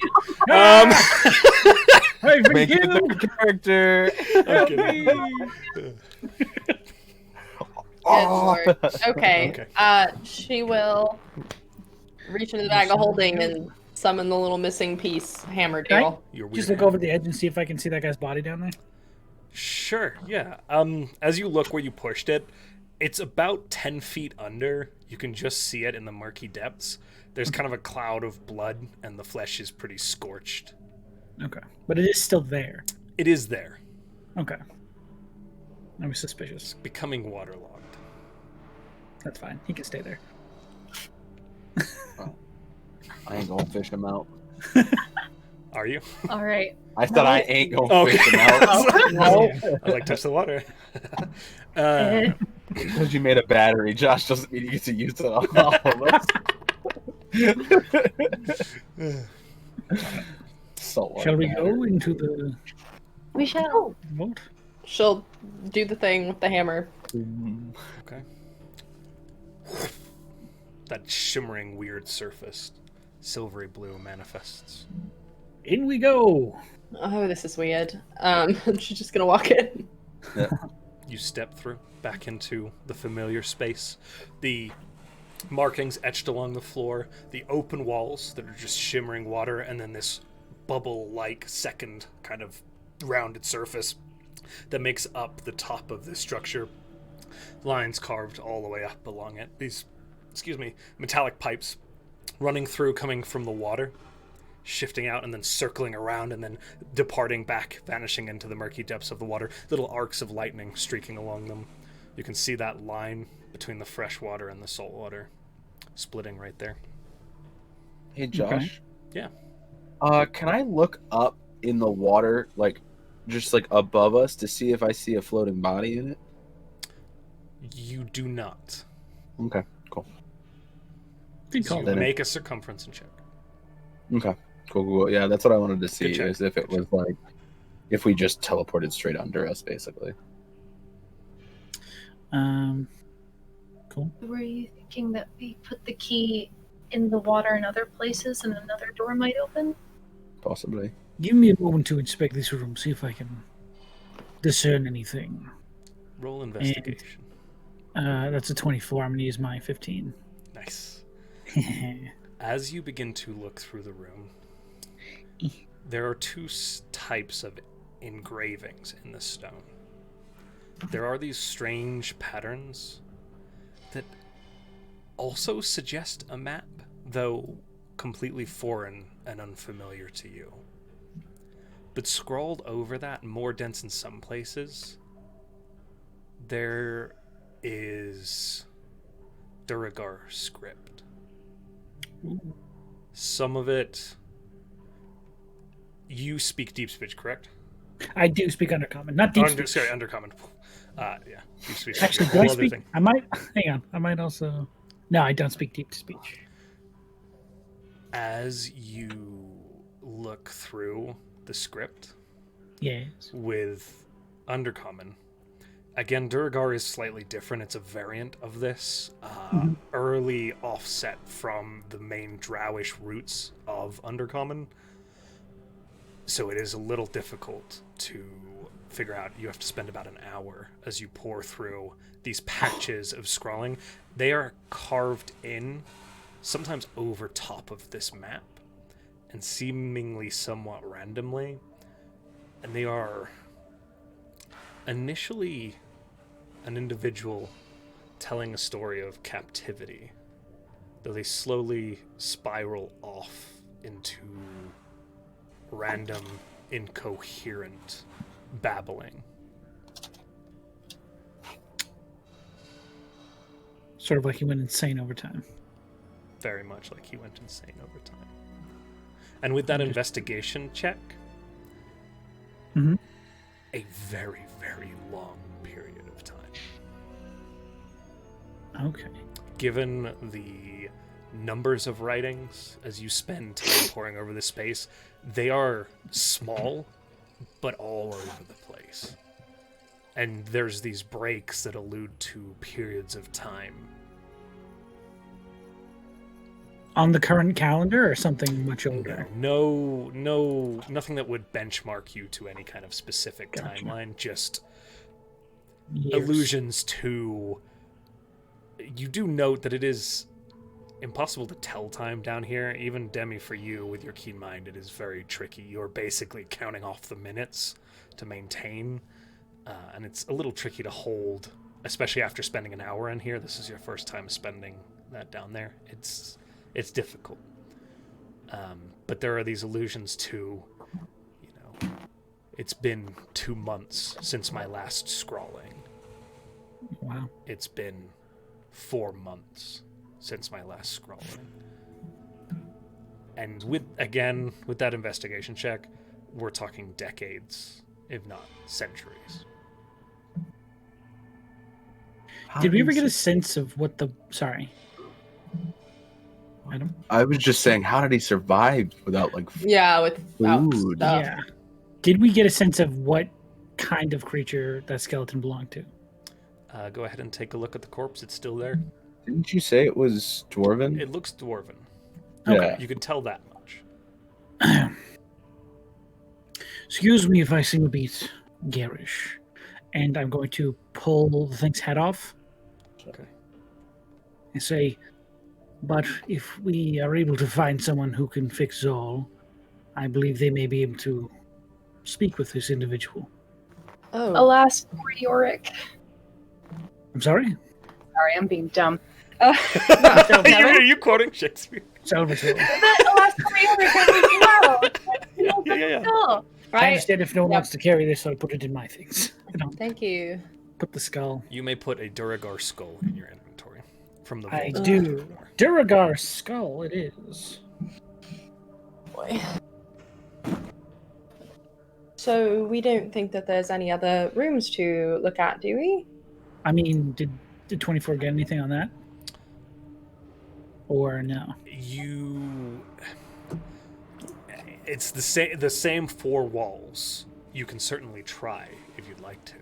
I Make it forgive. a character. I'm kidding. Good lord. Okay. Okay. She will reach into the bag of holding and summon the little missing piece hammer Can I deal. You're weird. just look over the edge and see if I can see that guy's body down there? Sure, yeah. As you look where you pushed it, it's about 10 feet under. You can just see it in the murky depths. There's kind of a cloud of blood, and the flesh is pretty scorched. Okay. But it is still there. It is there, Okay. I was suspicious. becoming waterlogged. That's fine. He can stay there. I ain't gonna fish him out. Are you? All right. I said I ain't gonna Okay. fish him out. No. I like touch the water. uh, Because you made a battery, Josh doesn't mean you get to use it on all of us. Saltwater Shall we battery. go into the We shall. vault? She'll do the thing with the hammer. okay. That shimmering weird surface, silvery blue, manifests. In we go. Oh, this is weird. She's just gonna walk in. You step through, back into the familiar space. The markings etched along the floor, the open walls that are just shimmering water, and then this bubble-like second kind of rounded surface that makes up the top of this structure. Lines carved all the way up along it. These, metallic pipes running through, coming from the water, shifting out and then circling around and then departing back, vanishing into the murky depths of the water. Little arcs of lightning streaking along them. You can see that line between the fresh water and the salt water splitting right there. Hey, Josh. Okay. Yeah. Can I look up in the water, just above us, to see if I see a floating body in it? You do not. Okay, cool. Good call. Then Make a circumference check. Okay, cool. Yeah, that's what I wanted to see, Good check. is if it was if we just teleported straight under us, basically. Cool. Were you thinking that we put the key in the water in other places and another door might open? Possibly. Give me a moment to inspect this room, see if I can discern anything. Roll investigation. That's a 24. I'm going to use my 15. Nice. As you begin to look through the room, there are two types of engravings in the stone. There are these strange patterns that also suggest a map, though completely foreign and unfamiliar to you. But scrawled over that, more dense in some places, there is Duragar script. Some of it... You speak deep speech, correct? I do speak Undercommon, not deep speech. Sorry, Undercommon. Yeah, deep speech. Actually, do I speak? I might. Hang on. I might also. No, I don't speak deep speech. As you look through the script Yes. with Undercommon, again, Duragar is slightly different. It's a variant of this, early offset from the main Drowish roots of Undercommon. So it is a little difficult to figure out. You have to spend about an hour as you pour through these patches of scrawling. They are carved in, sometimes over top of this map, and seemingly somewhat randomly. And they are initially an individual telling a story of captivity, though they slowly spiral off into random, incoherent babbling. Sort of like he went insane over time. Very much like he went insane over time. And with that investigation check, Mhm. a very, very long period of time. Okay. Given the numbers of writings as you spend time poring over this space, they are small, but all over the place. And there's these breaks that allude to periods of time. On the current calendar or something much older? Nothing that would benchmark you to any kind of specific Gotcha. timeline, just Years. allusions to... You do note that it is impossible to tell time down here. Even Demi, for you, with your keen mind, it is very tricky. You're basically counting off the minutes to maintain, and it's a little tricky to hold, especially after spending an hour in here. This is your first time spending that down there. It's difficult. But there are these allusions to, it's been 2 months since my last scrawling. Wow. It's been 4 months since my last scrawling. And with that investigation check, we're talking decades, if not centuries. Did we ever get a sense of what the... Sorry. Adam? I was just saying, how did he survive without Yeah, without food? stuff. Yeah. Did we get a sense of what kind of creature that skeleton belonged to? Go ahead and take a look at the corpse. It's still there. Didn't you say it was dwarven? It looks dwarven. Yeah. You can tell that much. Excuse me if I seem a bit garish. And I'm going to pull the thing's head off. Okay. And say, but if we are able to find someone who can fix Zahl, I believe they may be able to speak with this individual. Oh. Alas, poor Yorick. I'm sorry? Sorry, I'm being dumb. Are you quoting Shakespeare? Salvator. The last time we ever carried it out. Yeah. Oh, I Right. understand if no one wants to carry this, so I put it in my things. Thank you. Put the skull. You may put a Duragar skull in your inventory from the I vault. do. Duragar skull it is. Boy. So we don't think that there's any other rooms to look at, do we? I mean, did 24 get anything on that? Or no? It's the same four walls. You can certainly try if you'd like to.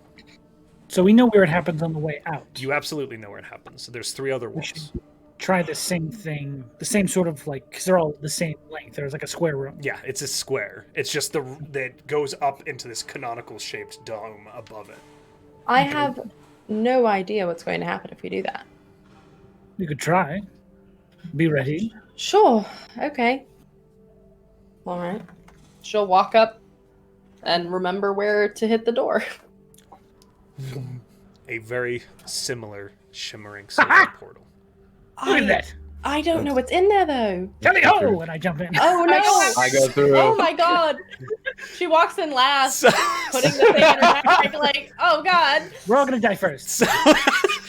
So we know where it happens on the way out. You absolutely know where it happens. So there's 3 other We should walls. try the same thing, the same sort of like, because they're all the same length. There's like a square room. Yeah, it's a square. It's just that goes up into this canonical shaped dome above it. I have no idea what's going to happen if we do that. You could try. Be ready. Sure. Okay. All right. She'll walk up and remember where to hit the door. A very similar shimmering silver portal. Look at that. I don't know what's in there though. Tally ho! And I jump in. Oh no! I go through. Oh my god! She walks in last, putting the thing in her bag, like, oh god. We're all gonna die first.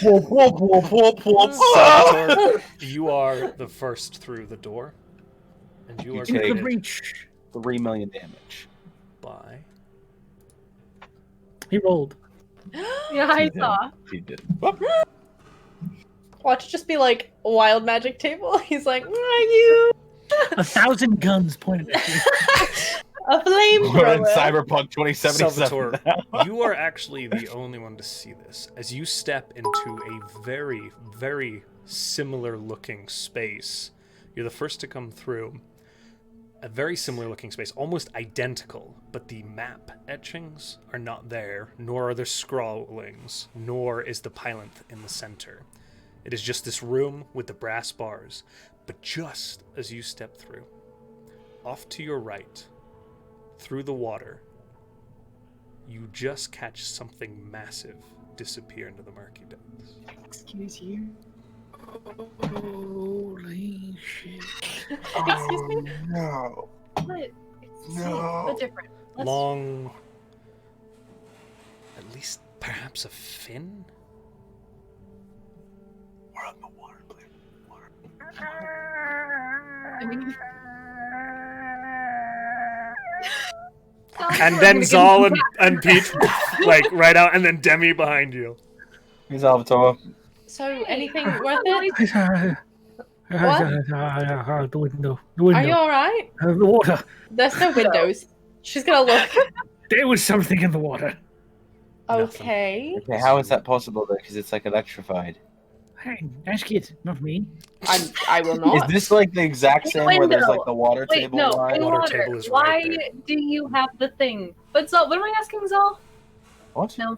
Whoop, whoop, whoop, whoop, whoop. Salvator, you are the first through the door, and you are Into the greeted breach. 3 million damage. by He rolled. yeah, I saw. He did. Watch just be like a wild magic table. He's like, you 1,000 guns pointed at you. a We're in flamethrower. Cyberpunk 2077. Salvatore. You are actually the only one to see this. As you step into a very, very similar looking space, you're the first to come through. A very similar looking space, almost identical, but the map etchings are not there, nor are there scrawlings, nor is the pylanthe in the center. It is just this room with the brass bars. But just as you step through, off to your right, through the water, you just catch something massive disappear into the murky depths. Excuse you. Holy shit. Excuse me? No. What? It's the same, No. but different. Let's- Long, at least perhaps a fin? We're on the water, please. I mean, And then Zahl and Peach, like, right out, and then Demi behind you. He's Salvatore. So anything worth it? The window. The Are you window. alright? The water. There's no windows. She's gonna look. There was something in the water. Okay. Okay, how is that possible though? Because it's like electrified. Hey, ask it, not me. I will not. Is this like the exact same where there's like the water Wait, table no, line? in Water water. table is Why right there. do you have the thing? But Zal, what am I asking Zal? What? No,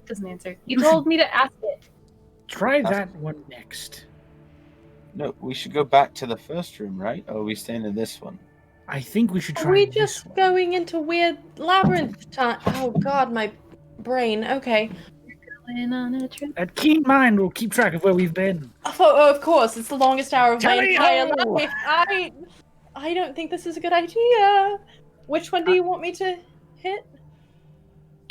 doesn't answer. You told me to ask it. Try that one next. No, we should go back to the first room, right? Or are we staying in this one? I think we should try Are we this just one. going into weird labyrinth time? Oh god, my brain. Okay. Going on a trip. That keen mind will keep track of where we've been. Oh, of course, it's the longest hour of my Tally-ho! entire life. I don't think this is a good idea. Which one do you want me to hit?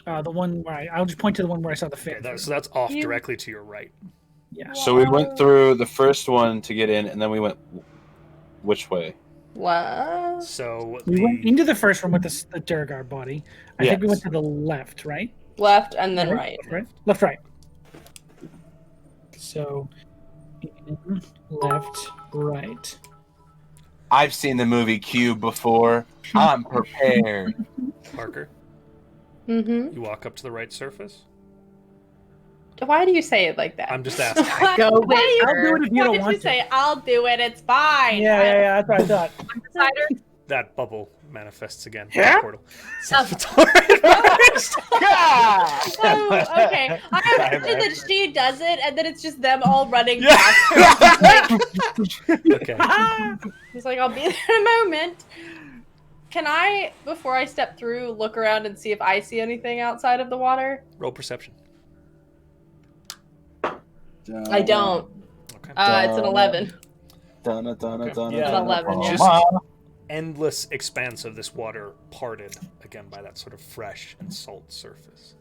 The one where I'll just point to the one where I saw the fin. So that's off You- directly to your right. Yeah. So we went through the first one to get in, and then we went which way? What? So We went into the first room with the Duragar body. I think we Yes. went to the left, right? Left and then right. Left, right. So, in, left, right. I've seen the movie Cube before. I'm prepared. Parker, Mm-hmm. you walk up to the right surface. Why do you say it like that? I'm just asking. Why- Go why do you- I'll do it if you Why don't did want you to. say, I'll do it, it's fine. Yeah, that's what I thought. Decider. That bubble manifests again. in Yeah? the portal. Salvatore. Oh, okay. I imagine that she does it, and then it's just them all running Yeah. past her. Like, Okay. he's like, I'll be there in a moment. Can I, before I step through, look around and see if I see anything outside of the water? Roll perception. I don't. Okay. It's an 11. Yeah. 11, yeah. Just endless expanse of this water parted again by that sort of fresh and salt surface.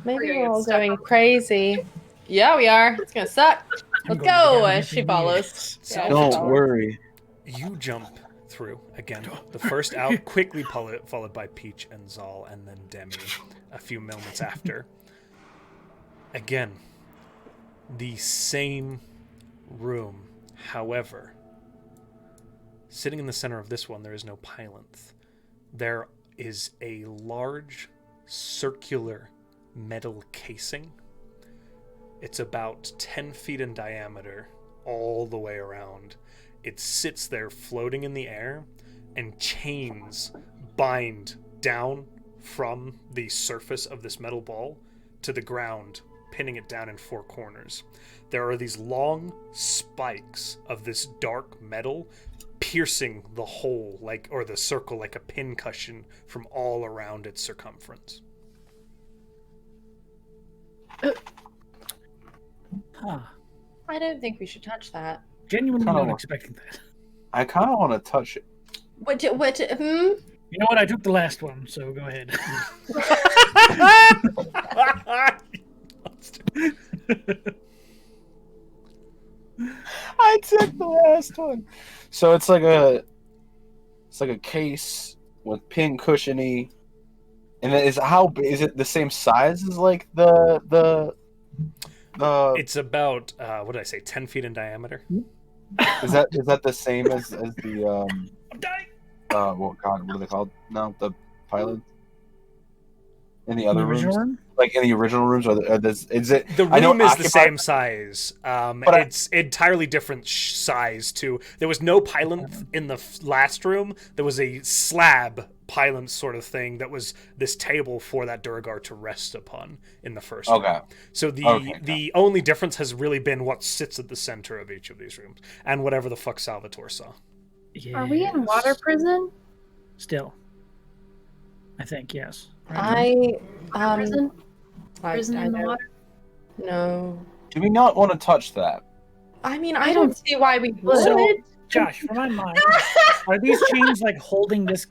Maybe We're gonna we're get all stuck going on- crazy. Yeah, we are. It's gonna suck. I'm Let's going to go. get out of She here. follows. So Yeah, Don't she follows. worry. You jump through again. The first out, quickly followed by Peach and Zahl, and then Demi a few moments after. Again, the same room. However, sitting in the center of this one, there is no pylonth. There is a large circular metal casing. It's about 10 feet in diameter all the way around. It sits there floating in the air, and chains bind down from the surface of this metal ball to the ground, pinning it down in four corners. There are these long spikes of this dark metal piercing the hole, or the circle, like a pincushion from all around its circumference. Huh. I don't think we should touch that. Genuinely Kinda not wa- expecting that. I kind of want to touch it. What? You know what? I took the last one, so go ahead. I took the last one. So it's like a case with pin cushiony, and then is it the same size as like the It's about, what did I say, 10 feet in diameter? is that the same as the I'm dying. well, God, what are they called? No, the pilot. In the In other the original rooms, room? like in the original rooms, is it? The I know room is the occupied- same size. But It's entirely different size, too. There was no pylon in the last room. There was a slab pylon sort of thing that was this table for that Durgar to rest upon in the first room. Okay. So the Okay. only difference has really been what sits at the center of each of these rooms, and whatever the fuck Salvator saw. Are we in Yes. water prison? Still. I think, yes. I Prison? I Prison in the don't water? know. Do we not want to touch that? I mean, I don't see why we would. So, Josh, for my mind, are these chains like holding this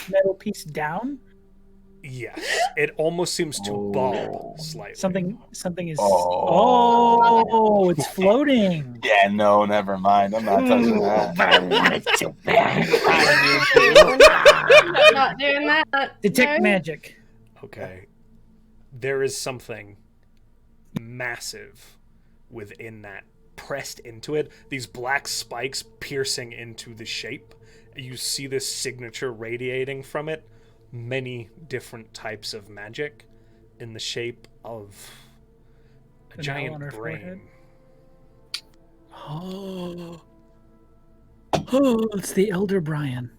metal piece down? Yes, it almost seems to bob slightly. Something is. Oh. Oh, it's floating. Yeah, no, never mind. I'm not touching that. I want it so bad. I'm not doing that. Detect No. magic. Okay. There is something massive within that, pressed into it. These black spikes piercing into the shape. You see this signature radiating from it. Many different types of magic in the shape of a An owl giant on her brain. forehead? Oh. Oh, it's the Elder Brian.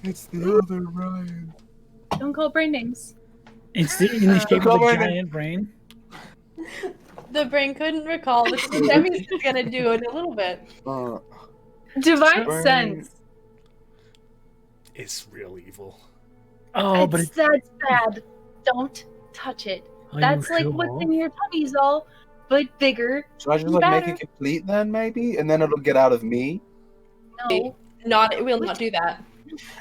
It's the other Ryan. Don't call brain names. It's in the shape of Come a on. giant brain. The brain couldn't recall, but Demi's just gonna do it a little bit. Divine Brain. sense. It's real evil. Oh, but it's. That's bad. Don't touch it. Are That's you like sure? what's in your tummy's all, but bigger. Should I just like make Better. it complete then, maybe, and then it'll get out of me, No. Not, we'll not do that.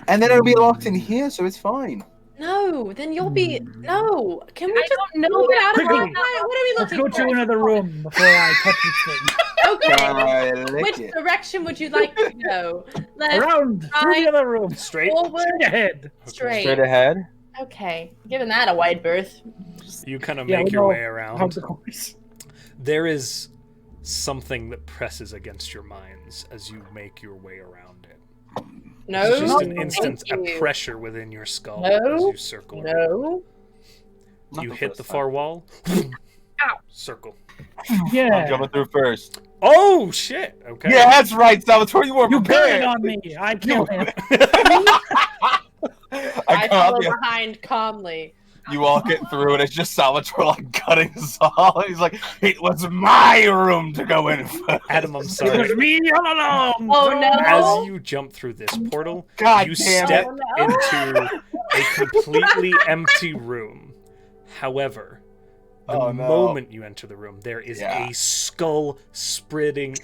and then it'll be locked in here, so it's fine. No, then you'll be no. Can we I just don't know move it out of Quickly. our way? What are we Let's looking go for? to another room before I touch this thing. Okay. I lick Which it. direction would you like to go? Left, Around through right, the other room. Straight? forward, Straight ahead. straight. Straight ahead. Okay, giving that a wide berth. You kind of Yeah, make we your know way How around. the course. There is something that presses against your minds as you make your way around it. No, It's just an thank instant you. pressure within your skull No, as you circle. No. Not You the hit first the time. far wall. Ow. Circle. I'm Yeah. coming through first. Oh shit! Okay. Yeah, that's right, Salvatore. You weren't You got it prepared. on me. I killed him. I come up, follow yeah. behind calmly. You all get through, and it's just Salvatore like cutting Zahl. He's like, "It was my room to go in first." Adam, I'm It was sorry. me all along. Oh, no. As you jump through this portal, God you damn step it. Oh, no. into a completely empty room. However, The Oh, no. moment you enter the room, there is Yeah. a skull-splitting,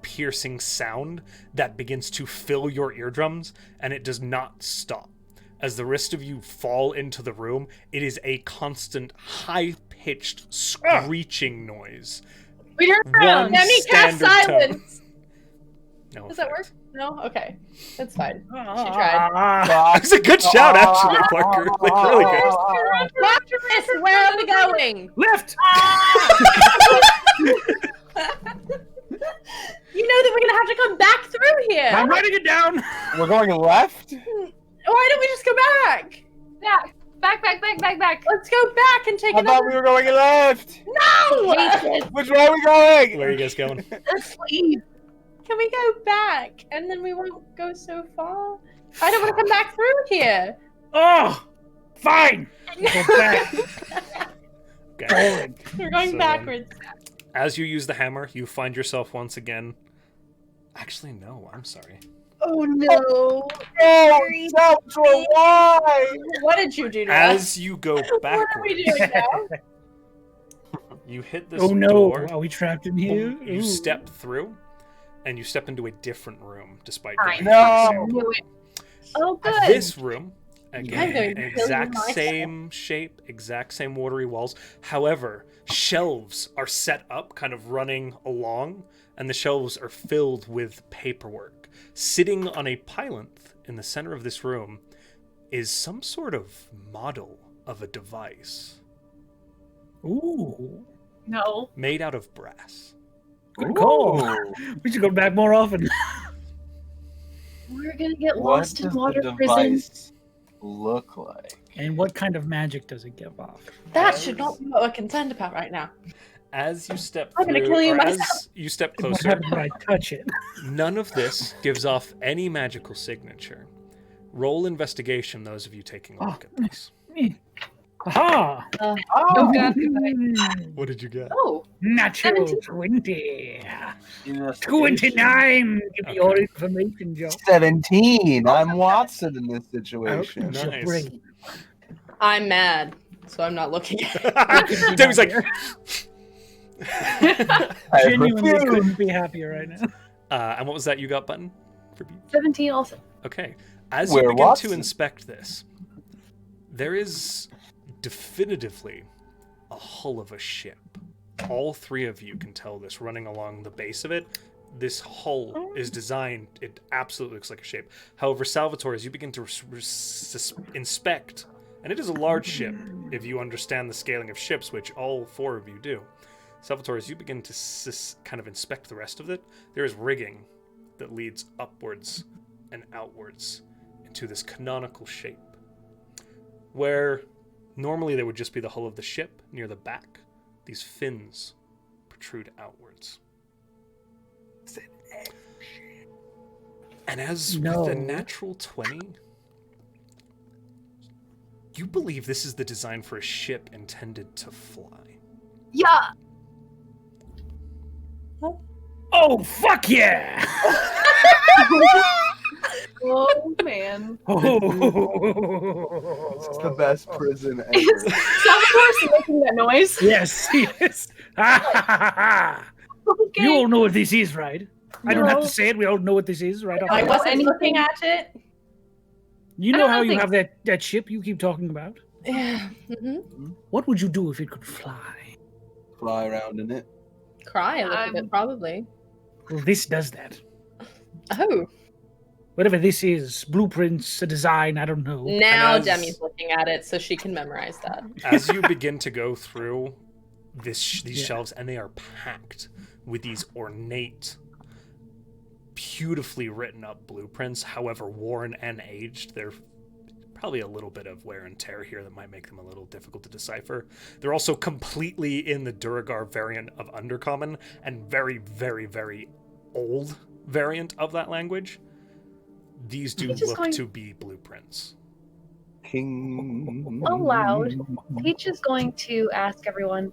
piercing sound that begins to fill your eardrums, and it does not stop. As the rest of you fall into the room, it is a constant, high-pitched, screeching noise. We turn One around. Demi, cast standard tone. silence. No Does that work? effect. No? Okay. That's fine. She tried. Ah, It's a good shout, actually, Parker. Like, really good. Marcus, where are we going? Lift! You know that we're gonna have to come back through here. I'm writing it down. We're going left? Why don't we just go back? Back. Back. Let's go back and take I thought another. we were going left. No! Which way are we going? Where are you guys going? Let's leave. Can we go back and then we won't go so far? I don't want to come back through here. Oh, fine. Go back. Okay. Forward. We're going So, backwards. As you use the hammer, you find yourself once again. Actually, no, I'm sorry. Oh no! Oh, Salvator, why? What did you do to us? As you go What are backwards, we doing now? you hit this Oh no, door. are we trapped in here? You Ooh. step through, and you step into a different room, despite I being No. knew it. Oh, good. This room, I'm again, going to kill you exact myself. same shape, exact same watery walls. However, shelves are set up, kind of running along, and the shelves are filled with paperwork. Sitting on a plinth in the center of this room is some sort of model of a device Ooh, No. made out of brass. good call. We should go back more often. We're gonna get What lost in does water the prison. device look like? And what kind of magic does it give off? That should not be what we're concerned about right now. As you step I'm gonna through, kill you or myself. as you step What closer, happens when I touch it? none of this gives off any magical signature. Roll investigation, those of you taking a look at this. Aha! Oh, Oh, God. What did you get? Oh, Natural 17. 20. investigation. 29. Give me your Okay. information, Joe. 17. I'm Watson in this I hope situation. it's your Nice. brain. I'm mad, so I'm not looking at it. Debbie's like, I Genuinely refuse. couldn't be happier right now. and what was that you got, Button? For B? 17 also. Okay. As Where you begin Watson? to inspect this, there is definitively a hull of a ship. All three of you can tell this running along the base of it. This hull is designed, it absolutely looks like a shape. However, Salvator, as you begin to inspect, and it is a large ship, if you understand the scaling of ships, which all four of you do. Salvator, as you begin to kind of inspect the rest of it, there is rigging that leads upwards and outwards into this canonical shape, where normally there would just be the hull of the ship near the back. These fins protrude outwards. And as with a natural 20, you believe this is the design for a ship intended to fly. Yeah. Oh, fuck yeah! Oh, man. This is the best prison ever. Salvator's making that noise. Yes, yes. Okay. You all know what this is, right? I don't have No. to say it. We all know what this is, right? I know wasn't anything. looking at it. You I know don't how you think- have that ship you keep talking about? Yeah. Mm-hmm. What would you do if it could fly? Fly around in it. Cry a little bit, probably. Well, this does that. Oh, Whatever this is, blueprints, a design, I don't know. now And as- Demi's looking at it, so she can memorize that. As you begin to go through these Yeah. shelves, and they are packed with these ornate, beautifully written up blueprints, however worn and aged, they're probably a little bit of wear and tear here that might make them a little difficult to decipher. They're also completely in the Duragar variant of Undercommon and very, very, very old variant of that language. These do Which is look going- to be blueprints. King. Aloud, Peach is going to ask everyone,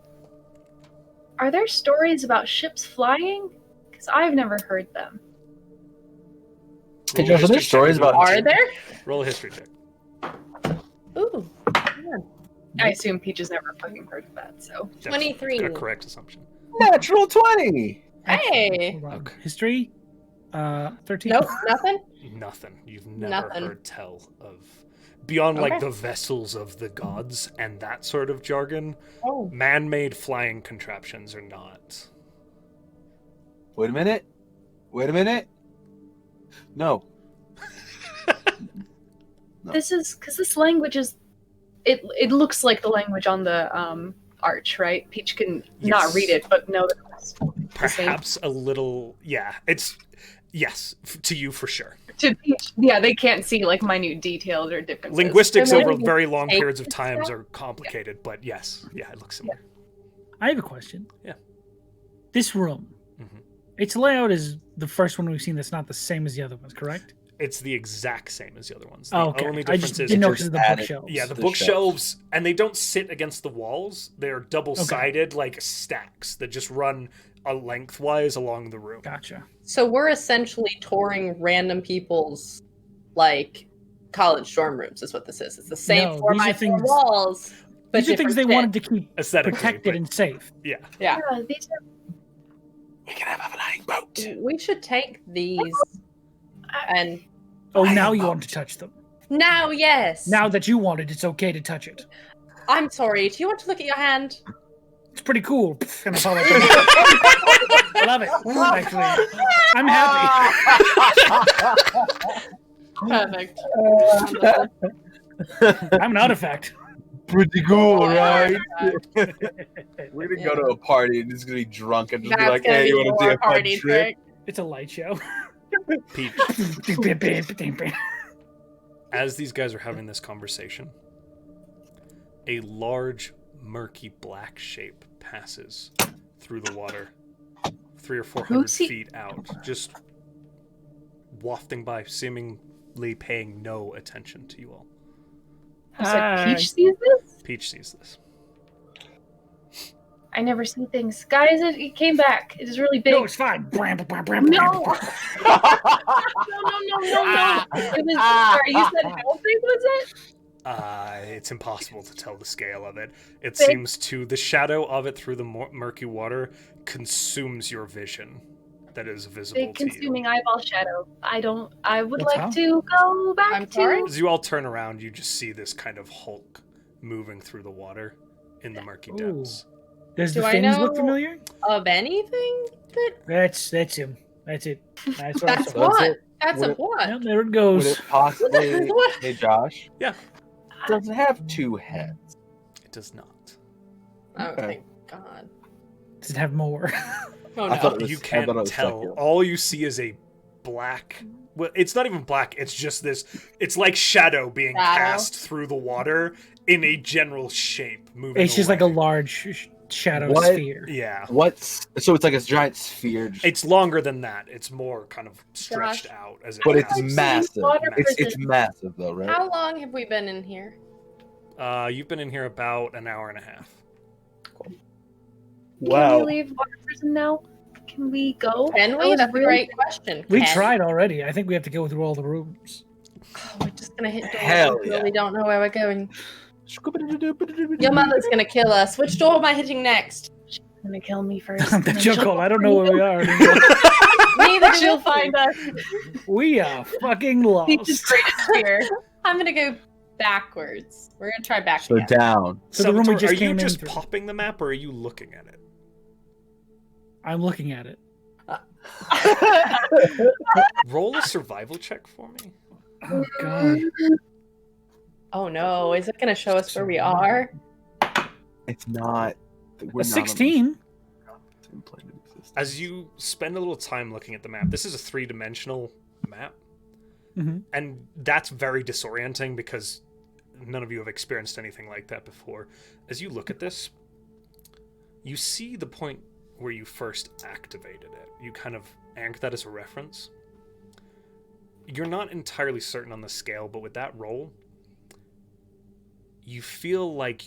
are there stories about ships flying? Because I've never heard them. Hey, Roll a Josh, are there history check stories as well. about- Are there? Roll a history check. Ooh. I assume Peach has never fucking heard of that, so. That's 23. a correct assumption. Natural 20. Hey! Hold on. Okay. History? 13? Nope, nothing? Nothing. You've never Nothing. heard tell of beyond like Okay. the vessels of the gods and that sort of jargon. Oh. Man-made flying contraptions are not. Wait a minute. No. No. This is because this language is. It looks like the language on the arch, right? Peach can not Yes. read it, but know that it's the same. Perhaps a little. Yeah, it's yes to you for sure. To Peach, yeah, they can't see like minute details or differences. Linguistics So over maybe very long take periods of this times step? are complicated, but yes, yeah, it looks similar. I have a question. Yeah. This room, Mhm. its layout is the first one we've seen that's not the same as the other ones, correct? It's the exact same as the other ones. The Oh, okay. only I difference just is didn't know just because of the added- bookshelves. yeah, the the bookshelves, and they don't sit against the walls. They're double-sided, like stacks that just run lengthwise along the room. Gotcha. So we're essentially touring random people's, like, college dorm rooms is what this is. It's the same No, 4 these are by 4 things- walls, but These are things they different wanted to keep Aesthetically, protected but and safe. yeah. Yeah. Yeah, these are. We can have a flying boat. shit. We should take these and Oh, now you want to touch them. now, yes. Now that you want it, it's okay to touch it. I'm sorry. Do you want to look at your hand? It's pretty cool. And that's all I can love it. Actually, I'm happy. Perfect. I'm an artifact. Pretty cool, Oh, right? perfect. We're gonna go to a party and he's gonna be drunk and just be That's like, gonna "Hey, be you want to more see a fun party trip?" trick. It's a light show. Peach, as these guys are having this conversation, a large, murky black shape passes through the water, 300 or 400 Who's he- feet out, just wafting by, seemingly paying no attention to you all. You said Peach sees this? Peach sees this. I never see things. Guys, it came back. It is really big. No, it's fine. Bram, bram, bram, No. bram. No. It was, sorry, you said how big was it? It's impossible to tell the scale of it. It Big. seems to the shadow of it through the murky water consumes your vision. That is visible Big to you. consuming eyeball shadow. I would What's like up? to go back I'm to. sorry? As you all turn around, you just see this kind of hulk moving through the water in the murky Ooh. depths. Does Do the I fins look know- familiar? Of anything? That's him. That's it. That's what I That's saw. what? it. That's Would a it- what? Yep, there it Would goes. it possibly? What? Hey, Josh. Yeah. Does it have 2 heads? It does not. Oh, Okay. thank God. Does it have more? Oh, I no. thought it was- You I can't thought it was tell. circular. All you see is a black. Well, it's not even black. It's just this. It's like shadow being Shadow. cast through the water in a general shape, moving. It's just like a away. large shadow What? sphere. Yeah. So it's like a giant sphere, It's longer than that. It's more kind of stretched Josh. out as it. but it's passes. massive. Water It's prison. massive though, right? How long have we been in here? You've been in here about an hour and a half. Can we leave water prison now? Can we go? Can That we? was That's a really- great question. We Can- tried already. I think we have to go through all the rooms. Oh, we're just gonna hit doors. Hell We really don't know where we're going. Your Your mother's gonna kill us. Which door am I hitting next? Gonna kill me first. the and then joke she'll hole. I don't know where we are. anymore. Neither do She'll you. find us. We are fucking Peach's lost. greatest fear. I'm gonna go backwards. We're gonna try back So again. down. So the room we Salvatore, just are you came in just through. popping the map, or are you looking at it? I'm looking at it. Roll a survival check for me. Oh god. Oh no, is it gonna show us where we are? It's not. We're A not on 16. the same plane of existence. As you spend a little time looking at the map, this is a 3-dimensional map, Mhm. and that's very disorienting because none of you have experienced anything like that before. As you look at this, you see the point where you first activated it. You kind of anchor that as a reference. You're not entirely certain on the scale, but with that roll, you feel like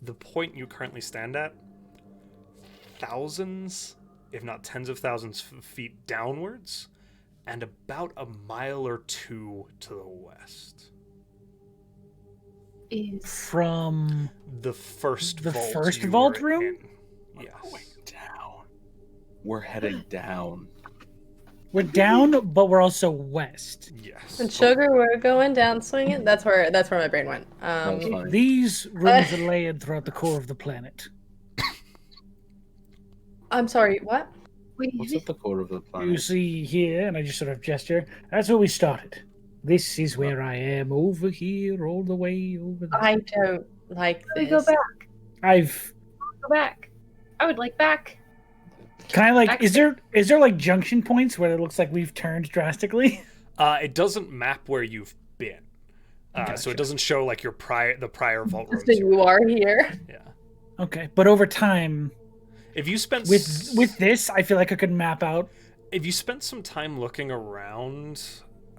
the point you currently stand at, thousands, if not tens of thousands feet downwards, and about a mile or two to the west. is from The first The vault. first you vault were room? in. We're Yes. going down. We're heading down. we're down, but we're also west. Yes. And sugar, we're going down swinging. That's where my brain went. That's fine. These rooms are laid throughout the core of the planet. I'm sorry. What? What's at the core of the You planet? see here, and I just sort of gesture. That's where we started. This is where I am, over here, all the way over there. I don't like we this. go back. I've. Go back. I would like back. Can I like? Back Is there like junction points where it looks like we've turned drastically? It doesn't map where you've been. So Gotcha. it doesn't show like the prior vault rooms. So you are here. Yeah. Okay, but over time, If you spent with this, I feel like I could map out. if you spent some time looking around,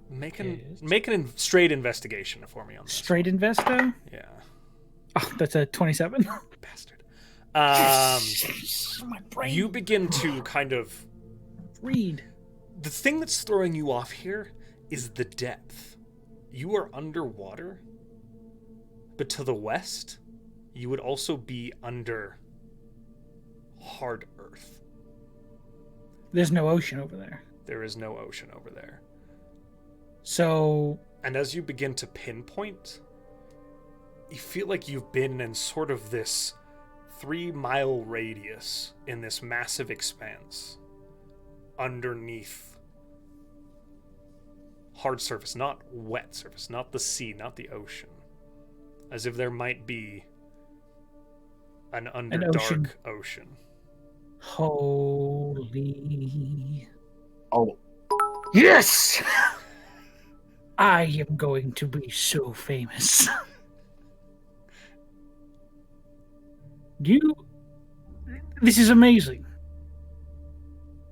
make an Yes. straight investigation for me on this. Straight Investo. Yeah. Oh, that's a 27. Bastard. My brain. You begin to kind of read. the thing that's throwing you off here is the depth. You are underwater, but to the west, you would also be under hard earth. There's no ocean over there. There is no ocean over there. So And as you begin to pinpoint, you feel like you've been in sort of this 3-mile radius in this massive expanse underneath hard surface, not wet surface, not the sea, not the ocean. As if there might be an underdark ocean. holy. Oh, Yes! I am going to be so famous. This is amazing.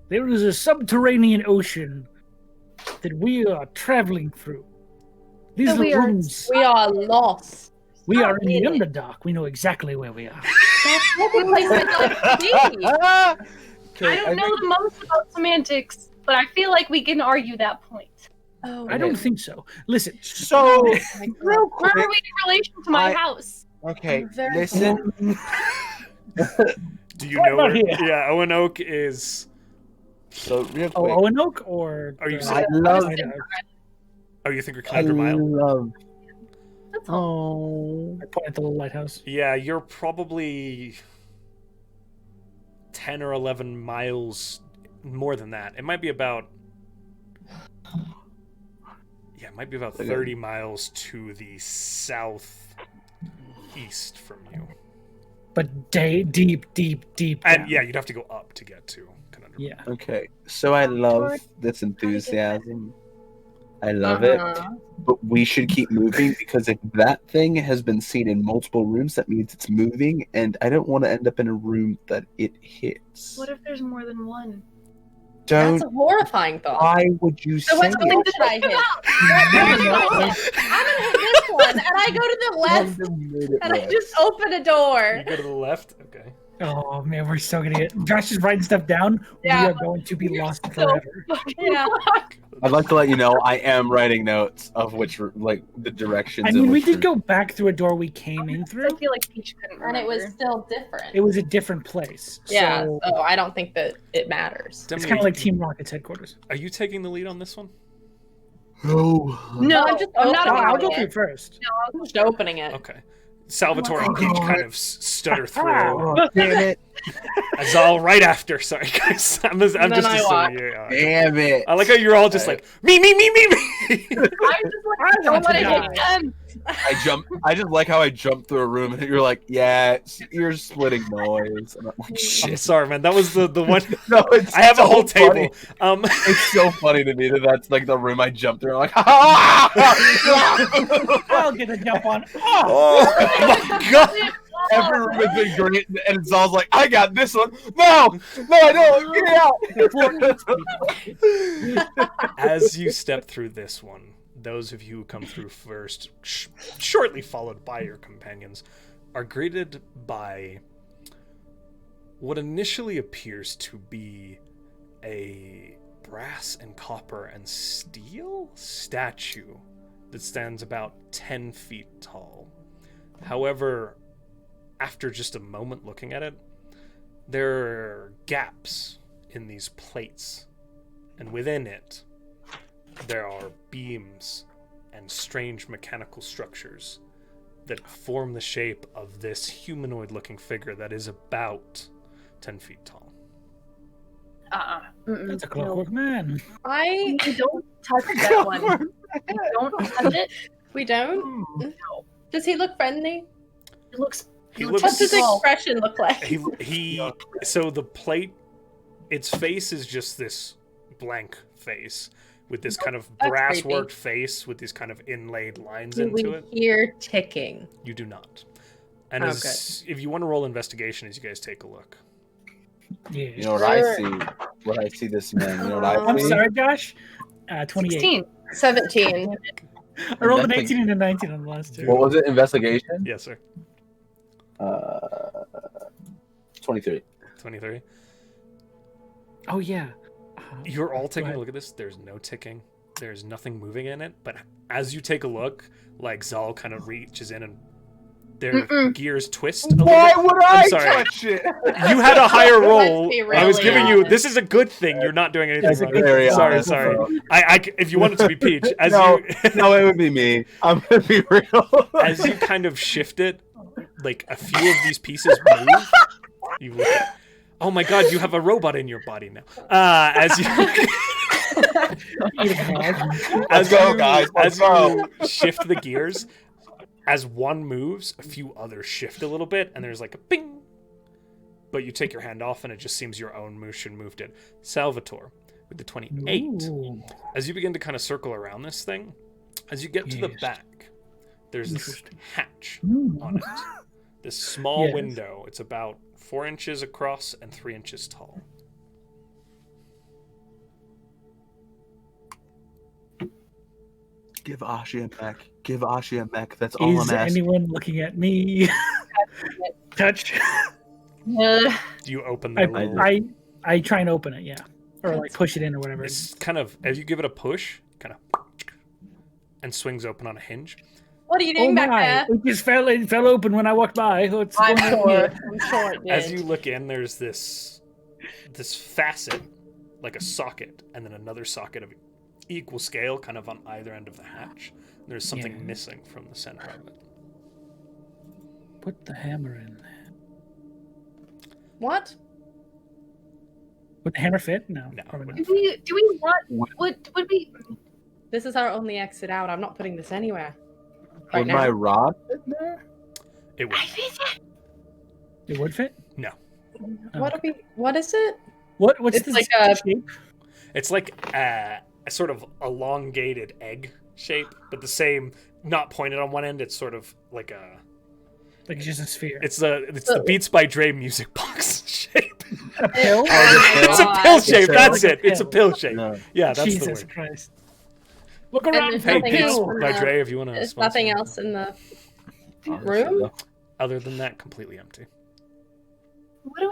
There is a subterranean ocean that we are traveling through. These So we are- rooms, We are lost. we are in the in it. Underdark. We know exactly where we are. That's the place I'd like to be. I don't know the most about semantics, but I feel like we can argue that point. Oh, I don't think so. Listen, So, real Where quick. are we in relation to my I- house? Okay, I'm very listen. Do you Right know about where? here. Yeah, Owen Oak is. So, real oh, quick. Owen Oak or Are you the- saying- I love. Oh, you think you're I Conundrum Isle? love. That's all. Oh. I point at the little lighthouse. Yeah, you're probably 10 or 11 miles more than that. It might be about. Yeah, it might be about Okay. 30 miles to the southeast from you. But deep down. And yeah, you'd have to go up to get to Conundrum. Yeah. Okay, so I love this enthusiasm. I love it. But we should keep moving because if that thing has been seen in multiple rooms, that means it's moving, and I don't want to end up in a room that it hits. What if there's more than one? Don't. That's a horrifying thought. Why would you So say what building should I hit? I'm gonna hit this one, and I go to the left, and I just open a You door. go to the left? Okay. Oh man, we're so gonna get. Josh is writing stuff down. Yeah. We are going to be lost so- forever. Yeah. I'd like to let you know I am writing notes of which, like, the directions. I in mean, we which did room. go back through a door we came in through. I feel like Peach couldn't remember. And it was still different. It was a different place. Yeah, So so I don't think that it matters. it's kind of like Team Rocket's headquarters. Are you taking the lead on this one? No. No, I'm just I'm not opening I'll go it. through first. I'm just opening it. Okay. Salvatore and Oh, Peach kind of stutter through. Oh, damn it. Zahl right after. Sorry, guys. I'm just then I assuming. walk. Yeah. Damn it. I like how you're all just like me. I'm just like, I don't want want to to hit die. them. I just like how I jumped through a room and you're like, yeah, you're splitting noise. And I'm like, I'm shit. sorry, man. That was the one. No, it's I have a so whole funny. table. It's so funny to me that that's like the room I jumped through. I'm like, ha I'll get a jump on. Oh, Oh my god! Every room has been great, and it's all like, I got this one. No, I don't. Get out. As you step through this one, those of you who come through first, shortly followed by your companions, are greeted by what initially appears to be a brass and copper and steel statue that stands about 10 feet tall. However, after just a moment looking at it, there are gaps in these plates, and within it, there are beams and strange mechanical structures that form the shape of this humanoid-looking figure that is about 10 feet tall. That's a clockwork man. We don't touch that one. We don't touch it. We don't? No. Does he look friendly? It looks. What's his expression look like? So the plate, its face is just this blank face with this kind of brass-worked face with these kind of inlaid lines into it. We hear ticking. You do not. And if you want to roll investigation as you guys take a look. Yeah. You know what I see? What I see this man. You know what I see? I'm sorry, Josh. 28. 16. 17. I rolled an 18 and a 19 on the last two. What was it? Investigation? Yes, sir. 23. 23. Oh, yeah. You're all taking a look at this. There's no ticking. There's nothing moving in it. But as you take a look, like Zahl kind of reaches in and their gears twist a little Why bit. would I I'm sorry. touch it? You had a higher roll. Let's be I was really giving you. honest. This is a good thing. You're not doing anything That's wrong. very Sorry, honest, sorry. bro. If you want it to be Peach, as No, you no, it would be me. I'm gonna be real. as you kind of shift it, like a few of these pieces move. You look at, oh my god, you have a robot in your body now. As you Let's go, guys. Let's as go. you shift the gears, as one moves, a few others shift a little bit, and there's like a ping. But you take your hand off, and it just seems your own motion moved it. Salvator, with the 28. Ooh. As you begin to kind of circle around this thing, as you get to the Yes. back, there's this Interesting. hatch Ooh. on it. This small Yes. window. It's about 4 inches across and 3 inches tall. Give Ashi a mech. Give Ashi a mech. That's all Is I'm asking. anyone looking at me? Touch. Do you open the little... I try and open it, yeah. Or like push it in or whatever. It's kind of, as you give it a push, kind of, and swings open on a hinge. What are you doing back there? It just fell open when I walked by. What's I'm going on sure. here? I'm sure it did. As you look in, there's this facet, like a socket, and then another socket of equal scale, kind of on either end of the hatch. There's something Yeah. missing from the center of it. Put the hammer in. What? Would the hammer fit? No. No. Probably not. Do we want? Would we? This is our only exit out. I'm not putting this anywhere. Right Would now. my rod fit there? It would. It would fit? No. What is it? What's It's the like a- shape? It's like a sort of elongated egg shape, but the same, not pointed on one end. It's sort of like a. Like it's just a sphere. It's the Beats by Dre music box shape. a pill? It's a pill shape. It's That's like it. a It's a pill shape. No. Yeah, that's Jesus the word. Christ. Look And around there's for Hey, a nothing Beats else pill. in by the- Dre, if you want to. There's nothing else in the Honestly, room? though. Other than that, completely empty. What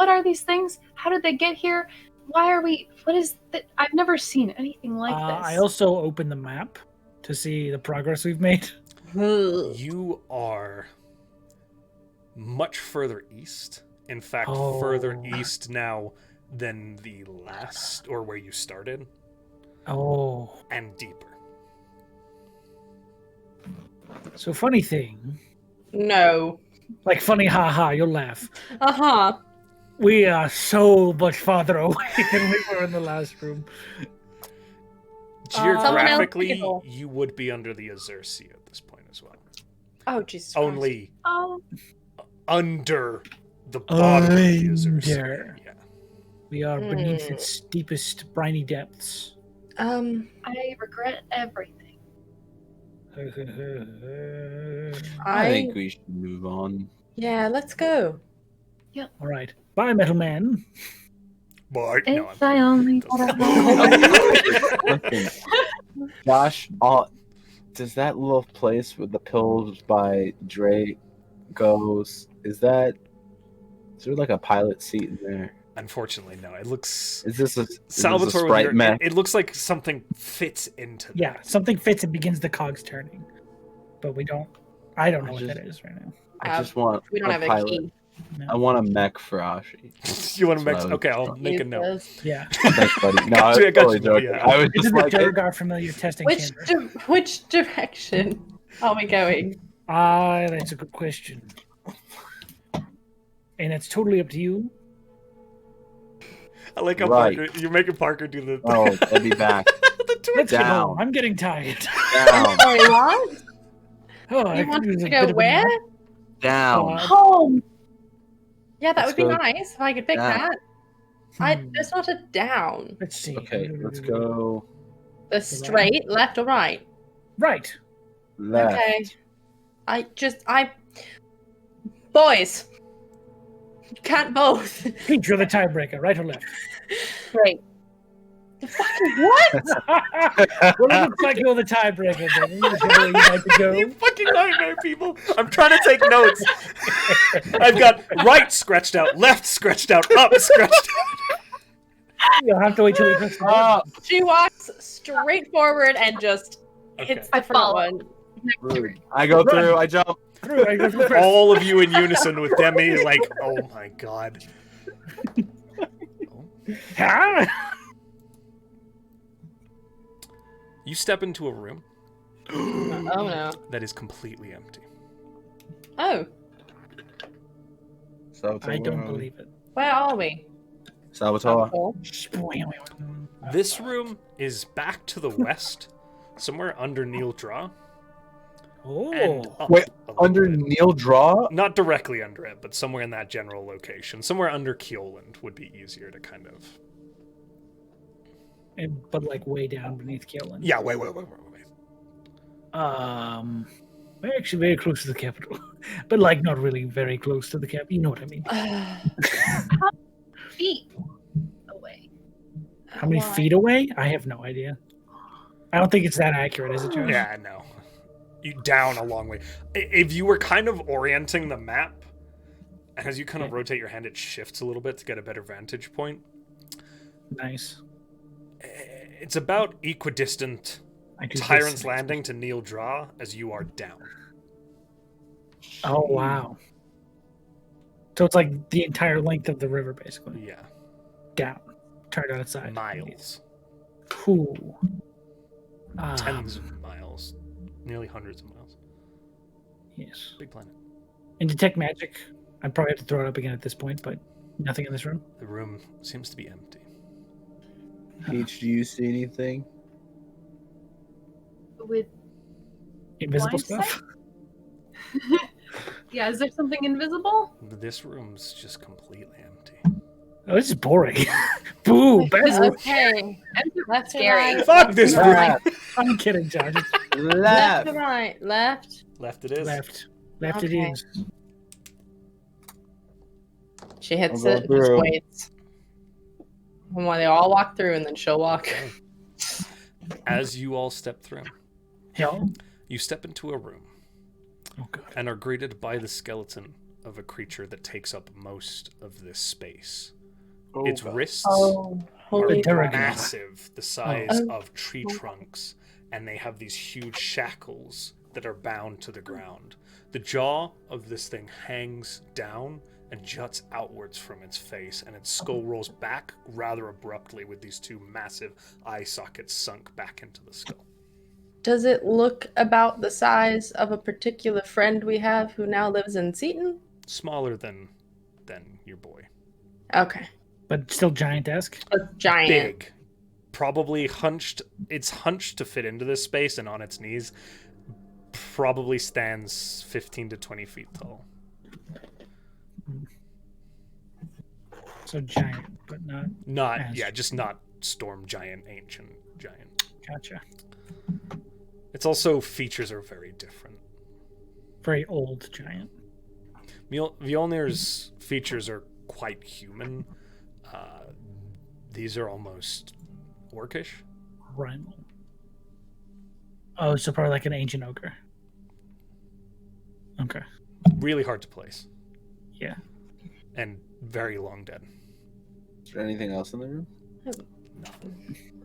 are these things? How did they get here? Why are we? What is that? I've never seen anything like this. I also opened the map to see the progress we've made. You are much further east. In fact, further Oh. east now than the last, or where you started, Oh. and deeper. So funny thing. No. Like funny haha, you'll laugh. Uh-huh. We are so much farther away than we were in the last room. Geographically, people. you would be under the Azure Sea at this point as well. Oh, Jesus Christ. Only Oh, under the bottom of the Azure Sea. Under. Yeah. We are beneath its deepest briny depths. I regret everything. I think we should move on. Yeah, let's go. All right. Bye, Metal Man. But no, If I only Josh, does that little place with the pills by Dre goes? Is there like a pilot seat in there? unfortunately, no. It looks Is this a Salvator. with sprite your- mech? it looks like something fits into. Yeah, something fits and begins the cogs turning. But we don't I don't know what that is right now. I just want We don't a have a pilot. key. I want a mech for Ashi. You want to That's mix? what I was Okay, I'll make a note. Jesus. Yeah. Thanks, buddy. No, Got I you, was I got totally you, joking. yeah. I was It's just in the like, Durgar familiar testing chamber. Which direction are we going? That's a good question. And it's totally up to you. I like how Right. Parker, you're making Parker do the. oh, I'll be back. the twitch. Let's get Down. home. I'm getting tired. Down, Sorry, what? Oh, I You could want use to a go bit of a where? nap. down. Home. Yeah, that Let's would be go nice if I could pick down. that. Hmm. There's not a down. Let's see. Okay, let's go The straight, left or right? Right. left. Okay. Boys. You can't both. Pete, you're the tiebreaker, right or left? Right. The fucking what? Well, it looks like you're the tiebreaker, Demi. Whichever way you'd like to go. You fucking nightmare, people. I'm trying to take notes. I've got right scratched out, left scratched out, up scratched out. You'll have to wait till we press the button. She walks straight forward and just hits I the front follow. one. Rude. I go through. I jump. Through, I go through first. All of you in unison with Demi, like, oh my god. Huh? You step into a room Oh no. that is completely empty. Oh, Salvator. I don't believe it. where are we? Salvator. Oh, This room is back to the west, somewhere under Neil Draw. And Oh. up Wait, a little under bit. Neil Draw? Not directly under it, but somewhere in that general location. Somewhere under Kioland would be easier to kind of... But like way down beneath Kioland. Yeah, wait. We're actually very close to the capital. But like not really very close to the capital. You know what I mean. Feet away. How many Why? feet away? I have no idea. I don't think it's that accurate, is it, Josh? Yeah, no. You down a long way. If you were kind of orienting the map, and as you kind of rotate your hand, it shifts a little bit to get a better vantage point. Nice. It's about equidistant I do Tyrant's this. Landing to Neil Draw as you are down. Oh, wow. So it's like the entire length of the river, basically. Yeah. Down. Turned on its side. Miles. Cool. Tens of miles. Nearly hundreds of miles. Yes. Big planet. And detect magic. I'd probably have to throw it up again at this point, but nothing in this room. The room seems to be empty. Peach, do you see anything? With Invisible blind stuff. yeah, is there something invisible? This room's just completely empty. Oh, this is boring. Boo! Best room. okay. Left to Scary. right. Fuck this room! Left. I'm kidding, Josh. It's Left Left. to right. Left. Left it is. left. Left Okay. it is. She hits I'll go it. Just through. waits. And while they all walk through, and then she'll walk. As you all step through, Yeah. you step into a room Oh, God. and are greeted by the skeleton of a creature that takes up most of this space. Its wrists Oh, holy The Durgan. massive, the size Oh. of tree trunks, and they have these huge shackles that are bound to the ground. The jaw of this thing hangs down and juts outwards from its face, and its skull rolls back rather abruptly with these two massive eye sockets sunk back into the skull. Does it look about the size of a particular friend we have who now lives in Seaton? Smaller than your boy. Okay. But still giant-esque. A giant. Big. Probably hunched. It's hunched to fit into this space, and on its knees probably stands 15 to 20 feet tall. So giant, but not. Not, Yes. yeah, just not storm giant, ancient giant. Gotcha. It's also, features are very different. Very old giant. Mjolnir's features are quite human. These are almost orcish. Rhino. Oh, so probably like an ancient ogre. Okay. Really hard to place. Yeah. And very long dead. Is there anything else in the room?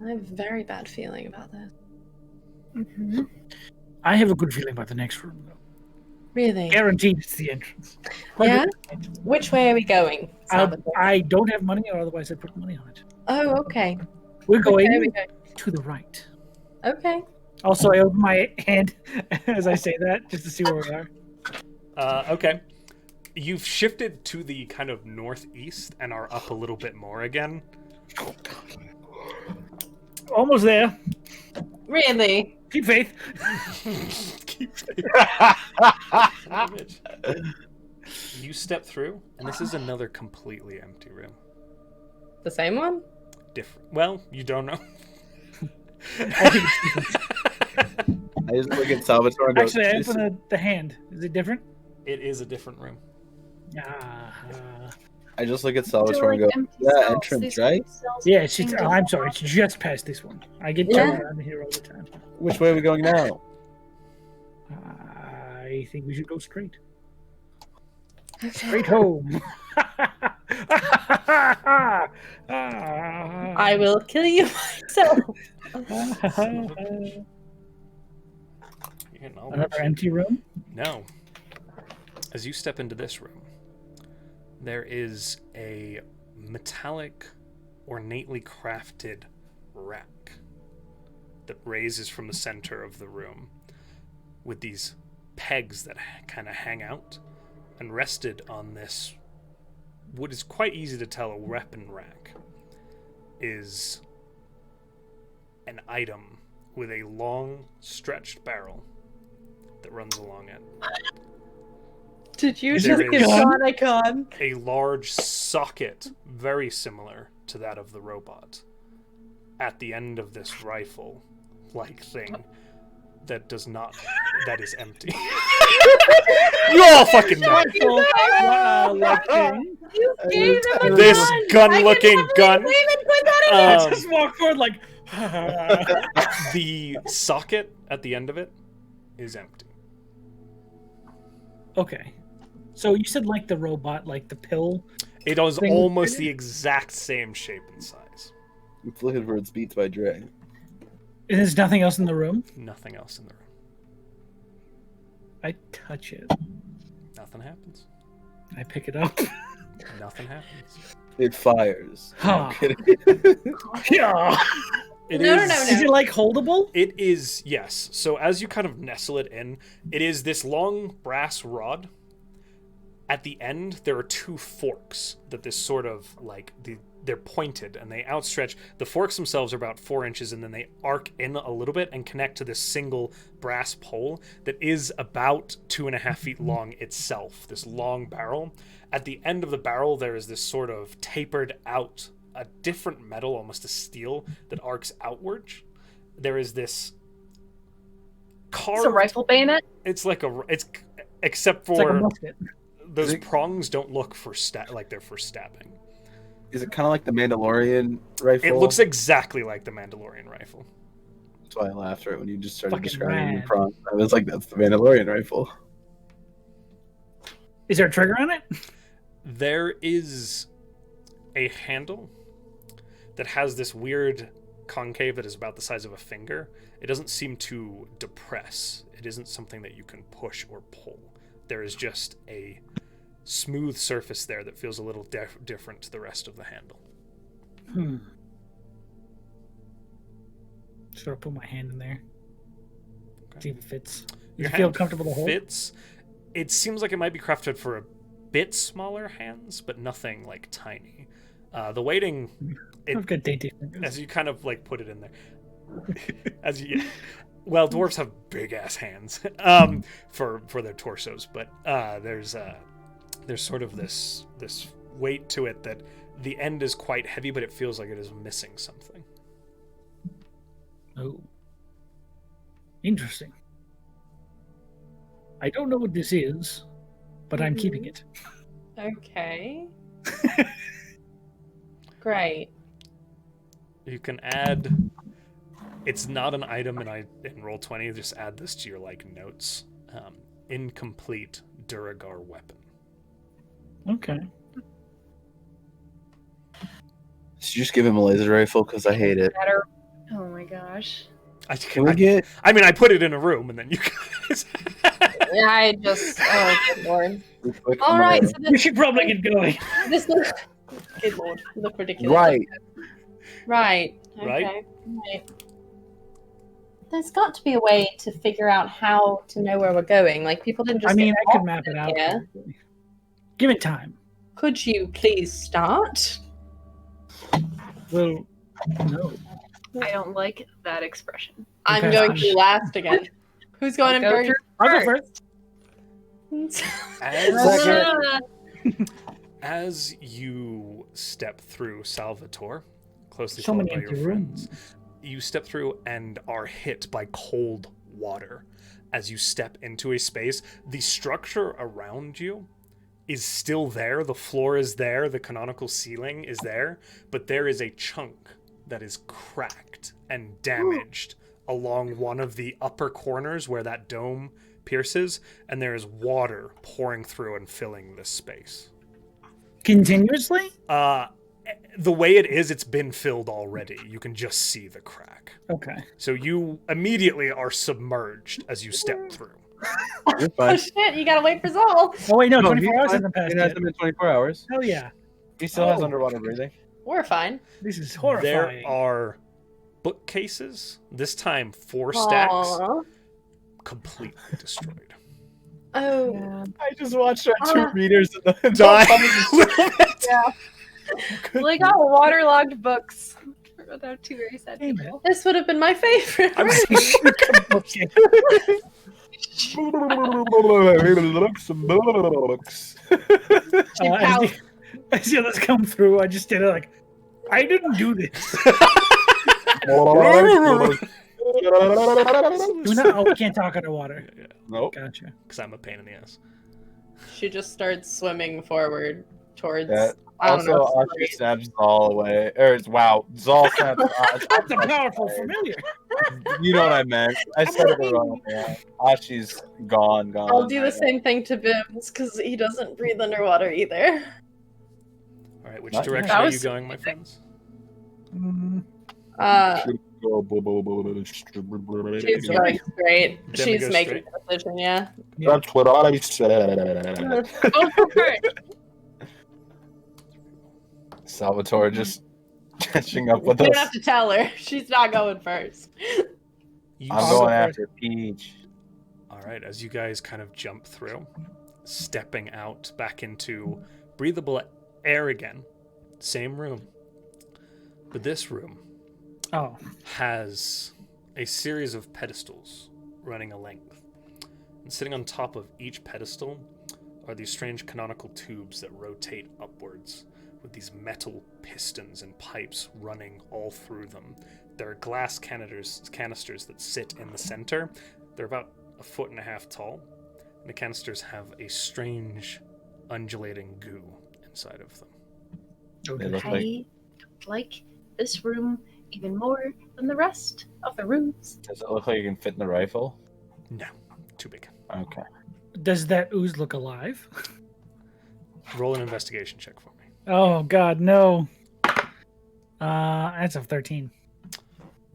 I have a very bad feeling about this. Mm-hmm. I have a good feeling about the next room, though. Really? Guaranteed it's the entrance. Yeah? 100%. Which way are we going? Salvator? I don't have money, or otherwise I'd put money on it. Oh, okay. We're Which going way are we going? to the right. Okay. Also, I open my hand as I say that, just to see where we are. Okay. You've shifted to the kind of northeast and are up a little bit more again. Almost there. Really? Keep faith. Keep You step through, and this is another completely empty room. The same one? Different. Well, you don't know. I just look at Salvatore and go, Actually, I open the hand. Is it different? It is a different room. I just look at Salvatore and go, yeah, entrance, right? Yeah, I'm sorry. It's just past this one. I get turned around here all the time. Which way are we going now? I think we should go straight. Straight home. I will kill you myself. Another empty room? No. As you step into this room, there is a metallic, ornately crafted rack that raises from the center of the room with these pegs that kind of hang out, and rested on this, what is quite easy to tell a weapon rack, is an item with a long, stretched barrel that runs along it. Did you There just give is Sean a gun? a large socket, very similar to that of the robot, at the end of this rifle-like thing that is empty. You all fucking know. You gave them a This gun! gun-looking gun. I just walk forward like... The socket at the end of it is empty. Okay. So you said like the robot, like the pill? It is thing- almost the exact same shape and size. It's looking for its Beats by Dre. And there's nothing else in the room? Nothing else in the room. I touch it. Nothing happens. I pick it up. Nothing happens. It fires. Huh. I'm kidding. Yeah. No. Is it like holdable? It is, yes. So as you kind of nestle it in, it is this long brass rod. At the end, there are two forks that this sort of like they're pointed and they outstretch. The forks themselves are about 4 inches, and then they arc in a little bit and connect to this single brass pole that is about 2.5 feet long itself. This long barrel. At the end of the barrel, there is this sort of tapered out, a different metal, almost a steel, that arcs outwards. There is this carved... It's a rifle bayonet? It's except It's like a for musket. those prongs don't look for like they're for stabbing. Is it kind of like the Mandalorian rifle? It looks exactly like the Mandalorian rifle. That's why I laughed right when you just started Fucking describing the rad. prong. I was like, that's the Mandalorian rifle. Is there a trigger on it? There is a handle that has this weird concave that is about the size of a finger. It doesn't seem to depress. It isn't something that you can push or pull. There is just a smooth surface there that feels a little different to the rest of the handle. Sort of put my hand in there. Okay. See if it fits. Does Your it feel hand comfortable to hold? fits. It seems like it might be crafted for a bit smaller hands, but nothing like tiny. The weighting, I've got dainty fingers. as you kind of like put it in there, well, dwarves have big ass hands for their torsos, but there's sort of this weight to it that the end is quite heavy, but it feels like it is missing something. Oh. Interesting. I don't know what this is, but I'm keeping it. Okay. Great. You can add. It's not an item in Roll20. Just add this to your notes. Incomplete Duragar weapon. Okay. Should you just give him a laser rifle? Because I hate it. Better. Oh my gosh. Can we get... I mean, I put it in a room, and then you guys. I just, oh, good lord. Click All on the right, link. so We should probably get going. this looks, good lord, look ridiculous. Right. Right. Okay. Right. Right. There's got to be a way to figure out how to know where we're going. Like, people didn't just I mean, get I could lost map it out. here. Probably. Give it time. Could you please start? Well, no. I don't like that expression. I'm Okay. going to be last again. Who's going in Go first? through I'll go first. As you step through Salvator, closely So followed many by your empty friends, rooms. you step through and are hit by cold water. As you step into a space, the structure around you is still there. The floor is there. The canonical ceiling is there. But there is a chunk that is cracked and damaged along one of the upper corners where that dome pierces. And there is water pouring through and filling this space. Continuously? The way it is, it's been filled already. You can just see the crack. Okay. So you immediately are submerged as you step through. You're Oh fine. shit, you gotta wait for Zahl. Oh wait, no, No, 24 he's hours fine. hasn't passed It yet. hasn't been 24 hours. Hell yeah. He still has Oh. underwater breathing. We're fine. This is horrifying. There are bookcases, this time 4 stacks, Aw. completely destroyed. Oh. Yeah. I just watched our two readers Die. Well, I got waterlogged books. Without two very sad Damn people. This would have been my favorite. I'm As the others come through, I just did it like, I didn't do this. Do not, oh, we can't talk underwater. Nope. Gotcha. Because I'm a pain in the ass. She just starts swimming forward towards. Yeah. I don't Also, know. Ashi snaps Zahl away. Wow, Zahl snaps Ashi. That's a powerful familiar. You know what I meant. I said it the wrong way. Ashi's gone. I'll do the same thing to Bims because he doesn't breathe underwater either. All right, which Not- direction That are was you going, my friends? She's going straight. Demi She's goes making straight. the decision, yeah. That's what I said. Salvatore just catching up with You don't us. have to tell her. She's not going first. You I'm I'll going go after Peach. All right, as you guys kind of jump through, stepping out back into breathable air again. Same room. But this room Oh, has a series of pedestals running a length. And sitting on top of each pedestal are these strange canonical tubes that rotate upwards with these metal pistons and pipes running all through them. There are glass canisters that sit in the center. They're about 1.5 feet tall. And the canisters have a strange undulating goo inside of them. They look like I like this room even more than the rest of the rooms. Does it look like you can fit in the rifle? No, too big. Okay. does that ooze look alive? Roll an investigation check for me. Oh God, no. That's a 13.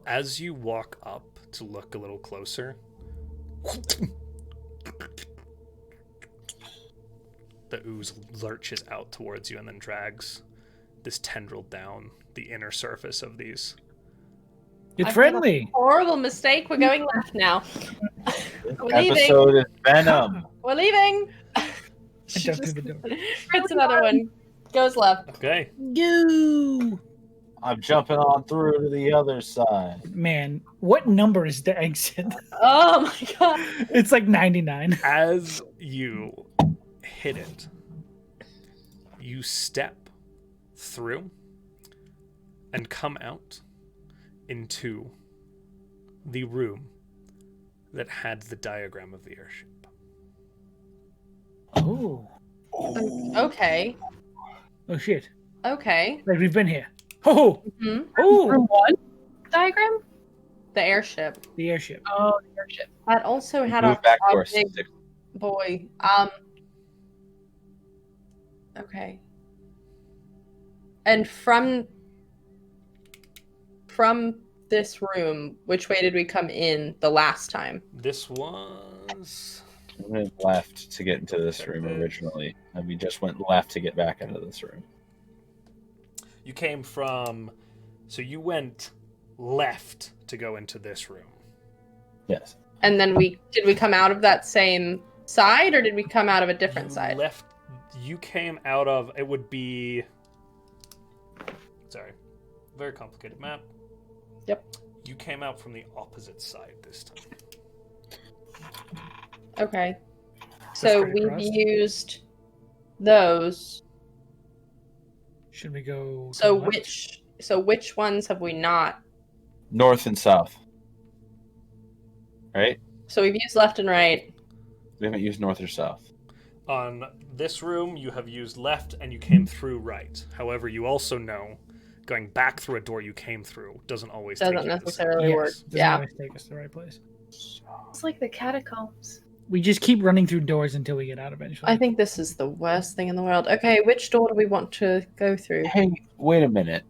As you walk up to look a little closer, the ooze lurches out towards you and then drags this tendril down the inner surface of these. It's I've friendly. Horrible mistake. We're going left now. We're leaving. Episode is Venom. We're leaving. I She jumped just through the door. hits another one. Goes left. Okay. Goo! I'm jumping on through to the other side. Man, what number is the exit? Oh my god. It's like 99. As you hit it, you step through and come out into the room that had the diagram of the airship. Oh. Okay. Oh shit. Okay. Like we've been here. Oh. Hmm. Oh. Room 1 diagram? The airship. The airship. Oh, the airship. That also had Move a, back to a our big six. boy. Okay. And from this room, which way did we come in the last time? This was I went left to get into this room originally, and we just went left to get back into this room. You came from... So you went left to go into this room. Yes. And then did we come out of that same side, or did we come out of a different side? You came out of... It would be... Sorry. Very complicated map. Yep. You came out from the opposite side this time. Okay. So straight we've across? used those. Should we go? to So the left? which ones have we not? North and south. Right? So we've used left and right. We haven't used north or south. On this room, you have used left and you came through right. However, you also know going back through a door you came through doesn't always take Doesn't you to the necessarily Yes, work. doesn't Yeah. always take us to the right place. It's like the catacombs. We just keep running through doors until we get out eventually. I think this is the worst thing in the world. Okay, which door do we want to go through? Hey, wait a minute.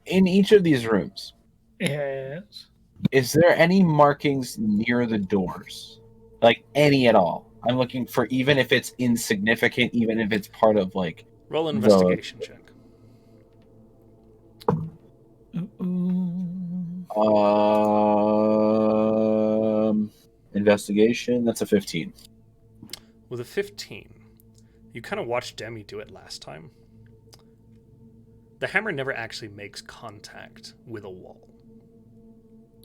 In each of these rooms, Yes. is there any markings near the doors? Like any at all? I'm looking for, even if it's insignificant, even if it's part of like... Roll an investigation check. Investigation, that's a 15. With a 15, you kind of watched Demi do it last time. The hammer never actually makes contact with a wall.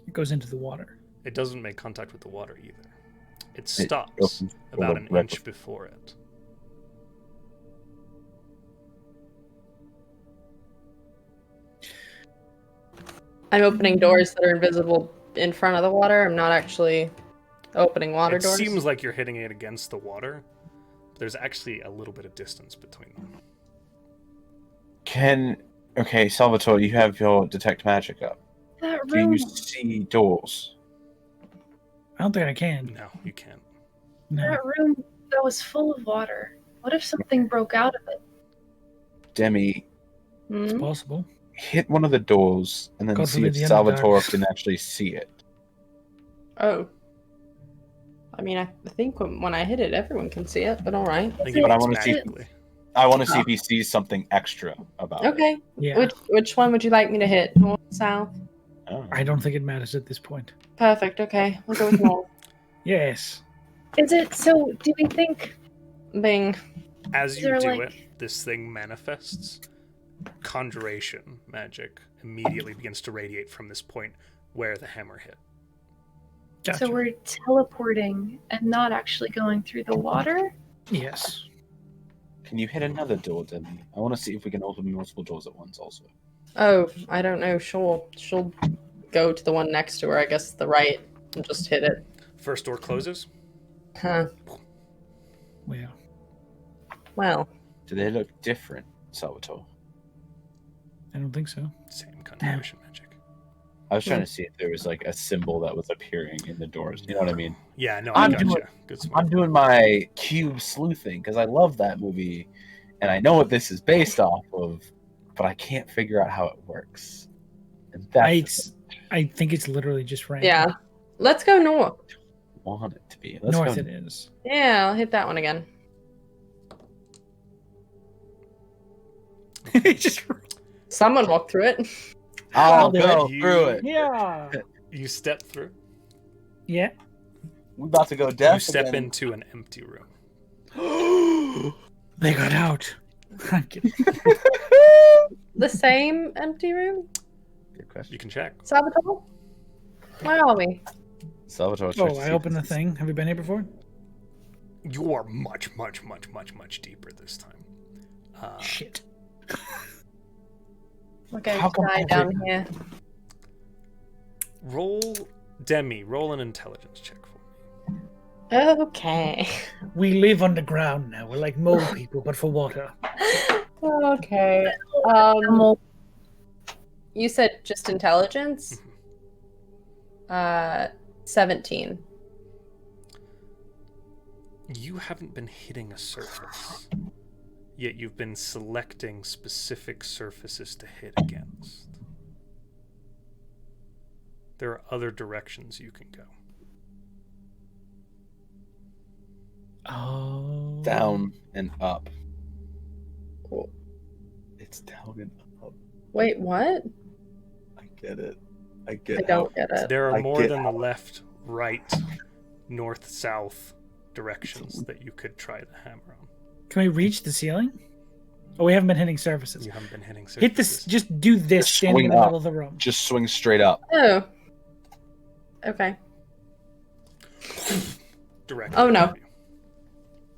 It goes into the water. It doesn't make contact with the water either. It It stops opens about an right inch before it. I'm opening doors that are invisible in front of the water. I'm not actually opening water It doors. seems like you're hitting it against the water. But there's actually a little bit of distance between them. Okay, Salvatore, you have your detect magic up. That Can room. you see doors? I don't think I can. No, you can't. No. That room that was full of water. What if something broke out of it? Demi, It's Hmm? possible. hit one of the doors and then God see forbid if the Underdark. Salvatore can actually see it. Oh. I mean, I think when I hit it, everyone can see it, but all right. I think But it I hits wanna see- magically. I want to see if he sees something extra about it. Okay. Yeah. Which one would you like me to hit? North, south? Oh. I don't think it matters at this point. Perfect. Okay, we'll go with north. Yes. Is it so? Do we think? Bing. As Is you there, do like- it, this thing manifests. Conjuration magic immediately begins to radiate from this point where the hammer hit. Gotcha. So we're teleporting and not actually going through the water. Yes. Can you hit another door, Demi? I want to see if we can open multiple doors at once also. Oh, I don't know. She'll go to the one next to her, I guess the right, and just hit it. First door closes. Huh. Well, Well, Do they look different, Salvatore? I don't think so. Same conjuration magic. I was trying to see if there was like a symbol that was appearing in the doors. You know what I mean? Yeah, no, I I'm gotcha. doing- Good smart. I'm doing my cube sleuthing because I love that movie, and I know what this is based off of, but I can't figure out how it works. And that's I think it's literally just random. yeah. Let's go north. what I want it to be. Let's North go. it is. Yeah, I'll hit that one again. Just Someone walked through it. I'll do go it. through it. yeah. You step through. Yeah. We're about to go deaf. You step again. into an empty room. They got out. I'm kidding. The same empty room? Good question. You can check. Salvatore? Where are we? Salvatore. Oh, I opened the thing. Have you been here before? You are much, much, much, much, much deeper this time. Shit. We're going How to come die every- down here. Demi, roll an intelligence check for me. Okay. We live underground now. We're like mole people, but for water. Okay. You said just intelligence? 17. You haven't been hitting a surface, yet you've been selecting specific surfaces to hit against. There are other directions you can go. Oh. Down and up. Cool. It's down and up. Wait, what? I get it. I I get don't get it. There are I more get than the how- left, right, north, south directions that you could try the hammer on. Can we reach the ceiling? Oh, we haven't been hitting surfaces. You haven't been hitting surfaces. Hit this. Just do this, Just standing in swing the up. middle of the room. Just swing straight up. Oh. Okay. Directly Oh, no. above you.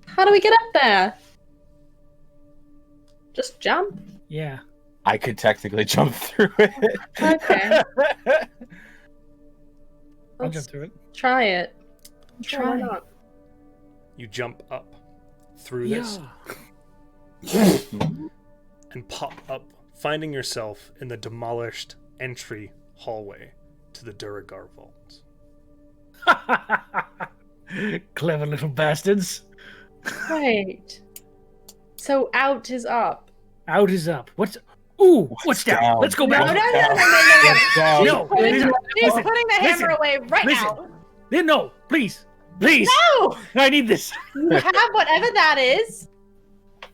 How do we get up there? Just jump? Yeah. I could technically jump through it. Okay. I'll Let's jump through it. try it. Try. Why not? You jump up through this and pop up, finding yourself in the demolished entry hallway to the Duragar vault. Clever little bastards. Wait. So out is up. Out is up. What's? Ooh, what's down? down? Let's go No, back. no, no, no, no, Down. No, She's listen, putting the hammer listen, away right listen. now. No, please. No! I need this. You have whatever that is.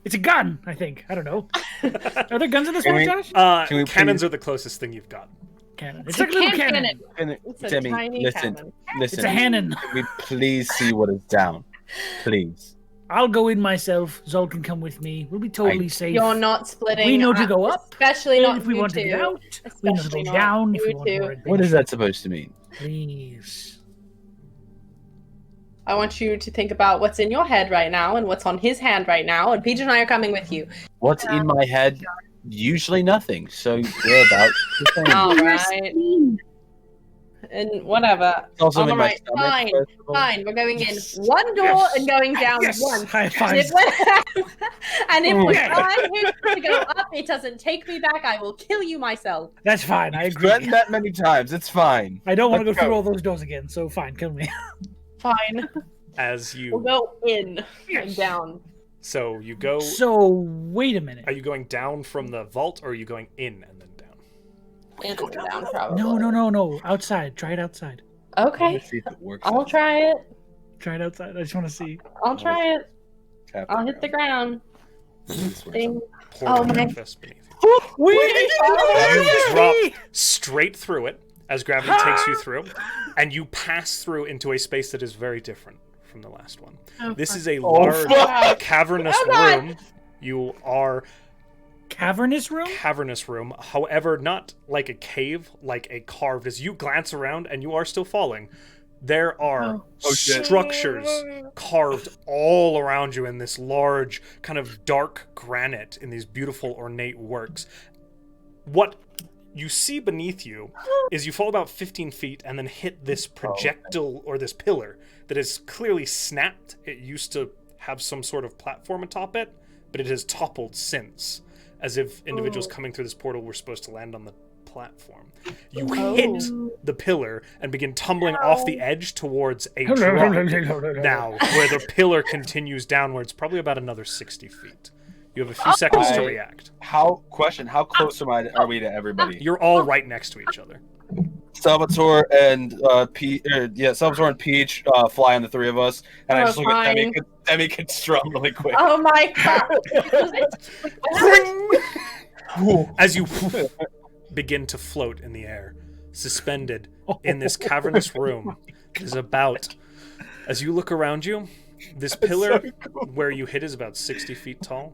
It's a gun, I think. I don't know. Are there guns in this Can one, we- Josh? Can we Cannons please- are the closest thing you've got. Cannon. It's like a little cannon. And It's a Demi, tiny listen, cannon. It's listen. a Hannon. Can we please see what is down? Please. I'll go in myself. Zol can come with me. We'll be totally safe. You're not splitting. We know to go up, Especially And not if we you want to two. get out. We know to Especially go not down if you we want two. more What is adventure. that supposed to mean? Please. I want you to think about what's in your head right now and what's on his hand right now, and Peach and I are coming with you. What's in my head? Usually nothing. So we're about the same. All right. And whatever. It's also in All my right, stomach, fine, first of all. fine. We're going in Yes. one door Yes. and going down Yes. one. High And five. if, and if when Yeah. I hit to go up, it doesn't take me back. I will kill you myself. That's fine. I You've agree. threatened that many times. It's fine. I don't want to go Let's through go. all those doors again, so fine, kill me. Fine. As We'll you go in and Yes. down. so you go. So wait a minute. Are you going down from the vault, or are you going in and then down? In and down, probably. No. Outside. Try it outside. Okay. Let's see if it works. I'll try it. Try it outside. I just want to see. I'll try it. Tap I'll hit the ground. This way. Ding. Pour Oh the my- manifest beneath you. You drop Wait! straight through it as gravity takes you through, and you pass through into a space that is very different from the last one. Oh, This fuck. is a Oh, large fuck. cavernous Oh, God. room. You are Cavernous room? cavernous room, however, not like a cave, like a carved. As you glance around, and you are still falling, there are Oh, shit. structures carved all around you in this large kind of dark granite in these beautiful ornate works. What you see beneath you is you fall about 15 feet and then hit this projectile or this pillar that is clearly snapped. It used to have some sort of platform atop it, but it has toppled since, as if individuals coming through this portal were supposed to land on the platform. You hit the pillar and begin tumbling off the edge towards a drop now, where the pillar continues downwards, probably about another 60 feet. You have a few seconds to react. How close are we to everybody? You're all right next to each other. Salvator and Salvator and Peach fly on the three of us, and I Oh, just look at Demi. fine. Demi can strum really quick. Oh my god. As you begin to float in the air, suspended in this cavernous room, is about, as you look around you, this pillar where you hit is about 60 feet tall.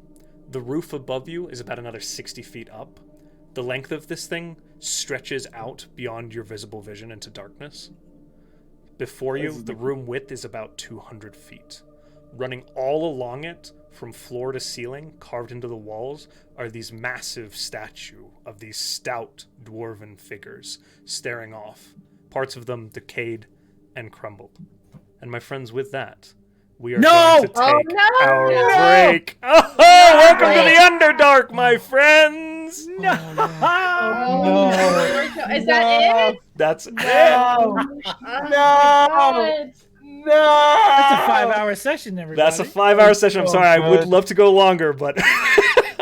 The roof above you is about another 60 feet up. The length of this thing stretches out beyond your visible vision into darkness. Before you, the room width is about 200 feet. Running all along it, from floor to ceiling, carved into the walls, are these massive statues of these stout dwarven figures staring off, parts of them decayed and crumbled. And my friends, with that, we are going to take our break. Oh, welcome to the Underdark, my friends! No. Is that it? That's it! Oh my God. No! That's a 5-hour session, everybody. That's a 5-hour session. I'm so sorry, I would good. love to go longer, but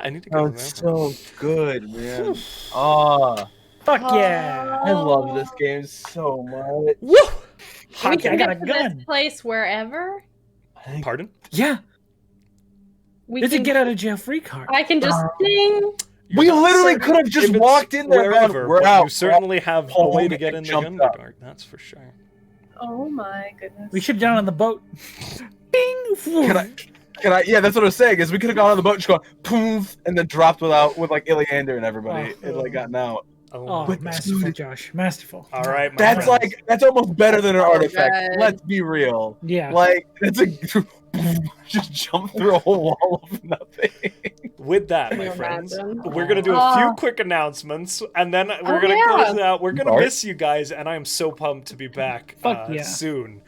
I need to go. That's so good, man. Oh, Fuck yeah. I love this game so much. Woo! We I can got a get to gun. this place wherever. I Pardon? Yeah, We it's a can, get out of jail free card. I can just sing. We You're not literally certain could have just if it's walked in there, wherever, man. We're but out. you certainly have a way to get in the Jumped up. Underdark, that's for sure. Oh my goodness. We should have done on the boat. Bing! Can I? Yeah, that's what I was saying. Is we could have gone on the boat, and just gone poof, and then dropped with Iliander and everybody, and like gotten out. Oh, my masterful, Josh. Masterful. All right, my That's friends. that's almost better than an artifact. God. Let's be real. Yeah. Like that's a just jump through a whole wall of nothing. With that, Can my you friends, imagine? we're going to do a few quick announcements, and then we're going to close it out. We're going to Art? miss you guys, and I am so pumped to be back Fuck yeah. soon.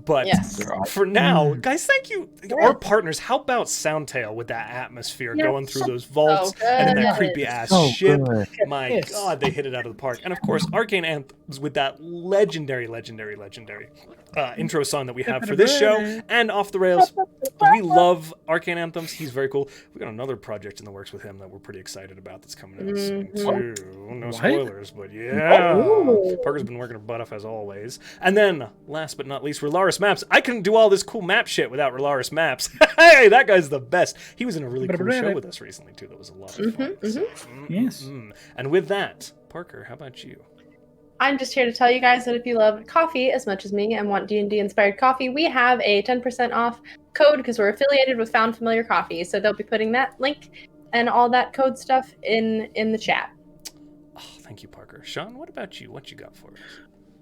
But Yes. for now, guys, thank you. Our partners, how about Soundtail with that atmosphere going through those vaults and then that good. creepy-ass So ship? good. My Yes. God, they hit it out of the park. And of course, Arcane Anthems with that legendary intro song that we have for this show and Off the Rails. We love Arcane Anthems. He's very cool. We got another project in the works with him that we're pretty excited about that's coming out soon too. No spoilers, but yeah. Parker's been working her butt off as always. And then, last but not least, Relaris Maps. I couldn't do all this cool map shit without Relaris Maps. Hey, that guy's the best. He was in a really cool show with us recently too. That was a lot of fun. So, Yes. And with that, Parker, how about you? I'm just here to tell you guys that if you love coffee as much as me and want D&D inspired coffee, we have a 10% off code because we're affiliated with Found Familiar Coffee. So they'll be putting that link and all that code stuff in the chat. Oh, thank you, Parker. Sean, what about you? What you got for us?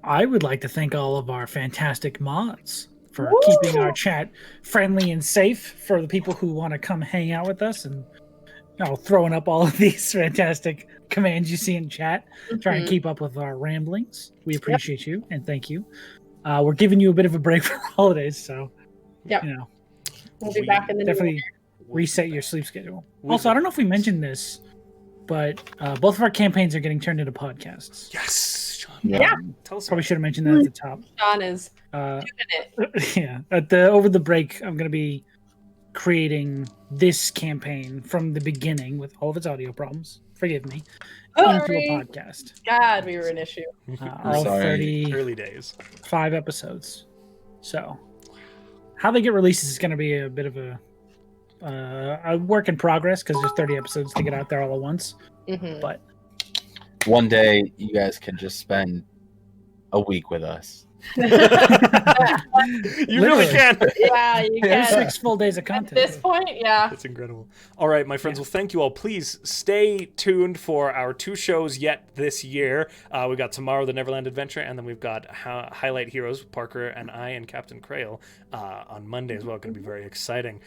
I would like to thank all of our fantastic mods for keeping our chat friendly and safe for the people who want to come hang out with us and throwing up all of these fantastic commands you see in chat, trying to keep up with our ramblings. We appreciate you and thank you. We're giving you a bit of a break for the holidays, so We'll be back in the definitely new year. reset your sleep schedule. Also, I don't know if we mentioned this, but both of our campaigns are getting turned into podcasts. Yes, Sean. Yeah. Tell us. Probably should have mentioned that at the top. Sean is Uh, doing it. yeah, over the break, I'm going to be creating this campaign from the beginning with all of its audio problems. Forgive me. Into a Sorry. podcast. God, we were an issue. All Sorry. 35 Early days. episodes. So, how they get released is going to be a bit of a work in progress because there's 30 episodes to get out there all at once. But One day, you guys can just spend a week with us. You really Literally. can. Yeah, you there's can. 6 full days of At content. this point, yeah. That's incredible. All right, my friends. Well, thank you all. Please stay tuned for our 2 shows yet this year. We got tomorrow, the Neverland Adventure, and then we've got Highlight Heroes, Parker and I and Captain Crail on Monday as well. Going to be very exciting.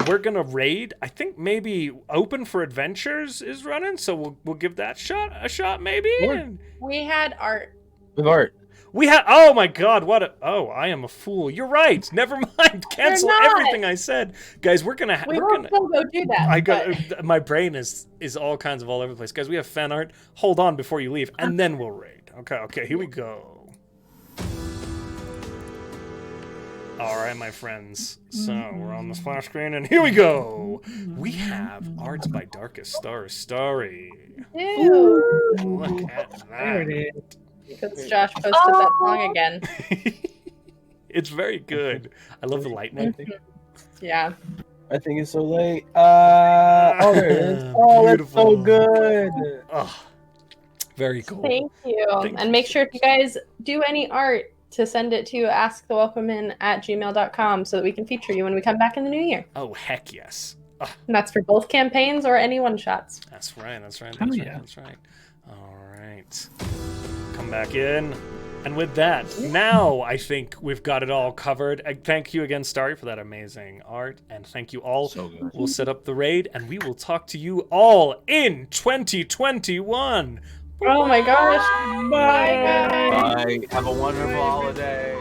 We're gonna raid. I think maybe Open for Adventures is running, so we'll give that a shot maybe. Sure. We had art. With art. We have. Oh my God! I am a fool. You're right. Never mind. Cancel not. everything I said, guys. We're gonna. We will still go do that. I but- got. My brain is all kinds of all over the place, guys. We have fan art. Hold on before you leave, and then we'll raid. Okay. Here we go. All right, my friends. So we're on the splash screen, and here we go. We have art by Darkest Starry. Ew. Look at that. There it is. Because Josh posted that song again. It's very good. I love the lightning. Yeah. I think it's so late. Oh, there it is. Oh, that's so Beautiful. good. Oh, very cool. Thank you. Thank and you make so sure if you guys do any art to send it to askthewelcomein@gmail.com so that we can feature you when we come back in the new year. Oh, heck yes. And that's for both campaigns or any one-shots. That's right. That's right. Oh, That's right. yeah. That's right. All right. Come back in. And with that, now I think we've got it all covered. Thank you again, Starry, for that amazing art. And thank you all. So good. We'll set up the raid, and we will talk to you all in 2021. Oh my gosh. Bye. Bye, guys. Bye. Have a wonderful holiday.